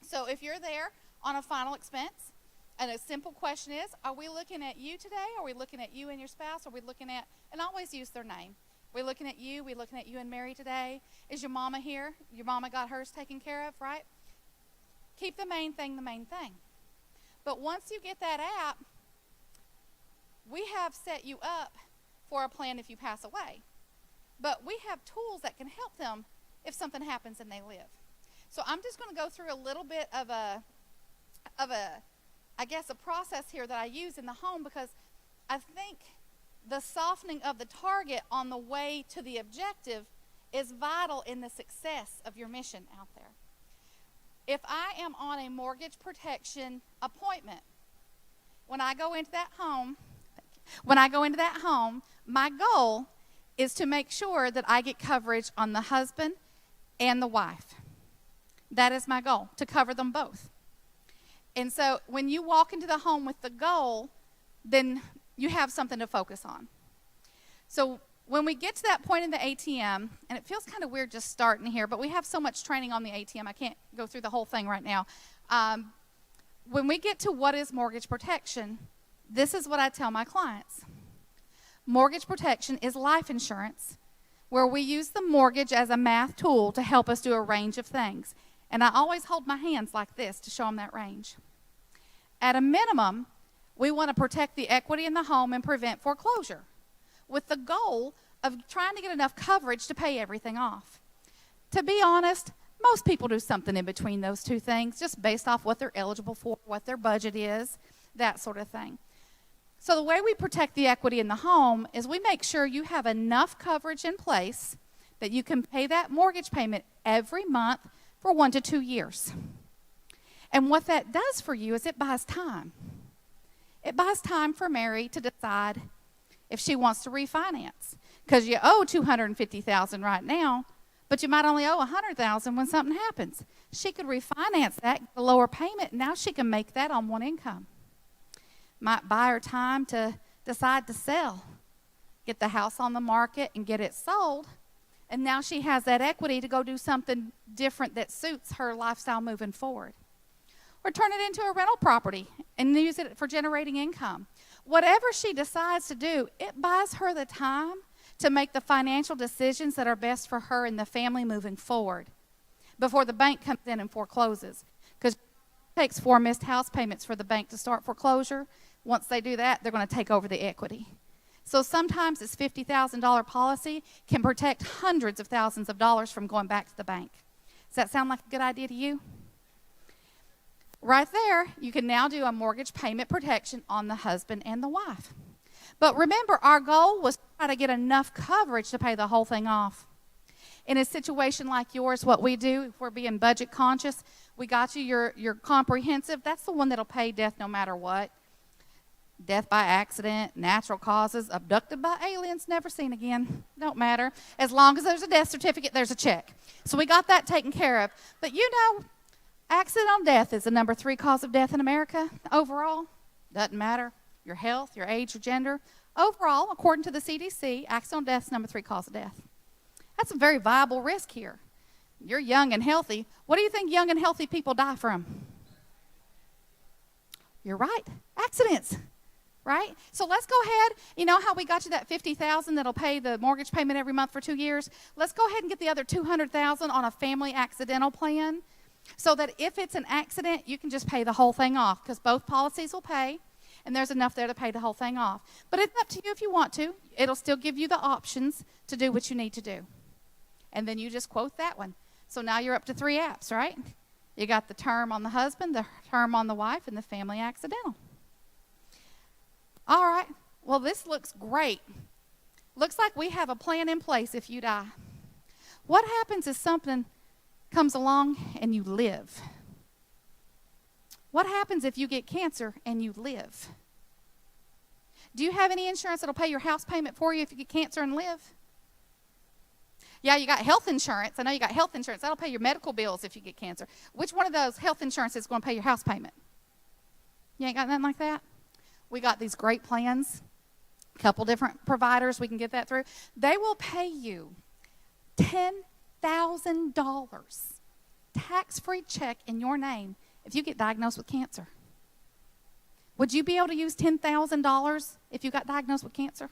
So if you're there on a final expense, and a simple question is, are we looking at you today? Are we looking at you and your spouse? Are we looking at, and always use their name. We're looking at you. We're looking at you and Mary today. Is your mama here? Your mama got hers taken care of, right? Keep the main thing the main thing. But once you get that app, we have set you up for a plan if you pass away. But we have tools that can help them if something happens and they live. So I'm just going to go through a little bit of a process here that I use in the home, because I think the softening of the target on the way to the objective is vital in the success of your mission out there. If I am on a mortgage protection appointment, when I go into that home, my goal is to make sure that I get coverage on the husband and the wife. That is my goal, to cover them both. And so when you walk into the home with the goal, then you have something to focus on. So when we get to that point in the ATM, and it feels kind of weird just starting here, but we have so much training on the ATM, I can't go through the whole thing right now. When we get to what is mortgage protection, this is what I tell my clients. Mortgage protection is life insurance, where we use the mortgage as a math tool to help us do a range of things. And I always hold my hands like this to show them that range. At a minimum, we want to protect the equity in the home and prevent foreclosure, with the goal of trying to get enough coverage to pay everything off. To be honest, most people do something in between those two things, just based off what they're eligible for, what their budget is, that sort of thing. So the way we protect the equity in the home is we make sure you have enough coverage in place that you can pay that mortgage payment every month for 1 to 2 years. And what that does for you is it buys time. It buys time for Mary to decide if she wants to refinance, because you owe $250,000 right now, but you might only owe $100,000 when something happens. She could refinance that, get a lower payment, and now she can make that on one income. Might buy her time to decide to sell, get the house on the market and get it sold, and now she has that equity to go do something different that suits her lifestyle moving forward. Or turn it into a rental property and use it for generating income. Whatever she decides to do, it buys her the time to make the financial decisions that are best for her and the family moving forward before the bank comes in and forecloses. Because it takes 4 missed house payments for the bank to start foreclosure. Once they do that, they're going to take over the equity. So sometimes this $50,000 policy can protect hundreds of thousands of dollars from going back to the bank. Does that sound like a good idea to you? Right there, you can now do a mortgage payment protection on the husband and the wife. But remember, our goal was to try to get enough coverage to pay the whole thing off. In a situation like yours, what we do, if we're being budget conscious, we got you your comprehensive. That's the one that'll pay death no matter what. Death by accident, natural causes, abducted by aliens, never seen again. Don't matter. As long as there's a death certificate, there's a check. So we got that taken care of. But you know, accidental death is the number 3 cause of death in America overall. Doesn't matter your health, your age, your gender. Overall, according to the CDC, accidental death is number 3 cause of death. That's a very viable risk here. You're young and healthy. What do you think young and healthy people die from? You're right. Accidents. Right? So let's go ahead. You know how we got you that $50,000 that'll pay the mortgage payment every month for 2 years? Let's go ahead and get the other $200,000 on a family accidental plan, so that if it's an accident, you can just pay the whole thing off, because both policies will pay, and there's enough there to pay the whole thing off. But it's up to you if you want to. It'll still give you the options to do what you need to do. And then you just quote that one. So now you're up to 3 apps, right? You got the term on the husband, the term on the wife, and the family accidental. All right. Well, this looks great. Looks like we have a plan in place if you die. What happens if something comes along and you live? What happens if you get cancer and you live? Do you have any insurance that'll pay your house payment for you if you get cancer and live? Yeah, you got health insurance. I know you got health insurance. That'll pay your medical bills if you get cancer. Which one of those health insurances is going to pay your house payment? You ain't got nothing like that? We got these great plans, a couple different providers we can get that through. They will pay you $10,000 tax-free check in your name if you get diagnosed with cancer. Would you be able to use $10,000 if you got diagnosed with cancer?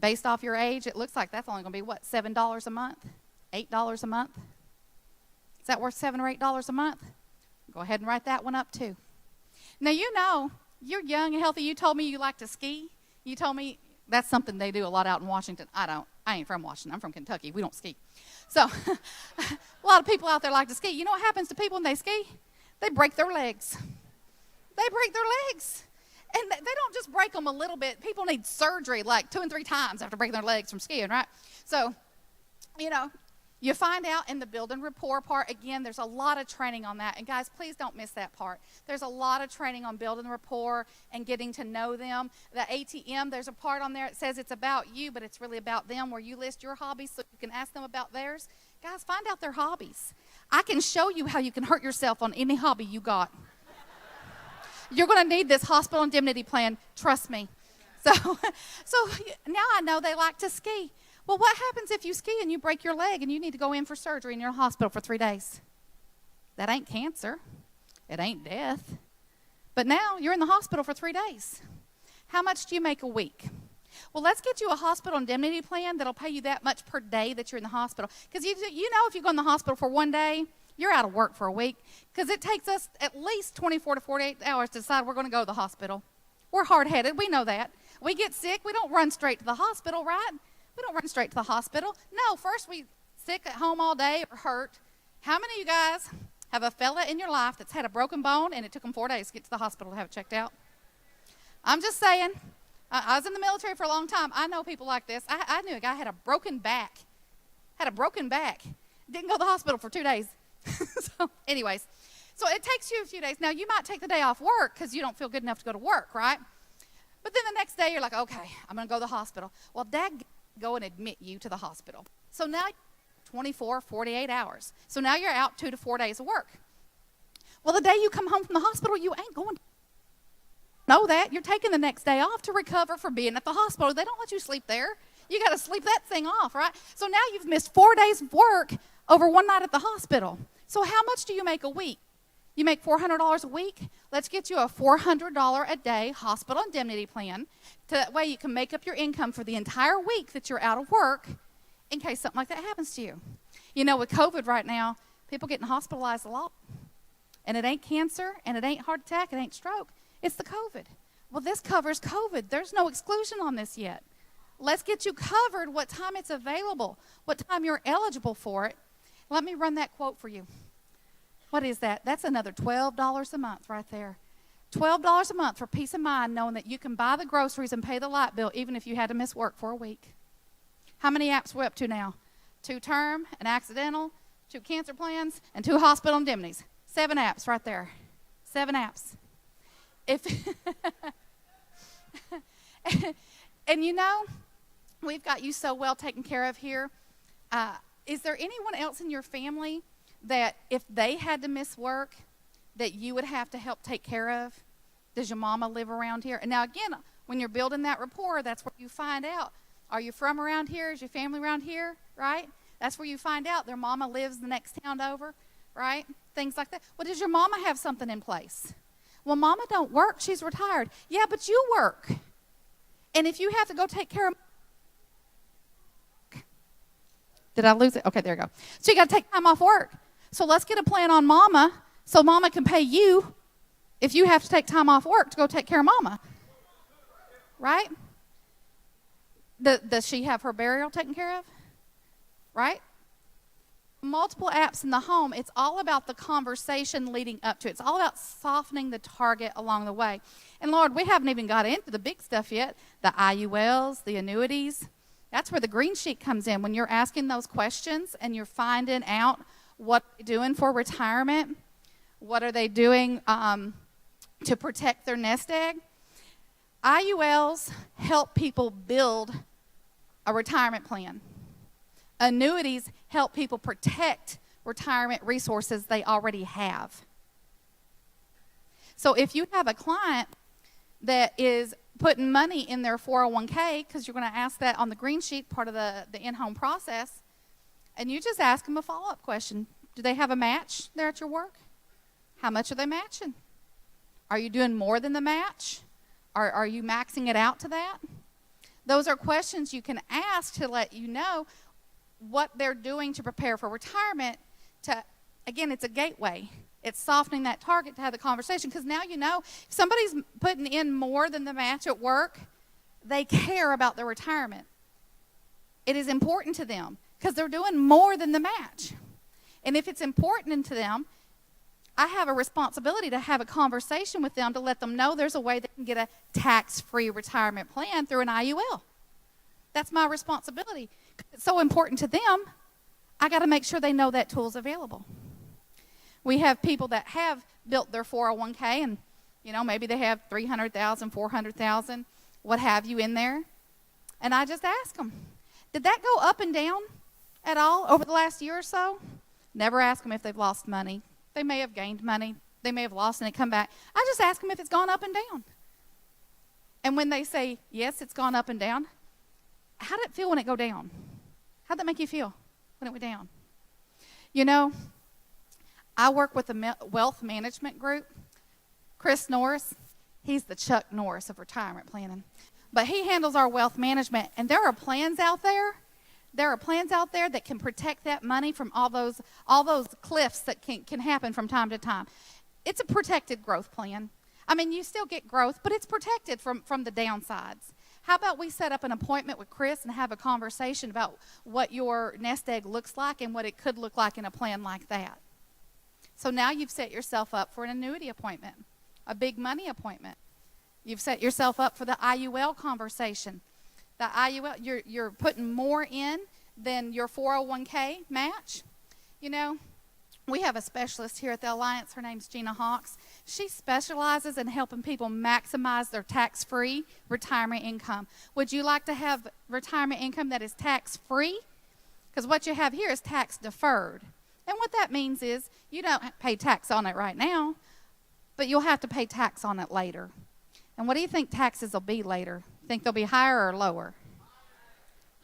Based off your age, it looks like that's only going to be, what, $7 a month? $8 a month? Is that worth $7 or $8 a month? Go ahead and write that one up, too. Now, you know, you're young and healthy. You told me you like to ski. You told me that's something they do a lot out in Washington. I don't. I ain't from Washington. I'm from Kentucky. We don't ski. So a lot of people out there like to ski. You know what happens to people when they ski? They break their legs. They break their legs. And they don't just break them a little bit. People need surgery like 2 and 3 times after breaking their legs from skiing, right? So, you know, you find out in the building rapport part. Again, there's a lot of training on that. And guys, please don't miss that part. There's a lot of training on building rapport and getting to know them. The ATM, there's a part on there that says it's about you, but it's really about them, where you list your hobbies so you can ask them about theirs. Guys, find out their hobbies. I can show you how you can hurt yourself on any hobby you got. You're going to need this hospital indemnity plan. Trust me. So, so now I know they like to ski. Well, what happens if you ski and you break your leg and you need to go in for surgery and you're in the hospital for 3 days? That ain't cancer. It ain't death. But now you're in the hospital for 3 days. How much do you make a week? Well, let's get you a hospital indemnity plan that'll pay you that much per day that you're in the hospital. Because you know if you go in the hospital for 1 day, you're out of work for a week. Because it takes us at least 24 to 48 hours to decide we're going to go to the hospital. We're hard-headed. We know that. We get sick. We don't run straight to the hospital, right? We don't run straight to the hospital. No, first we sick at home all day or hurt. How many of you guys have a fella in your life that's had a broken bone and it took him 4 days to get to the hospital to have it checked out? I'm just saying. I was in the military for a long time. I know people like this. I knew a guy had a broken back. Didn't go to the hospital for 2 days. So anyways, so it takes you a few days. Now, you might take the day off work because you don't feel good enough to go to work, right? But then the next day, you're like, okay, I'm going to go to the hospital. Well, Dad, go and admit you to the hospital. So now 24, 48 hours. So now you're out 2 to 4 days of work. Well, the day you come home from the hospital, you ain't going to know that. You're taking the next day off to recover from being at the hospital. They don't let you sleep there. You got to sleep that thing off, right? So now you've missed 4 days of work over 1 night at the hospital. So how much do you make a week? You make $400 a week? Let's get you a $400 a day hospital indemnity plan. That way you can make up your income for the entire week that you're out of work in case something like that happens to you. You know, with COVID right now, people getting hospitalized a lot. And it ain't cancer, and it ain't heart attack, it ain't stroke. It's the COVID. Well, this covers COVID. There's no exclusion on this yet. Let's get you covered what time it's available, what time you're eligible for it. Let me run that quote for you. What is that? That's another $12 a month right there. $12 a month for peace of mind knowing that you can buy the groceries and pay the light bill even if you had to miss work for a week. How many apps are we up to now? 2 term, an accidental, 2 cancer plans, and 2 hospital indemnities. 7 apps right there. 7 apps. And you know, we've got you so well taken care of here. Is there anyone else in your family that if they had to miss work that you would have to help take care of? Does your mama live around here? And now again, when you're building that rapport, that's where you find out. Are you from around here? Is your family around here? Right? That's where you find out their mama lives the next town over, right? Things like that. Well, does your mama have something in place? Well, mama don't work. She's retired. Yeah, but you work. And if you have to go take care of... Did I lose it? Okay, there you go. So you got to take time off work. So let's get a plan on mama so mama can pay you if you have to take time off work to go take care of mama. Right? Does she have her burial taken care of? Right? Multiple apps in the home. It's all about the conversation leading up to it. It's all about softening the target along the way. And Lord, we haven't even got into the big stuff yet. The IULs, the annuities. That's where the green sheet comes in. When you're asking those questions and you're finding out what they're doing for retirement, what are they doing to protect their nest egg. IULs help people build a retirement plan. Annuities help people protect retirement resources they already have. So if you have a client that is putting money in their 401k, because you're going to ask that on the green sheet, part of the in-home process, and you just ask them a follow-up question. Do they have a match there at your work? How much are they matching? Are you doing more than the match? Are you maxing it out to that? Those are questions you can ask to let you know what they're doing to prepare for retirement. Again, it's a gateway. It's softening that target to have the conversation, because now you know if somebody's putting in more than the match at work, they care about their retirement. It is important to them because they're doing more than the match. And if it's important to them, I have a responsibility to have a conversation with them to let them know there's a way they can get a tax-free retirement plan through an IUL. That's my responsibility. It's so important to them, I got to make sure they know that tool's available. We have people that have built their 401k and, you know, maybe they have $300,000, $400,000, what have you in there. And I just ask them, did that go up and down at all over the last year or so? Never ask them if they've lost money. They may have gained money. They may have lost and it come back. I just ask them if it's gone up and down. And when they say, yes, it's gone up and down, how did it feel when it go down? How did that make you feel when it went down? You know, I work with a wealth management group. Chris Norris, he's the Chuck Norris of retirement planning. But he handles our wealth management, and there are plans out there. There are plans out there that can protect that money from all those cliffs that can happen from time to time. It's a protected growth plan. I mean, you still get growth, but it's protected from the downsides. How about we set up an appointment with Chris and have a conversation about what your nest egg looks like and what it could look like in a plan like that? So now you've set yourself up for an annuity appointment, a big money appointment. You've set yourself up for the IUL conversation. The IUL, you're putting more in than your 401k match. You know, we have a specialist here at the Alliance. Her name's Gina Hawks. She specializes in helping people maximize their tax-free retirement income. Would you like to have retirement income that is tax-free? Because what you have here is tax-deferred. And what that means is you don't pay tax on it right now, but you'll have to pay tax on it later. And what do you think taxes will be later? Think they'll be higher or lower?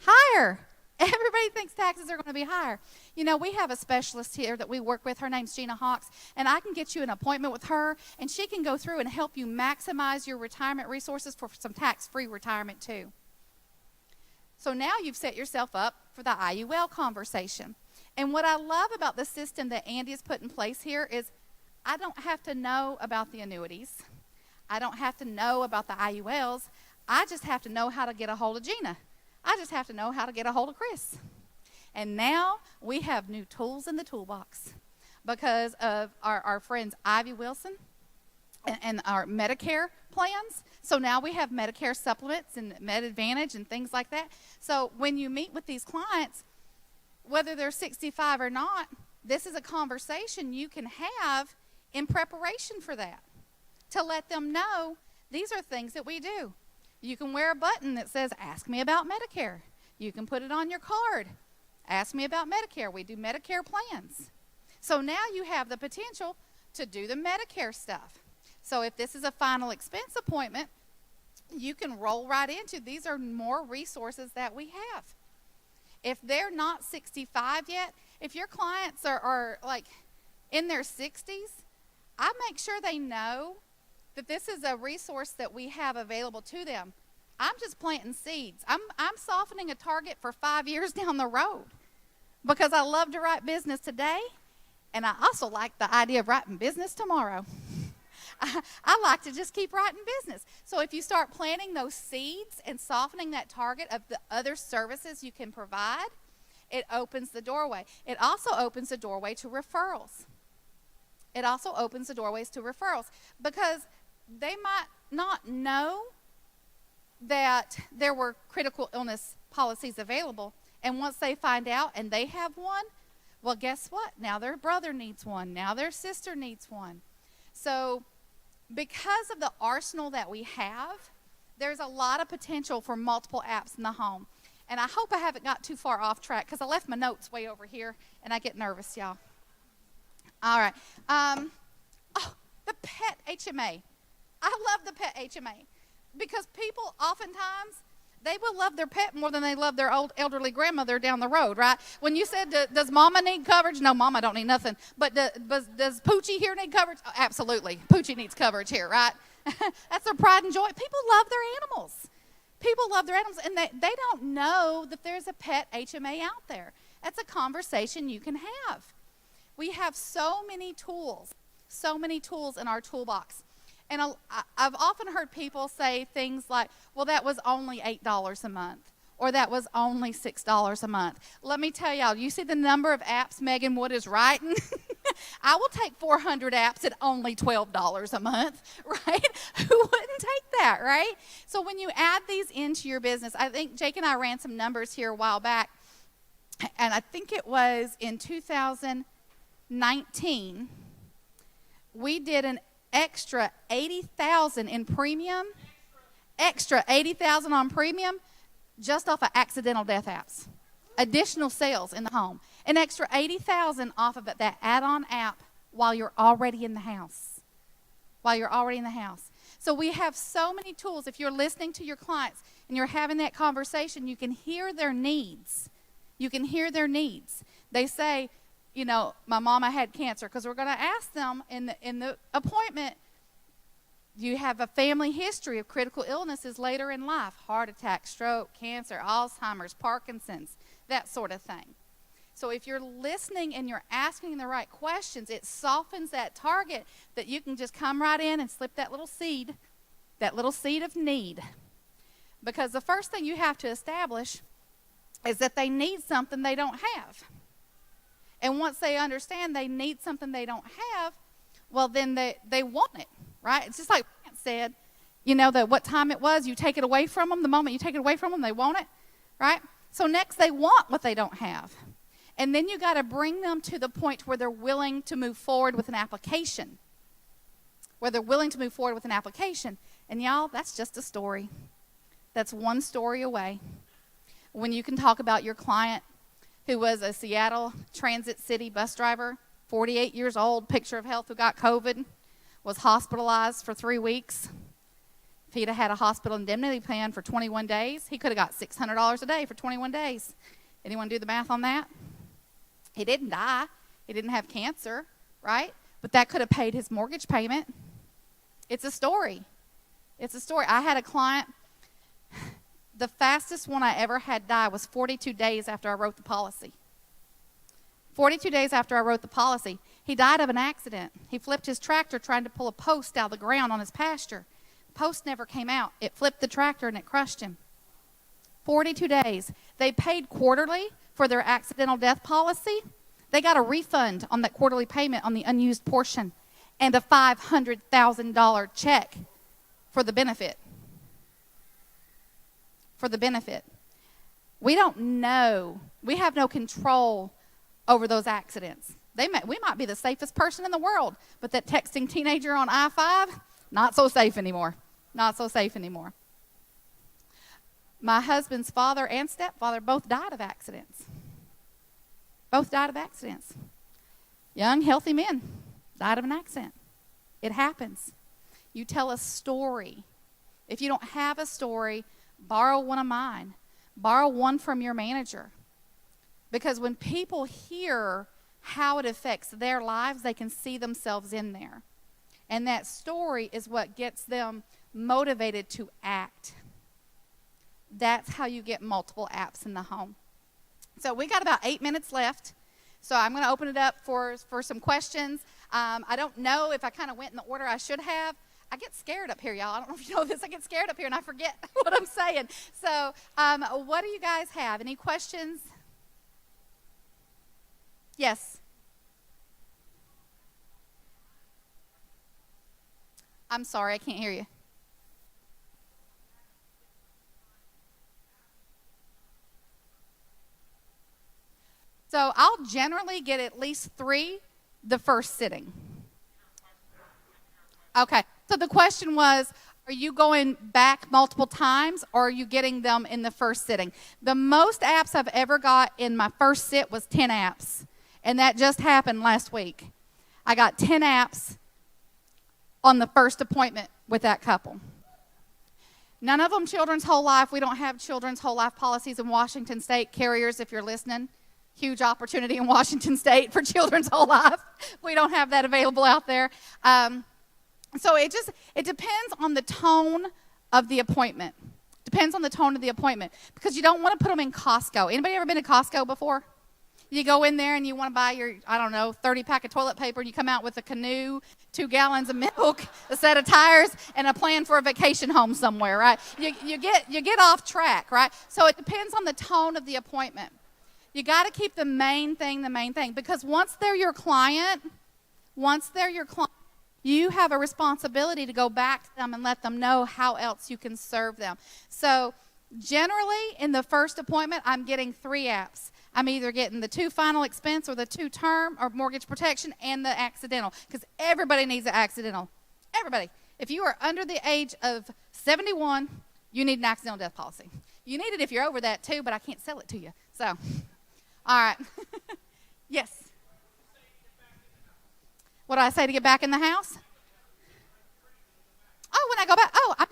Higher. Everybody thinks taxes are going to be higher. You know, we have a specialist here that we work with. Her name's Gina Hawks, and I can get you an appointment with her, and she can go through and help you maximize your retirement resources for some tax-free retirement too. So now you've set yourself up for the IUL conversation. And what I love about the system that Andy has put in place here is I don't have to know about the annuities. I don't have to know about the IULs. I just have to know how to get a hold of Gina. I just have to know how to get a hold of Chris. And now we have new tools in the toolbox because of our friends Ivy Wilson and our Medicare plans. So now we have Medicare supplements and Med Advantage and things like that. So when you meet with these clients, whether they're 65 or not, this is a conversation you can have in preparation for that, to let them know these are things that we do. You can wear a button that says, ask me about Medicare. You can put it on your card. Ask me about Medicare. We do Medicare plans. So now you have the potential to do the Medicare stuff. So if this is a final expense appointment, you can roll right into, these are more resources that we have. If they're not 65 yet, if your clients are like in their 60s, I make sure they know that this is a resource that we have available to them. I'm just planting seeds. I'm softening a target for 5 years down the road because I love to write business today, and I also like the idea of writing business tomorrow. I like to just keep writing business. So if you start planting those seeds and softening that target of the other services you can provide, it opens the doorway. It also opens the doorway to referrals. It also opens the doorways to referrals because they might not know that there were critical illness policies available. And once they find out and they have one, well, guess what? Now their brother needs one. Now their sister needs one. So because of the arsenal that we have, there's a lot of potential for multiple apps in the home. And I hope I haven't got too far off track because I left my notes way over here and I get nervous, y'all. All right. The pet HMA. I love the pet HMA because people oftentimes, they will love their pet more than they love their old elderly grandmother down the road, right? When you said, does Mama need coverage? No, Mama don't need nothing. But does Poochie here need coverage? Oh, absolutely. Poochie needs coverage here, right? That's their pride and joy. People love their animals. People love their animals, and they don't know that there's a pet HMA out there. That's a conversation you can have. We have so many tools in our toolbox. And I've often heard people say things like, well, that was only $8 a month, or that was only $6 a month. Let me tell y'all, you see the number of apps Megan Wood is writing? I will take 400 apps at only $12 a month, right? Who wouldn't take that, right? So when you add these into your business, I think Jake and I ran some numbers here a while back, and I think it was in 2019, we did an extra $80,000 in premium, extra $80,000 on premium, just off of accidental death apps. Additional sales in the home, an extra $80,000 off of that add-on app while you're already in the house. So we have so many tools. If you're listening to your clients and you're having that conversation, you can hear their needs. You can hear their needs. They say, you know, my mama had cancer, because we're going to ask them in the appointment, do you have a family history of critical illnesses later in life? Heart attack, stroke, cancer, Alzheimer's, Parkinson's, that sort of thing. So if you're listening and you're asking the right questions, it softens that target that you can just come right in and slip that little seed of need. Because the first thing you have to establish is that they need something they don't have. And once they understand they need something they don't have, well, then they want it, right? It's just like Grant said, you know, that what time it was, you take it away from them. The moment you take it away from them, they want it, right? So next they want what they don't have. And then you got to bring them to the point where they're willing to move forward with an application. And y'all, that's just a story. That's one story away. When you can talk about your client who was a Seattle Transit City bus driver, 48 years old, picture of health, who got COVID, was hospitalized for 3 weeks. If he'd have had a hospital indemnity plan for 21 days, he could have got $600 a day for 21 days. Anyone do the math on that? He didn't die. He didn't have cancer, right? But that could have paid his mortgage payment. It's a story. It's a story. I had a client, the fastest one I ever had die was 42 days after I wrote the policy. 42 days after I wrote the policy, he died of an accident. He flipped his tractor trying to pull a post out of the ground on his pasture. The post never came out. It flipped the tractor and it crushed him. 42 days. They paid quarterly for their accidental death policy. They got a refund on that quarterly payment on the unused portion and a $500,000 check for the benefit. We don't know. We have no control over those accidents. We might be the safest person in the world, but that texting teenager on I-5, not so safe anymore. Not so safe anymore. My husband's father and stepfather both died of accidents. Young, healthy men died of an accident. It happens. You tell a story. If you don't have a story, borrow one of mine. Borrow one from your manager. Because when people hear how it affects their lives, they can see themselves in there. And that story is what gets them motivated to act. That's how you get multiple apps in the home. So we got about 8 minutes left. So I'm going to open it up for some questions. I don't know if I kind of went in the order I should have. I get scared up here, y'all. I don't know if you know this. I get scared up here and I forget what I'm saying. So what do you guys have? Any questions? Yes. I'm sorry, I can't hear you. So I'll generally get at least 3 the first sitting. Okay, so the question was, are you going back multiple times or are you getting them in the first sitting? The most apps I've ever got in my first sit was 10 apps, and that just happened last week. I got 10 apps on the first appointment with that couple. None of them Children's Whole Life. We don't have Children's Whole Life policies in Washington State. Carriers, if you're listening, huge opportunity in Washington State for Children's Whole Life. We don't have that available out there. So it depends on the tone of the appointment. Because you don't want to put them in Costco. Anybody ever been to Costco before? You go in there and you want to buy your, 30-pack of toilet paper, and you come out with a canoe, 2 gallons of milk, a set of tires, and a plan for a vacation home somewhere, right? You get off track, right? So it depends on the tone of the appointment. You got to keep the main thing, because once they're your client, you have a responsibility to go back to them and let them know how else you can serve them. So generally, in the first appointment, I'm getting 3 apps. I'm either getting the 2 final expense or the 2 term or mortgage protection and the accidental, because everybody needs an accidental. Everybody. If you are under the age of 71, you need an accidental death policy. You need it if you're over that too, but I can't sell it to you. So, all right. Yes. What do I say to get back in the house? Oh, when I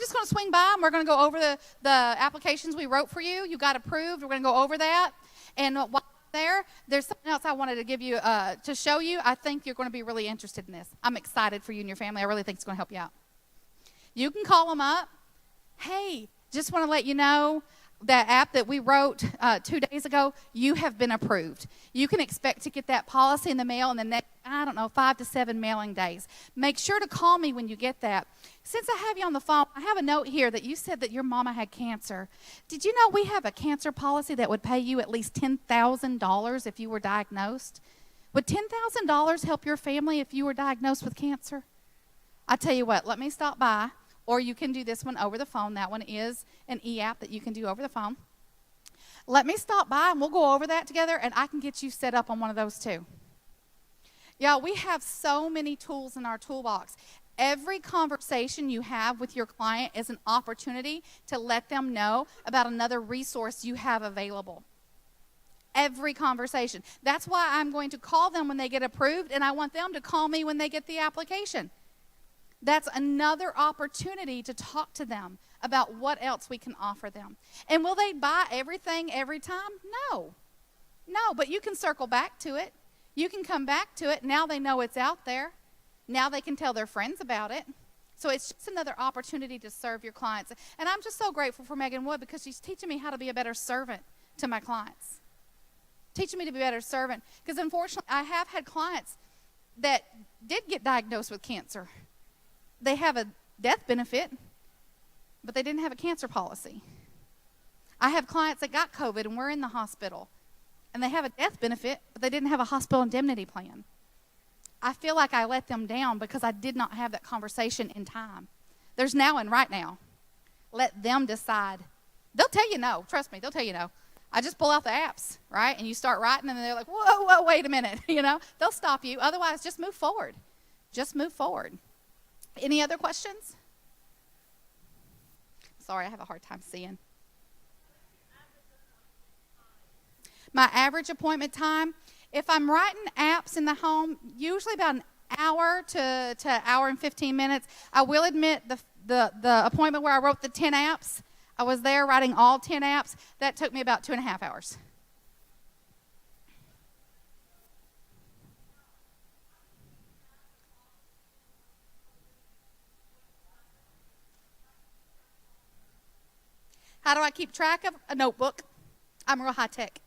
just going to swing by and we're going to go over the applications we wrote for you. You got approved. We're going to go over that. And while there's something else I wanted to give you, to show you. I think you're going to be really interested in this. I'm excited for you and your family. I really think it's going to help you out. You can call them up. Hey, just want to let you know that app that we wrote 2 days ago, you have been approved. You can expect to get that policy in the mail in the next, 5 to 7 mailing days. Make sure to call me when you get that. Since I have you on the phone, I have a note here that you said that your mama had cancer. Did you know we have a cancer policy that would pay you at least $10,000 if you were diagnosed? Would $10,000 help your family if you were diagnosed with cancer? I tell you what, let me stop by. Or you can do this one over the phone. That one is an e-app that you can do over the phone. Let me stop by and we'll go over that together and I can get you set up on one of those too. Y'all, we have so many tools in our toolbox. Every conversation you have with your client is an opportunity to let them know about another resource you have available. Every conversation. That's why I'm going to call them when they get approved and I want them to call me when they get the application. That's another opportunity to talk to them about what else we can offer them. And will they buy everything every time? No. No, but you can circle back to it. You can come back to it. Now they know it's out there. Now they can tell their friends about it. So it's just another opportunity to serve your clients. And I'm just so grateful for Megan Wood because she's teaching me how to be a better servant to my clients. Teaching me to be a better servant. Because unfortunately, I have had clients that did get diagnosed with cancer. They have a death benefit, but they didn't have a cancer policy. I have clients that got COVID and were in the hospital, and they have a death benefit, but they didn't have a hospital indemnity plan. I feel like I let them down because I did not have that conversation in time. There's now and right now. Let them decide. They'll tell you no. Trust me, they'll tell you no. I just pull out the apps, right? And you start writing, and they're like, whoa, wait a minute. They'll stop you. Otherwise, just move forward. Just move forward. Any other questions? Sorry, I have a hard time seeing. My average appointment time, if I'm writing apps in the home, usually about an hour to hour and 15 minutes. I will admit the appointment where I wrote the 10 apps, I was there writing all 10 apps. That took me about 2.5 hours. How do I keep track of a notebook? I'm real high tech.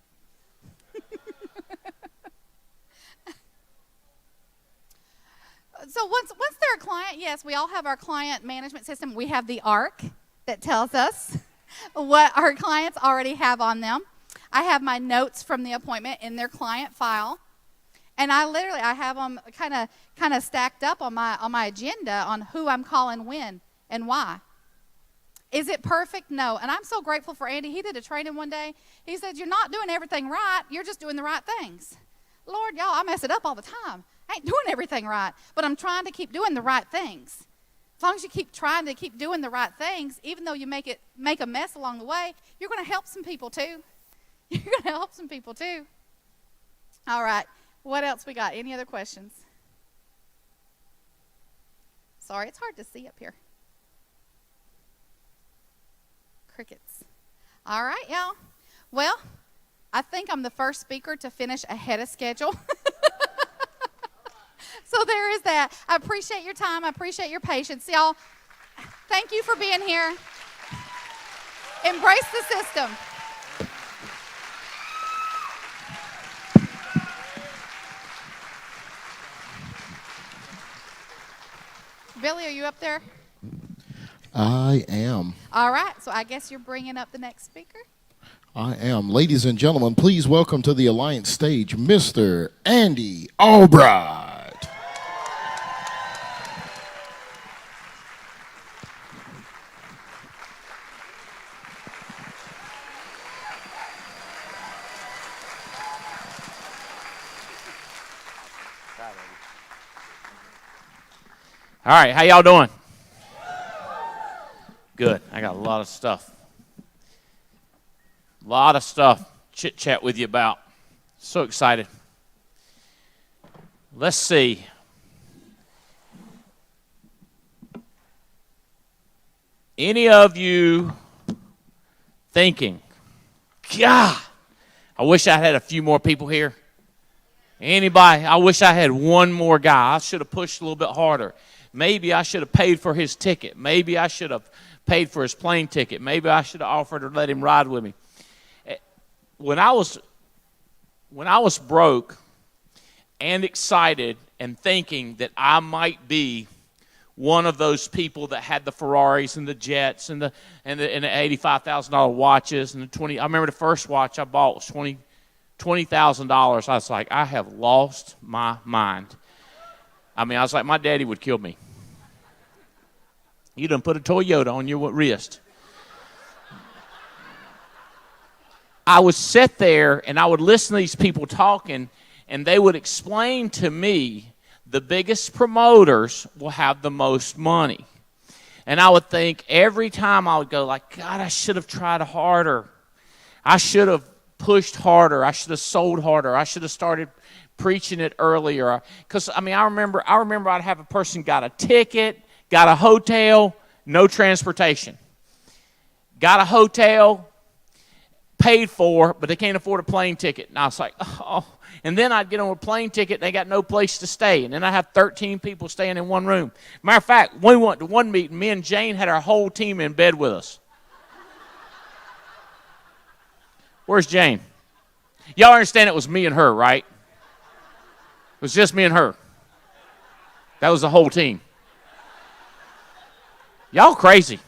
So once they're a client, yes, we all have our client management system. We have the ARC that tells us what our clients already have on them. I have my notes from the appointment in their client file. And I have them kind of stacked up on my agenda on who I'm calling when and why. Is it perfect? No. And I'm so grateful for Andy. He did a training one day. He said, you're not doing everything right. You're just doing the right things. Lord, y'all, I mess it up all the time. I ain't doing everything right, but I'm trying to keep doing the right things. As long as you keep trying to keep doing the right things, even though you make a mess along the way, you're going to help some people too. You're going to help some people too. All right. What else we got? Any other questions? Sorry, it's hard to see up here. Crickets. All right, y'all. Well, I think I'm the first speaker to finish ahead of schedule. So there is that. I appreciate your time. I appreciate your patience. Y'all, thank you for being here. Embrace the system. Billy, are you up there? I am. All right, so I guess you're bringing up the next speaker. I am. Ladies and gentlemen, please welcome to the Alliance stage, Mr. Andy Albright. All right, how y'all doing? Good. I got a lot of stuff. Chit-chat with you about. So excited. Let's see. Any of you thinking, God, I wish I had a few more people here? Anybody? I wish I had one more guy. I should have pushed a little bit harder. Maybe I should have paid for his ticket. Maybe I should have paid for his plane ticket. Maybe I should have offered to let him ride with me. When I was broke and excited and thinking that I might be one of those people that had the Ferraris and the jets and the $85,000 watches and the 20. I remember the first watch I bought was $20,000. I was like, I have lost my mind. I mean, I was like, my daddy would kill me. You done put a Toyota on your wrist. I would sit there and I would listen to these people talking, and they would explain to me the biggest promoters will have the most money. And I would think every time I would go like, God, I should have tried harder. I should have pushed harder. I should have sold harder. I should have started preaching it earlier. Because, I mean, I remember I'd have a person got a ticket, got a hotel, no transportation. Got a hotel, paid for, but they can't afford a plane ticket. And I was like, oh. And then I'd get on a plane ticket, and they got no place to stay. And then I have 13 people staying in one room. Matter of fact, when we went to one meeting, me and Jane had our whole team in bed with us. Where's Jane? Y'all understand it was me and her, right? It was just me and her. That was the whole team. Y'all crazy.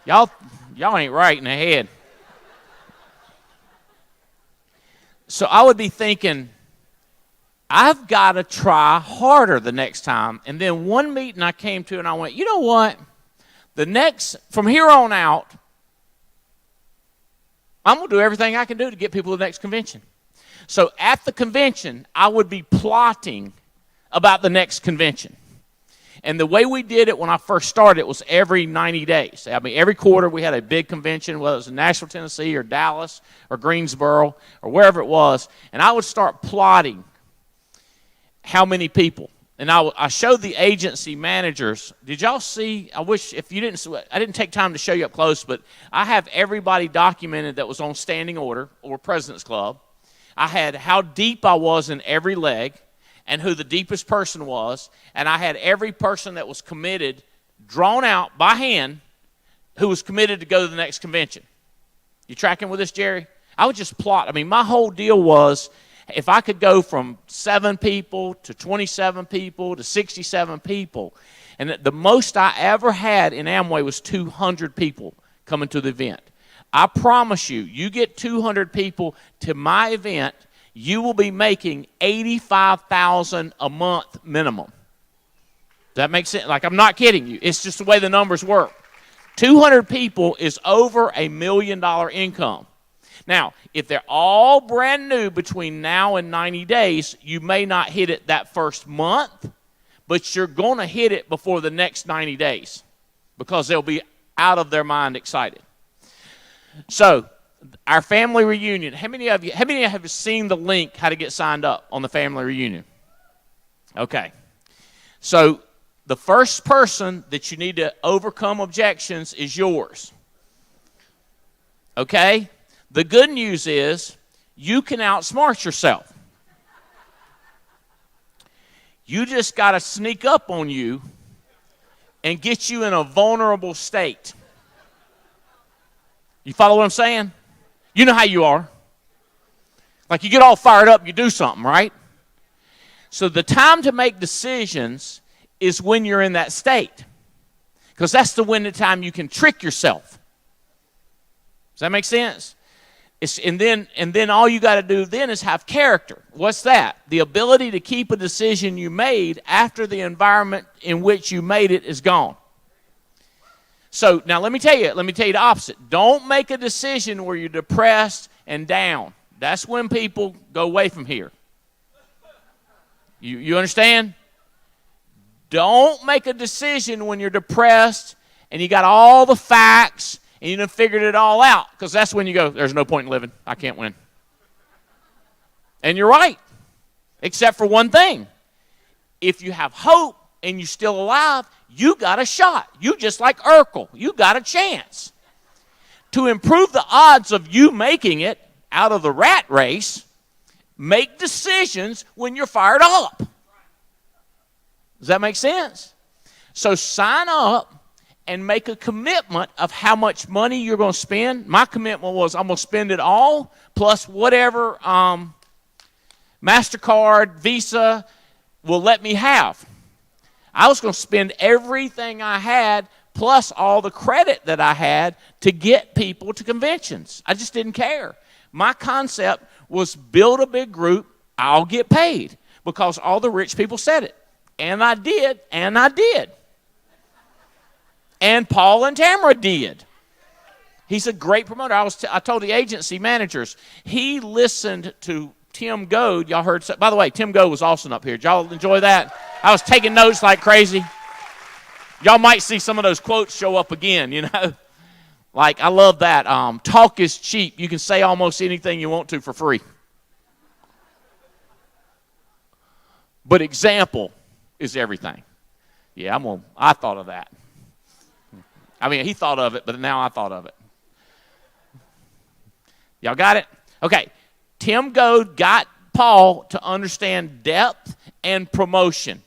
Y'all ain't right in the head. So I would be thinking, I've got to try harder the next time. And then one meeting I came to and I went, you know what? From here on out, I'm going to do everything I can do to get people to the next convention. So at the convention, I would be plotting about the next convention. And the way we did it when I first started, it was every 90 days. I mean, every quarter we had a big convention, whether it was in Nashville, Tennessee, or Dallas, or Greensboro, or wherever it was. And I would start plotting how many people. And I showed the agency managers. Did y'all see? I wish if you didn't, I didn't take time to show you up close, but I have everybody documented that was on standing order or President's Club. I had how deep I was in every leg and who the deepest person was, and I had every person that was committed drawn out by hand who was committed to go to the next convention. You tracking with this, Jerry? I would just plot. I mean, my whole deal was if I could go from 7 people to 27 people to 67 people, and the most I ever had in Amway was 200 people coming to the event. I promise you, you get 200 people to my event, you will be making $85,000 a month minimum. Does that make sense? Like, I'm not kidding you. It's just the way the numbers work. 200 people is over $1 million income. Now, if they're all brand new between now and 90 days, you may not hit it that first month, but you're going to hit it before the next 90 days because they'll be out of their mind excited. So, our family reunion. How many of you have seen the link how to get signed up on the family reunion? Okay. So, the first person that you need to overcome objections is yours. Okay? The good news is you can outsmart yourself. You just got to sneak up on you and get you in a vulnerable state. You follow what I'm saying? You know how you are. Like you get all fired up, you do something, right? So the time to make decisions is when you're in that state. Because that's the time you can trick yourself. Does that make sense? And then all you got to do then is have character. What's that? The ability to keep a decision you made after the environment in which you made it is gone. So now let me tell you the opposite. Don't make a decision where you're depressed and down. That's when people go away from here. You understand? Don't make a decision when you're depressed and you got all the facts and you done figured it all out, because that's when you go, there's no point in living. I can't win. And you're right, except for one thing. If you have hope and you're still alive, you got a shot. You just like Urkel. You got a chance. To improve the odds of you making it out of the rat race, make decisions when you're fired up. Does that make sense? So sign up and make a commitment of how much money you're going to spend. My commitment was I'm going to spend it all plus whatever MasterCard, Visa will let me have. I was going to spend everything I had plus all the credit that I had to get people to conventions. I just didn't care. My concept was build a big group, I'll get paid, because all the rich people said it. And I did, and I did. And Paul and Tamara did. He's a great promoter. I told the agency managers, he listened to Tim Goad. Y'all heard, by the way, Tim Goad was awesome up here. Did y'all enjoy that? I was taking notes like crazy. Y'all might see some of those quotes show up again, you know. Like, I love that. Talk is cheap. You can say almost anything you want to for free. But example is everything. Yeah, I thought of that. I mean, he thought of it, but now I thought of it. Y'all got it? Okay. Tim Goad got Paul to understand depth and promotion.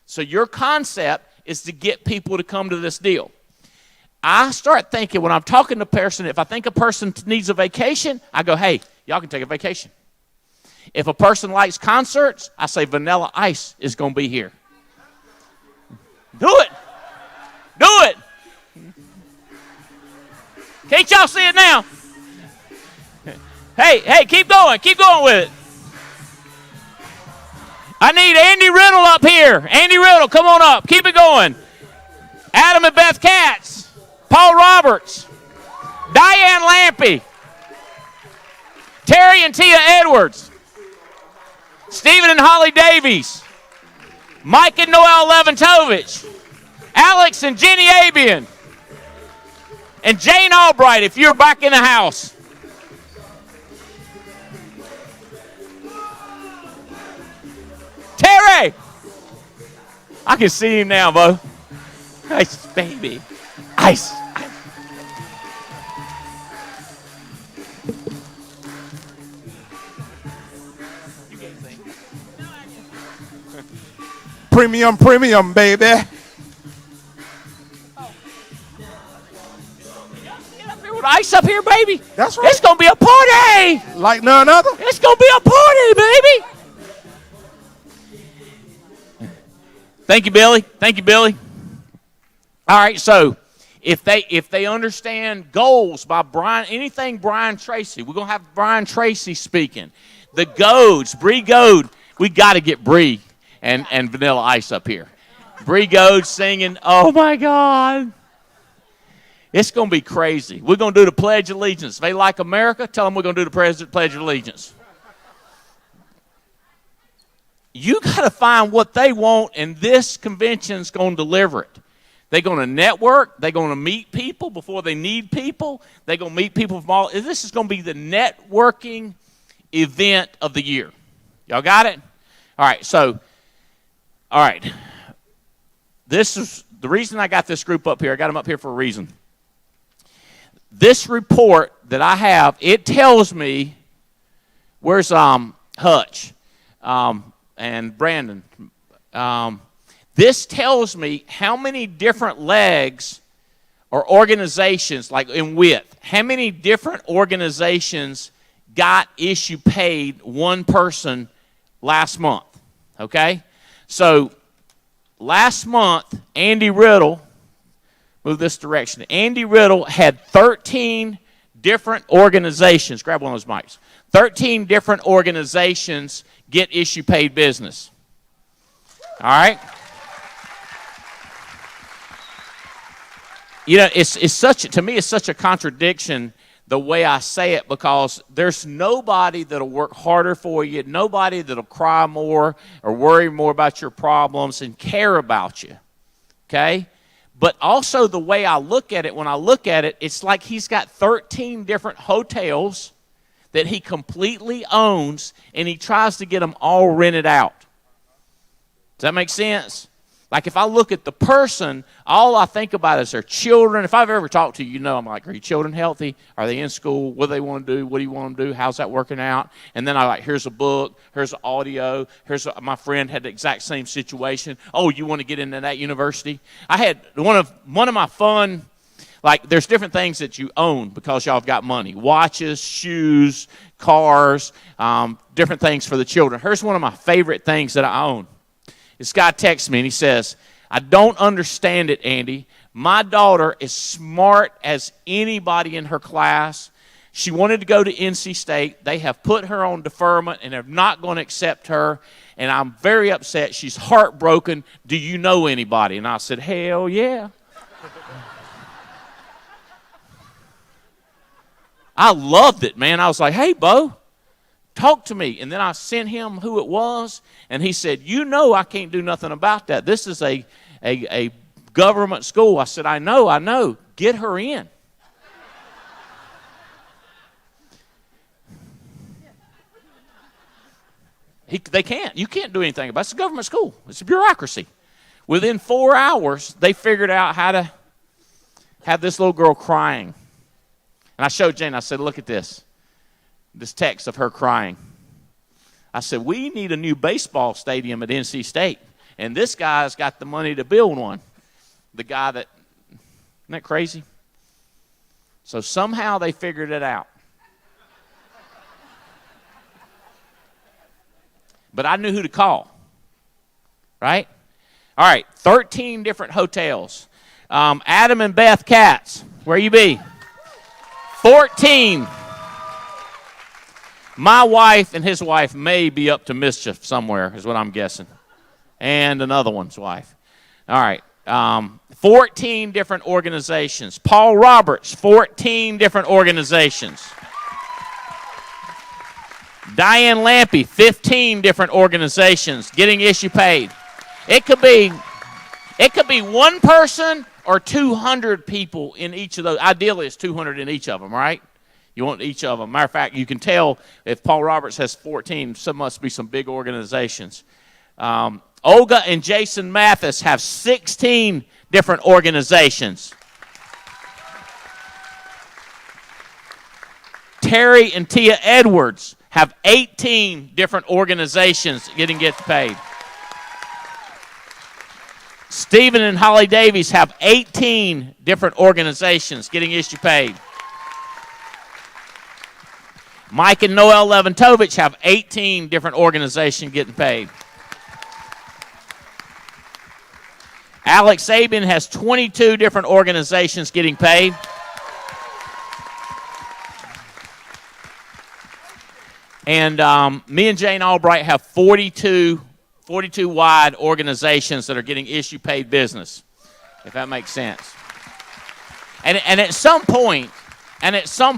So your concept is to get people to come to this deal. I start thinking when I'm talking to a person, if I think a person needs a vacation, I go, hey, y'all can take a vacation. If a person likes concerts, I say Vanilla Ice is going to be here. Do it. Do it. Can't y'all see it now? Hey, keep going. Keep going with it. I need Andy Riddle up here. Andy Riddle, come on up. Keep it going. Adam and Beth Katz. Paul Roberts. Diane Lampy. Terry and Tia Edwards. Stephen and Holly Davies. Mike and Noel Leventovich. Alex and Jenny Abian. And Jane Albright, if you're back in the house. Terry! I can see him now, Bo. Ice, baby. Ice. Premium, baby. With ice up here, baby. That's right. It's going to be a party. Like none other. It's going to be a party, baby. Thank you, Billy. Thank you, Billy. All right, so if they understand goals by anything Brian Tracy, we're going to have Brian Tracy speaking. The Goads, Bree Goad, we got to get Bree and Vanilla Ice up here. Bree Goad singing, oh, my God. It's going to be crazy. We're going to do the Pledge of Allegiance. If they like America, tell them we're going to do the Pledge of Allegiance. You got to find what they want, and this convention's going to deliver it. They're going to network. They're going to meet people before they need people. They're going to meet people from all. This is going to be the networking event of the year. Y'all got it? All right, so, all right. This is the reason I got this group up here. I got them up here for a reason. This report that I have, it tells me, where's Hutch and Brandon? This tells me how many different legs or organizations, like in width, how many different organizations got issue paid one person last month, okay? So last month, Andy Riddle, move this direction. Andy Riddle had 13 different organizations. Grab one of those mics. 13 different organizations get issue paid business. All right? You know, to me, it's such a contradiction the way I say it, because there's nobody that'll work harder for you, nobody that'll cry more or worry more about your problems and care about you. Okay? But also the way I look at it, when I look at it, it's like he's got 13 different hotels that he completely owns, and he tries to get them all rented out. Does that make sense? Like if I look at the person, all I think about is their children. If I've ever talked to you, you know I'm like, are your children healthy? Are they in school? What do they want to do? What do you want them to do? How's that working out? And then I like, here's a book, here's an audio, my friend had the exact same situation. Oh, you want to get into that university? I had one of my fun, like there's different things that you own because y'all have got money. Watches, shoes, cars, different things for the children. Here's one of my favorite things that I own. This guy texts me and he says, I don't understand it, Andy. My daughter is smart as anybody in her class. She wanted to go to NC State. They have put her on deferment and are not going to accept her. And I'm very upset. She's heartbroken. Do you know anybody? And I said, hell yeah. I loved it, man. I was like, hey, Bo, talk to me. And then I sent him who it was, and he said, you know I can't do nothing about that. This is a government school. I said, I know. Get her in. They can't. You can't do anything about it. It's a government school. It's a bureaucracy. Within 4 hours, they figured out how to have this little girl crying. And I showed Jane, I said, look at this text of her crying. I said, we need a new baseball stadium at NC State. And this guy's got the money to build one. The guy isn't that crazy? So somehow they figured it out. But I knew who to call, right? All right, 13 different hotels. Adam and Beth Katz, where you be? 14. My wife and his wife may be up to mischief somewhere, is what I'm guessing. And another one's wife. All right. 14 different organizations. Paul Roberts, 14 different organizations. Diane Lampy, 15 different organizations getting issue paid. It could be one person or 200 people in each of those. Ideally, it's 200 in each of them, right? You want each of them. Matter of fact, you can tell if Paul Roberts has 14, so must be some big organizations. Olga and Jason Mathis have 16 different organizations. Terry and Tia Edwards have 18 different organizations getting paid. Stephen and Holly Davies have 18 different organizations getting issue paid. Mike and Noel Leventovich have 18 different organizations getting paid. Alex Sabian has 22 different organizations getting paid. And me and Jane Albright have 42 wide organizations that are getting issue paid business, if that makes sense. And at some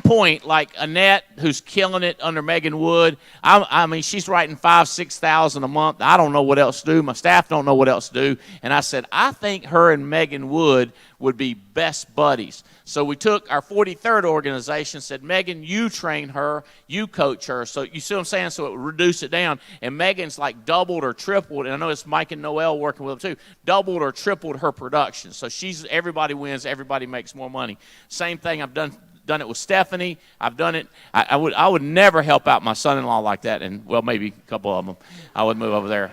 point, like Annette, who's killing it under Megan Wood, I mean, she's writing $5,000-6,000 a month. I don't know what else to do. My staff don't know what else to do. And I said, I think her and Megan Wood would be best buddies. So we took our 43rd organization, said, Megan, you train her, you coach her. So you see what I'm saying? So it would reduce it down. And Megan's like doubled or tripled, and I know it's Mike and Noel working with them too, doubled or tripled her production. So everybody wins, everybody makes more money. Same thing, I've done it with Stephanie. I've done it. I would never help out my son-in-law like that, and well, maybe a couple of them. I would move over there.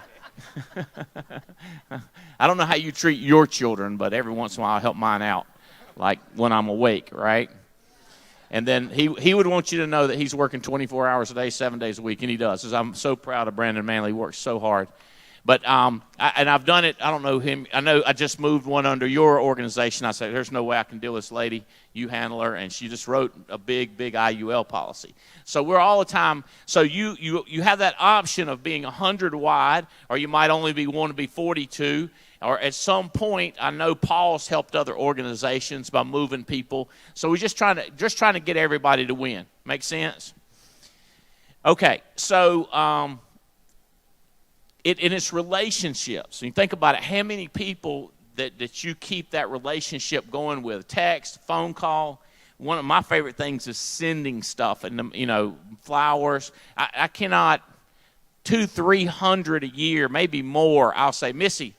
I don't know how you treat your children, but every once in a while I help mine out, like when I'm awake, right? And then he would want you to know that he's working 24 hours a day, 7 days a week, and he does. Because I'm so proud of Brandon Manley. He works so hard. But and I've done it. I don't know him. I know I just moved one under your organization. I said, there's no way I can deal with this lady. You handle her. And she just wrote a big IUL policy. So we're all the time. So you have that option of being 100 wide, or you might only want to be 42. Or at some point, I know Paul's helped other organizations by moving people. So we're just trying to get everybody to win. Make sense? Okay. So in its relationships, you think about it, how many people that you keep that relationship going with? Text, phone call. One of my favorite things is sending stuff and flowers. I cannot 200-300 a year, maybe more. I'll say, Missy,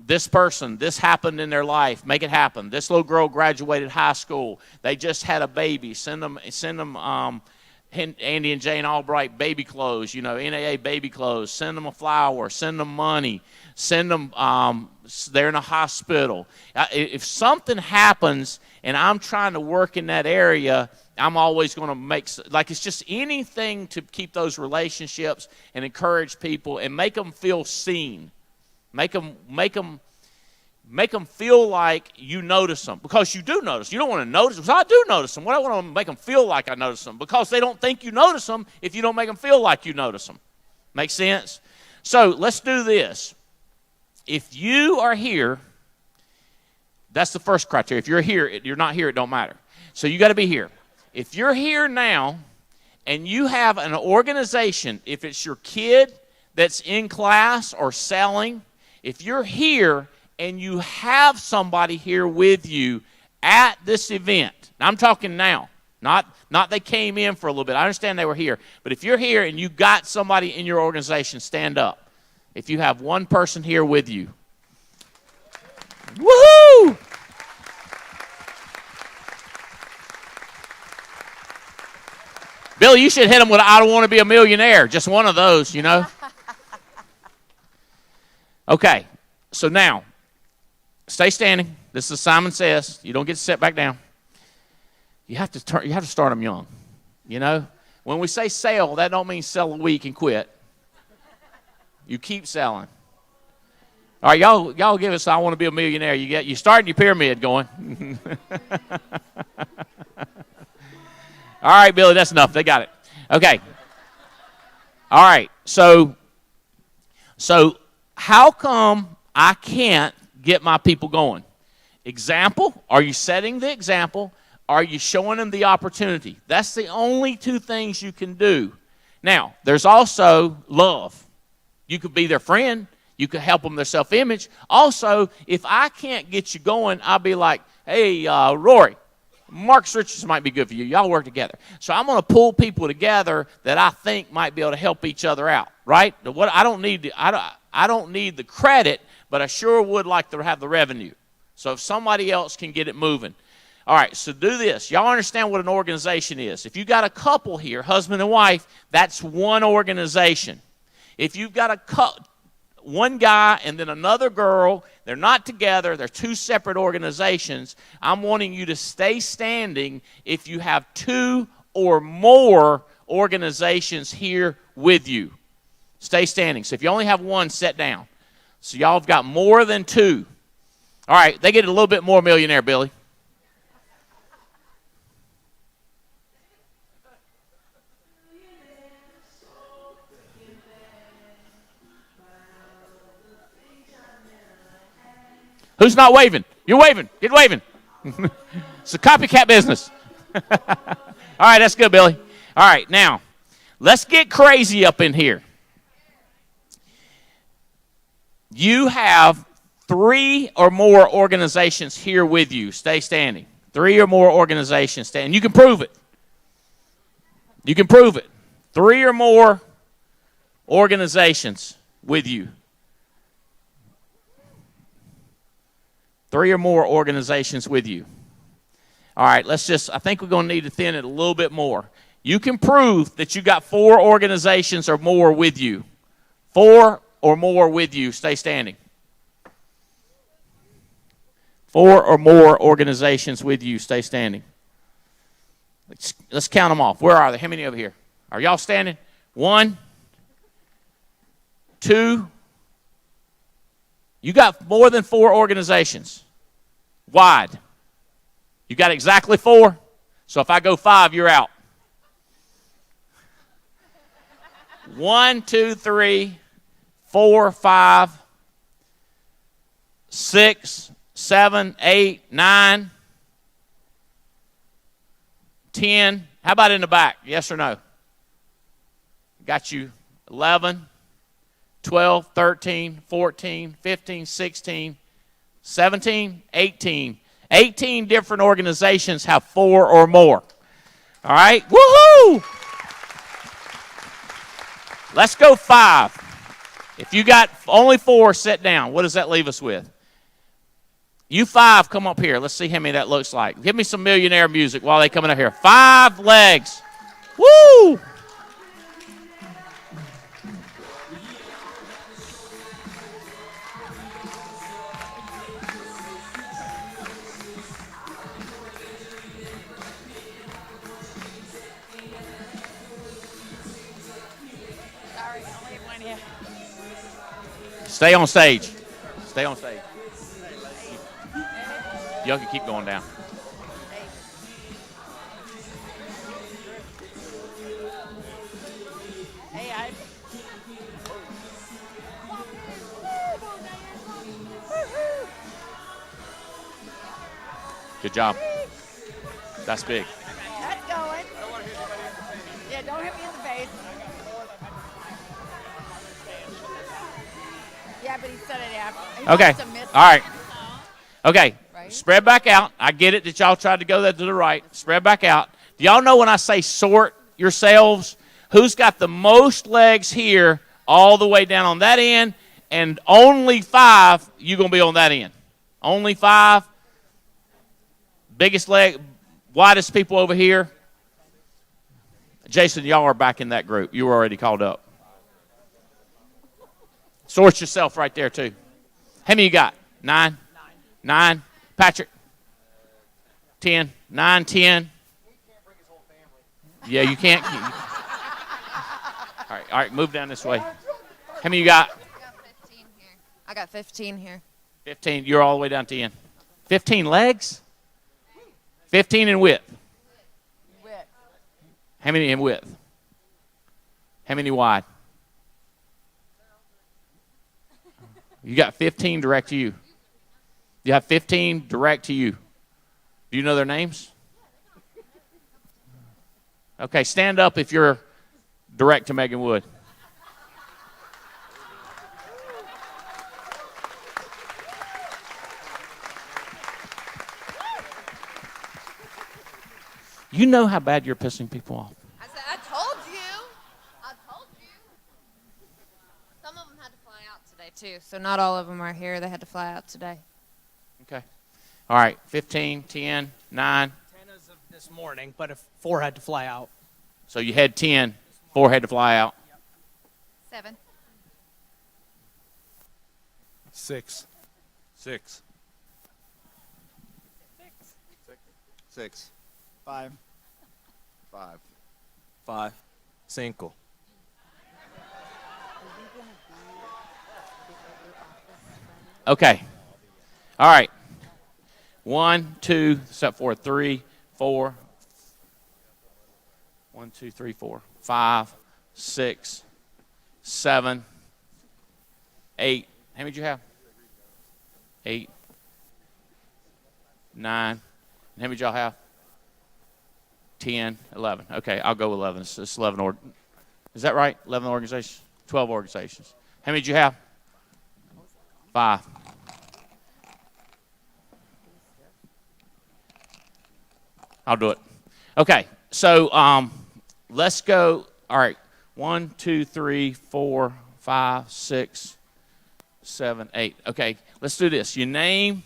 this person, this happened in their life. Make it happen. This little girl graduated high school. They just had a baby. Send them Andy and Jane Albright baby clothes, NAA baby clothes. Send them a flower. Send them money. Send them, they're in a hospital. If something happens and I'm trying to work in that area, I'm always going to make, it's just anything to keep those relationships and encourage people and make them feel seen. Make them feel like you notice them, because you do notice. You don't want to notice them. So I do notice them. What I want to make them feel like I notice them, because they don't think you notice them if you don't make them feel like you notice them. Make sense? So let's do this. If you are here, that's the first criteria. If you're here, you're not here, it don't matter. So you got to be here. If you're here now and you have an organization, if it's your kid that's in class or selling, if you're here and you have somebody here with you at this event, I'm talking now, not they came in for a little bit. I understand they were here. But if you're here and you got somebody in your organization, stand up. If you have one person here with you. Woohoo! Billy, you should hit them with I don't want to be a millionaire. Just one of those, Okay, so now, stay standing. This is Simon Says. You don't get to sit back down. You have to start them young. When we say sell, that don't mean sell a week and quit. You keep selling. All right, y'all give us I want to be a millionaire. You starting your pyramid going. All right, Billy, that's enough. They got it. Okay. All right. So how come I can't get my people going? Example, are you setting the example? Are you showing them the opportunity? That's the only two things you can do. Now, there's also love. You could be their friend. You could help them their self-image. Also, if I can't get you going, I'll be like, hey, Rory, Marcus Richardson might be good for you. Y'all work together. So I'm going to pull people together that I think might be able to help each other out, right? I don't need the credit, but I sure would like to have the revenue. So if somebody else can get it moving. All right, so do this. Y'all understand what an organization is. If you got a couple here, husband and wife, that's one organization. If you've got one guy and then another girl, they're not together, they're two separate organizations, I'm wanting you to stay standing if you have two or more organizations here with you. Stay standing. So if you only have one, sit down. So y'all have got more than two. All right, they get a little bit more millionaire, Billy. Who's not waving? You're waving. Get waving. It's a copycat business. All right, that's good, Billy. All right, now, let's get crazy up in here. You have 3 or more organizations here with you. Stay standing. 3 or more organizations standing. You can prove it. You can prove it. 3 or more organizations with you. 3 or more organizations with you. All right, I think we're going to need to thin it a little bit more. You can prove that you got 4 organizations or more with you. 4 or more with you. Stay standing. 4 or more organizations with you. Stay standing. Let's count them off. Where are they? How many over here? Are y'all standing? 1, 2. You got more than 4 organizations. Wide. You got exactly 4. So if I go 5, you're out. 1, 2, 3, 4, 5, 6, 7, 8, 9, 10. How about in the back? Yes or no? Got you 11, 12, 13, 14, 15, 16, 17, 18. 18 different organizations have 4 or more. All right? Woohoo! Let's go 5. If you got only 4, sit down. What does that leave us with? You 5, come up here. Let's see how many that looks like. Give me some millionaire music while they coming up here. 5 legs. Woo! Stay on stage. Stay on stage. Y'all can keep going down. Good job. That's big. That's going. Yeah, don't hit me in the face. Yeah, but he said it after. He Okay. must have missed All right. Okay. Right? Spread back out. I get it that y'all tried to go there to the right. Spread back out. Do y'all know when I say sort yourselves, who's got the most legs here all the way down on that end, and only 5, you're going to be on that end. Only 5. Biggest leg, widest people over here. Jason, y'all are back in that group. You were already called up. Sort yourself right there, too. How many you got? 9? 9. Patrick? 10. 9, 10. Yeah, you can't. All right, move down this way. How many you got? I got 15 here. 15. You're all the way down to 10. 15 legs? 15 in width. How many in width? How many wide? You got 15 direct to you. You have 15 direct to you. Do you know their names? Okay, stand up if you're direct to Megan Wood. You know how bad you're pissing people off. I said, I told you. Some of them had to fly out today, too. So not all of them are here. They had to fly out today. Okay. All right, 15, 10, 9. 10 as of this morning, but if 4 had to fly out. So you had 10, 4 had to fly out. 7. 6. 6. 6. 5. 5. 5. 5. Okay. All right. 1, 2, step forward, 3, 4. 1, 2, 3, 4, 5, 6, 7, 8. How many did you have? 8, 9. And how many did y'all have? 10, 11. Okay, I'll go 11. It's 11. Is that right? 11 organizations? 12 organizations. How many did you have? 5. I'll do it. Okay, so let's go. All right, 1, 2, 3, 4, 5, 6, 7, 8. Okay, let's do this. Your name,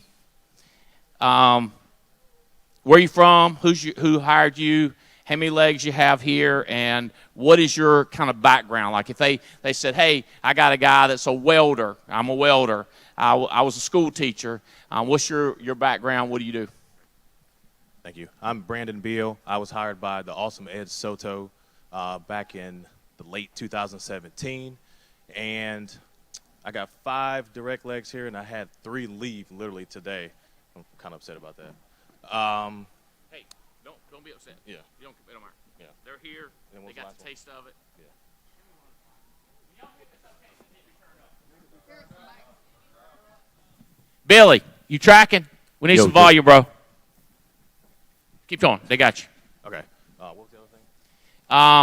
where you from, who hired you, how many legs you have here, and what is your kind of background? Like if they said, hey, I got a guy that's a welder. I'm a welder. I was a school teacher. What's your background? What do you do? Thank you. I'm Brandon Beal. I was hired by the awesome Ed Soto back in the late 2017. And I got 5 direct legs here, and I had 3 leave literally today. I'm kind of upset about that. Hey, don't be upset. Yeah. You don't matter. Yeah. They're here. And They what's the got last the one? taste of it. Billy, you tracking? We need Yo, some volume, bro. Keep going. They got you. Okay. What was the other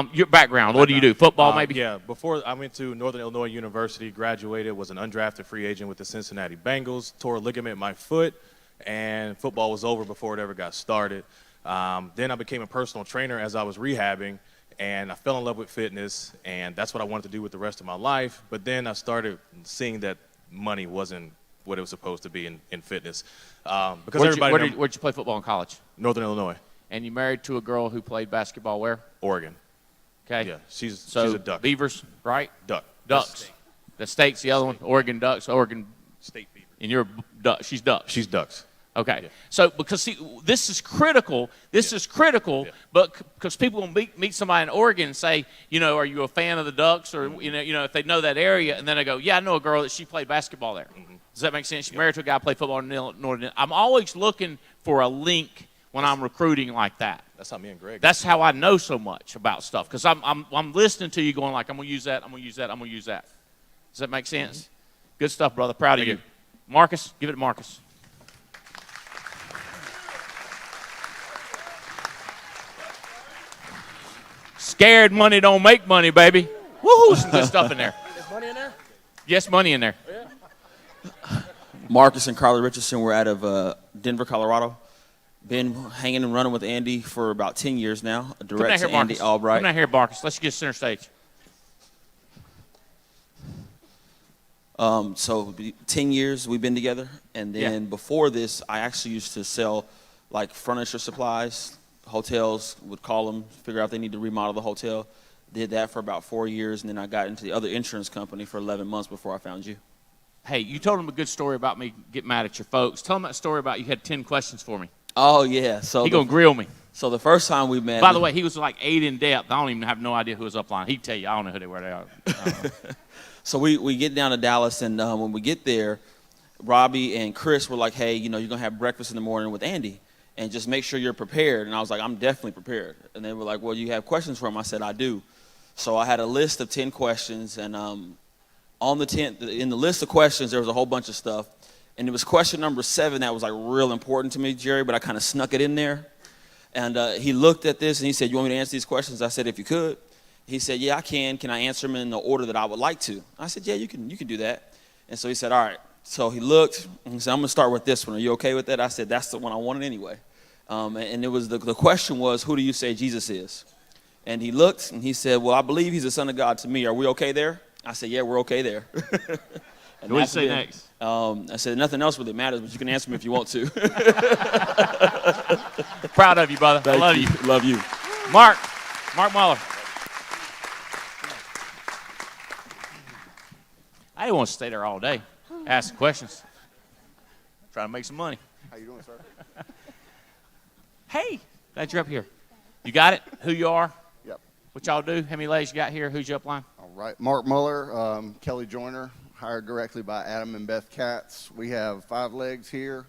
thing? Your background. What do you do? Football, maybe? Yeah. Before I went to Northern Illinois University, graduated, was an undrafted free agent with the Cincinnati Bengals, tore a ligament in my foot, and football was over before it ever got started. Then I became a personal trainer as I was rehabbing, and I fell in love with fitness, and that's what I wanted to do with the rest of my life. But then I started seeing that money wasn't what it was supposed to be in fitness. Because where'd you play football in college? Northern Illinois. And you married to a girl who played basketball where? Oregon. Okay. Yeah, she's a duck. Beavers, right? Duck. Ducks. The State's the other one. Oregon Ducks. Oregon State Beavers. And you're duck. She's Ducks. She's Ducks. Okay. Yeah. So because see, this is critical. This is critical, but because people will meet somebody in Oregon and say, you know, are you a fan of the Ducks, or you know, if they know that area, and then they go, yeah, I know a girl that she played basketball there. Does that make sense? She's married to a guy who played football in Northern. I'm always looking for a link when I'm recruiting like that. That's how me and Greg. That's how I know so much about stuff, because I'm listening to you going like, I'm gonna use that. I'm gonna use that. I'm gonna use that. Does that make sense? Good stuff, brother. Proud of you. Marcus, give it to Marcus. Scared money don't make money, baby. Woohoo! Some good stuff in there. There's money in there? Yes, money in there. Marcus and Carly Richardson were out of Denver, Colorado. Been hanging and running with Andy for about 10 years now. Direct to Andy Albright. Come down here, Marcus. Let's get center stage. So 10 years we've been together, and then before this, I actually used to sell like furniture supplies. Hotels would call them, figure out they need to remodel the hotel. Did that for about 4 years, and then I got into the other insurance company for 11 months before I found you. Hey, you told him a good story about me getting mad at your folks. Tell him that story about you had 10 questions for me. Oh, yeah. So he going to grill me. So the first time we met. By the way, he was like 8 in depth. I don't even have no idea who was upline. He'd tell you. I don't know who they were. They are. So we get down to Dallas, and when we get there, Robbie and Chris were like, hey, you know, you're going to have breakfast in the morning with Andy, and just make sure you're prepared. And I was like, I'm definitely prepared. And they were like, well, you have questions for him? I said, I do. So I had a list of 10 questions, and on the 10th, in the list of questions, there was a whole bunch of stuff. And it was question number 7 that was like real important to me, Jerry, but I kind of snuck it in there. And he looked at this, and he said, you want me to answer these questions? I said, if you could. He said, yeah, I can. Can I answer them in the order that I would like to? I said, yeah, you can do that. And so he said, all right. So he looked, and he said, I'm going to start with this one. Are you okay with that? I said, that's the one I wanted anyway. And it was the question was, who do you say Jesus is? And he looked, and he said, well, I believe he's the Son of God to me. Are we okay there? I said, yeah, we're okay there. What did you say next? I said, nothing else really matters, but you can answer me if you want to. Proud of you, brother. I love you. Love you. Mark Muller. I didn't want to stay there all day, asking questions, trying to make some money. How you doing, sir? Hey, glad you're up here. You got it? Who you are? Yep. What y'all do? How many ladies you got here? Who's your upline? All right. Mark Muller, Kelly Joyner, hired directly by Adam and Beth Katz. We have 5 legs here.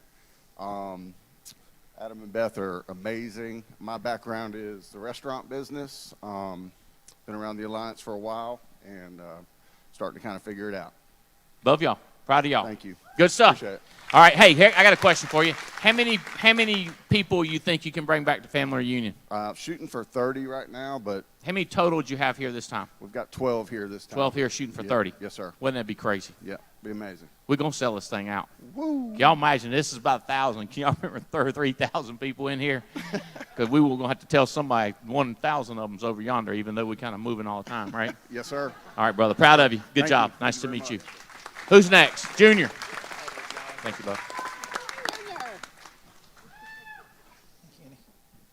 Adam and Beth are amazing. My background is the restaurant business. Been around the Alliance for a while and starting to kind of figure it out. Love y'all. Proud of y'all. Thank you. Good stuff. Appreciate it. All right. Hey, here, I got a question for you. How many people you think you can bring back to family reunion? Shooting for 30 right now, but how many total did you have here this time? We've got 12 here this time. 12 here shooting for 30. Yes, sir. Wouldn't that be crazy? Yeah, be amazing. We're gonna sell this thing out. Woo. Can y'all imagine this is about 1,000? Can y'all remember 3,000 people in here? Because we were gonna have to tell somebody 1,000 of them's over yonder, even though we're kind of moving all the time, right? Yes, sir. All right, brother. Proud of you. Good job. Nice to meet you. Who's next? Junior. Thank you, bud.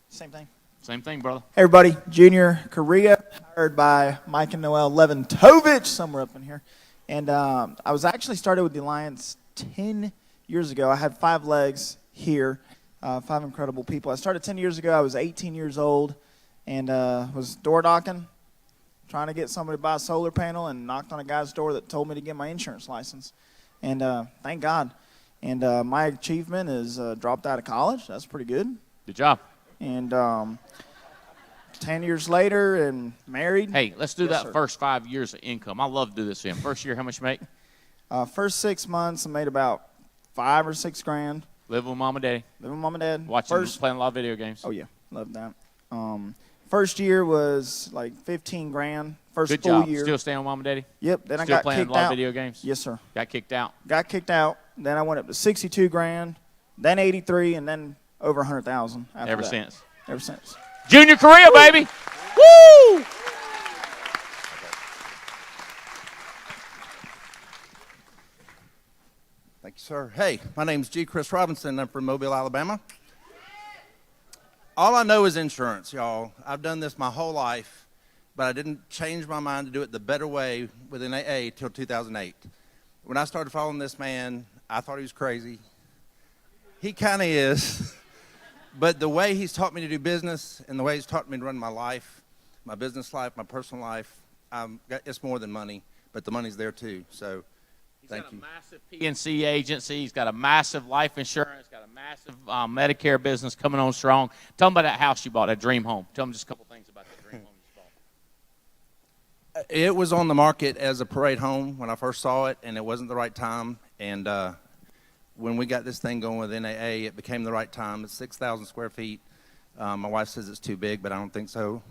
Same thing. Same thing, brother. Hey, everybody. Junior Korea, hired by Mike and Noel Leventovich, somewhere up in here. And I was actually started with the Alliance 10 years ago. I had 5 legs here, 5 incredible people. I started 10 years ago. I was 18 years old and was door knocking, trying to get somebody to buy a solar panel, and knocked on a guy's door that told me to get my insurance license. And thank God. And my achievement is dropped out of college. That's pretty good. Good job. And 10 years later and married. Hey, let's do Yes, that sir. first 5 years of income. I love to do this in. First year, how much you make? First 6 months, I made about $5 or $6 grand. Live with mom and daddy. Live with mom and dad. Watching, playing a lot of video games. Oh, yeah. Love that. First year was like 15 grand. First Good full job. year. Still staying with mom and daddy? Yep. Then I Still got playing kicked a lot out. of video games? Yes, sir. Got kicked out. Got kicked out. Then I went up to 62 grand, then 83, and then over 100,000 Ever that. since. Ever since. Junior Korea, baby. Woo! Woo! Thank you, sir. Hey, my name's G. Chris Robinson. I'm from Mobile, Alabama. All I know is insurance, y'all. I've done this my whole life, but I didn't change my mind to do it the better way within AA till 2008. When I started following this man, I thought he was crazy. He kind of is. But the way he's taught me to do business and the way he's taught me to run my life, my business life, my personal life, it's more than money, but the money's there too. So thank you. PNC agency. He's got a massive life insurance, got a massive Medicare business coming on strong. Tell them about that house you bought, that dream home. Tell them just a couple things about that dream home you bought. It was on the market as a parade home when I first saw it, and it wasn't the right time. And when we got this thing going with NAA, it became the right time. It's 6,000 square feet. My wife says it's too big, but I don't think so.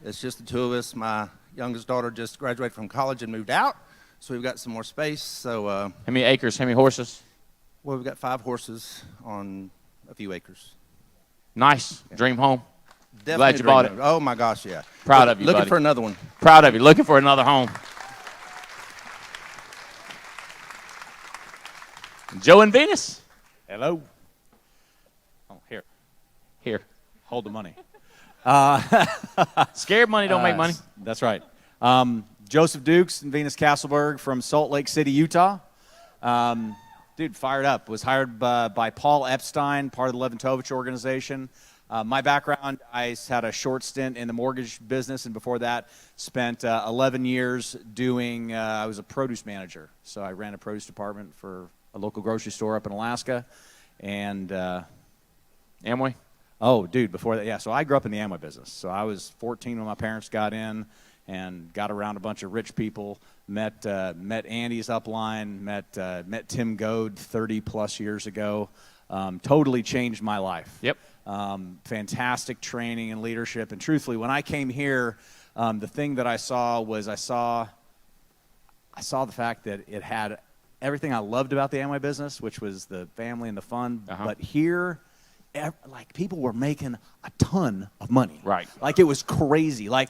It's just the two of us. My youngest daughter just graduated from college and moved out. So we've got some more space. So how many acres? How many horses? Well, we've got 5 horses on a few acres. Nice. Yeah. Dream home. Definitely Glad you bought it. Oh my gosh, yeah. Proud of you, Looking buddy. for another one. Proud of you. Looking for another home. Joe and Venus. Hello. Oh, here. Hold the money. Scared money don't make money. That's right. Joseph Dukes and Venus Castleberg from Salt Lake City, Utah. Dude, fired up. Was hired by Paul Epstein, part of the Leventovich organization. My background, I had a short stint in the mortgage business, and before that, spent 11 years doing, I was a produce manager. So I ran a produce department for a local grocery store up in Alaska. And Amway? Oh, dude, before that, yeah. So I grew up in the Amway business. So I was 14 when my parents got in and got around a bunch of rich people, met Andy's upline, met Tim Goad 30-plus years ago. Totally changed my life. Yep. Fantastic training and leadership. And truthfully, when I came here, the thing that I saw was I saw the fact that it had everything I loved about the Amway business, which was the family and the fun. But here, like, people were making a ton of money. Right. Like, it was crazy. Like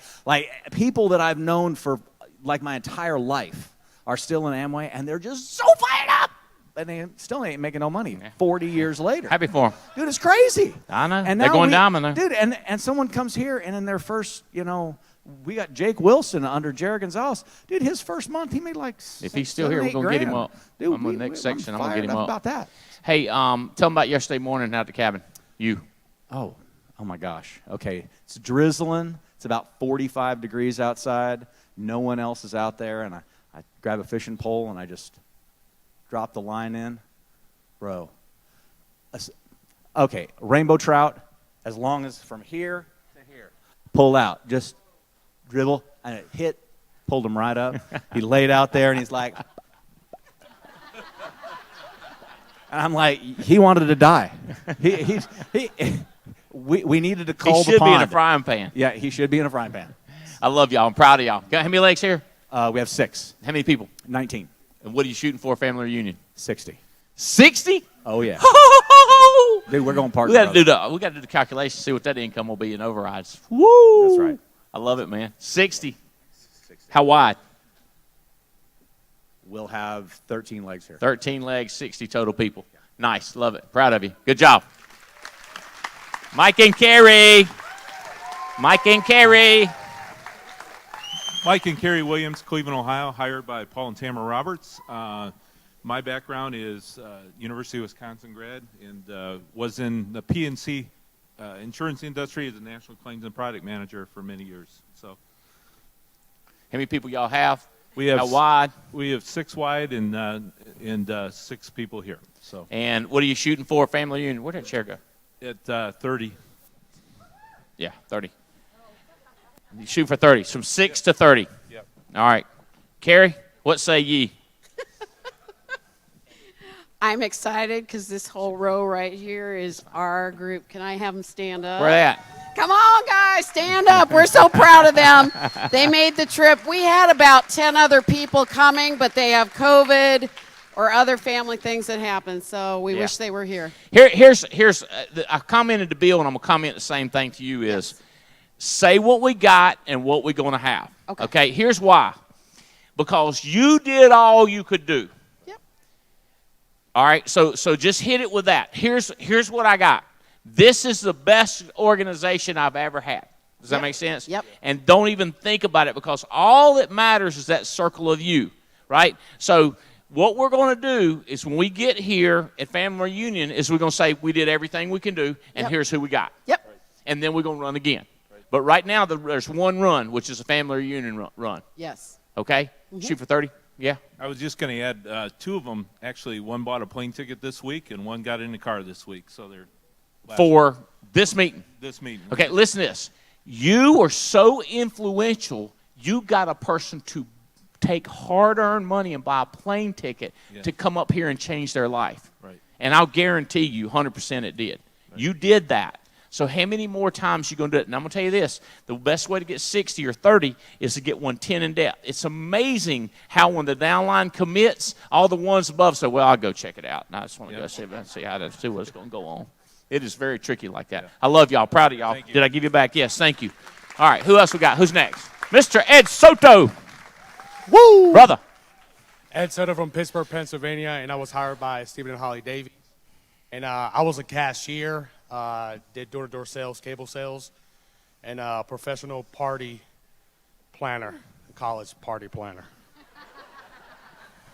people that I've known for like my entire life are still in Amway, and they're just so fired up. And they still ain't making no money 40 years later. Happy for them. Dude, it's crazy. I know. And They're now going diamond there. Dude, and someone comes here, and in their first, we got Jake Wilson under Jared Gonzalez. Dude, his first month, he made like If he's still here, we're going to get him up. Dude, I'm in the next section. I'm going to get him up. About that. Hey, tell them about yesterday morning out at the cabin. You. Oh my gosh. Okay, it's drizzling. It's about 45 degrees outside. No one else is out there, and I grab a fishing pole, and I just drop the line in. Bro. Okay, rainbow trout, as long as from here to here. Pull out. Just dribble, and it hit. Pulled him right up. He laid out there, and he's like... And I'm like, he wanted to die. We needed to call the pond. He should be in a frying pan. Yeah, he should be in a frying pan. I love y'all. I'm proud of y'all. Got how many legs here? We have 6. How many people? 19. And what are you shooting for a family reunion? 60. 60? Oh, yeah. Dude, we're going park. We got to do the calculation, see what that income will be in overrides. Woo! That's right. I love it, man. 60. How wide? We'll have 13 legs here. 13 legs, 60 total people. Nice. Love it. Proud of you. Good job. Mike and Carrie. Mike and Carrie. Mike and Carrie Williams, Cleveland, Ohio, hired by Paul and Tamara Roberts. My background is University of Wisconsin grad and was in the PNC insurance industry as a national claims and product manager for many years. So, how many people y'all have? We have how wide? We have 6 wide and 6 people here. So. And what are you shooting for? Family reunion? Where did that chair go? At 30. Yeah, 30. You shoot for 30. From 6 to 30. Yep. All right. Carrie, what say ye? I'm excited because this whole row right here is our group. Can I have them stand up? Where they at? Come on, guys, stand up. We're so proud of them. They made the trip. We had about 10 other people coming, but they have COVID or other family things that happen, so we wish they were here. Here's I commented to Bill, and I'm going to comment the same thing to you is say what we got and what we're going to have. Okay, here's why. Because you did all you could do. Yep. All right, so just hit it with that. Here's what I got. This is the best organization I've ever had. Does that make sense? Yep. And don't even think about it, because all that matters is that circle of you, right? So what we're going to do is when we get here at family reunion is we're going to say we did everything we can do, and here's who we got. Yep. And then we're going to run again. But right now there's one run, which is a family reunion run. Yes. Okay? Shoot for 30? Yeah. I was just going to add, two of them, actually, one bought a plane ticket this week and one got in the car this week. So they're For this meeting. This meeting. Okay, listen to this. You are so influential, you got a person to take hard-earned money and buy a plane ticket to come up here and change their life. Right. And I'll guarantee you 100% it did. Right. You did that. So how many more times you going to do it? And I'm going to tell you this. The best way to get 60 or 30 is to get 110 in depth. It's amazing how when the downline commits, all the ones above say, well, I'll go check it out. And I just want to go see what's going to go on. It is very tricky like that. I love y'all. Proud of y'all. Did I give you back? Yes, thank you. All right, who else we got? Who's next? Mr. Ed Soto. Woo! Brother. Ed Soto from Pittsburgh, Pennsylvania, and I was hired by Stephen and Holly Davies. And I was a cashier, did door-to-door sales, cable sales, and a professional party planner, college party planner.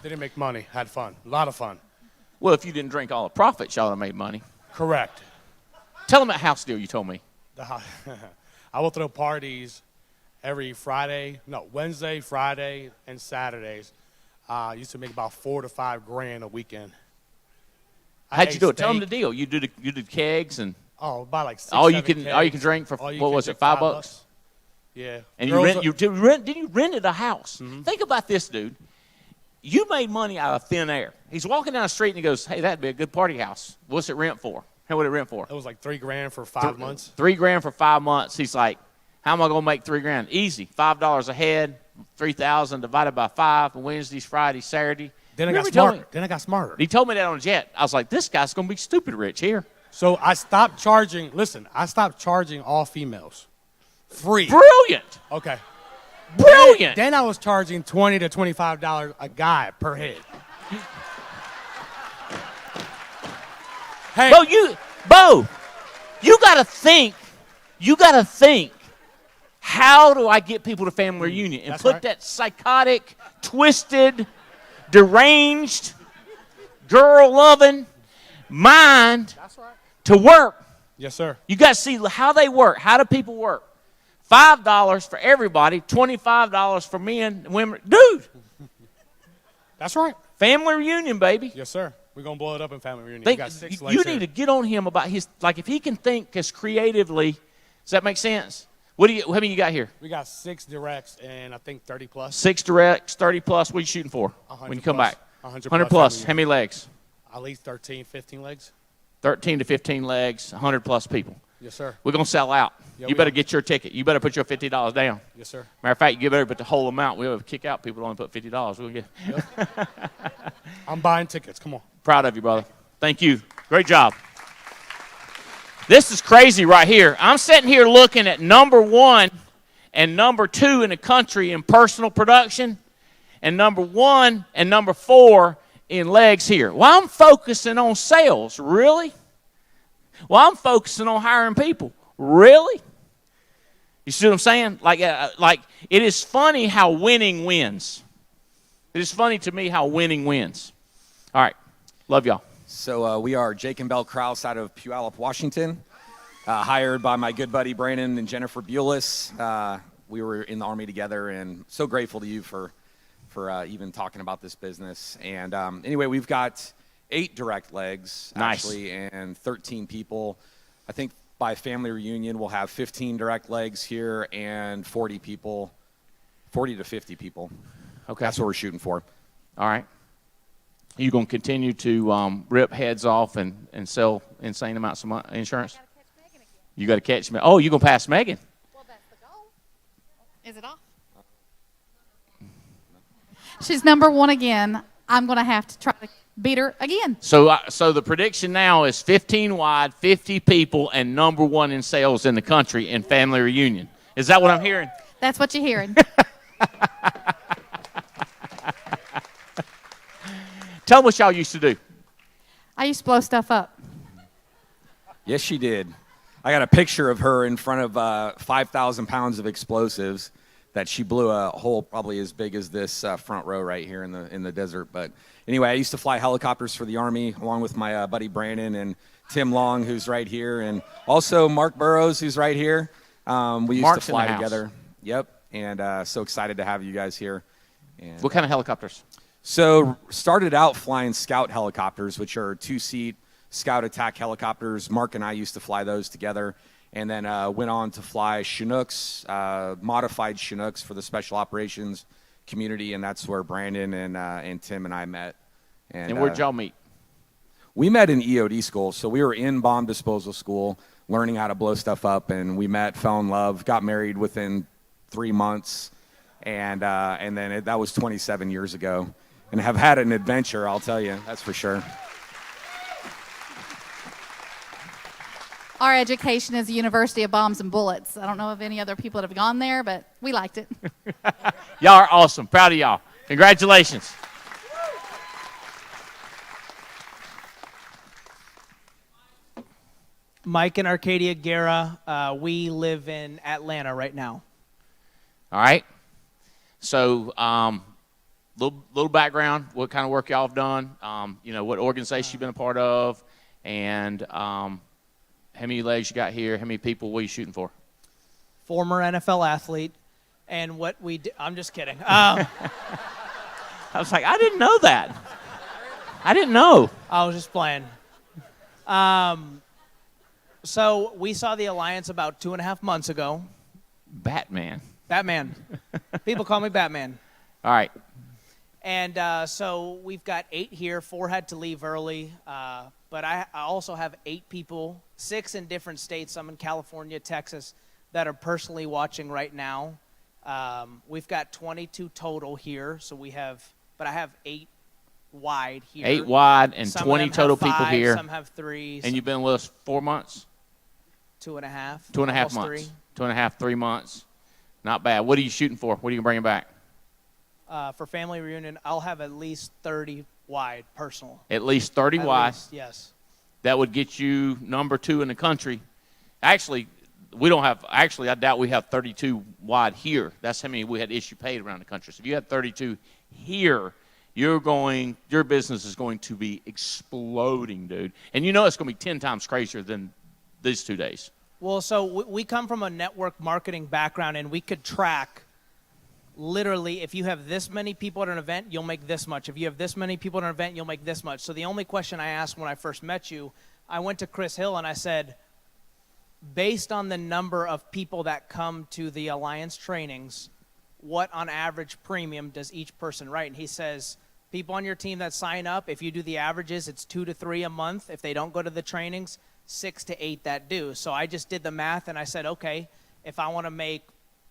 Didn't make money, had fun, a lot of fun. Well, if you didn't drink all the profits, y'all would have made money. Correct. Tell them that house deal you told me. I will throw parties every Wednesday, Friday, and Saturdays. I used to make about $4,000 to $5,000 a weekend. How'd you do it? Tell them the deal. You did kegs and about like 6, all you 7 can drink for what was it? $5? Yeah. And you rented a house. Mm-hmm. Think about this, dude. You made money out of thin air. He's walking down the street and he goes, "Hey, that'd be a good party house. What's it rent for? How would it rent for?" It was like $3,000 for 5 months. $3,000 for 5 months. He's like, "How am I gonna make $3,000? Easy. $5 a head, 3,000 divided by 5. Wednesdays, Fridays, Saturday." Then I got smarter. He told me that on a jet. I was like, "This guy's gonna be stupid rich here." So I stopped charging. Listen, I stopped charging all females free. Brilliant. Okay. Brilliant. Then I was charging $20 to $25 a guy per head. Hey, Bo, you gotta think. How do I get people to family reunion and put that psychotic, twisted, deranged, girl-loving mind to work? Yes, sir. You got to see how they work. How do people work? $5 for everybody, $25 for men and women. Dude. That's right. Family reunion, baby. Yes, sir. We're going to blow it up in family reunion. You need to get on him about his, like if he can think as creatively, does that make sense? How many you got here? We got 6 directs and I think 30 plus. 6 directs, 30 plus. What are you shooting for when you come back? 100 plus. How many legs? At least 13, 15 legs. 13 to 15 legs, 100 plus people. Yes, sir. We're going to sell out. Yeah, you better get your ticket. You better put your $50 down. Yes, sir. Matter of fact, you better put the whole amount. We'll kick out people who only put $50. We'll get. I'm buying tickets. Come on. Proud of you, brother. Thank you. Great job. This is crazy right here. I'm sitting here looking at number 1 and number 2 in the country in personal production, and number 1 and number 4 in legs here. Well, I'm focusing on sales. Really? Well, I'm focusing on hiring people. Really? You see what I'm saying? Like it is funny how winning wins. It is funny to me how winning wins. All right. Love y'all. So we are Jake and Belle Krause out of Puyallup, Washington, hired by my good buddy Brandon and Jennifer Bulis. We were in the Army together, and so grateful to you for even talking about this business. And anyway, we've got 8 direct legs, actually, and 13 people. I think by family reunion, we'll have 15 direct legs here and 40 people, 40 to 50 people. Okay. That's what we're shooting for. All right. You going to continue to rip heads off and sell insane amounts of insurance? You got to catch me. Oh, you going to pass Megan? Well, that's the goal. Is it off? She's number 1 again. I'm going to have to try to beat her again. So the prediction now is 15 wide, 50 people, and number one in sales in the country in family reunion. Is that what I'm hearing? That's what you're hearing. Tell them what y'all used to do. I used to blow stuff up. Yes, she did. I got a picture of her in front of 5,000 pounds of explosives that she blew a hole probably as big as this front row right here in the desert. But anyway, I used to fly helicopters for the Army along with my buddy Brandon and Tim Long, who's right here, and also Mark Burrows, who's right here. We used Mark's to in the fly house. together. Yep, and so excited to have you guys here. And, What kind of helicopters? So started out flying Scout helicopters, which are two-seat Scout attack helicopters. Mark and I used to fly those together, and then went on to fly Chinooks, modified Chinooks for the special operations community, and that's where Brandon and Tim and I met. And where'd y'all meet? We met in EOD school, so we were in bomb disposal school, learning how to blow stuff up, and we met, fell in love, got married within 3 months, and then that was 27 years ago, and have had an adventure, I'll tell you, that's for sure. Our education is the University of Bombs and Bullets. I don't know of any other people that have gone there, but we liked it. Y'all are awesome. Proud of y'all. Congratulations. Mike and Arcadia Guerra, we live in Atlanta right now. All right. So, little background, what kind of work y'all have done, what organization you've been a part of, and how many legs you got here, how many people, what are you shooting for? Former NFL athlete, and what we do, I'm just kidding. I was like, I didn't know that. I didn't know. I was just playing. So we saw the Alliance about 2.5 months ago. Batman. People call me Batman. All right. And so we've got 8 here. 4 had to leave early. But I also have 8 people, 6 in different states. Some in California, Texas, that are personally watching right now. We've got 22 total here. So but I have 8 wide here. 8 wide and Some 20 of them total have people 5, here. Some have 3. And you've been with us 4 months? 2.5. 2.5 almost months. 3. 2.5, 3 months. Not bad. What are you shooting for? What are you bringing back? For family reunion, I'll have at least 30 wide personal. At least 30 At wide. least, yes. That would get you number 2 in the country. Actually, I doubt we have 32 wide here. That's how many we had issue paid around the country. So if you had 32 here, your business is going to be exploding, dude. And it's going to be 10 times crazier than these 2 days. Well, so we come from a network marketing background, and we could track literally, if you have this many people at an event, you'll make this much. If you have this many people at an event, you'll make this much. So the only question I asked when I first met you, I went to Chris Hill and I said, based on the number of people that come to the Alliance trainings, what on average premium does each person write? And he says, people on your team that sign up, if you do the averages, it's 2 to 3 a month. If they don't go to the trainings, 6 to 8 that do. So I just did the math and I said, okay, if I want to make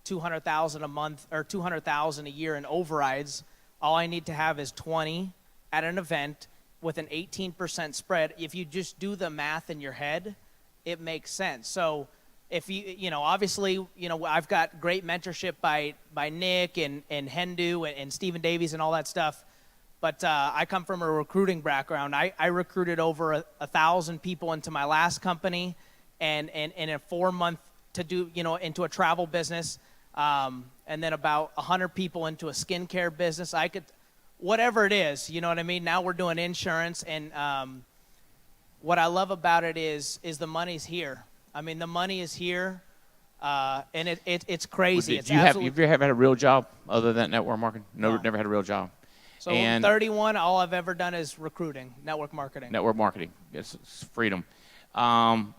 $200,000 a month or $200,000 a year in overrides, all I need to have is 20 at an event with an 18% spread. If you just do the math in your head, it makes sense. So if obviously, I've got great mentorship by Nick and Hendu and Stephen Davies and all that stuff. But I come from a recruiting background. I recruited over 1,000 people into my last company, and in a 4-month to do into a travel business, and then about 100 people into a skincare business. I could, whatever it is, you know what I mean. Now we're doing insurance, and what I love about it is the money's here. I mean, the money is here, and it's crazy. Have you ever had a real job other than network marketing? No, never had a real job. So 31, all I've ever done is recruiting, network marketing. Network marketing, it's freedom. Can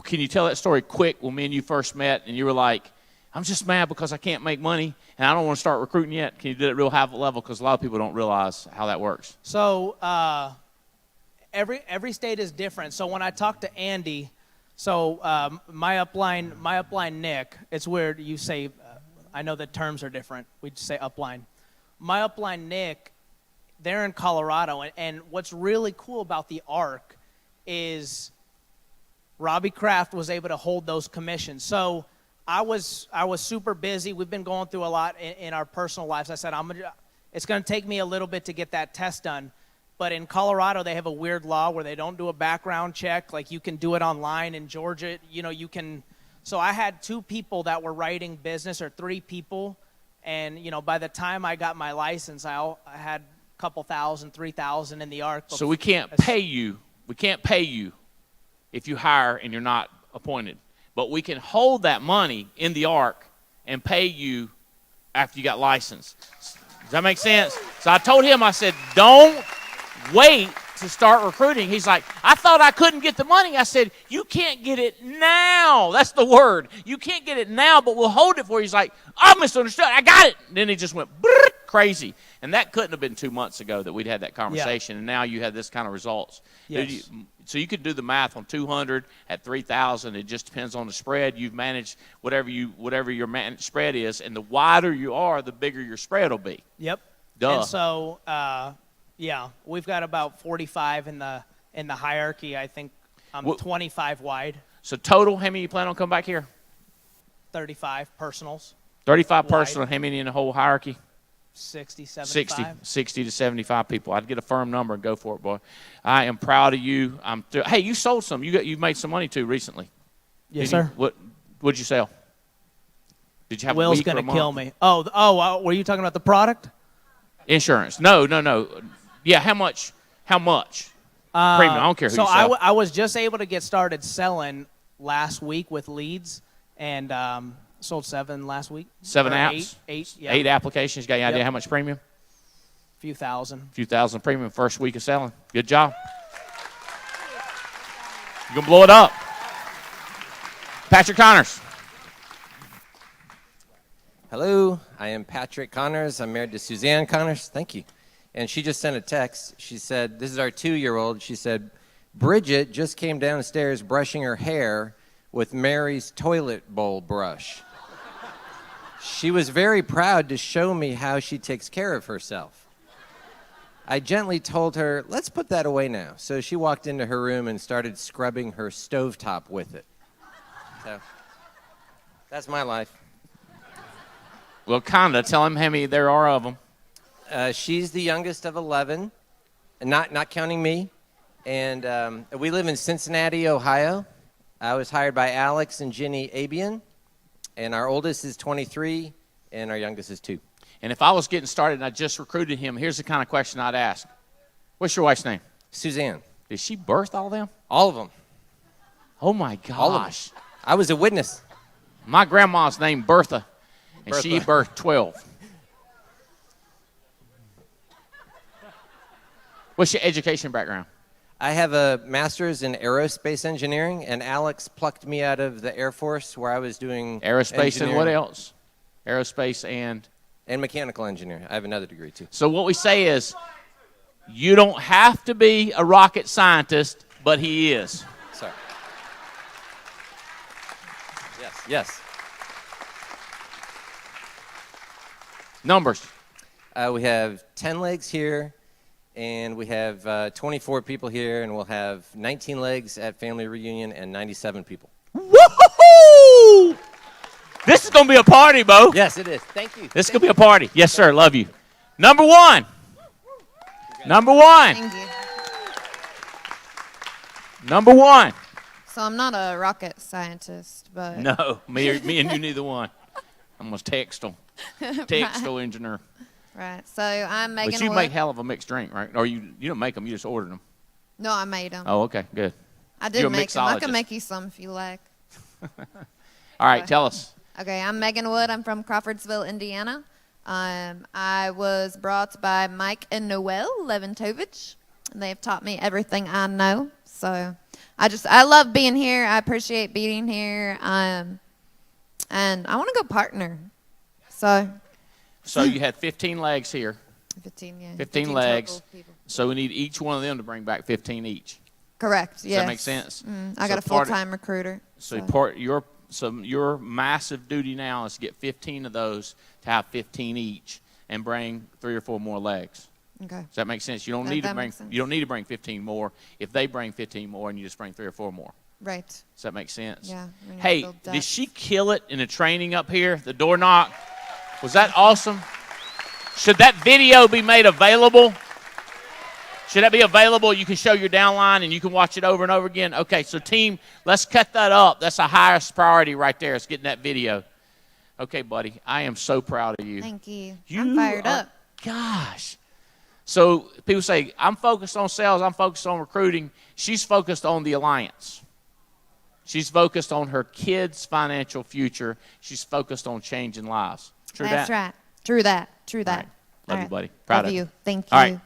you tell that story quick? When me and you first met, and you were like, "I'm just mad because I can't make money, and I don't want to start recruiting yet." Can you do it real high level, because a lot of people don't realize how that works? So every state is different. So when I talked to Andy, my upline Nick, it's weird you say. I know the terms are different. We just say upline. My upline Nick, they're in Colorado. And what's really cool about the ARC is Robbie Kraft was able to hold those commissions. So I was super busy. We've been going through a lot in our personal lives. I said, it's going to take me a little bit to get that test done. But in Colorado, they have a weird law where they don't do a background check. Like, you can do it online. In Georgia, you can. So I had 2 people that were writing business, or 3 people. And, by the time I got my license, I had a couple thousand, 3,000 in the ARC. So we can't pay you. We can't pay you if you hire and you're not appointed. But we can hold that money in the ARC and pay you after you got licensed. Does that make sense? So I told him, I said, don't wait to start recruiting. He's like, I thought I couldn't get the money. I said, you can't get it now. That's the word. You can't get it now, but we'll hold it for you. He's like, I misunderstood. I got it. And then he just went crazy. And that couldn't have been 2 months ago that we'd had that conversation. Yeah. And now you have this kind of results. Yes. So you could do the math on 200 at 3,000. It just depends on the spread. You've managed whatever your spread is. And the wider you are, the bigger your spread will be. Yep. Duh. And so, yeah, we've got about 45 in the hierarchy. I think I'm 25 wide. So total, how many you plan on coming back here? 35 personals. 35 personal. How many in the whole hierarchy? 60, 75. 60 to 75 people. I'd get a firm number and go for it, boy. I am proud of you. Hey, you sold some. You've made some money too recently. Yes, sir. What'd you sell? Did you have Will's a week or a gonna month? kill me. Oh, were you talking about the product? Insurance. No. Yeah, how much? Premium. I don't care who so you sell. I was just able to get started selling last week with leads, and sold 7 last week. 7 Or apps? 8, yeah. 8 applications. Got any idea Yep. how much premium? Few thousand. A few thousand premium first week of selling. Good job. You're going to blow it up. Patrick Connors. Hello, I am Patrick Connors. I'm married to Suzanne Connors. Thank you. And she just sent a text. She said, this is our 2-year-old. She said, Bridget just came downstairs brushing her hair with Mary's toilet bowl brush. She was very proud to show me how she takes care of herself. I gently told her, let's put that away now. So she walked into her room and started scrubbing her stovetop with it. So that's my life. Well, kinda. Tell him how many there are of them. She's the youngest of 11, not counting me. And we live in Cincinnati, Ohio. I was hired by Alex and Ginny Abian. And our oldest is 23, and our youngest is 2. And if I was getting started and I just recruited him, here's the kind of question I'd ask. What's your wife's name? Suzanne. Did she birth all of them? All of them. Oh, my gosh. All of them. I was a witness. My grandma's named Bertha, and she birthed 12. What's your education background? I have a master's in aerospace engineering, and Alex plucked me out of the Air Force where I was doing Aerospace and what else? Aerospace and mechanical engineering. I have another degree, too. So what we say is, you don't have to be a rocket scientist, but he is. Sorry. Yes. Numbers. We have 10 legs here, and we have 24 people here, and we'll have 19 legs at family reunion and 97 people. Woo-hoo-hoo! This is going to be a party, Bo. Yes, it is. Thank you. This is going to be a party. Yes, sir. Love you. Number one. Number one. Thank you. Number one. So I'm not a rocket scientist, but No, me and you neither one. I'm a textile engineer. Right. So I'm making. But you make hell of a mixed drink, right? Or you don't make them, you just ordered them. No, I made them. Oh, okay, good. I did You're a make them. I can mixologist. make you some if you like. All right, tell us. Okay, I'm Megan Wood. I'm from Crawfordsville, Indiana. I was brought by Mike and Noel Leventovich. They've taught me everything I know. So I love being here. I appreciate being here. And I want to go partner. So you had 15 legs here. 15, yeah. 15 legs. total people. So we need each one of them to bring back 15 each. Correct, Does yes. that make sense? I got a full-time recruiter. So your massive duty now is to get 15 of those to have 15 each and bring 3 or 4 more legs. Okay. Does that make sense? You don't That- need to that bring makes sense. you don't need to bring 15 more if they bring 15 more and you just bring 3 or 4 more. Right. Does that make sense? Yeah, we need to Hey, build did depth. she kill it in the training up here? The door knock? Was that awesome? Should that video be made available? Should that be available? You can show your downline and you can watch it over and over again. Okay, so team, let's cut that up. That's the highest priority right there, is getting that video. Okay, buddy, I am so proud of you. Thank you. You I'm fired are- up. Gosh. So people say, I'm focused on sales, I'm focused on recruiting. She's focused on the alliance. She's focused on her kids' financial future. She's focused on changing lives. True That's that? right. True that. True that. Love All you, right. buddy. Proud Love of you. Thank All you. right.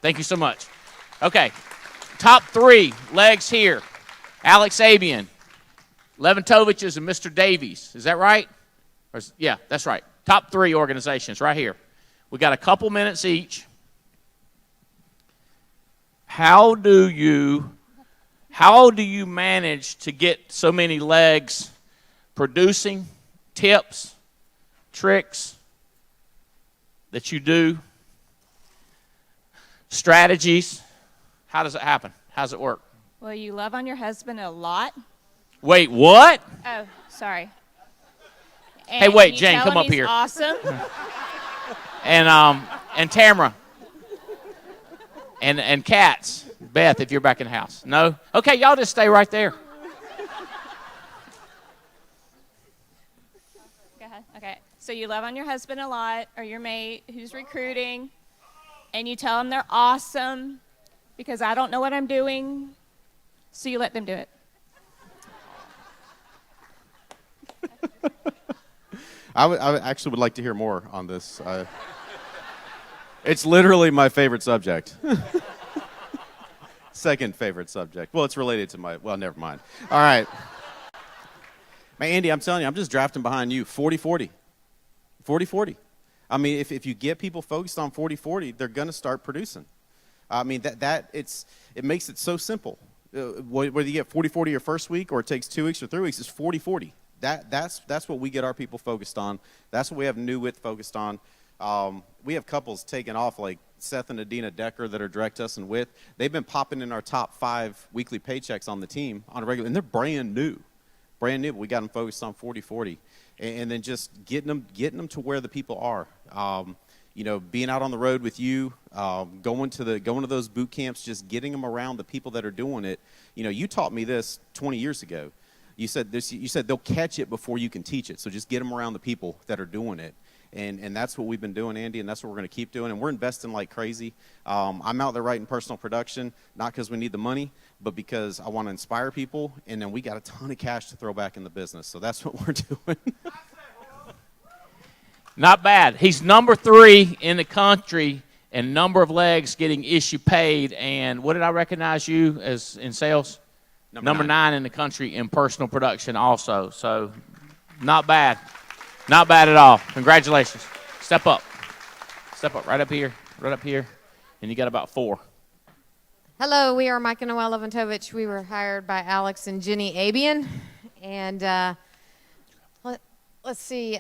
Thank you so much. Okay. Top 3 legs here. Alex Abian, Leventoviches, and Mr. Davies. Is that right? Yeah, that's right. Top 3 organizations right here. We got a couple minutes each. How do you manage to get so many legs producing tips, tricks that you do, strategies? How does it happen? How does it work? Well, you love on your husband a lot. Wait, what? Oh, sorry. Hey, wait, you Jane, tell come him up he's here. Awesome. And Tamara. And Katz. Beth, if you're back in the house. No? Okay, y'all just stay right there. Go ahead. Okay. So you love on your husband a lot, or your mate who's recruiting, and you tell them they're awesome because I don't know what I'm doing, so you let them do it. I actually would like to hear more on this. It's literally my favorite subject. Second favorite subject. Well, it's related to my, well, never mind. All right. Man, Andy, I'm telling you, I'm just drafting behind you. 40-40. 40-40. I mean, if you get people focused on 40-40, they're going to start producing. I mean, it makes it so simple. Whether you get 40-40 your first week or it takes 2 weeks or 3 weeks, it's 40-40. That's what we get our people focused on. That's what we have New Wit focused on. We have couples taking off like Seth and Adina Decker that are Direct Us and With. They've been popping in our top 5 weekly paychecks on the team on a regular, and they're brand new. Brand new, but we got them focused on 40-40. And then just getting them to where the people are. You know, being out on the road with you, going to those boot camps, just getting them around the people that are doing it. You know, you taught me this 20 years ago. You said they'll catch it before you can teach it. So just get them around the people that are doing it. And that's what we've been doing, Andy, and that's what we're going to keep doing. And we're investing like crazy. I'm out there writing personal production, not because we need the money, but because I want to inspire people. And then we got a ton of cash to throw back in the business. So that's what we're doing. Not bad. He's number 3 in the country and number of legs getting issue paid. And what did I recognize you as in sales? Number 9 in the country in personal production also. So not bad. Not bad at all. Congratulations. Step up. Step up right up here. Right up here. And you got about 4. Hello, we are Mike and Noel Leventovich. We were hired by Alex and Jenny Abian. And let's see.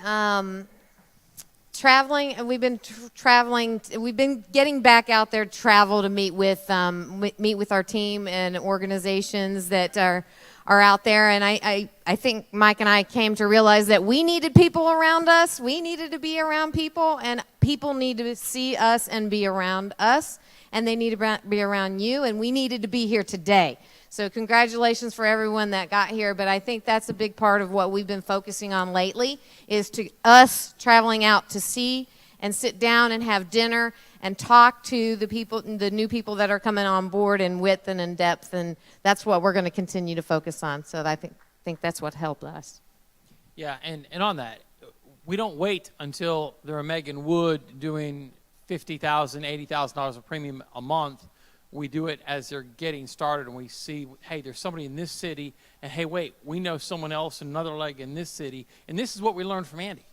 Traveling, we've been traveling. We've been getting back out there, travel to meet with our team and organizations that are out there. And I think Mike and I came to realize that we needed people around us. We needed to be around people, and people need to see us and be around us, and they need to be around you, and we needed to be here today. So congratulations for everyone that got here, but I think that's a big part of what we've been focusing on lately is to us traveling out to see and sit down and have dinner and talk to the people, the new people that are coming on board in width and in depth, and that's what we're going to continue to focus on. So I think that's what helped us. Yeah, and on that, we don't wait until they're a Megan Wood doing $50,000, $80,000 of premium a month. We do it as they're getting started, and we see, hey, there's somebody in this city, and hey, wait, we know someone else, another leg in this city, and this is what we learned from Andy.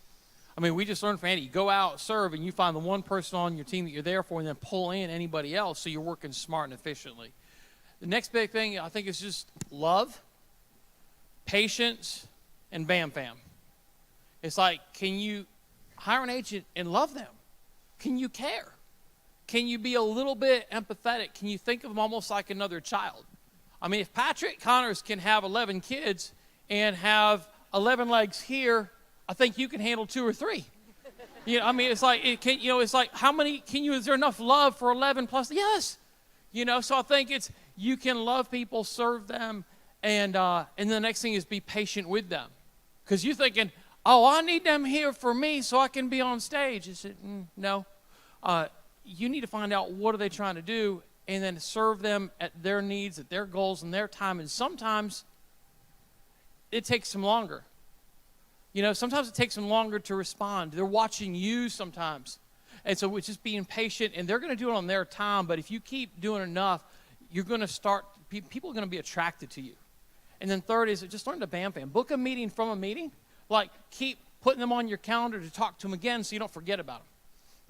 I mean, we just learned from Andy. You go out, serve, and you find the one person on your team that you're there for, and then pull in anybody else, so you're working smart and efficiently. The next big thing, I think, is just love, patience, and bam, fam. It's like, can you hire an agent and love them? Can you care? can you be a little bit empathetic? Can you think of them almost like another child? I mean, if Patrick Connors can have 11 kids and have 11 legs here, I think you can handle 2 or 3. You know, I mean, it's like, it's like, how many is there enough love for 11 plus? Yes. You know, so I think it's, you can love people, serve them, and the next thing is be patient with them. Because you're thinking, oh, I need them here for me so I can be on stage. I said, no. You need to find out what are they trying to do and then serve them at their needs, at their goals, and their time. And sometimes it takes them longer. You know, sometimes it takes them longer to respond. They're watching you sometimes. And so it's just being patient, and they're going to do it on their time. But if you keep doing enough, you're going to start, people are going to be attracted to you. And then third is just learn to bam. Book a meeting from a meeting. Like, keep putting them on your calendar to talk to them again so you don't forget about them.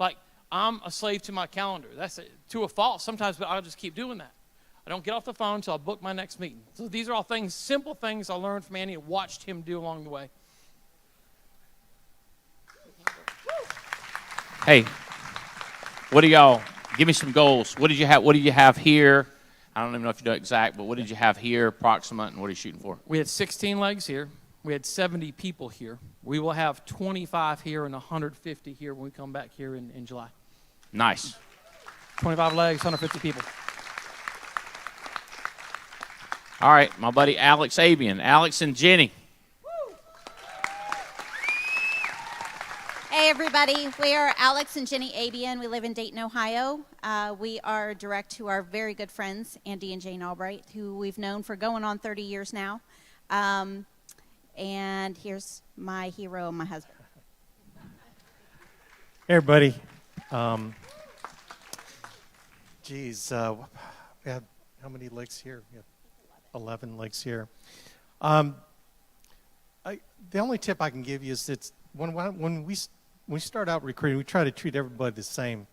Like, I'm a slave to my calendar. That's to a fault sometimes, but I'll just keep doing that. I don't get off the phone until I book my next meeting. So these are all things, simple things I learned from Andy and watched him do along the way. Hey, what do y'all, give me some goals. What did you have here? I don't even know if you know exact, but what did you have here, approximate, and what are you shooting for? We had 16 legs here. We had 70 people here. We will have 25 here and 150 here when we come back here in July. Nice. 25 legs, 150 people. All right, my buddy Alex Abian. Alex and Jenny. Hey, everybody. We are Alex and Jenny Abian. We live in Dayton, Ohio. We are direct to our very good friends, Andy and Jane Albright, who we've known for going on 30 years now. And here's my hero, my husband. Hey, everybody. We have how many legs here? We have 11 legs here. The only tip I can give you is that when we start out recruiting, we try to treat everybody the same.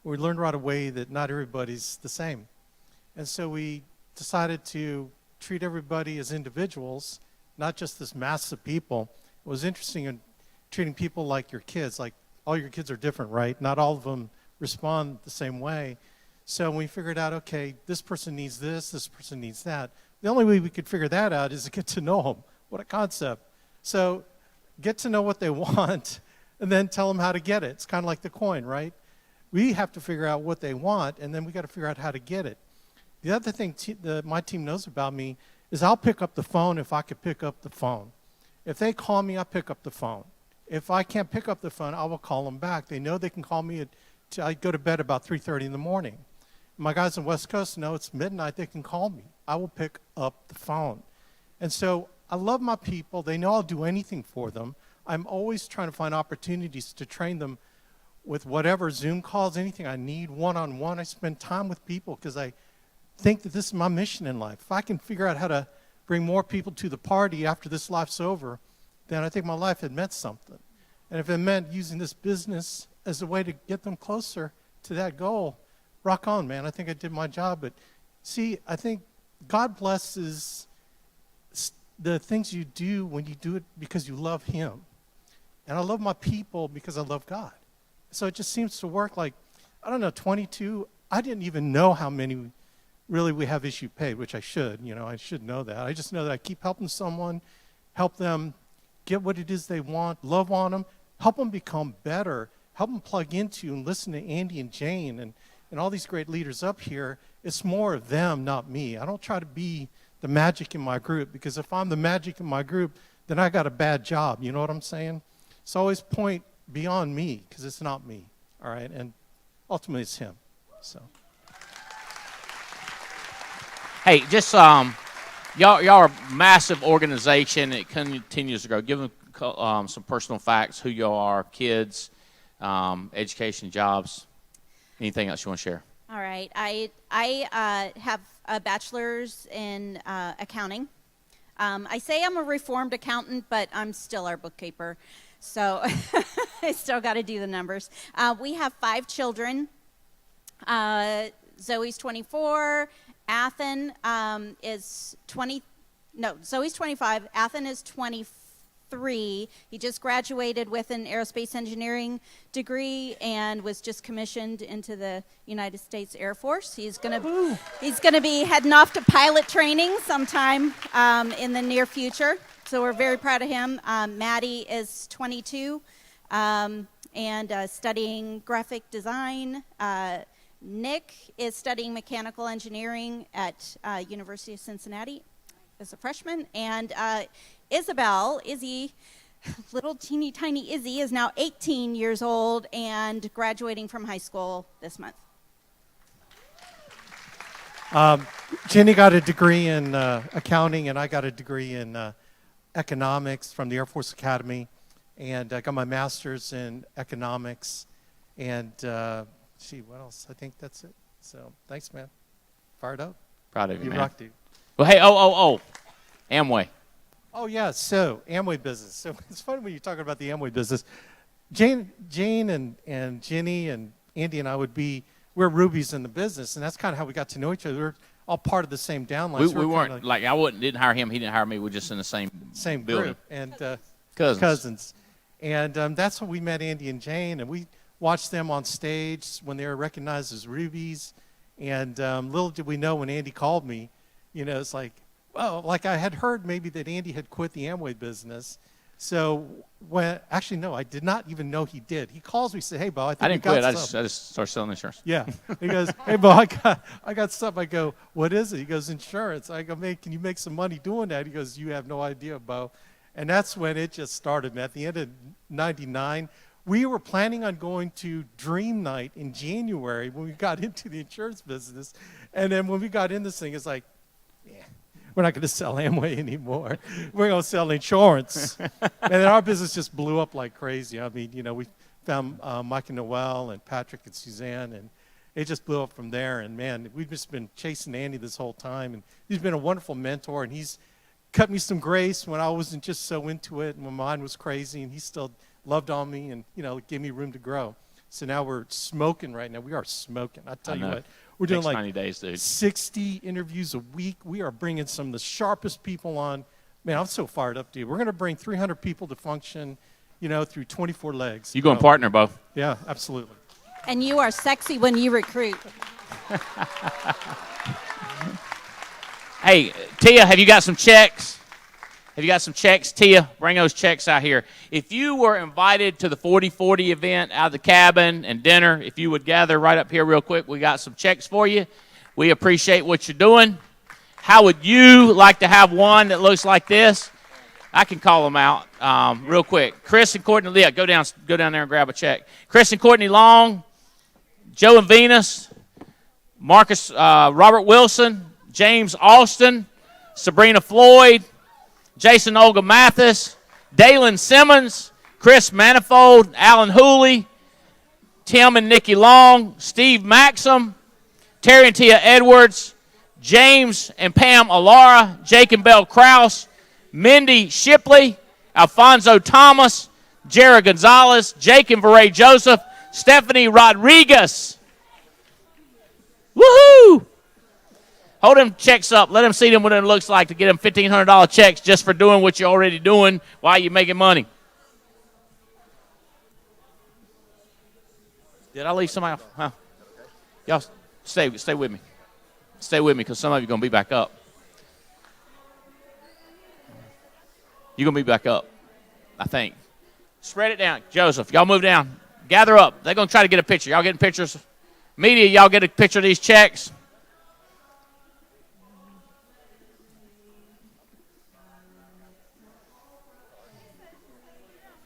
We learned right away that not everybody's the same. And so we decided to treat everybody as individuals, not just this mass of people. It was interesting in treating people like your kids. Like, all your kids are different, right? Not all of them respond the same way. So we figured out, okay, this person needs this person needs that. The only way we could figure that out is to get to know them. What a concept. So get to know what they want and then tell them how to get it. It's kind of like the coin, right? We have to figure out what they want, and then we got to figure out how to get it. The other thing my team knows about me is I'll pick up the phone if I could pick up the phone. If they call me, I'll pick up the phone. If I can't pick up the phone, I will call them back. They know they can call me. I go to bed about 3:30 in the morning. My guys on the West Coast know it's midnight. They can call me. I will pick up the phone. And so I love my people. They know I'll do anything for them. I'm always trying to find opportunities to train them with whatever Zoom calls, anything I need, one-on-one. I spend time with people because I think that this is my mission in life. If I can figure out how to bring more people to the party after this life's over, then I think my life had meant something. And if it meant using this business as a way to get them closer to that goal, rock on, man. I think I did my job. But see, I think God blesses the things you do when you do it because you love Him. And I love my people because I love God. So it just seems to work. Like, I don't know, 22, I didn't even know how many really we have issue paid, which I should. You know, I should know that. I just know that I keep helping someone, help them get what it is they want, love on them, help them become better, help them plug into and listen to Andy and Jane and all these great leaders up here. It's more of them, not me. I don't try to be the magic in my group, because if I'm the magic in my group, then I got a bad job. You know what I'm saying? So always point beyond me, because it's not me, all right? And ultimately it's Him, so. Hey, just y'all are a massive organization. It continues to grow. Give them some personal facts, who y'all are, kids, education, jobs, anything else you want to share. All right. I have a bachelor's in accounting. I say I'm a reformed accountant, but I'm still our bookkeeper. So I still got to do the numbers. We have 5 children. Zoe's 24. Athen is 20. No, Zoe's 25. Athen is 24. 23. He just graduated with an aerospace engineering degree and was just commissioned into the United States Air Force. He's gonna be heading off to pilot training sometime in the near future. So we're very proud of him. Maddie is 22 and studying graphic design. Nick is studying mechanical engineering at University of Cincinnati as a freshman, and Izzy, little teeny tiny Izzy, is now 18 years old and graduating from high school this month. Jenny got a degree in accounting, and I got a degree in economics from the Air Force Academy, and I got my master's in economics, and what else? I think that's it. So thanks, man. Fired up. Proud of you, man. You rock, dude. Well, hey, Amway. Oh, yeah, so Amway business. So it's funny when you're talking about the Amway business. Jane and Jenny and Andy and I we're rubies in the business, and that's kind of how we got to know each other. We're all part of the same downline. We weren't, didn't hire him, he didn't hire me. We're just in the same building. Group. And Cousins. And that's when we met Andy and Jane, and we watched them on stage when they were recognized as rubies. And little did we know when Andy called me, it's like, well, like I had heard maybe that Andy had quit the Amway business. So actually, no, I did not even know he did. He calls me, say, "Hey, Bo, I think I didn't we got quit. some." I just started selling insurance. Yeah. He goes, "Hey, Bo, I got something." I go, "What is it?" He goes, "Insurance." I go, "Man, can you make some money doing that?" He goes, "You have no idea, Bo." And that's when it just started. And at the end of '99, we were planning on going to Dream Night in January when we got into the insurance business. And then when we got in this thing, it's like, we're not going to sell Amway anymore. We're going to sell insurance. And then our business just blew up like crazy. I mean, we found Mike and Noel and Patrick and Suzanne, and it just blew up from there. And, man, we've just been chasing Andy this whole time. And he's been a wonderful mentor, and he's cut me some grace when I wasn't just so into it and my mind was crazy, and he still loved on me and, gave me room to grow. So now we're smoking right now. We are smoking. I tell you what. We're doing Next like 90 days, dude. 60 interviews a week. We are bringing some of the sharpest people on. Man, I'm so fired up, dude. We're going to bring 300 people to function, through 24 legs. You going partner, Bo? Yeah, absolutely. And you are sexy when you recruit. Hey, Tia, have you got some checks? Have you got some checks? Tia, bring those checks out here. If you were invited to the 40-40 event out of the cabin and dinner, if you would gather right up here real quick, we got some checks for you. We appreciate what you're doing. How would you like to have one that looks like this? I can call them out real quick. Chris and Courtney Leah, go down there and grab a check. Chris and Courtney Long, Joe and Venus, Marcus, Robert Wilson, James Austin, Sabrina Floyd, Jason Olga Mathis, Dalen Simmons, Chris Manifold, Alan Hooley, Tim and Nikki Long, Steve Maxim, Terry and Tia Edwards, James and Pam Alara, Jake and Belle Kraus, Mindy Shipley, Alfonso Thomas, Jared Gonzalez, Jake and Veray Joseph, Stephanie Rodriguez. Woohoo! Hold them checks up. Let them see them what it looks like to get them $1,500 checks just for doing what you're already doing while you're making money. Did I leave somebody? Huh? Y'all stay with me. Stay with me because some of you are going to be back up. You're going to be back up, I think. Spread it down. Joseph, y'all move down. Gather up. They're going to try to get a picture. Y'all getting pictures? Media, y'all get a picture of these checks.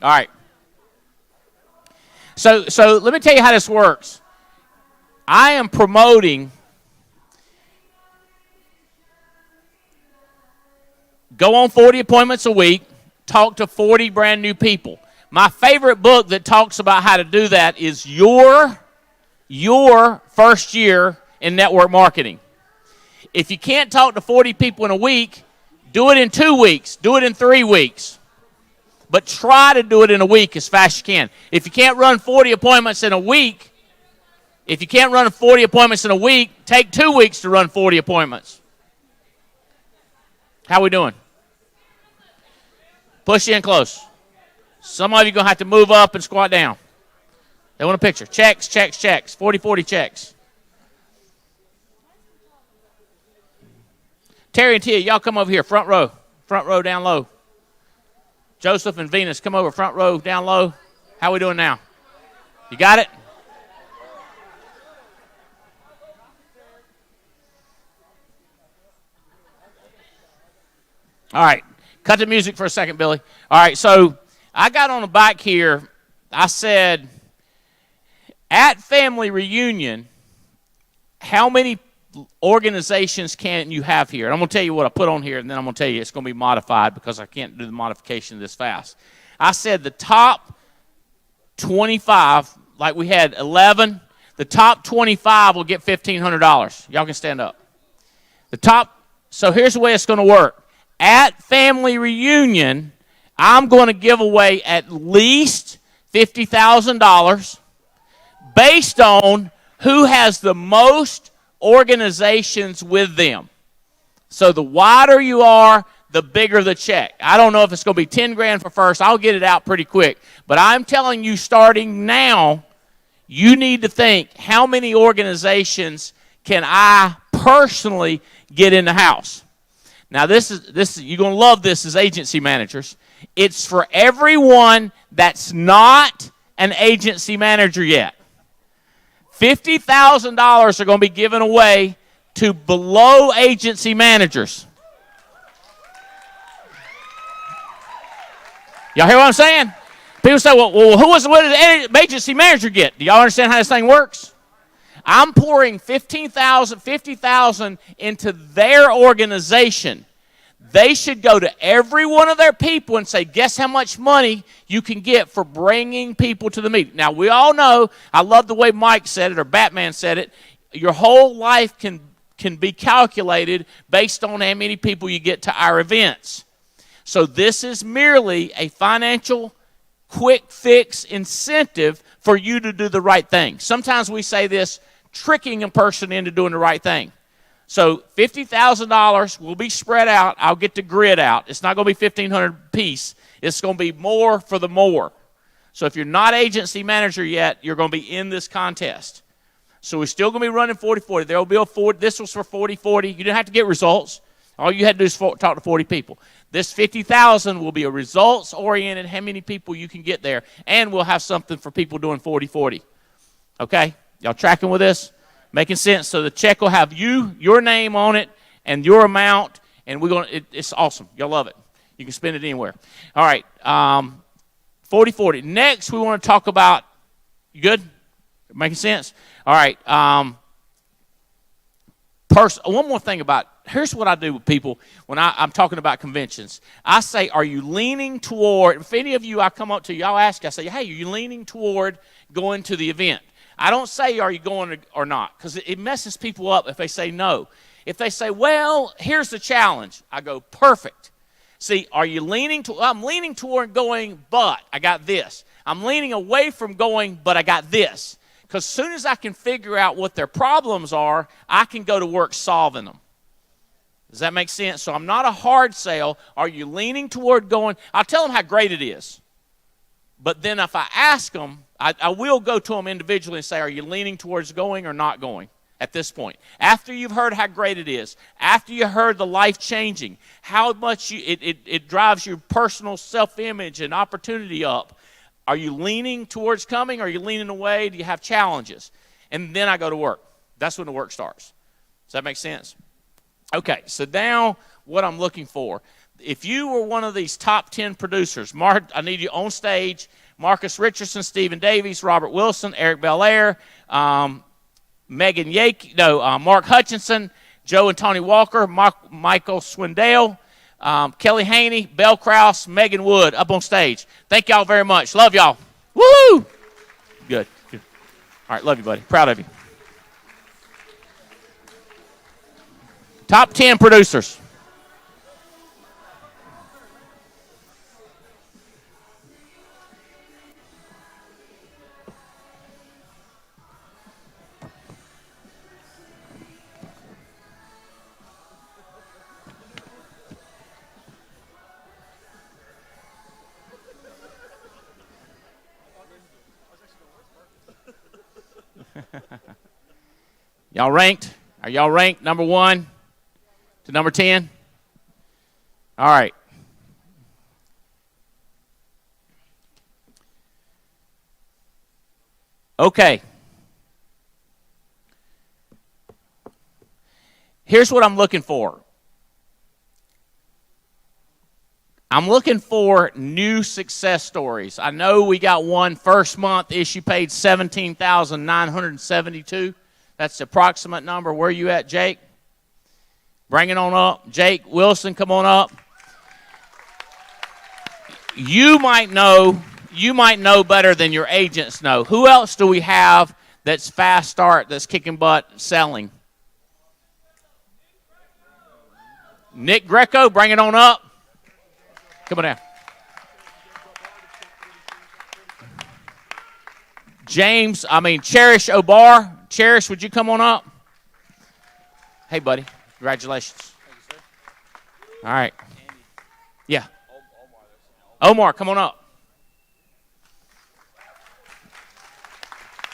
All right. So let me tell you how this works. I am promoting go on 40 appointments a week, talk to 40 brand new people. My favorite book that talks about how to do that is Your First Year in Network Marketing. If you can't talk to 40 people in a week, do it in 2 weeks, do it in 3 weeks. But try to do it in a week as fast as you can. If you can't run 40 appointments in a week, take 2 weeks to run 40 appointments. How we doing? Push in close. Some of you going to have to move up and squat down. They want a picture. Checks, checks, checks. 40-40 checks. Terry and Tia, y'all come over here. Front row. Front row down low. Joseph and Venus, come over. Front row down low. How we doing now? You got it? All right. Cut the music for a second, Billy. All right, so I got on the bike here. I said, at family reunion, how many organizations can you have here? And I'm going to tell you what I put on here, and then I'm going to tell you it's going to be modified because I can't do the modification this fast. I said the top 25, like we had 11, the top 25 will get $1,500. Y'all can stand up. So here's the way it's going to work. At family reunion, I'm going to give away at least $50,000 based on who has the most organizations with them. So the wider you are, the bigger the check. I don't know if it's going to be 10 grand for first. I'll get it out pretty quick. But I'm telling you, starting now, you need to think, how many organizations can I personally get in the house? Now, this is you're going to love this as agency managers. It's for everyone that's not an agency manager yet. $50,000 are going to be given away to below agency managers. Y'all hear what I'm saying? People say, well what did the agency manager get? Do y'all understand how this thing works? I'm pouring $50,000 into their organization. They should go to every one of their people and say, guess how much money you can get for bringing people to the meeting. Now, we all know, I love the way Mike said it, or Batman said it, your whole life can be calculated based on how many people you get to our events. So this is merely a financial quick fix incentive for you to do the right thing. Sometimes we say this, tricking a person into doing the right thing. So $50,000 will be spread out. I'll get the grid out. It's not going to be $1,500 piece. It's going to be more for the more. So if you're not agency manager yet, you're going to be in this contest. So we're still going to be running 40-40. There will be a 40. This was for 40-40. You didn't have to get results. All you had to do is talk to 40 people. This $50,000 will be a results-oriented, how many people you can get there, and we'll have something for people doing 40-40. Okay? Y'all tracking with this? Making sense? So the check will have your name on it, and your amount, and it's awesome. Y'all love it. You can spend it anywhere. All right. 40-40. Next, we want to talk about, you good? Making sense? All right. One more thing about, here's what I do with people when I'm talking about conventions. I say, are you leaning toward, if any of you, I come up to you, I'll ask you, I say, hey, are you leaning toward going to the event? I don't say, are you going or not? Because it messes people up if they say no. If they say, well, here's the challenge, I go, perfect. See, are you leaning to, I'm leaning toward going, but I got this. I'm leaning away from going, but I got this. Because as soon as I can figure out what their problems are, I can go to work solving them. Does that make sense? So I'm not a hard sell. Are you leaning toward going? I'll tell them how great it is. But then if I ask them, I will go to them individually and say, are you leaning towards going or not going at this point? After you've heard how great it is, after you heard the life-changing, how much it drives your personal self-image and opportunity up, are you leaning towards coming? Are you leaning away? Do you have challenges? And then I go to work. That's when the work starts. Does that make sense? Okay, so now what I'm looking for. If you were one of these top 10 producers, I need you on stage. Marcus Richardson, Stephen Davies, Robert Wilson, Eric Belair, Mark Hutchinson, Joe and Tony Walker, Michael Swindell, Kelly Haney, Belle Krause, Megan Wood up on stage. Thank y'all very much. Love y'all. Woo! Good. All right, love you, buddy. Proud of you. Top 10 producers. Y'all ranked? Are y'all ranked number 1 to number 10? All right. Okay. Here's what I'm looking for. I'm looking for new success stories. I know we got one first month issue paid $17,972. That's the approximate number. Where you at, Jake? Bring it on up. Jake Wilson, come on up. You might know better than your agents know. Who else do we have that's fast start, that's kicking butt selling? Nick Greco, bring it on up. Come on down. Cherish Obar. Cherish, would you come on up? Hey, buddy. Congratulations. All right. Yeah. Omar, come on up.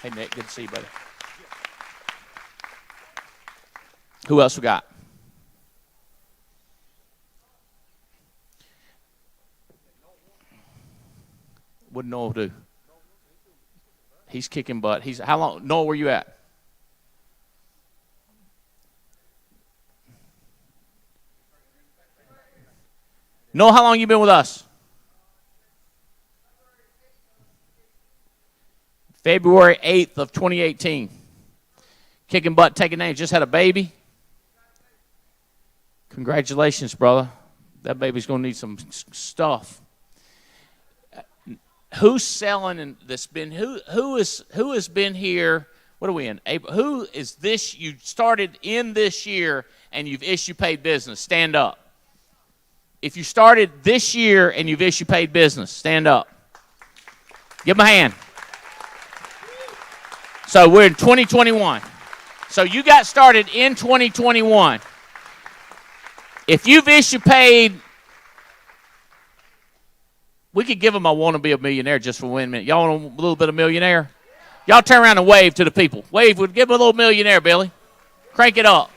Hey, Nick. Good to see you, buddy. Who else we got? What did Noel do? He's kicking butt. How long? Noel, where you at? Noel, how long you been with us? February 8th of 2018. Kicking butt, taking names. Just had a baby. Congratulations, brother. That baby's going to need some stuff. Who's selling and that's been who has been here? What are we in? April. Who is this? You started in this year and you've issue paid business. Stand up. If you started this year and you've issue paid business, stand up. Give them a hand. So we're in 2021. So you got started in 2021. If you've issue paid, we could give them I want to be a millionaire just for 1 minute. Y'all want a little bit of millionaire? Y'all turn around and wave to the people. Wave, would give them a little millionaire, Billy. Crank it up.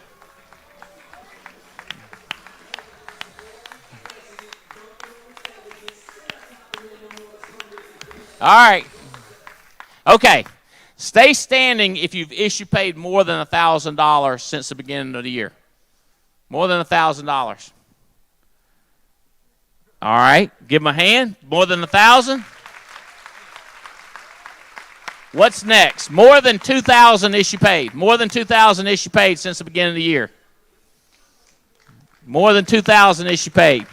All right. Okay. Stay standing if you've issue paid more than $1,000 since the beginning of the year. More than $1,000. All right. Give them a hand. More than 1,000. What's next? More than 2,000 issue paid. More than 2,000 issue paid since the beginning of the year. More than 2,000 issue paid.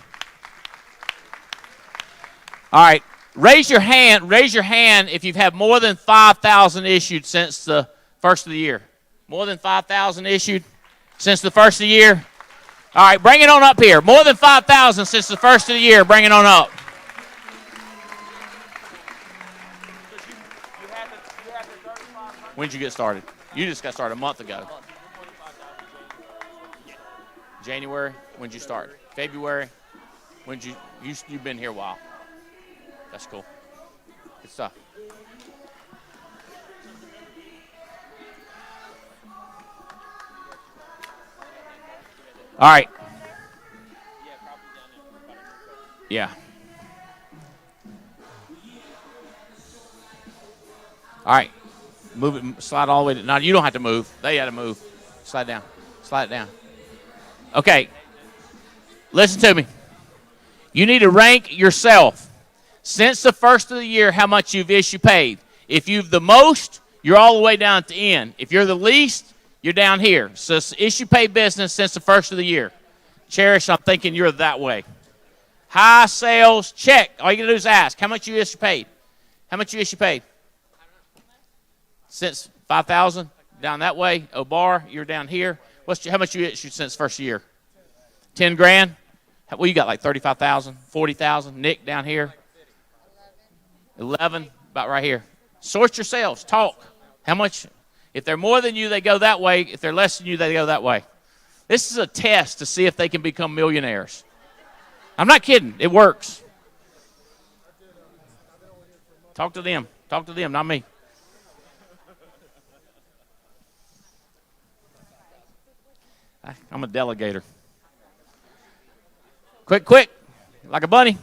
All right. Raise your hand if you've had more than 5,000 issued since the first of the year. More than 5,000 issued since the first of the year. All right, bring it on up here. More than 5,000 since the first of the year. Bring it on up. When did you get started? You just got started a month ago. January. When did you start? February. When did you've been here a while. That's cool. Good stuff. All right. Yeah. All right. Move it. Slide all the way to. No, you don't have to move. They had to move. Slide down. Slide it down. Okay. Listen to me. You need to rank yourself. Since the first of the year, how much you've issue paid. If you've the most, you're all the way down at the end. If you're the least, you're down here. So it's issue paid business since the first of the year. Cherish, I'm thinking you're that way. High sales, check. All you got to do is ask. How much you issue paid? How much you issue paid? Since 5,000? Down that way. Obar, you're down here. How much you issued since first year? 10 grand? Well, you got like 35,000, 40,000. Nick down here. 11, about right here. Sort yourselves. Talk. How much? If they're more than you, they go that way. If they're less than you, they go that way. This is a test to see if they can become millionaires. I'm not kidding. It works. Talk to them. Talk to them, not me. I'm a delegator. Quick, quick, like a bunny.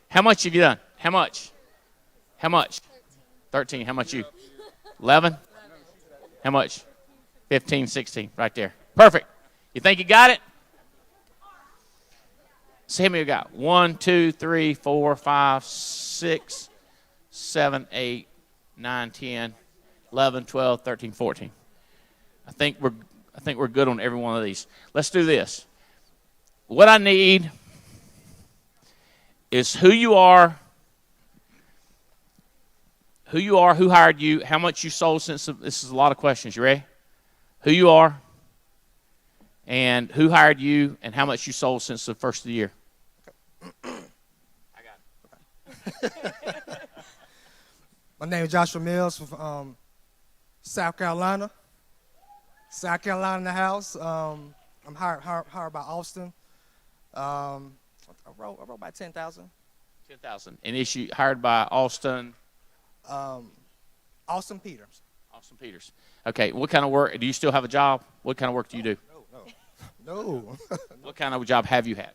How much have you done? How much? How much? 13. How much you? 11? How much? 15, 16, right there. Perfect. You think you got it? So how many you got? 1, 2, 3, 4, 5, 6, 7, 8, 9, 10, 11, 12, 13, 14. I think we're good on every one of these. Let's do this. What I need is who you are, who hired you, how much you sold since. This is a lot of questions. You ready? Who you are, and who hired you, and how much you sold since the first of the year. My name is Joshua Mills from South Carolina. South Carolina in the house. I'm hired by Austin. I wrote about 10,000. 10,000. And issue hired by Austin. Austin Peters. Austin Peters. Okay. What kind of work? Do you still have a job? What kind of work do you do? No. What kind of job have you had?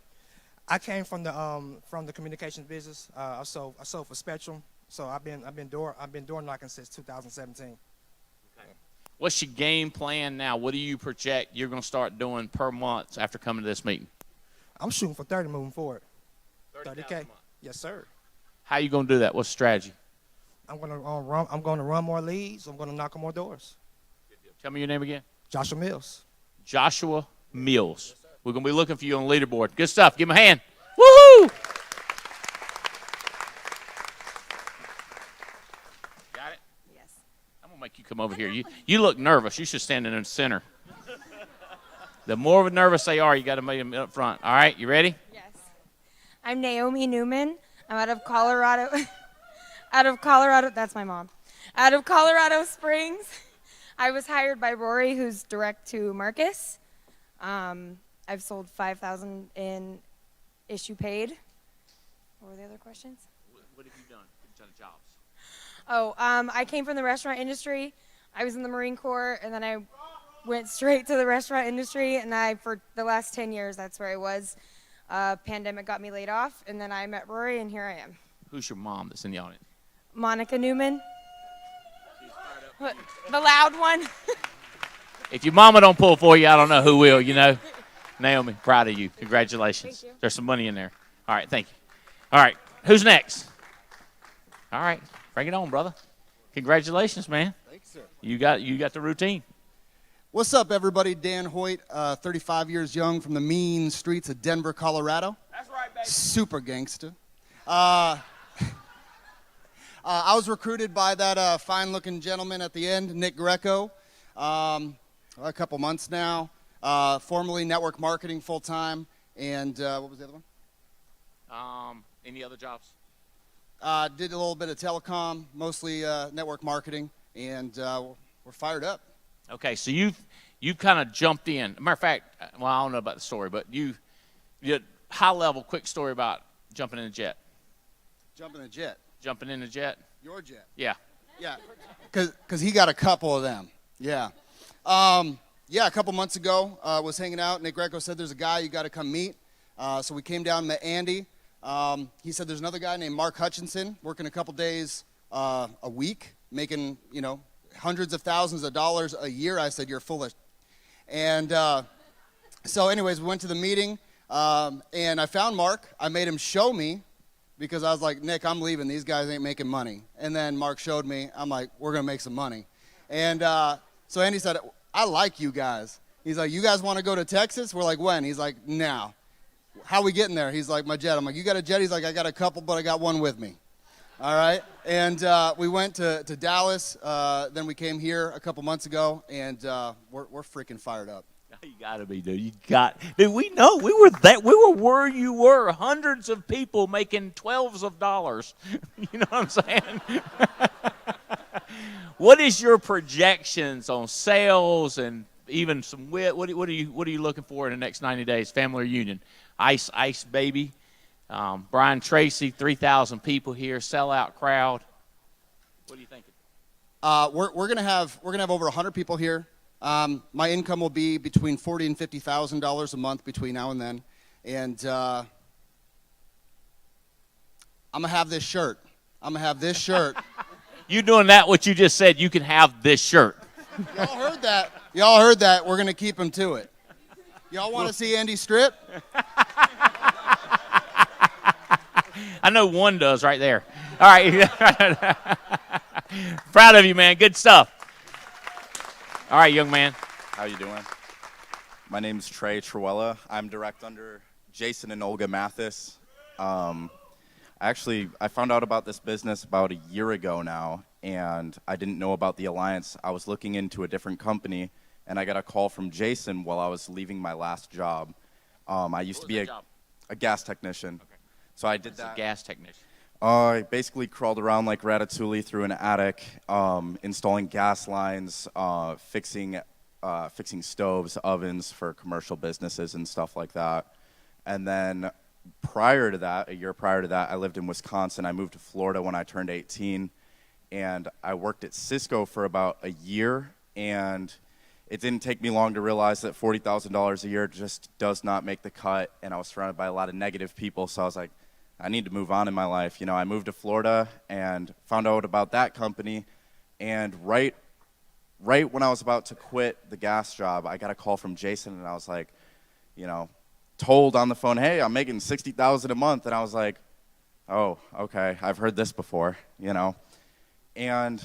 I came from the communications business. I sold for Spectrum. So I've been door knocking since 2017. Okay. What's your game plan now? What do you project you're going to start doing per month after coming to this meeting? I'm shooting for 30 moving forward. 30K. Yes, sir. How are you going to do that? What's the strategy? I'm going to run more leads. I'm going to knock on more doors. Tell me your name again. Joshua Mills. Joshua Mills. Yes, we're going to be looking for you on the leaderboard. Good stuff. Give him a hand. Woohoo! Got it? Yes. I'm going to make you come over here. You look nervous. You should stand in the center. The more nervous they are, you got to make them up front. All right, you ready? Yes. I'm Naomi Newman. I'm out of Colorado. That's my mom. Out of Colorado Springs. I was hired by Rory, who's direct to Marcus. I've sold 5,000 in issue paid. What were the other questions? What have you done? You've done jobs. Oh, I came from the restaurant industry. I was in the Marine Corps, and then I went straight to the restaurant industry, and for the last 10 years, that's where I was. Pandemic got me laid off, and then I met Rory, and here I am. Who's your mom that's in the audience? Monica Newman. The loud one. If your mama don't pull for you, I don't know who will, you know. Naomi, proud of you. Congratulations. Thank you. There's some money in there. All right, thank you. All right, who's next? All right, bring it on, brother. Congratulations, man. Thanks, sir. You got the routine. What's up, everybody? Dan Hoyt, 35 years young from the mean streets of Denver, Colorado. That's right, baby. Super gangster. I was recruited by that fine-looking gentleman at the end, Nick Greco, a couple months now. Formerly network marketing full-time. And what was the other one? Any other jobs? Did a little bit of telecom, mostly network marketing, and we're fired up. Okay, so you've kind of jumped in. Matter of fact, well, I don't know about the story, but you high level, quick story about jumping in a jet. Jumping in a jet. Jumping in a jet. Your jet. Yeah. Yeah, because he got a couple of them. Yeah. Yeah, a couple months ago, was hanging out. Nick Greco said there's a guy you got to come meet. So we came down and met Andy. He said there's another guy named Mark Hutchinson working a couple days a week, making, hundreds of thousands of dollars a year. I said, you're foolish. And so anyways, we went to the meeting, and I found Mark. I made him show me because I was like, Nick, I'm leaving. These guys ain't making money. And then Mark showed me. I'm like, we're going to make some money. And so Andy said, I like you guys. He's like, you guys want to go to Texas? We're like, when? He's like, now. How we getting there? He's like, my jet. I'm like, you got a jet? He's like, I got a couple, but I got one with me. All right. And we went to Dallas. Then we came here a couple months ago, and we're freaking fired up. You gotta be, dude. Dude, we know we were where you were. Hundreds of people making $12s of dollars. You know what I'm saying? What is your projections on sales and even what are you looking for in the next 90 days? Family reunion, ice baby, Brian Tracy, 3,000 people here, sellout crowd. What do you think? We're gonna have over 100 people here. My income will be between $40,000 and $50,000 a month between now and then, and I'm gonna have this shirt. You doing that? What you just said? You can have this shirt. Y'all heard that? Y'all heard that? We're gonna keep him to it. Y'all want to see Andy strip? I know one does right there. All right. Proud of you, man. Good stuff. All right, young man. How you doing? My name's Trey Truella. I'm direct under Jason and Olga Mathis. Actually, I found out about this business about a year ago now, and I didn't know about the alliance. I was looking into a different company, and I got a call from Jason while I was leaving my last job. I used to be a gas technician. Okay. So I did that. A gas technician. I basically crawled around like Ratatouille through an attic, installing gas lines, fixing stoves, ovens for commercial businesses and stuff like that. And then prior to that, a year prior to that, I lived in Wisconsin. I moved to Florida when I turned 18, and I worked at Cisco for about a year, and it didn't take me long to realize that $40,000 a year just does not make the cut, and I was surrounded by a lot of negative people, so I was like, I need to move on in my life. You know, I moved to Florida and found out about that company, and right when I was about to quit the gas job, I got a call from Jason, and I was like, you know, told on the phone, hey, I'm making $60,000 a month, and I was like, oh, okay, I've heard this before, you know, and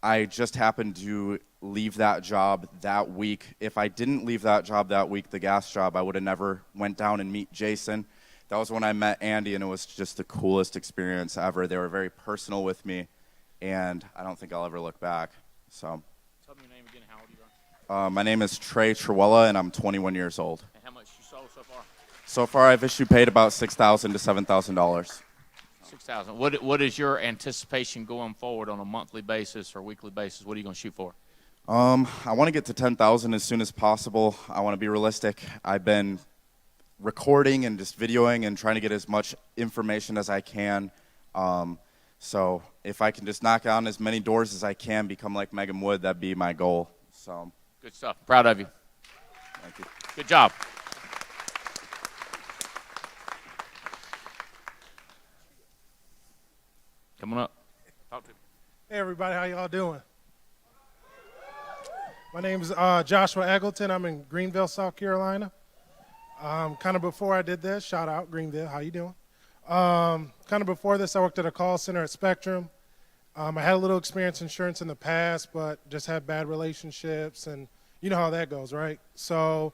I just happened to leave that job that week. If I didn't leave that job that week, the gas job, I would have never went down and meet Jason. That was when I met Andy, and it was just the coolest experience ever. They were very personal with me, and I don't think I'll ever look back. So, tell me your name again. How old you are? My name is Trey Truella, and I'm 21 years old. And how much you sold so far? So far, I've paid about $6,000 to $7,000. $6,000. What is your anticipation going forward on a monthly basis or weekly basis? What are you going to shoot for? I want to get to 10,000 as soon as possible. I want to be realistic. I've been recording and just videoing and trying to get as much information as I can. So if I can just knock on as many doors as I can, become like Megan Wood, that'd be my goal. So good stuff. Proud of you. Thank you. Good job. Coming up. Talk to me. Hey everybody, how y'all doing? My name is Joshua Eggleton. I'm in Greenville, South Carolina. Kind of before I did this, shout out Greenville, how you doing? Kind of before this, I worked at a call center at Spectrum. I had a little experience in insurance in the past, but just had bad relationships, and you know how that goes, right? So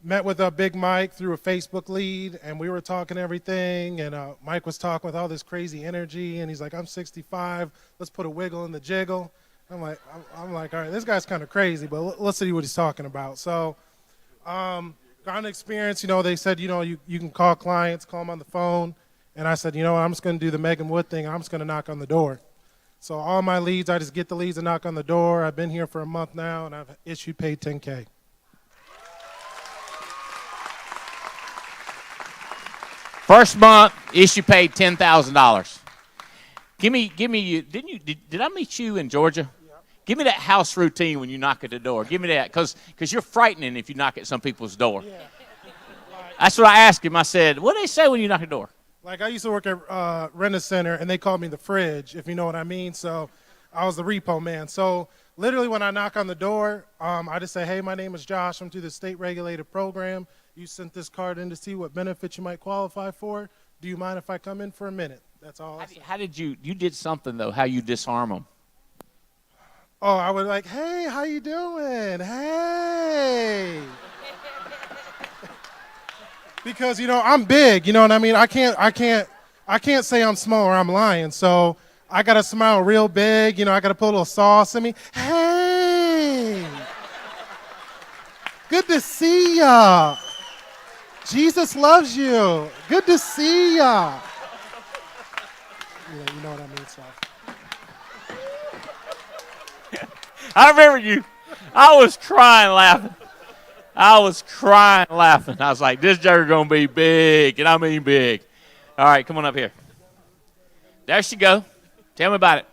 met with Big Mike through a Facebook lead, and we were talking everything, and Mike was talking with all this crazy energy, and he's like, I'm 65, let's put a wiggle in the jiggle. I'm like, all right, this guy's kind of crazy, but let's see what he's talking about. So got an experience, you know, they said, you know, you can call clients, call them on the phone. And I said, you know what, I'm just going to do the Megan Wood thing. I'm just going to knock on the door. So all my leads, I just get the leads and knock on the door. I've been here for a month now, and I've paid $10K. First month, paid $10,000. Give me. Did I meet you in Georgia? Give me that house routine when you knock at the door. Give me that, because you're frightening if you knock at some people's door. Yeah. That's what I asked him. I said, what do they say when you knock at the door? Like, I used to work at Rent-A-Center, and they called me the fridge, if you know what I mean. So I was the repo man. So literally when I knock on the door, I just say, hey, my name is Josh. I'm through the state-regulated program. You sent this card in to see what benefits you might qualify for. Do you mind if I come in for a minute? That's all I said. How did you did something, though, how you disarm them? Oh, I was like, hey, how you doing? Hey. Because, you know, I'm big, you know what I mean? I can't say I'm small or I'm lying. So I got to smile real big. You know, I got to put a little sauce in me. Hey. Good to see ya. Jesus loves you. Good to see ya. Yeah, you know what I mean, so. I remember you. I was crying laughing. I was like, this joker going to be big, and I mean big. All right, come on up here. There she go. Tell me about it.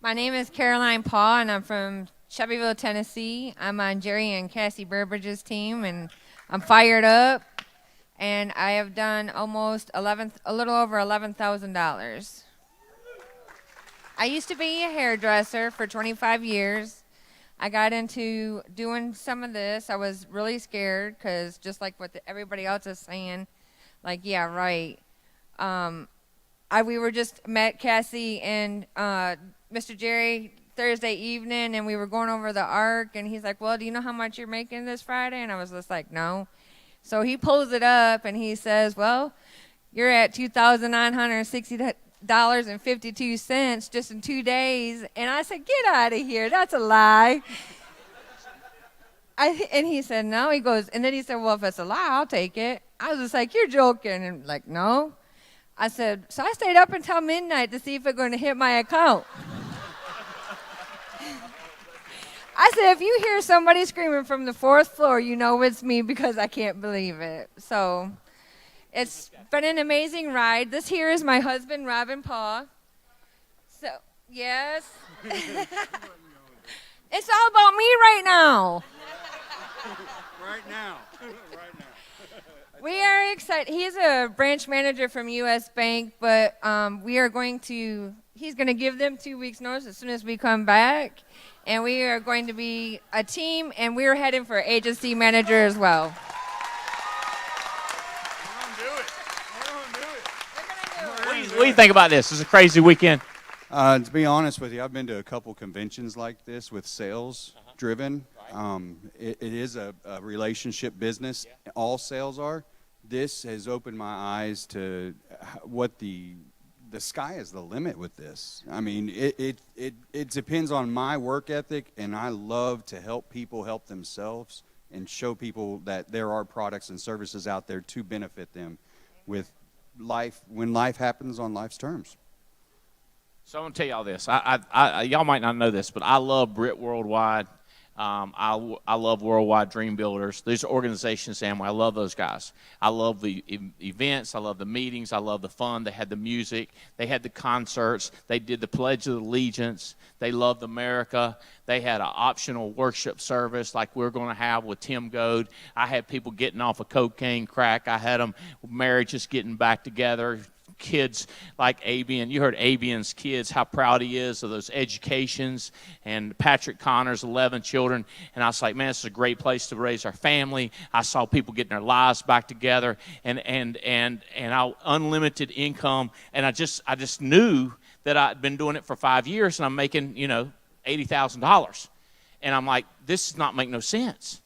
My name is Caroline Paul, and I'm from Shelbyville, Tennessee. I'm on Jerry and Cassie Burbridge's team, and I'm fired up. And I have done a little over $11,000. I used to be a hairdresser for 25 years. I got into doing some of this. I was really scared because just like what everybody else is saying, like, yeah, right. We were just met Cassie and Mr. Jerry Thursday evening, and we were going over the arc, and he's like, well, do you know how much you're making this Friday? And I was just like, no. So he pulls it up, and he says, well, you're at $2,960.52 just in 2 days. And I said, get out of here. That's a lie. And he said, no. He goes, and then he said, well, if it's a lie, I'll take it. I was just like, you're joking. And like, no. I said, so I stayed up until midnight to see if it's going to hit my account. I said, if you hear somebody screaming from the 4th floor, you know it's me because I can't believe it. So it's been an amazing ride. This here is my husband, Robin Paul. So, yes. It's all about me right now. Right now. We are excited. He's a branch manager from U.S. Bank, but he's going to give them 2 weeks notice as soon as we come back. And we are going to be a team, and we're heading for agency manager as well. What do you think about this? This is a crazy weekend. To be honest with you, I've been to a couple conventions like this with sales driven. It is a relationship business. All sales are. This has opened my eyes to what the sky is the limit with this. I mean, it depends on my work ethic, and I love to help people help themselves and show people that there are products and services out there to benefit them with life when life happens on life's terms. So I'm going to tell y'all this. Y'all might not know this, but I love Brit Worldwide. I love Worldwide Dream Builders. These are organizations, Sam. I love those guys. I love the events. I love the meetings. I love the fun. They had the music. They had the concerts. They did the Pledge of Allegiance. They loved America. They had an optional worship service like we're going to have with Tim Goad. I had people getting off of cocaine crack. I had them married, just getting back together. Kids like Abian. You heard Abian's kids, how proud he is of those educations. And Patrick Connors, 11 children. And I was like, man, this is a great place to raise our family. I saw people getting their lives back together and unlimited income. And I just knew that I'd been doing it for 5 years and I'm making, $80,000. And I'm like, this does not make no sense.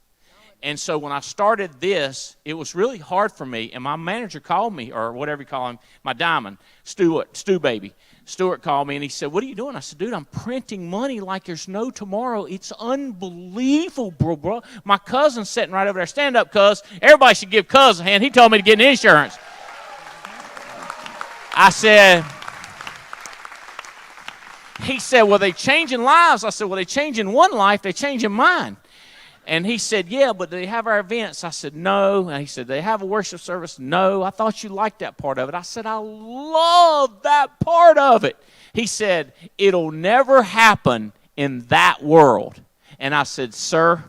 And so when I started this, it was really hard for me. And my manager called me, or whatever you call him, my diamond, Stu Baby. Stuart called me and he said, what are you doing? I said, dude, I'm printing money like there's no tomorrow. It's unbelievable, bro. My cousin's sitting right over there. Stand up, cuz. Everybody should give cuz a hand. He told me to get an insurance. He said, well, they changing lives. I said, well, they changing one life. They changing mine. And he said, yeah, but do they have our events? I said, no. And he said, they have a worship service? No. I thought you liked that part of it. I said, I love that part of it. He said, it'll never happen in that world. And I said, sir,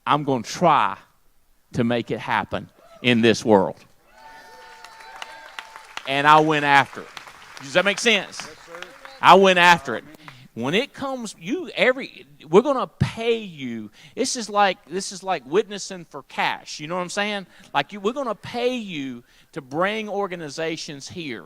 I'm going to try to make it happen in this world. And I went after it. Does that make sense? Yes, sir. I went after it. When it comes, we're going to pay you. This is like witnessing for cash. You know what I'm saying? We're going to pay you to bring organizations here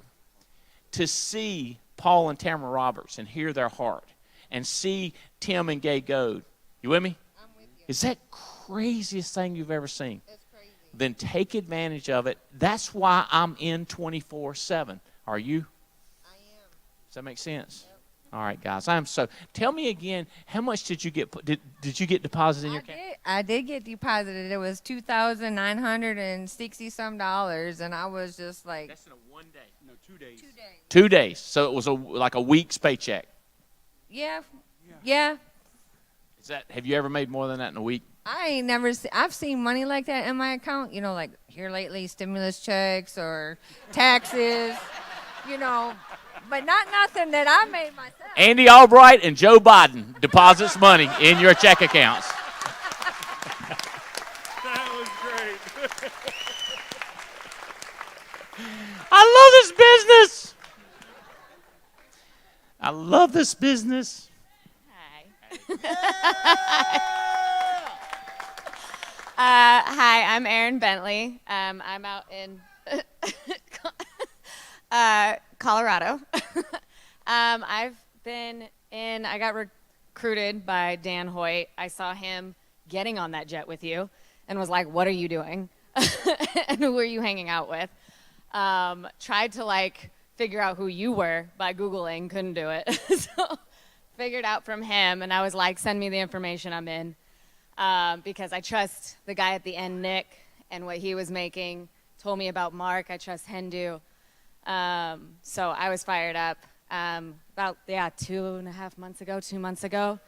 to see Paul and Tamara Roberts and hear their heart and see Tim and Gay Goad. You with me? I'm with you. Is that craziest thing you've ever seen? That's crazy. Then take advantage of it. That's why I'm in 24/7. Are you? I am. Does that make sense? Yep. All right, guys. Tell me again, how much did you get? Did you get deposited in your account? I did get deposited. It was $2,960 some dollars, and I was just like. That's in a 1 day. No, 2 days. 2 days. 2 days. So it was like a week's paycheck. Yeah. Have you ever made more than that in a week? I ain't never I've seen money like that in my account. Like here lately, stimulus checks or taxes. you know, but not nothing that I made myself. Andy Albright and Joe Biden deposits money in your check accounts. That was great. I love this business. I love this business. Hi, I'm Erin Bentley. I'm out in Colorado. I got recruited by Dan Hoyt. I saw him getting on that jet with you and was like, what are you doing? And who are you hanging out with? Tried to figure out who you were by Googling, couldn't do it. So figured out from him, and I was like, send me the information, I'm in. Because I trust the guy at the end, Nick, and what he was making. Told me about Mark. I trust Hendu. So I was fired up. About 2 months ago.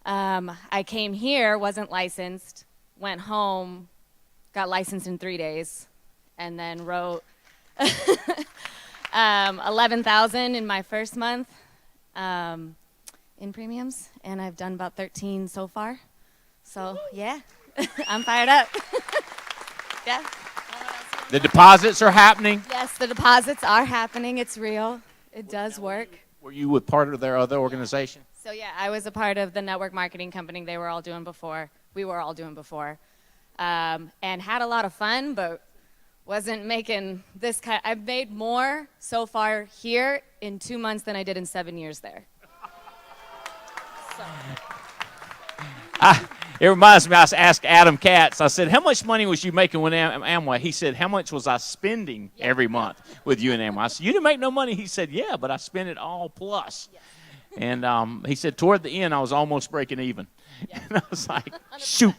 I came here, wasn't licensed, went home, got licensed in 3 days, and then wrote 11,000 in my first month in premiums, and I've done about 13 so far. So yeah, I'm fired up. Yeah. The deposits are happening. Yes, the deposits are happening. It's real. It does work. Were you with part of their other organization? So yeah, I was a part of the network marketing company they were all doing before. We were all doing before, and had a lot of fun, but wasn't making this kind. I've made more so far here in 2 months than I did in 7 years there. It reminds me, I asked Adam Katz, I said, how much money was you making with Amway? He said, how much was I spending every month with you and Amway? I said, you didn't make no money. He said, yeah, but I spent it all plus. And he said, toward the end, I was almost breaking even. And I was like, shoot.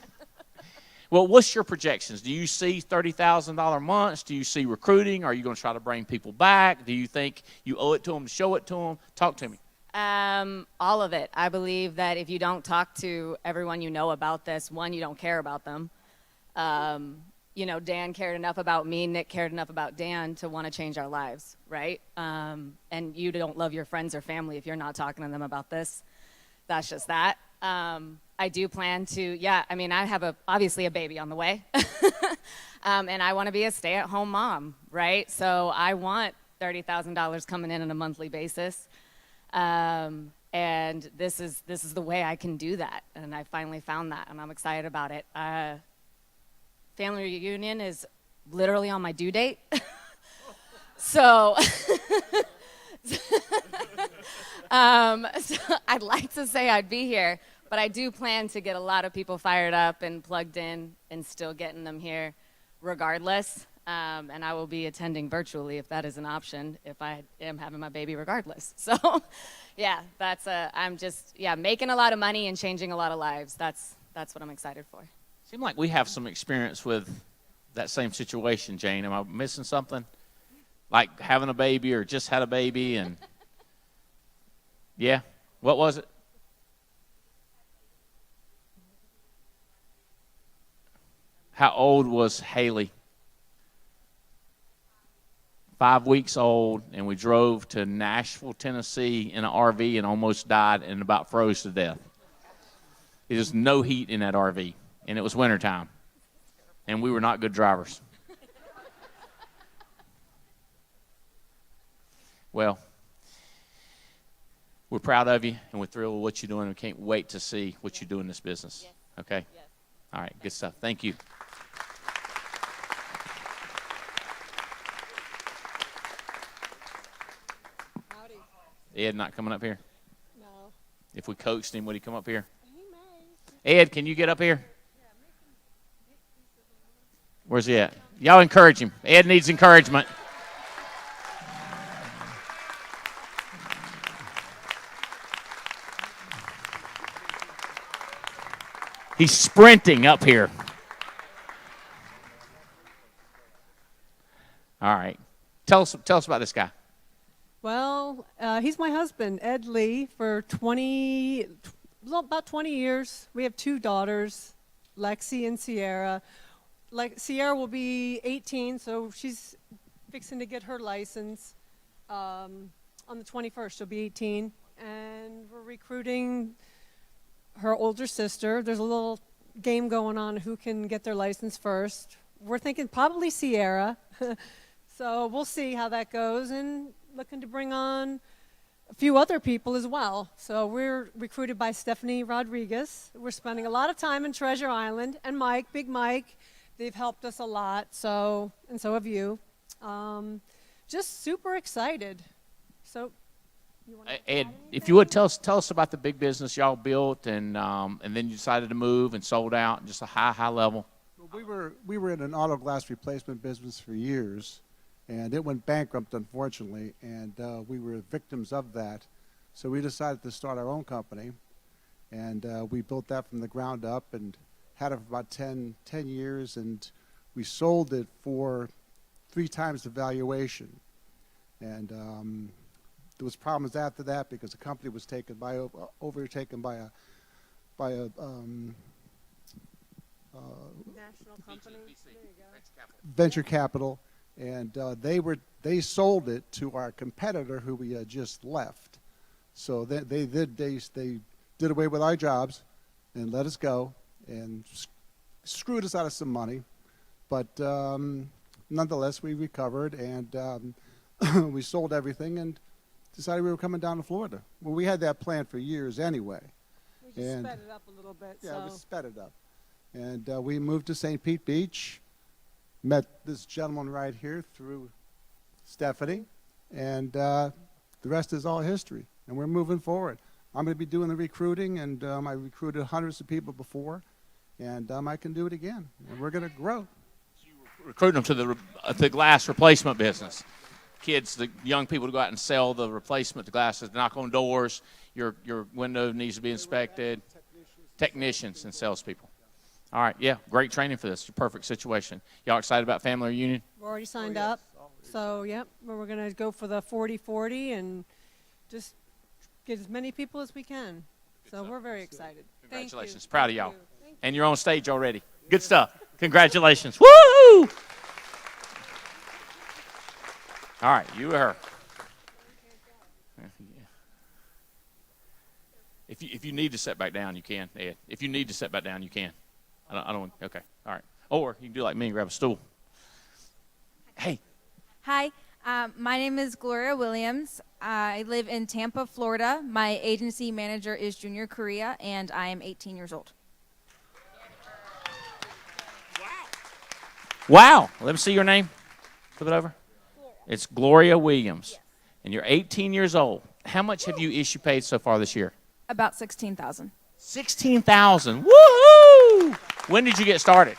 Well, what's your projections? Do you see $30,000 months? Do you see recruiting? Are you going to try to bring people back? Do you think you owe it to them, show it to them? Talk to me. All of it. I believe that if you don't talk to everyone you know about this, one, you don't care about them. Dan cared enough about me, Nick cared enough about Dan to want to change our lives, right? And you don't love your friends or family if you're not talking to them about this. That's just that. I do plan to, I have obviously a baby on the way. And I want to be a stay-at-home mom, right? So I want $30,000 coming in on a monthly basis. And this is the way I can do that, and I finally found that, and I'm excited about it. Family reunion is literally on my due date, so, so I'd like to say I'd be here, but I do plan to get a lot of people fired up and plugged in and still getting them here regardless. And I will be attending virtually if that is an option, if I am having my baby regardless. So, yeah, I'm just making a lot of money and changing a lot of lives. That's what I'm excited for. Seems like we have some experience with that same situation, Jane. Am I missing something? Like having a baby or just had a baby and, yeah, what was it? How old was Haley? 5 weeks old, and we drove to Nashville, Tennessee in an RV and almost died and about froze to death. There was no heat in that RV, and it was wintertime, and we were not good drivers. Well, we're proud of you, and we're thrilled with what you're doing. We can't wait to see what you do in this business. Okay? All right, good stuff. Thank you. Ed not coming up here? No. If we coaxed him, would he come up here? He may. Ed, can you get up here? Where's he at? Y'all encourage him. Ed needs encouragement. He's sprinting up here. All right. Tell us about this guy. Well, he's my husband, Ed Lee, for about 20 years. We have 2 daughters, Lexi and Sierra. Sierra will be 18, so she's fixing to get her license. on the 21st. She'll be 18. And we're recruiting her older sister. There's a little game going on who can get their license first. We're thinking probably Sierra. So we'll see how that goes, and looking to bring on a few other people as well. So we're recruited by Stephanie Rodriguez. We're spending a lot of time in Treasure Island, and Mike, Big Mike. They've helped us a lot, and so have you. Just super excited. So, Ed, if you would tell us about the big business y'all built, and then you decided to move and sold out, just a high level. We were in an auto glass replacement business for years, and it went bankrupt, unfortunately, and we were victims of that. So we decided to start our own company, and we built that from the ground up and had it for about 10 years, and we sold it for 3 times the valuation. And there was problems after that because the company was overtaken by a national company. venture capital, and they sold it to our competitor who we had just left. So they did away with our jobs and let us go and screwed us out of some money, but nonetheless we recovered, and we sold everything and decided we were coming down to Florida. Well, we had that plan for years anyway. We just sped it up a little bit. Yeah, we sped it up. And we moved to St. Pete Beach, met this gentleman right here through Stephanie, and the rest is all history. And we're moving forward. I'm going to be doing the recruiting, and I recruited hundreds of people before, and I can do it again. And we're going to grow. Recruiting them to the glass replacement business. Kids, the young people to go out and sell the replacement glasses, knock on doors. Your window needs to be inspected. Technicians and salespeople. All right, yeah, great training for this. Perfect situation. Y'all excited about family reunion? We're already signed up. So, yep, we're going to go for the 40-40 and just get as many people as we can. So we're very excited. Congratulations. Proud of y'all. And you're on stage already. Good stuff. Congratulations. Woo! All right, you or her. If you need to sit back down, you can, Ed. If you need to sit back down, you can. I don't. Okay. All right. Or you can do like me and grab a stool. Hey. Hi. My name is Gloria Williams. I live in Tampa, Florida. My agency manager is Junior Korea, and I am 18 years old. Wow. Let me see your name. Flip it over. It's Gloria Williams. Yes. And you're 18 years old. How much have you issue paid so far this year? About $16,000. $16,000. Woohoo! When did you get started?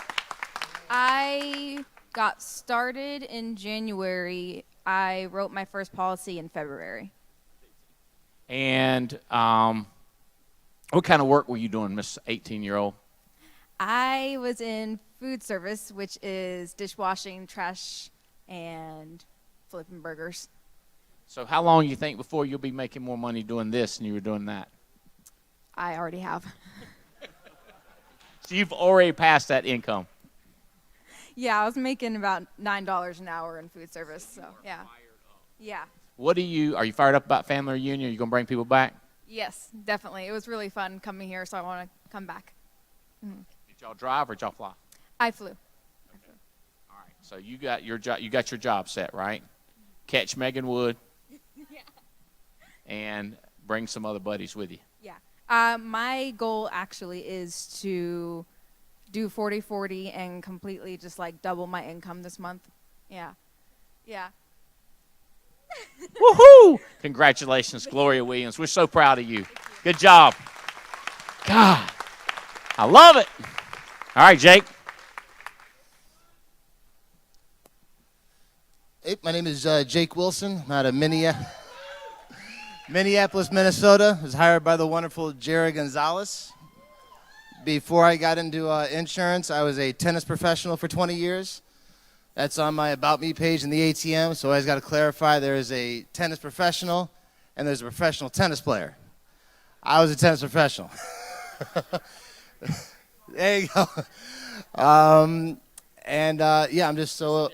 I got started in January. I wrote my first policy in February. And what kind of work were you doing, Miss 18-year-old? I was in food service, which is dishwashing, trash, and flipping burgers. So how long do you think before you'll be making more money doing this than you were doing that? I already have. So you've already passed that income. Yeah, I was making about $9 an hour in food service. So yeah, yeah. Are you fired up about family reunion? Are you gonna bring people back? Yes, definitely. It was really fun coming here, so I want to come back. Mm-hmm. Did y'all drive or did y'all fly? I flew. All right. So you got your job set, right? Catch Megan Wood. Yeah. And bring some other buddies with you. Yeah. My goal actually is to do 40-40 and completely just like double my income this month. Yeah. Yeah. Woohoo! Congratulations, Gloria Williams. We're so proud of you. Good job. God, I love it. All right, Jake. Hey, my name is Jake Wilson. I'm out of Minneapolis, Minnesota. I was hired by the wonderful Jerry Gonzalez. Before I got into insurance, I was a tennis professional for 20 years. That's on my About Me page in the ATM, so I always got to clarify there is a tennis professional and there's a professional tennis player. I was a tennis professional. There you go. Yeah, I'm just so...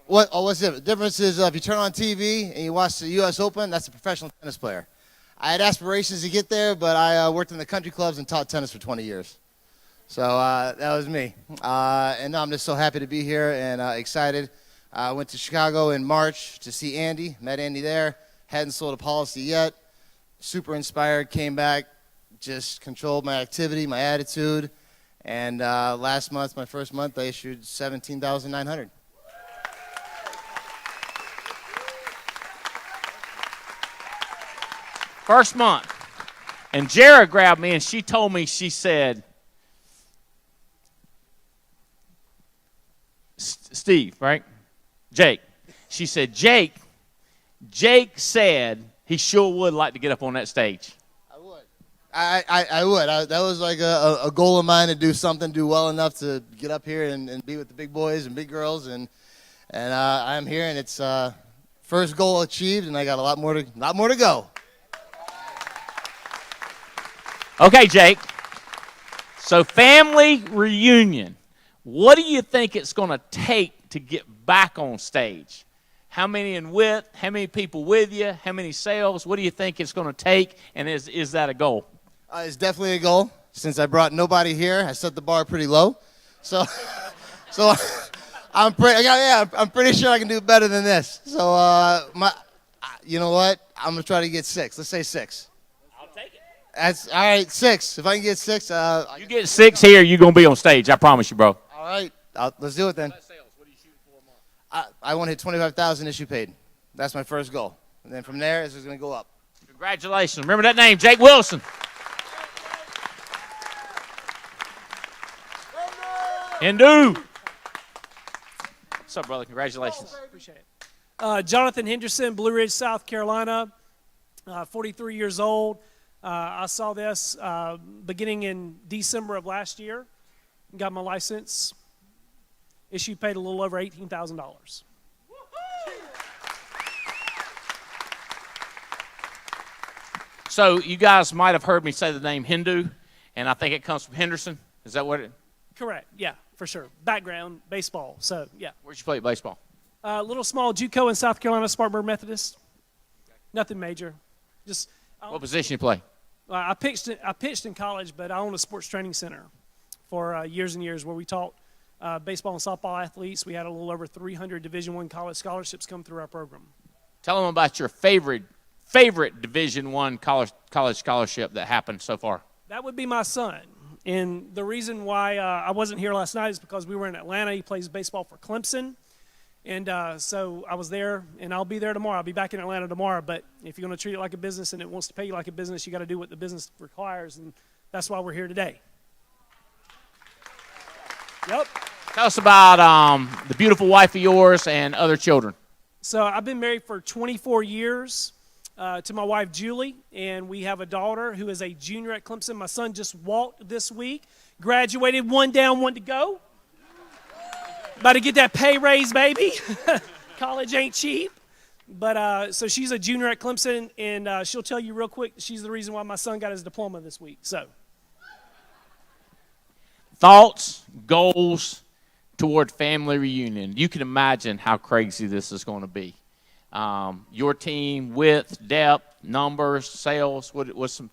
What's the difference? The difference is if you turn on TV and you watch the U.S. Open, that's a professional tennis player. I had aspirations to get there, but I worked in the country clubs and taught tennis for 20 years. So that was me. And I'm just so happy to be here and excited. I went to Chicago in March to see Andy, met Andy there. Hadn't sold a policy yet. Super inspired, came back, just controlled my activity, my attitude. And last month, my first month, I issued 17,900. First month. And Jara grabbed me and she told me, she said, Steve, right? Jake. She said, Jake said he sure would like to get up on that stage. I would. That was like a goal of mine to do something, do well enough to get up here and be with the big boys and big girls. And I'm here, and it's first goal achieved, and I got a lot more to go. Okay, Jake. So family reunion. What do you think it's going to take to get back on stage? How many in width? How many people with you? How many sales? What do you think it's going to take? And is that a goal? It's definitely a goal. Since I brought nobody here, I set the bar pretty low. So I'm pretty sure I can do better than this. So you know what? I'm gonna try to get 6. Let's say 6. I'll take it. That's all right. 6. If I can get 6, you get 6 here, you're gonna be on stage. I promise you, bro. All right. Let's do it then. I want to hit 25,000 issue paid. That's my first goal, and then from there, it's just gonna go up. Congratulations. Remember that name, Jake Wilson. Hindu. What's up, brother? Congratulations. Appreciate it. Jonathan Henderson, Blue Ridge, South Carolina, 43 years old. I saw this beginning in December of last year. Got my license. Issue paid a little over $18,000. So you guys might have heard me say the name Hindu, and I think it comes from Henderson. Is that what it? Correct. Yeah, for sure. Background, baseball. So, yeah. Where'd you play baseball? Little small JUCO in South Carolina, Spartanburg Methodist. Nothing major. Just. What position you play? I pitched in college, but I own a sports training center for years and years where we taught baseball and softball athletes. We had a little over 300 Division I college scholarships come through our program. Tell them about your favorite Division I college scholarship that happened so far. That would be my son. And the reason why I wasn't here last night is because we were in Atlanta. He plays baseball for Clemson. And so I was there, and I'll be there tomorrow. I'll be back in Atlanta tomorrow. But if you're going to treat it like a business and it wants to pay you like a business, you got to do what the business requires. And that's why we're here today. Yep. Tell us about the beautiful wife of yours and other children. So I've been married for 24 years. To my wife, Julie, and we have a daughter who is a junior at Clemson. My son just walked this week, graduated, 1 down, 1 to go. About to get that pay raise, baby. College ain't cheap. But so she's a junior at Clemson, and she'll tell you real quick, she's the reason why my son got his diploma this week. So, thoughts, goals toward family reunion. You can imagine how crazy this is going to be. Your team, width, depth, numbers, sales.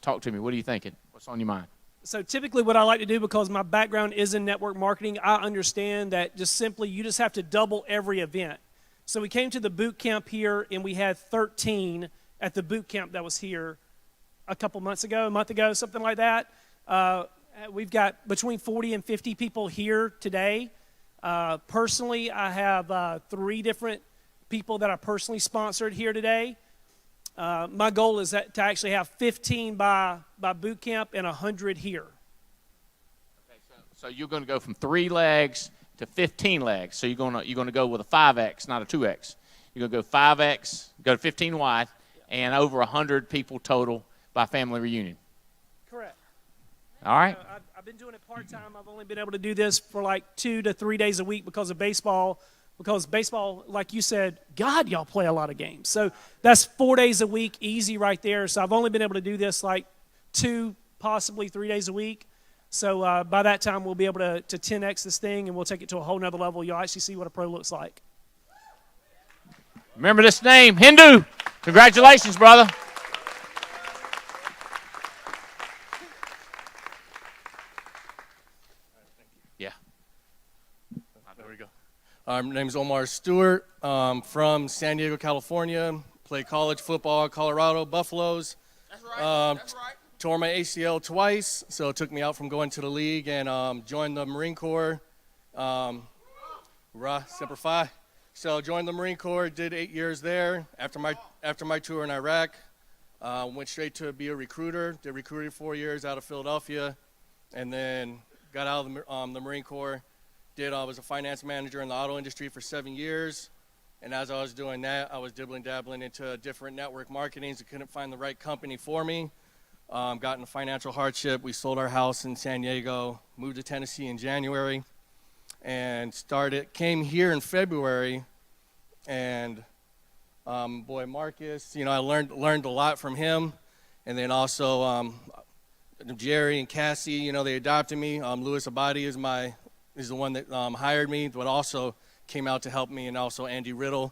Talk to me. What are you thinking? What's on your mind? So typically what I like to do, because my background is in network marketing, I understand that you just have to double every event. So we came to the boot camp here, and we had 13 at the boot camp that was here a month ago, something like that. We've got between 40 and 50 people here today. Personally, I have 3 different people that I personally sponsored here today. My goal is to actually have 15 by boot camp and 100 here. Okay, so you're going to go from 3 legs to 15 legs. So you're going to go with a 5X, not a 2X. You're going to go 5X, go to 15 wide, and over 100 people total by family reunion. Correct. All right. I've been doing it part-time. I've only been able to do this for like 2 to 3 days a week because of baseball. Because baseball, like you said, God, y'all play a lot of games. So that's 4 days a week, easy right there. So I've only been able to do this like 2, possibly 3 days a week. So by that time, we'll be able to 10X this thing, and we'll take it to a whole nother level. You'll actually see what a pro looks like. Remember this name, Hindu. Congratulations, brother. Yeah. There we go. My name is Omar Stewart. From San Diego, California. Played college football, Colorado Buffaloes. That's right. Tore my ACL twice, so it took me out from going to the league and joined the Marine Corps. Semper Fi. So joined the Marine Corps, did 8 years there. After my tour in Iraq, went straight to be a recruiter. Did recruiting 4 years out of Philadelphia, and then got out of the Marine Corps. Was a finance manager in the auto industry for 7 years. And as I was doing that, I was dabbling into different network marketings. I couldn't find the right company for me. Got into financial hardship. We sold our house in San Diego, moved to Tennessee in January, and came here in February. And boy, Marcus, I learned a lot from him. And then also Jerry and Cassie, they adopted me. Louis Abadi is the one that hired me, but also came out to help me, and also Andy Riddle.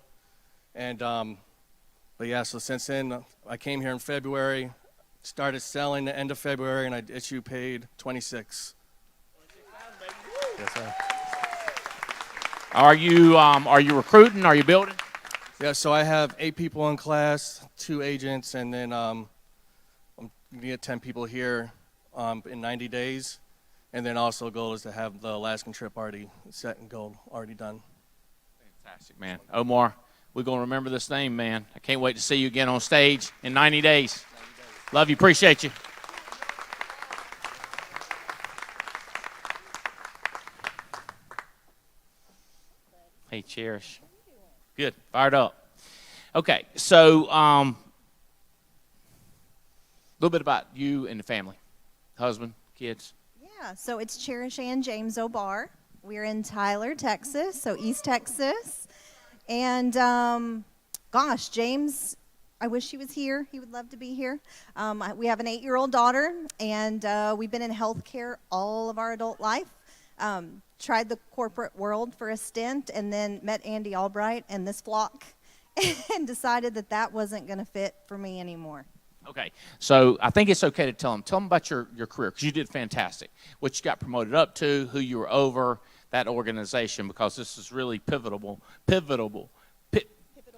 And but yeah, so since then I came here in February, started selling the end of February, and I paid 26. Yes, sir. Are you recruiting? Are you building? Yeah, so I have 8 people in class, 2 agents, and then I'm going to get 10 people here in 90 days. And then also the goal is to have the Alaskan trip already set and goal already done. Fantastic, man. Omar, we're going to remember this name, man. I can't wait to see you again on stage in 90 days. Love you. Appreciate you. Hey, Cherish. Good. Fired up. Okay, so a little bit about you and the family. Husband, kids. Yeah, so it's Cherish Ann James O'Barr. We're in Tyler, Texas, so East Texas. And gosh, James, I wish he was here. He would love to be here. We have an 8-year-old daughter, and we've been in healthcare all of our adult life. Tried the corporate world for a stint, and then met Andy Albright and this flock, and decided that wasn't going to fit for me anymore. Okay, so I think it's okay to tell them about your career, because you did fantastic. What you got promoted up to, who you were over, that organization, because this is really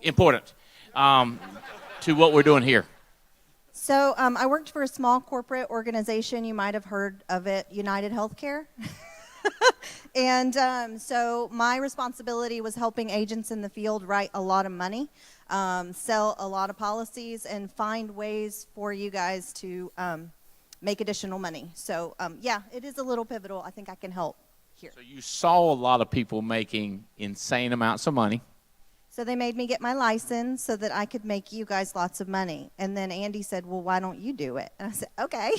important to what we're doing here. So I worked for a small corporate organization. You might have heard of it, United Healthcare. And so my responsibility was helping agents in the field write a lot of money, sell a lot of policies, and find ways for you guys to make additional money. So yeah, it is a little pivotal. I think I can help here. So you saw a lot of people making insane amounts of money. So they made me get my license so that I could make you guys lots of money. And then Andy said, well, why don't you do it? And I said, okay.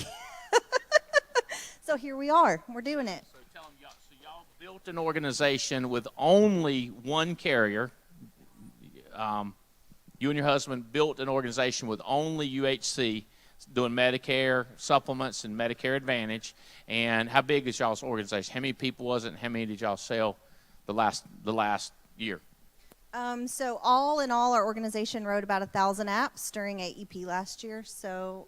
So here we are. We're doing it. So tell them, so y'all built an organization with only one carrier. You and your husband built an organization with only UHC, doing Medicare supplements and Medicare Advantage. And how big is y'all's organization? How many people was it, and how many did y'all sell the last year? So all in all, our organization wrote about 1,000 apps during AEP last year. So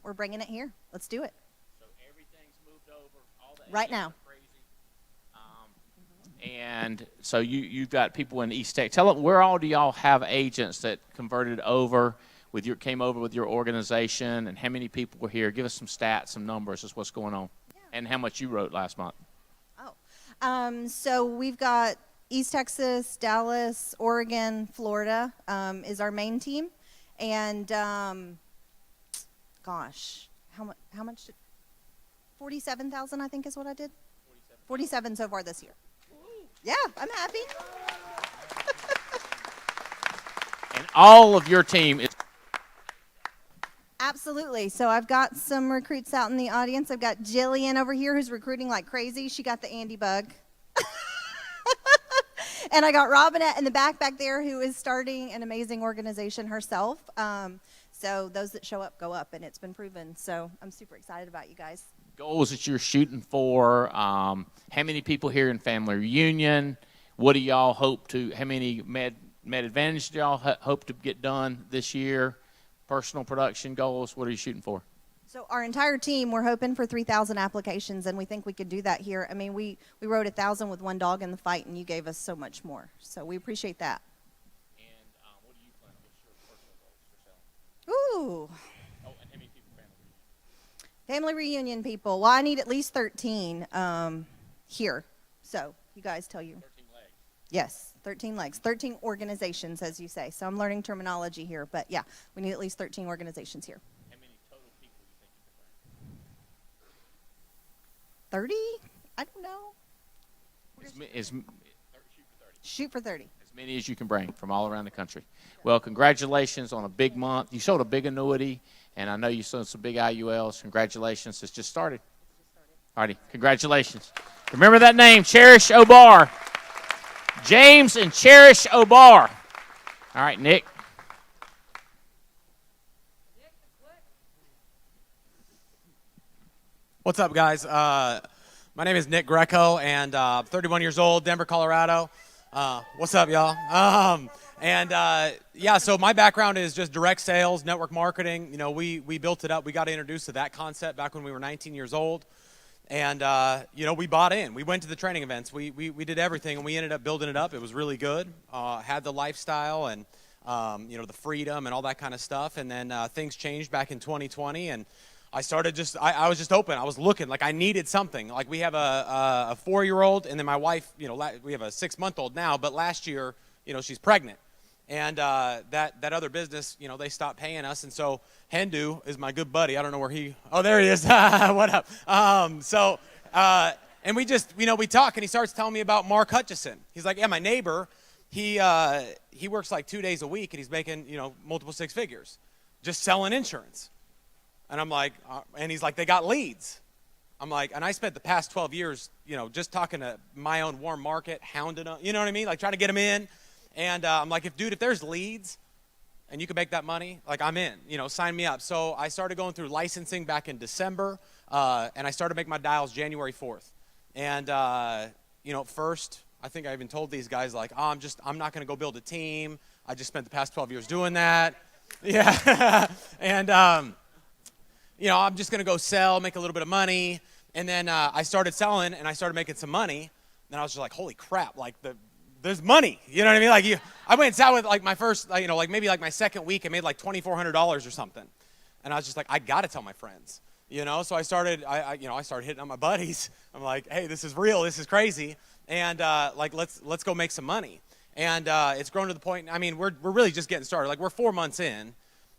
we're bringing it here. Let's do it. So everything's moved over. All the right now. And so you've got people in East Texas. Tell them, where all do y'all have agents that converted over came over with your organization, and how many people were here? Give us some stats, some numbers, just what's going on, and how much you wrote last month. So we've got East Texas, Dallas, Oregon, Florida is our main team, and gosh, how much? 47,000, I think, is what I did. 47 so far this year. Yeah, I'm happy. And all of your team is. Absolutely. So I've got some recruits out in the audience. I've got Jillian over here who's recruiting like crazy. She got the Andy bug. And I got Robinette in the back there who is starting an amazing organization herself. So those that show up go up, and it's been proven. So I'm super excited about you guys. Goals that you're shooting for, how many people here in family reunion, what do y'all hope to, how many Med Advantage do y'all hope to get done this year? Personal production goals, what are you shooting for? So our entire team, we're hoping for 3,000 applications, and we think we could do that here. I mean, we wrote 1,000 with one dog in the fight, and you gave us so much more. So we appreciate that. And what do you plan? What's your personal goals for sale? Ooh. Oh, and how many people Family reunion people. Well, I need at least 13 here. So you guys tell you. 13 legs. Yes, 13 legs. 13 organizations, as you say. So I'm learning terminology here. But, yeah, we need at least 13 organizations here. How many total people do you think you can bring? 30? I don't know. Shoot for 30. As many as you can bring from all around the country. Well, congratulations on a big month. You sold a big annuity, and I know you sold some big IULs. Congratulations. It's just started. All righty. Congratulations. Remember that name, Cherish Obar. James and Cherish Obar. All right, Nick. What's up, guys? My name is Nick Greco, and I'm 31 years old, Denver, Colorado. What's up, y'all? Yeah, so my background is just direct sales, network marketing. You know, we built it up. We got introduced to that concept back when we were 19 years old. And, you know, we bought in. We went to the training events. We did everything, and we ended up building it up. It was really good. Had the lifestyle and, you know, the freedom and all that kind of stuff. And then things changed back in 2020, and I started I was just open. I was looking. Like, I needed something. Like, we have a 4-year-old, and then my wife, you know, we have a 6-month-old now, but last year, you know, she's pregnant. And that other business, you know, they stopped paying us. And so Hendu is my good buddy. I don't know where oh, there he is. What up? And we just, you know, we talk, and he starts telling me about Mark Hutchison. He's like, yeah, my neighbor, he works like 2 days a week, and he's making, you know, multiple 6 figures just selling insurance. And I'm like, and he's like, they got leads. I'm like, and I spent the past 12 years, you know, just talking to my own warm market, hounding them, you know what I mean? Like, trying to get them in. And I'm like, if there's leads and you can make that money, like, I'm in, you know, sign me up. So I started going through licensing back in December, and I started making my dials January 4th. And, you know, first, I think I even told these guys, like, oh, I'm not going to go build a team. I just spent the past 12 years doing that. Yeah. And, you know, I'm just going to go sell, make a little bit of money. And then I started selling, and I started making some money. And I was just like, holy crap, like, there's money. You know what I mean? Like, I went and sat with, like, my first, you know, like, maybe, like, my second week, I made, like, $2,400 or something. And I was just like, I got to tell my friends, you know? So I started, you know, I started hitting on my buddies. I'm like, hey, this is real. This is crazy. And, like, let's go make some money. And it's grown to the point, I mean, we're really just getting started. Like, we're 4 months in.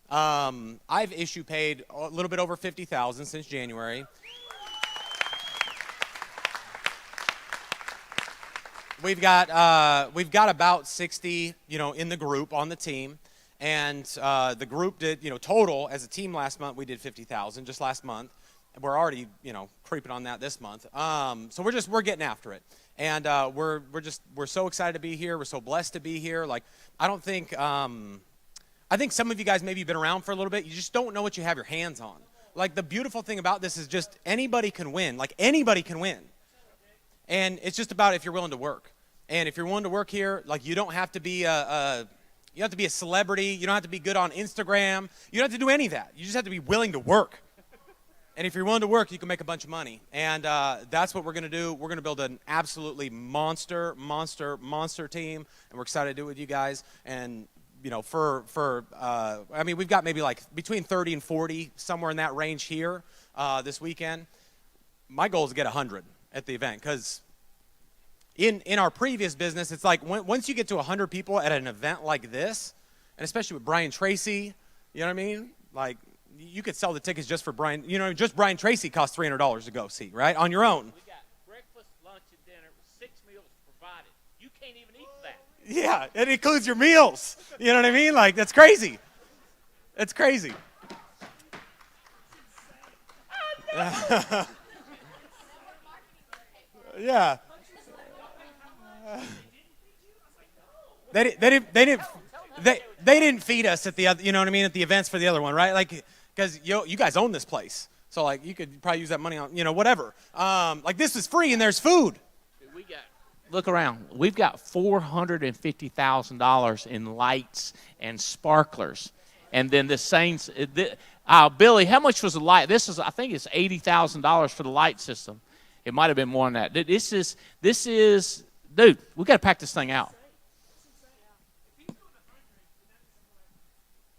I've issue paid a little bit over $50,000 since January. We've got about 60, you know, in the group on the team, and the group did, you know, total as a team last month we did 50,000 just last month. We're already, you know, creeping on that this month. So we're getting after it, and we're so excited to be here. We're so blessed to be here. Like, I think some of you guys maybe have been around for a little bit. You just don't know what you have your hands on. Like, the beautiful thing about this is just anybody can win. Like, anybody can win. And it's just about if you're willing to work. And if you're willing to work here, like, you don't have to be a celebrity. You don't have to be good on Instagram. You don't have to do any of that. You just have to be willing to work. And if you're willing to work, you can make a bunch of money. And that's what we're going to do. We're going to build an absolutely monster team. And we're excited to do it with you guys. And, you know, I mean, we've got maybe like between 30 and 40, somewhere in that range here this weekend. My goal is to get 100 at the event, because in our previous business, it's like once you get to 100 people at an event like this, and especially with Brian Tracy, you know what I mean? Like, you could sell the tickets just for Brian. You know, just Brian Tracy costs $300 to go see, right? On your own. We got breakfast, lunch, and dinner, 6 meals provided. You can't even eat that. Yeah, it includes your meals. You know what I mean? Like, that's crazy. It's crazy. Yeah. They didn't feed us at the other, you know what I mean, at the events for the other one, right? Like, because you guys own this place, so like you could probably use that money on, you know, whatever. Like, this is free and there's food. look around. We've got $450,000 in lights and sparklers. And then the Saints, Billy, how much was the light? I think it's $80,000 for the light system. It might have been more than that. This is, dude, we got to pack this thing out.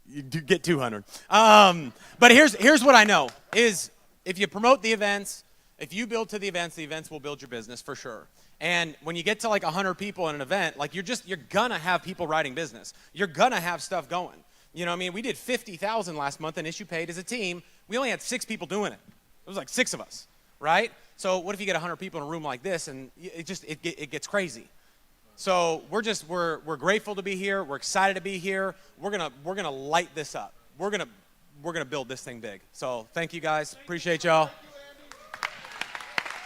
You do get 200. But here's what I know is if you promote the events, if you build to the events will build your business for sure. And when you get to like 100 people in an event, like you're gonna have people writing business. You're gonna have stuff going. You know what I mean? We did 50,000 last month in Issue Paid as a team. We only had 6 people doing it. It was like 6 of us, right? So what if you get 100 people in a room like this and it gets crazy? So we're grateful to be here. We're excited to be here. We're gonna light this up. We're gonna build this thing big. So thank you guys. Appreciate y'all.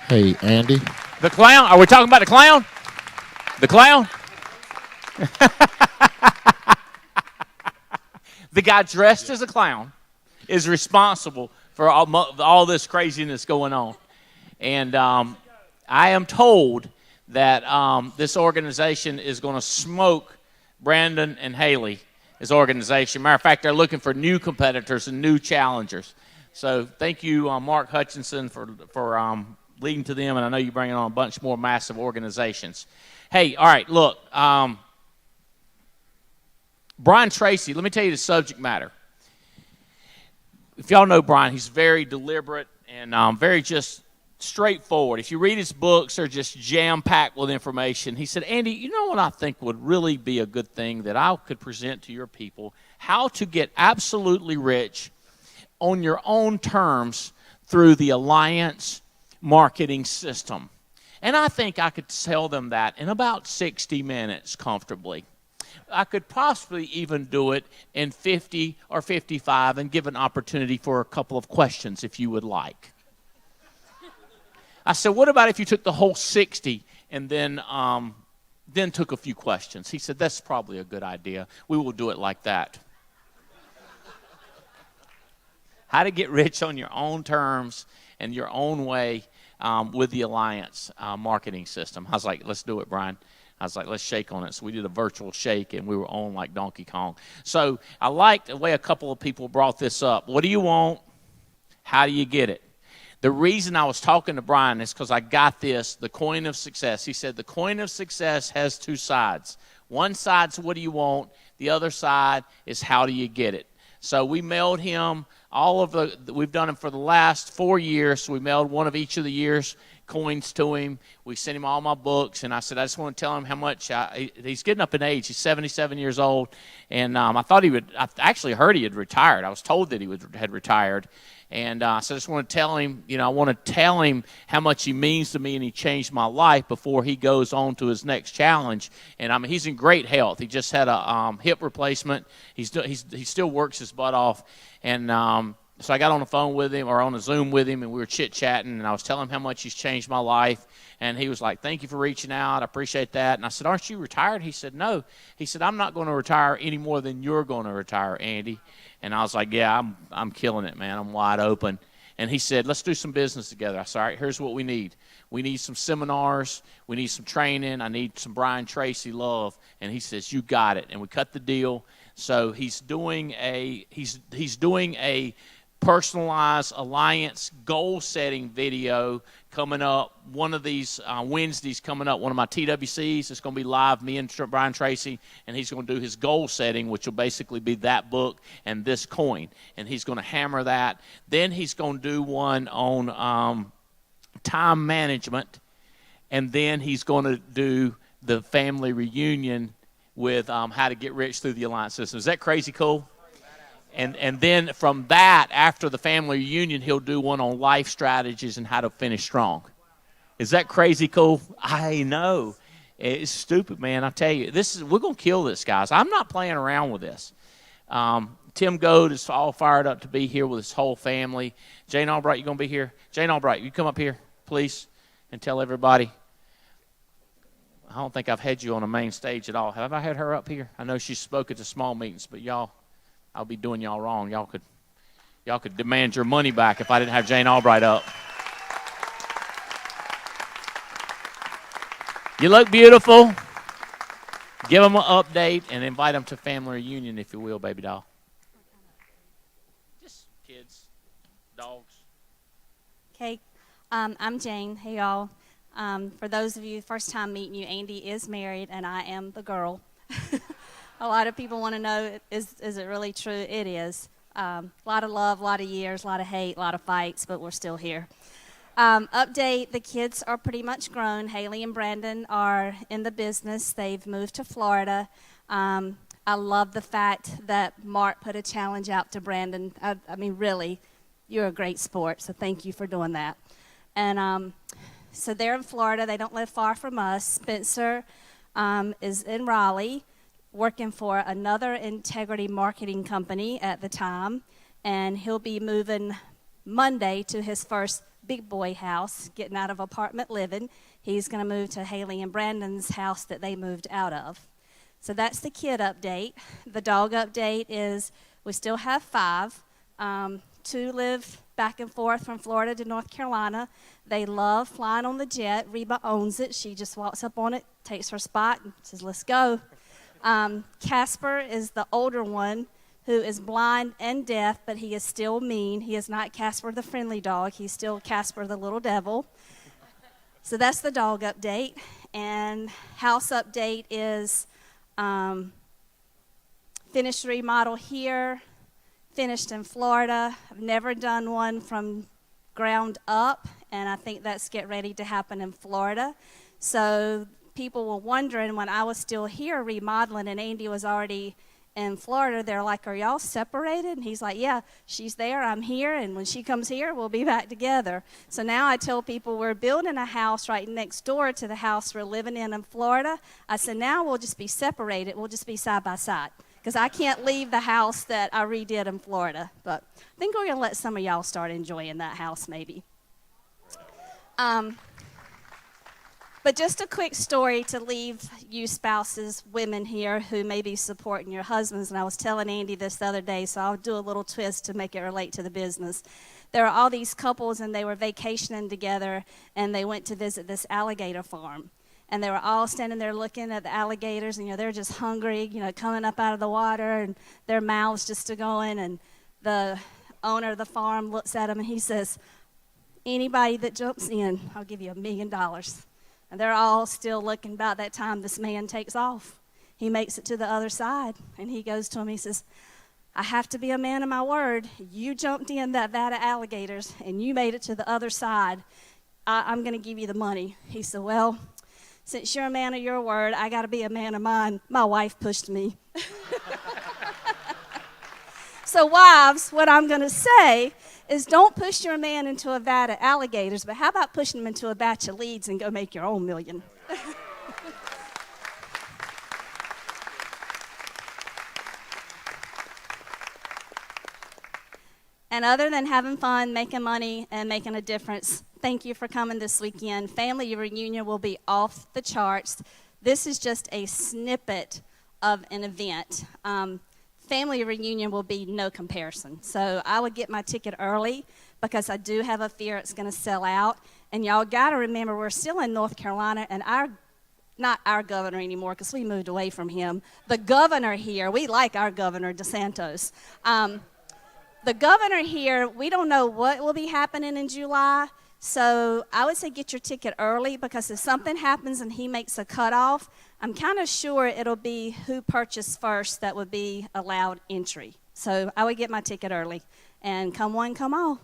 Hey, Andy. The clown. Are we talking about the clown? The clown? The guy dressed as a clown is responsible for all this craziness going on. And I am told that this organization is going to smoke Brandon and Haley's organization. Matter of fact, they're looking for new competitors and new challengers. So thank you, Mark Hutchinson, for leading to them, and I know you're bringing on a bunch more massive organizations. Hey, all right, look, Brian Tracy, let me tell you the subject matter. If y'all know Brian, he's very deliberate and very just straightforward. If you read his books, they're just jam-packed with information. He said, Andy, you know what I think would really be a good thing that I could present to your people? How to get absolutely rich on your own terms through the Alliance marketing system. And I think I could tell them that in about 60 minutes comfortably. I could possibly even do it in 50 or 55 and give an opportunity for a couple of questions if you would like. I said, what about if you took the whole 60 and then took a few questions? He said, that's probably a good idea. We will do it like that. How to get rich on your own terms and your own way with the Alliance marketing system. I was like, let's do it, Brian. I was like, let's shake on it. So we did a virtual shake, and we were on like Donkey Kong. So I liked the way a couple of people brought this up. What do you want? How do you get it? The reason I was talking to Brian is because I got this, the coin of success. He said the coin of success has 2 sides. One side's what do you want? The other side is how do you get it? So we mailed him we've done them for the last 4 years. So we mailed one of each of the years coins to him. We sent him all my books, and I said, I just want to tell him how much he's getting up in age. He's 77 years old, and I actually heard he had retired. I was told that he had retired. And so I just want to tell him, I want to tell him how much he means to me, and he changed my life before he goes on to his next challenge. And he's in great health. He just had a hip replacement. He still works his butt off. And so I got on the phone with him or on a Zoom with him, and we were chit-chatting, and I was telling him how much he's changed my life. And he was like, thank you for reaching out. I appreciate that. And I said, aren't you retired? He said, no. He said, I'm not going to retire any more than you're going to retire, Andy. And I was like, yeah, I'm killing it, man. I'm wide open. And he said, let's do some business together. I said, all right, here's what we need. We need some seminars. We need some training. I need some Brian Tracy love. And he says, you got it. And we cut the deal. So he's doing a personalized Alliance goal-setting video coming up. One of these Wednesdays coming up, one of my TWCs. It's going to be live, me and Brian Tracy, and he's going to do his goal-setting, which will basically be that book and this coin. And he's going to hammer that. Then he's going to do one on time management, and then he's going to do the family reunion with how to get rich through the Alliance system. Is that crazy cool? And then from that, after the family reunion, he'll do one on life strategies and how to finish strong. Is that crazy cool? I know. It's stupid, man. I tell you, we're going to kill this, guys. I'm not playing around with this. Tim Goad is all fired up to be here with his whole family. Jane Albright, you going to be here? Jane Albright, you come up here, please, and tell everybody. I don't think I've had you on the main stage at all. Have I had her up here? I know she spoke at the small meetings, but y'all, I'll be doing y'all wrong. Y'all could demand your money back if I didn't have Jane Albright up. You look beautiful. Give them an update and invite them to family reunion, if you will, baby doll. Just kids, dogs. Okay, I'm Jane. Hey, y'all. For those of you first time meeting you, Andy is married, and I am the girl. A lot of people want to know, is it really true? It is. A lot of love, a lot of years, a lot of hate, a lot of fights, but we're still here. Update, the kids are pretty much grown. Haley and Brandon are in the business. They've moved to Florida. I love the fact that Mark put a challenge out to Brandon. I mean, really, you're a great sport, so thank you for doing that. And so they're in Florida. They don't live far from us. Spencer is in Raleigh, working for another integrity marketing company at the time, and he'll be moving Monday to his first big boy house, getting out of apartment living. He's going to move to Haley and Brandon's house that they moved out of. So that's the kid update. The dog update is we still have 5. 2 live back and forth from Florida to North Carolina. They love flying on the jet. Reba owns it. She just walks up on it, takes her spot, and says, let's go. Casper is the older one, who is blind and deaf, but he is still mean. He is not Casper the friendly dog. He's still Casper the little devil. So that's the dog update. And house update is finished remodel here, finished in Florida. I've never done one from ground up, and I think that's get ready to happen in Florida. So people were wondering when I was still here remodeling and Andy was already in Florida, they're like, are y'all separated? And he's like, yeah, she's there, I'm here, and when she comes here, we'll be back together. So now I tell people we're building a house right next door to the house we're living in Florida. I said, now we'll just be separated. We'll just be side by side, because I can't leave the house that I redid in Florida. But I think we're going to let some of y'all start enjoying that house maybe. But just a quick story to leave you spouses, women here who may be supporting your husbands. And I was telling Andy this the other day, so I'll do a little twist to make it relate to the business. There are all these couples, and they were vacationing together, and they went to visit this alligator farm. And they were all standing there looking at the alligators, and, they're just hungry, coming up out of the water, and their mouths just going. And the owner of the farm looks at them, and he says, anybody that jumps in, I'll give you $1 million. And they're all still looking. About that time, this man takes off. He makes it to the other side, and he goes to him. He says, I have to be a man of my word. You jumped in that vat of alligators, and you made it to the other side. I'm going to give you the money. He said, well, since you're a man of your word, I got to be a man of mine. My wife pushed me. So wives, what I'm going to say is don't push your man into a vat of alligators, but how about pushing him into a batch of leads and go make your own $1 million? And other than having fun, making money, and making a difference, thank you for coming this weekend. Family reunion will be off the charts. This is just a snippet of an event. Family reunion will be no comparison. So I would get my ticket early because I do have a fear it's going to sell out. And y'all got to remember, we're still in North Carolina, and not our governor anymore because we moved away from him. The governor here, we like our governor, DeSantis. The governor here, we don't know what will be happening in July. So I would say get your ticket early, because if something happens and he makes a cutoff, I'm kind of sure it'll be who purchased first that would be allowed entry. So I would get my ticket early. And come one, come all.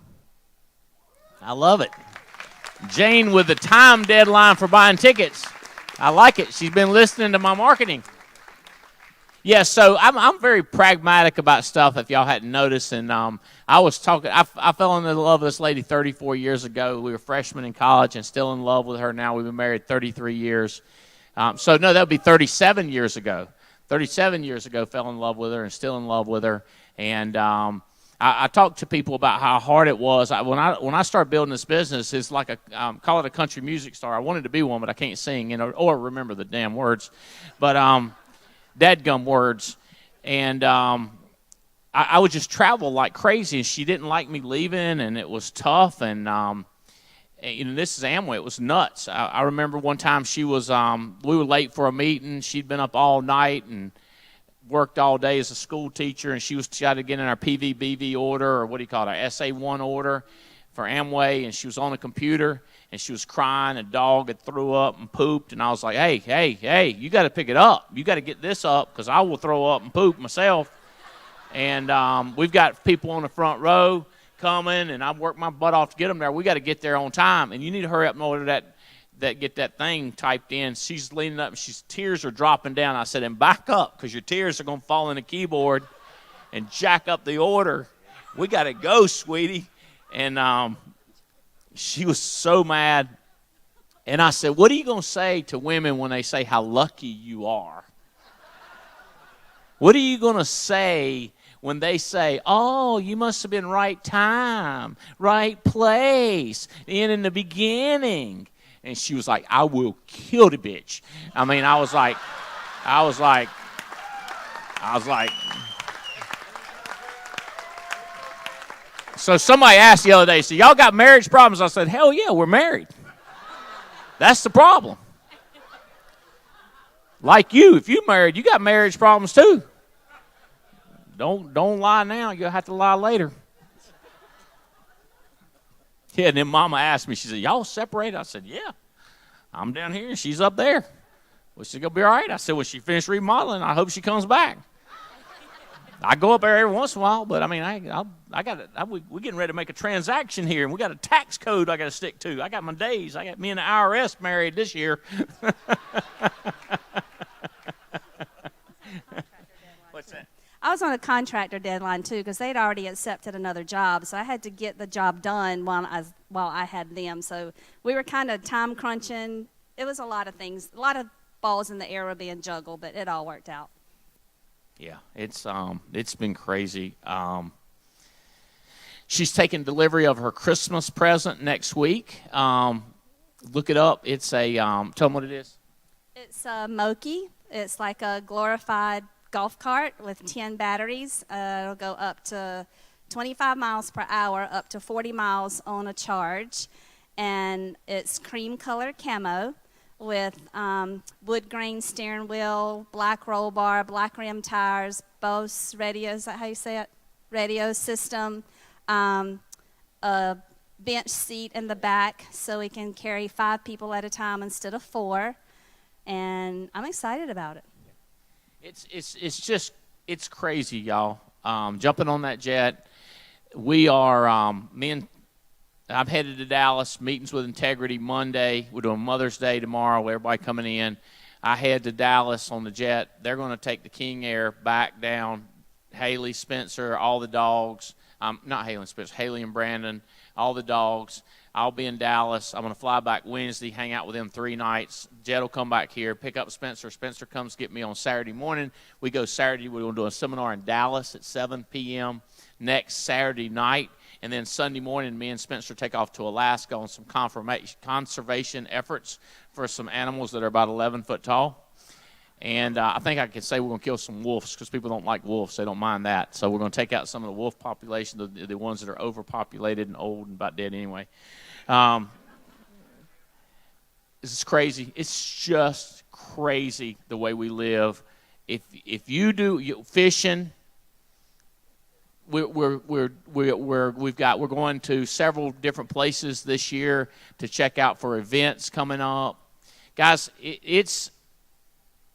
I love it. Jane with the time deadline for buying tickets. I like it. She's been listening to my marketing. Yeah, so I'm very pragmatic about stuff, if y'all hadn't noticed. And I was talking, I fell in love with this lady 34 years ago. We were freshmen in college and still in love with her now. We've been married 33 years. So, no, that would be 37 years ago. 37 years ago, fell in love with her and still in love with her. And I talked to people about how hard it was. When I started building this business, it's like call it a country music star. I wanted to be one, but I can't sing, or remember the damn words. But dadgum words. And I would just travel like crazy, and she didn't like me leaving, and it was tough. And And this is Amway. It was nuts. I remember one time she was, we were late for a meeting. She'd been up all night and worked all day as a school teacher, and she had to get in our PVBV order, or what do you call it, our SA1 order for Amway, and she was on the computer, and she was crying. A dog had threw up and pooped, and I was like, hey, you got to pick it up. You got to get this up, because I will throw up and poop myself. And we've got people on the front row coming, and I've worked my butt off to get them there. We got to get there on time, and you need to hurry up in order that get that thing typed in. She's leaning up, and tears are dropping down. I said, and back up, because your tears are going to fall in the keyboard and jack up the order. We got to go, sweetie. And she was so mad. And I said, what are you going to say to women when they say how lucky you are? What are you going to say when they say, oh, you must have been right time, right place, in the beginning? And she was like, I will kill the bitch. I mean, I was like, so somebody asked the other day, so y'all got marriage problems? I said, hell yeah, we're married. That's the problem. Like you, if you married, you got marriage problems too. Don't lie now. You'll have to lie later. Yeah, and then Mama asked me, she said, y'all separated? I said, yeah. I'm down here and she's up there. Well, she's going to be all right. I said, well, she finished remodeling. I hope she comes back. I go up there every once in a while, but I mean, we're getting ready to make a transaction here, and we got a tax code I got to stick to. I got my days. I got me and the IRS married this year. What's that? I was on a contractor deadline too because they'd already accepted another job, so I had to get the job done while I had them. So we were kind of time crunching. It was a lot of things, a lot of balls in the air were being juggled, but it all worked out. Yeah, it's been crazy. She's taking delivery of her Christmas present next week. Look it up. It's a tell them what it is. It's a Moki. It's like a glorified golf cart with 10 batteries. It'll go up to 25 miles per hour, up to 40 miles on a charge, and it's cream color camo with wood grain steering wheel, black roll bar, black rim tires, Bose radio, is that how you say it? Radio system, a bench seat in the back so we can carry 5 people at a time instead of 4, and I'm excited about it. It's crazy, y'all. Jumping on that jet, we are I'm headed to Dallas, meetings with Integrity Monday. We're doing Mother's Day tomorrow, everybody coming in. I head to Dallas on the jet. They're going to take the King Air back down. Haley, Spencer, all the dogs. Not Haley and Spencer, Haley and Brandon, all the dogs. I'll be in Dallas. I'm going to fly back Wednesday, hang out with them 3 nights. Jet will come back here, pick up Spencer. Spencer comes get me on Saturday morning. We go Saturday. We're going to do a seminar in Dallas at 7 p.m. next Saturday night. And then Sunday morning, me and Spencer take off to Alaska on some conservation efforts for some animals that are about 11 foot tall. And I think I could say we're going to kill some wolves because people don't like wolves. They don't mind that. So we're going to take out some of the wolf population, the ones that are overpopulated and old and about dead anyway. This is crazy. It's just crazy the way we live. If you do fishing, we're going to several different places this year to check out for events coming up. Guys,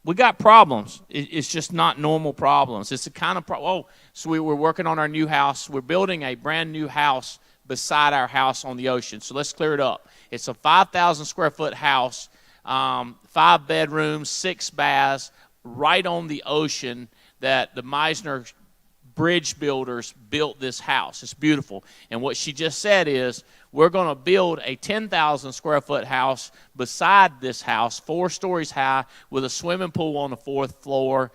we got problems. It's just not normal problems. It's the kind of so we were working on our new house. We're building a brand new house beside our house on the ocean. So let's clear it up. It's a 5,000 square foot house, 5 bedrooms, 6 baths, right on the ocean that the Meisner bridge builders built this house. It's beautiful. And what she just said is we're going to build a 10,000 square foot house beside this house, 4 stories high, with a swimming pool on the 4th floor,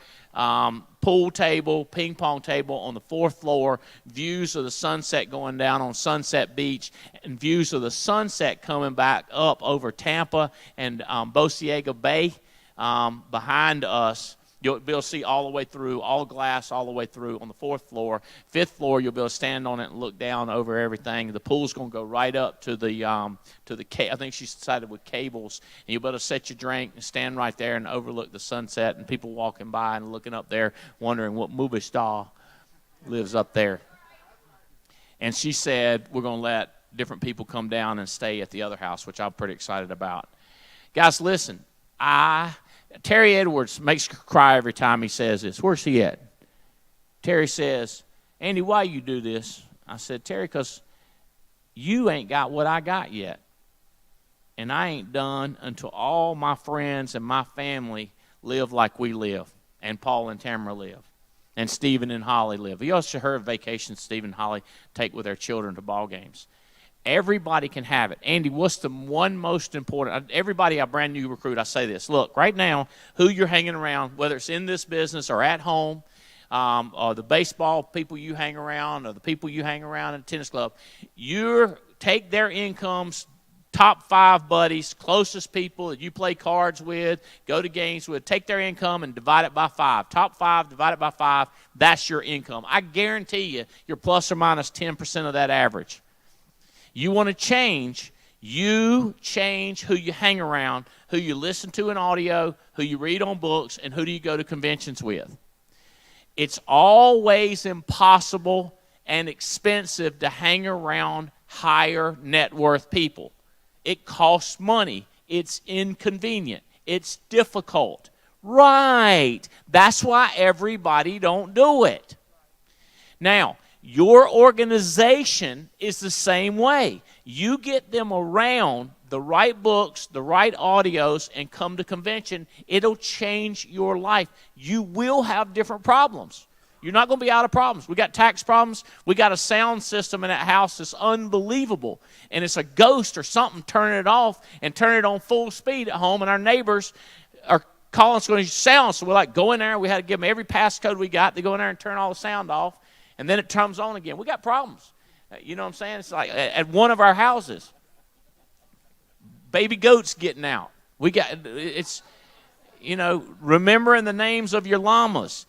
pool table, ping pong table on the 4th floor, views of the sunset going down on Sunset Beach, and views of the sunset coming back up over Tampa and Bosiega Bay behind us. You'll be able to see all the way through, all glass all the way through on the 4th floor. 5th floor, you'll be able to stand on it and look down over everything. The pool's going to go right up to the I think she decided with cables. And you'll be able to set your drink and stand right there and overlook the sunset and people walking by and looking up there wondering what movie star lives up there. And she said we're going to let different people come down and stay at the other house, which I'm pretty excited about. Guys, listen, Terry Edwards makes me cry every time he says this. Where's he at? Terry says, Andy, why you do this? I said, Terry, because you ain't got what I got yet. And I ain't done until all my friends and my family live like we live, and Paul and Tamara live, and Stephen and Holly live. You also heard of vacations Stephen and Holly take with their children to ball games. Everybody can have it. Andy, what's the one most important? Everybody I brand new recruit, I say this. Look, right now, who you're hanging around, whether it's in this business or at home, or the baseball people you hang around, or the people you hang around in a tennis club, you take their incomes, top 5 buddies, closest people that you play cards with, go to games with, take their income and divide it by 5. Top 5 divided by 5, that's your income. I guarantee you're plus or minus 10% of that average. You want to change, you change who you hang around, who you listen to in audio, who you read on books, and who do you go to conventions with. It's always impossible and expensive to hang around higher net worth people. It costs money. It's inconvenient. It's difficult. Right. That's why everybody don't do it. Now, your organization is the same way. You get them around the right books, the right audios, and come to convention, it'll change your life. You will have different problems. You're not going to be out of problems. We got tax problems. We got a sound system in that house that's unbelievable. And it's a ghost or something turning it off and turning it on full speed at home. And our neighbors are calling us going to sound. So we're like, go in there. We had to give them every passcode we got. They go in there and turn all the sound off. And then it comes on again. We got problems. You know what I'm saying? It's like at one of our houses, baby goats getting out. We got, it's, you know, remembering the names of your llamas.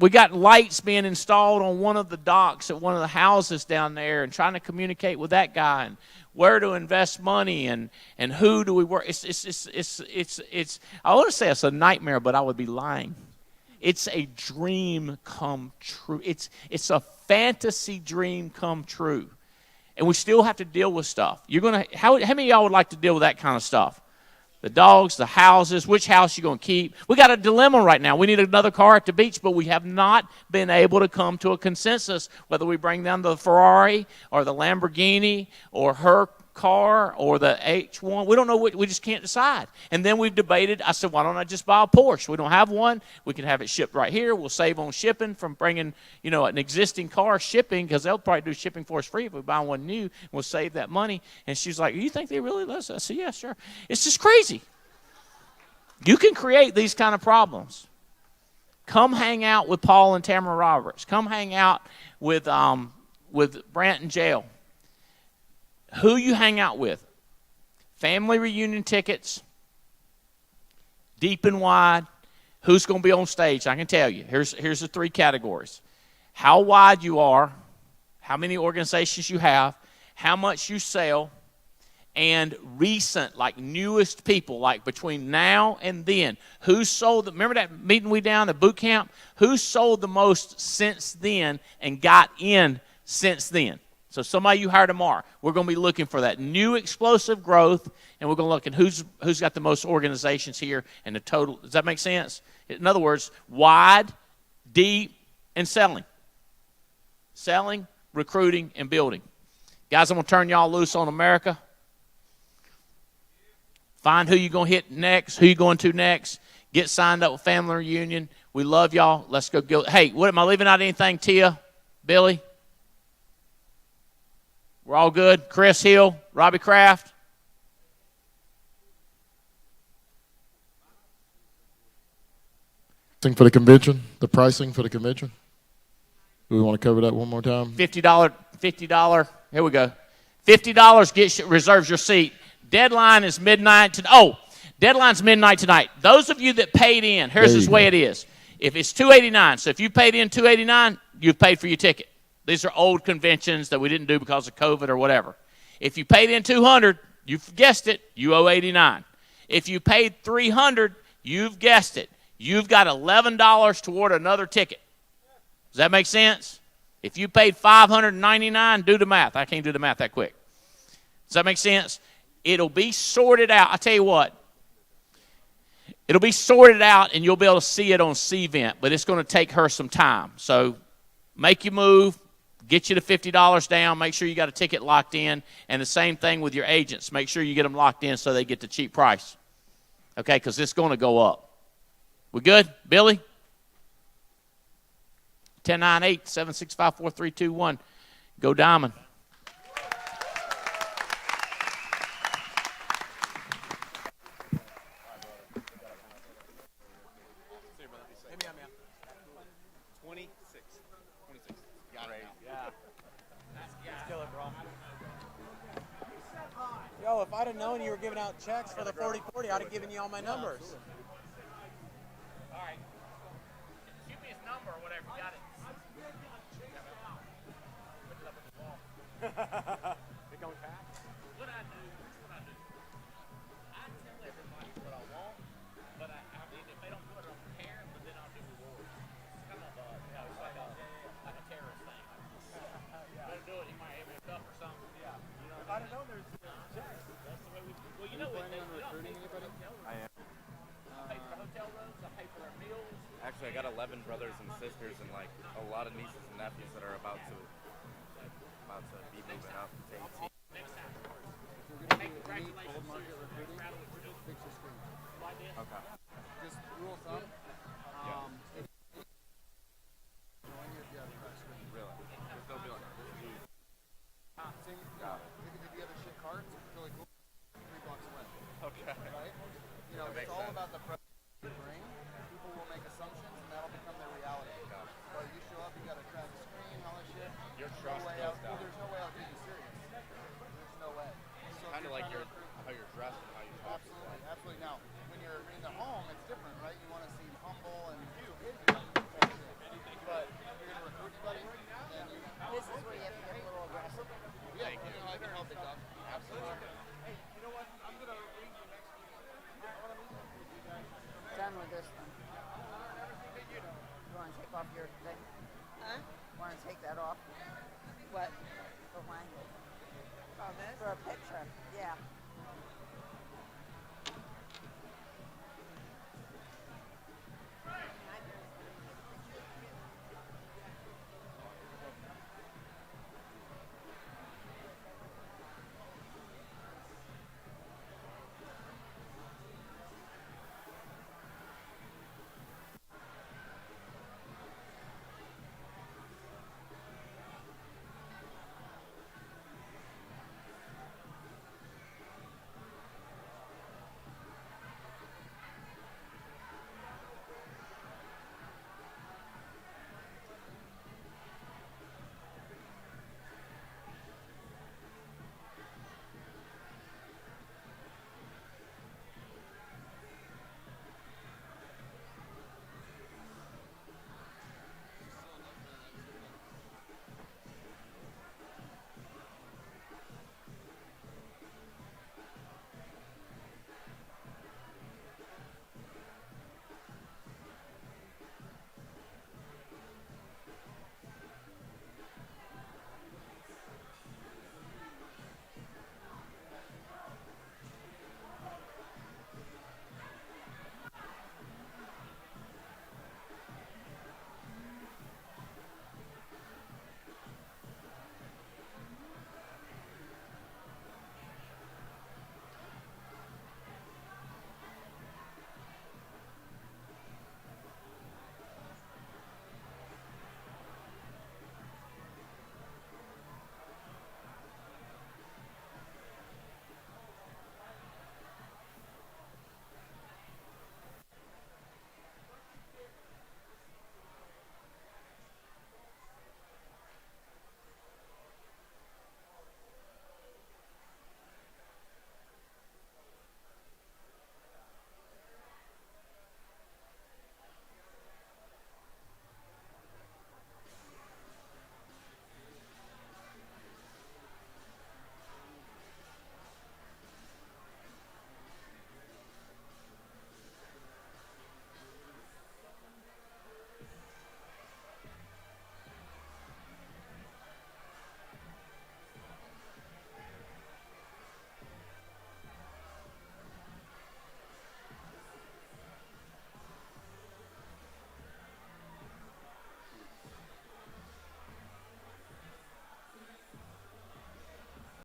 We got lights being installed on one of the docks at one of the houses down there and trying to communicate with that guy and where to invest money and who do we work. It's I want to say it's a nightmare, but I would be lying. It's a dream come true. It's a fantasy dream come true. And we still have to deal with stuff. How many of y'all would like to deal with that kind of stuff? The dogs, the houses, which house you going to keep. We got a dilemma right now. We need another car at the beach, but we have not been able to come to a consensus whether we bring down the Ferrari or the Lamborghini or her car or the H1. We don't know what, we just can't decide. And then we've debated. I said, why don't I just buy a Porsche? We don't have one. We can have it shipped right here. We'll save on shipping from bringing, you know, an existing car shipping, because they'll probably do shipping for us free if we buy one new. We'll save that money. And she's like, you think they really listen? I said, yeah, sure. It's just crazy. You can create these kind of problems. Come hang out with Paul and Tamara Roberts. Come hang out with Brant and Jail. Who you hang out with. Family reunion tickets. Deep and wide. Who's going to be on stage? I can tell you. Here's the 3 categories. How wide you are. How many organizations you have. How much you sell. And recent, like newest people, like between now and then. Who sold, remember that meeting we down at boot camp? Who sold the most since then and got in since then? So somebody you hire tomorrow, we're going to be looking for that new explosive growth, and we're going to look at who's got the most organizations here and the total. Does that make sense? In other words, wide, deep, and selling. Selling, recruiting, and building. Guys, I'm going to turn y'all loose on America. Find who you're going to hit next, who you're going to next. Get signed up with Family Reunion. We love y'all. Let's go. Hey, what am I leaving out anything, Tia? Billy? We're all good? Chris Hill? Robbie Kraft? For the convention, the pricing for the convention. Do we want to cover that one more time? $50. Here we go. $50 reserves your seat. Deadline is midnight. Deadline's midnight tonight. Those of you that paid in, here's the way it is. If it's $289, so if you paid in $289, you've paid for your ticket. These are old conventions that we didn't do because of COVID or whatever. If you paid in $200, you've guessed it, you owe $89. If you paid $300, you've guessed it, you've got $11 toward another ticket. Does that make sense? If you paid $599, do the math. I can't do the math that quick. Does that make sense? It'll be sorted out. I tell you what, it'll be sorted out, and you'll be able to see it on CVent, but it's going to take her some time. So make your move, get you to $50 down, make sure you got a ticket locked in, and the same thing with your agents. Make sure you get them locked in so they get the cheap price, okay, because it's going to go up. We good? Billy? 1098-765-4321. Go Diamond. Yo, if I'd have known you were giving out checks for the 40-40, I'd have given you all my numbers. All right. Shoot me his number or whatever. You got it. It going fast? What I do, I tell everybody what I want, but I mean, if they don't put it on care, but then I'll do rewards. Come on, bud. You know, it's like a terrorist thing. Better do it. He might have me a cup or something. Yeah. You know, if I'd have known there's checks. That's the way we. Well, you know, planning on recruiting anybody? I am. I pay for the hotel rooms. I pay for their meals. Actually, I got 11 brothers and sisters and like a lot of nieces and nephews that are about to be moving up to 18. Next time. Hey, congratulations. Fix your screen. Like this? Okay. Just rule of thumb. If Really? Because they'll be like, Same, if you have a shit cart, it's really cool. $3 away. Okay. Right? You know, That it's makes all sense. about the present you bring. People will make assumptions, and that'll become their reality. But you show up, you got to grab the screen, all this shit. Your There's trust no way goes out. down. There's no way I'll take you serious. There's no way. So Kind of if like you're your trying to how you're dressed and how you talk. Absolutely, absolutely. Now, when you're in the home, it's different, right? You want to seem humble and but if you're going to recruit anybody, then you. This is where you have to get a little aggressive. Yeah, you know, I can help it, Doug. Absolutely. Hey, you know what? I'm going to read you next week. I want to meet with you guys. Done with this one. You want to take off your thing? Huh? Want to take that off? What? The language. Oh, this? For a picture, yeah.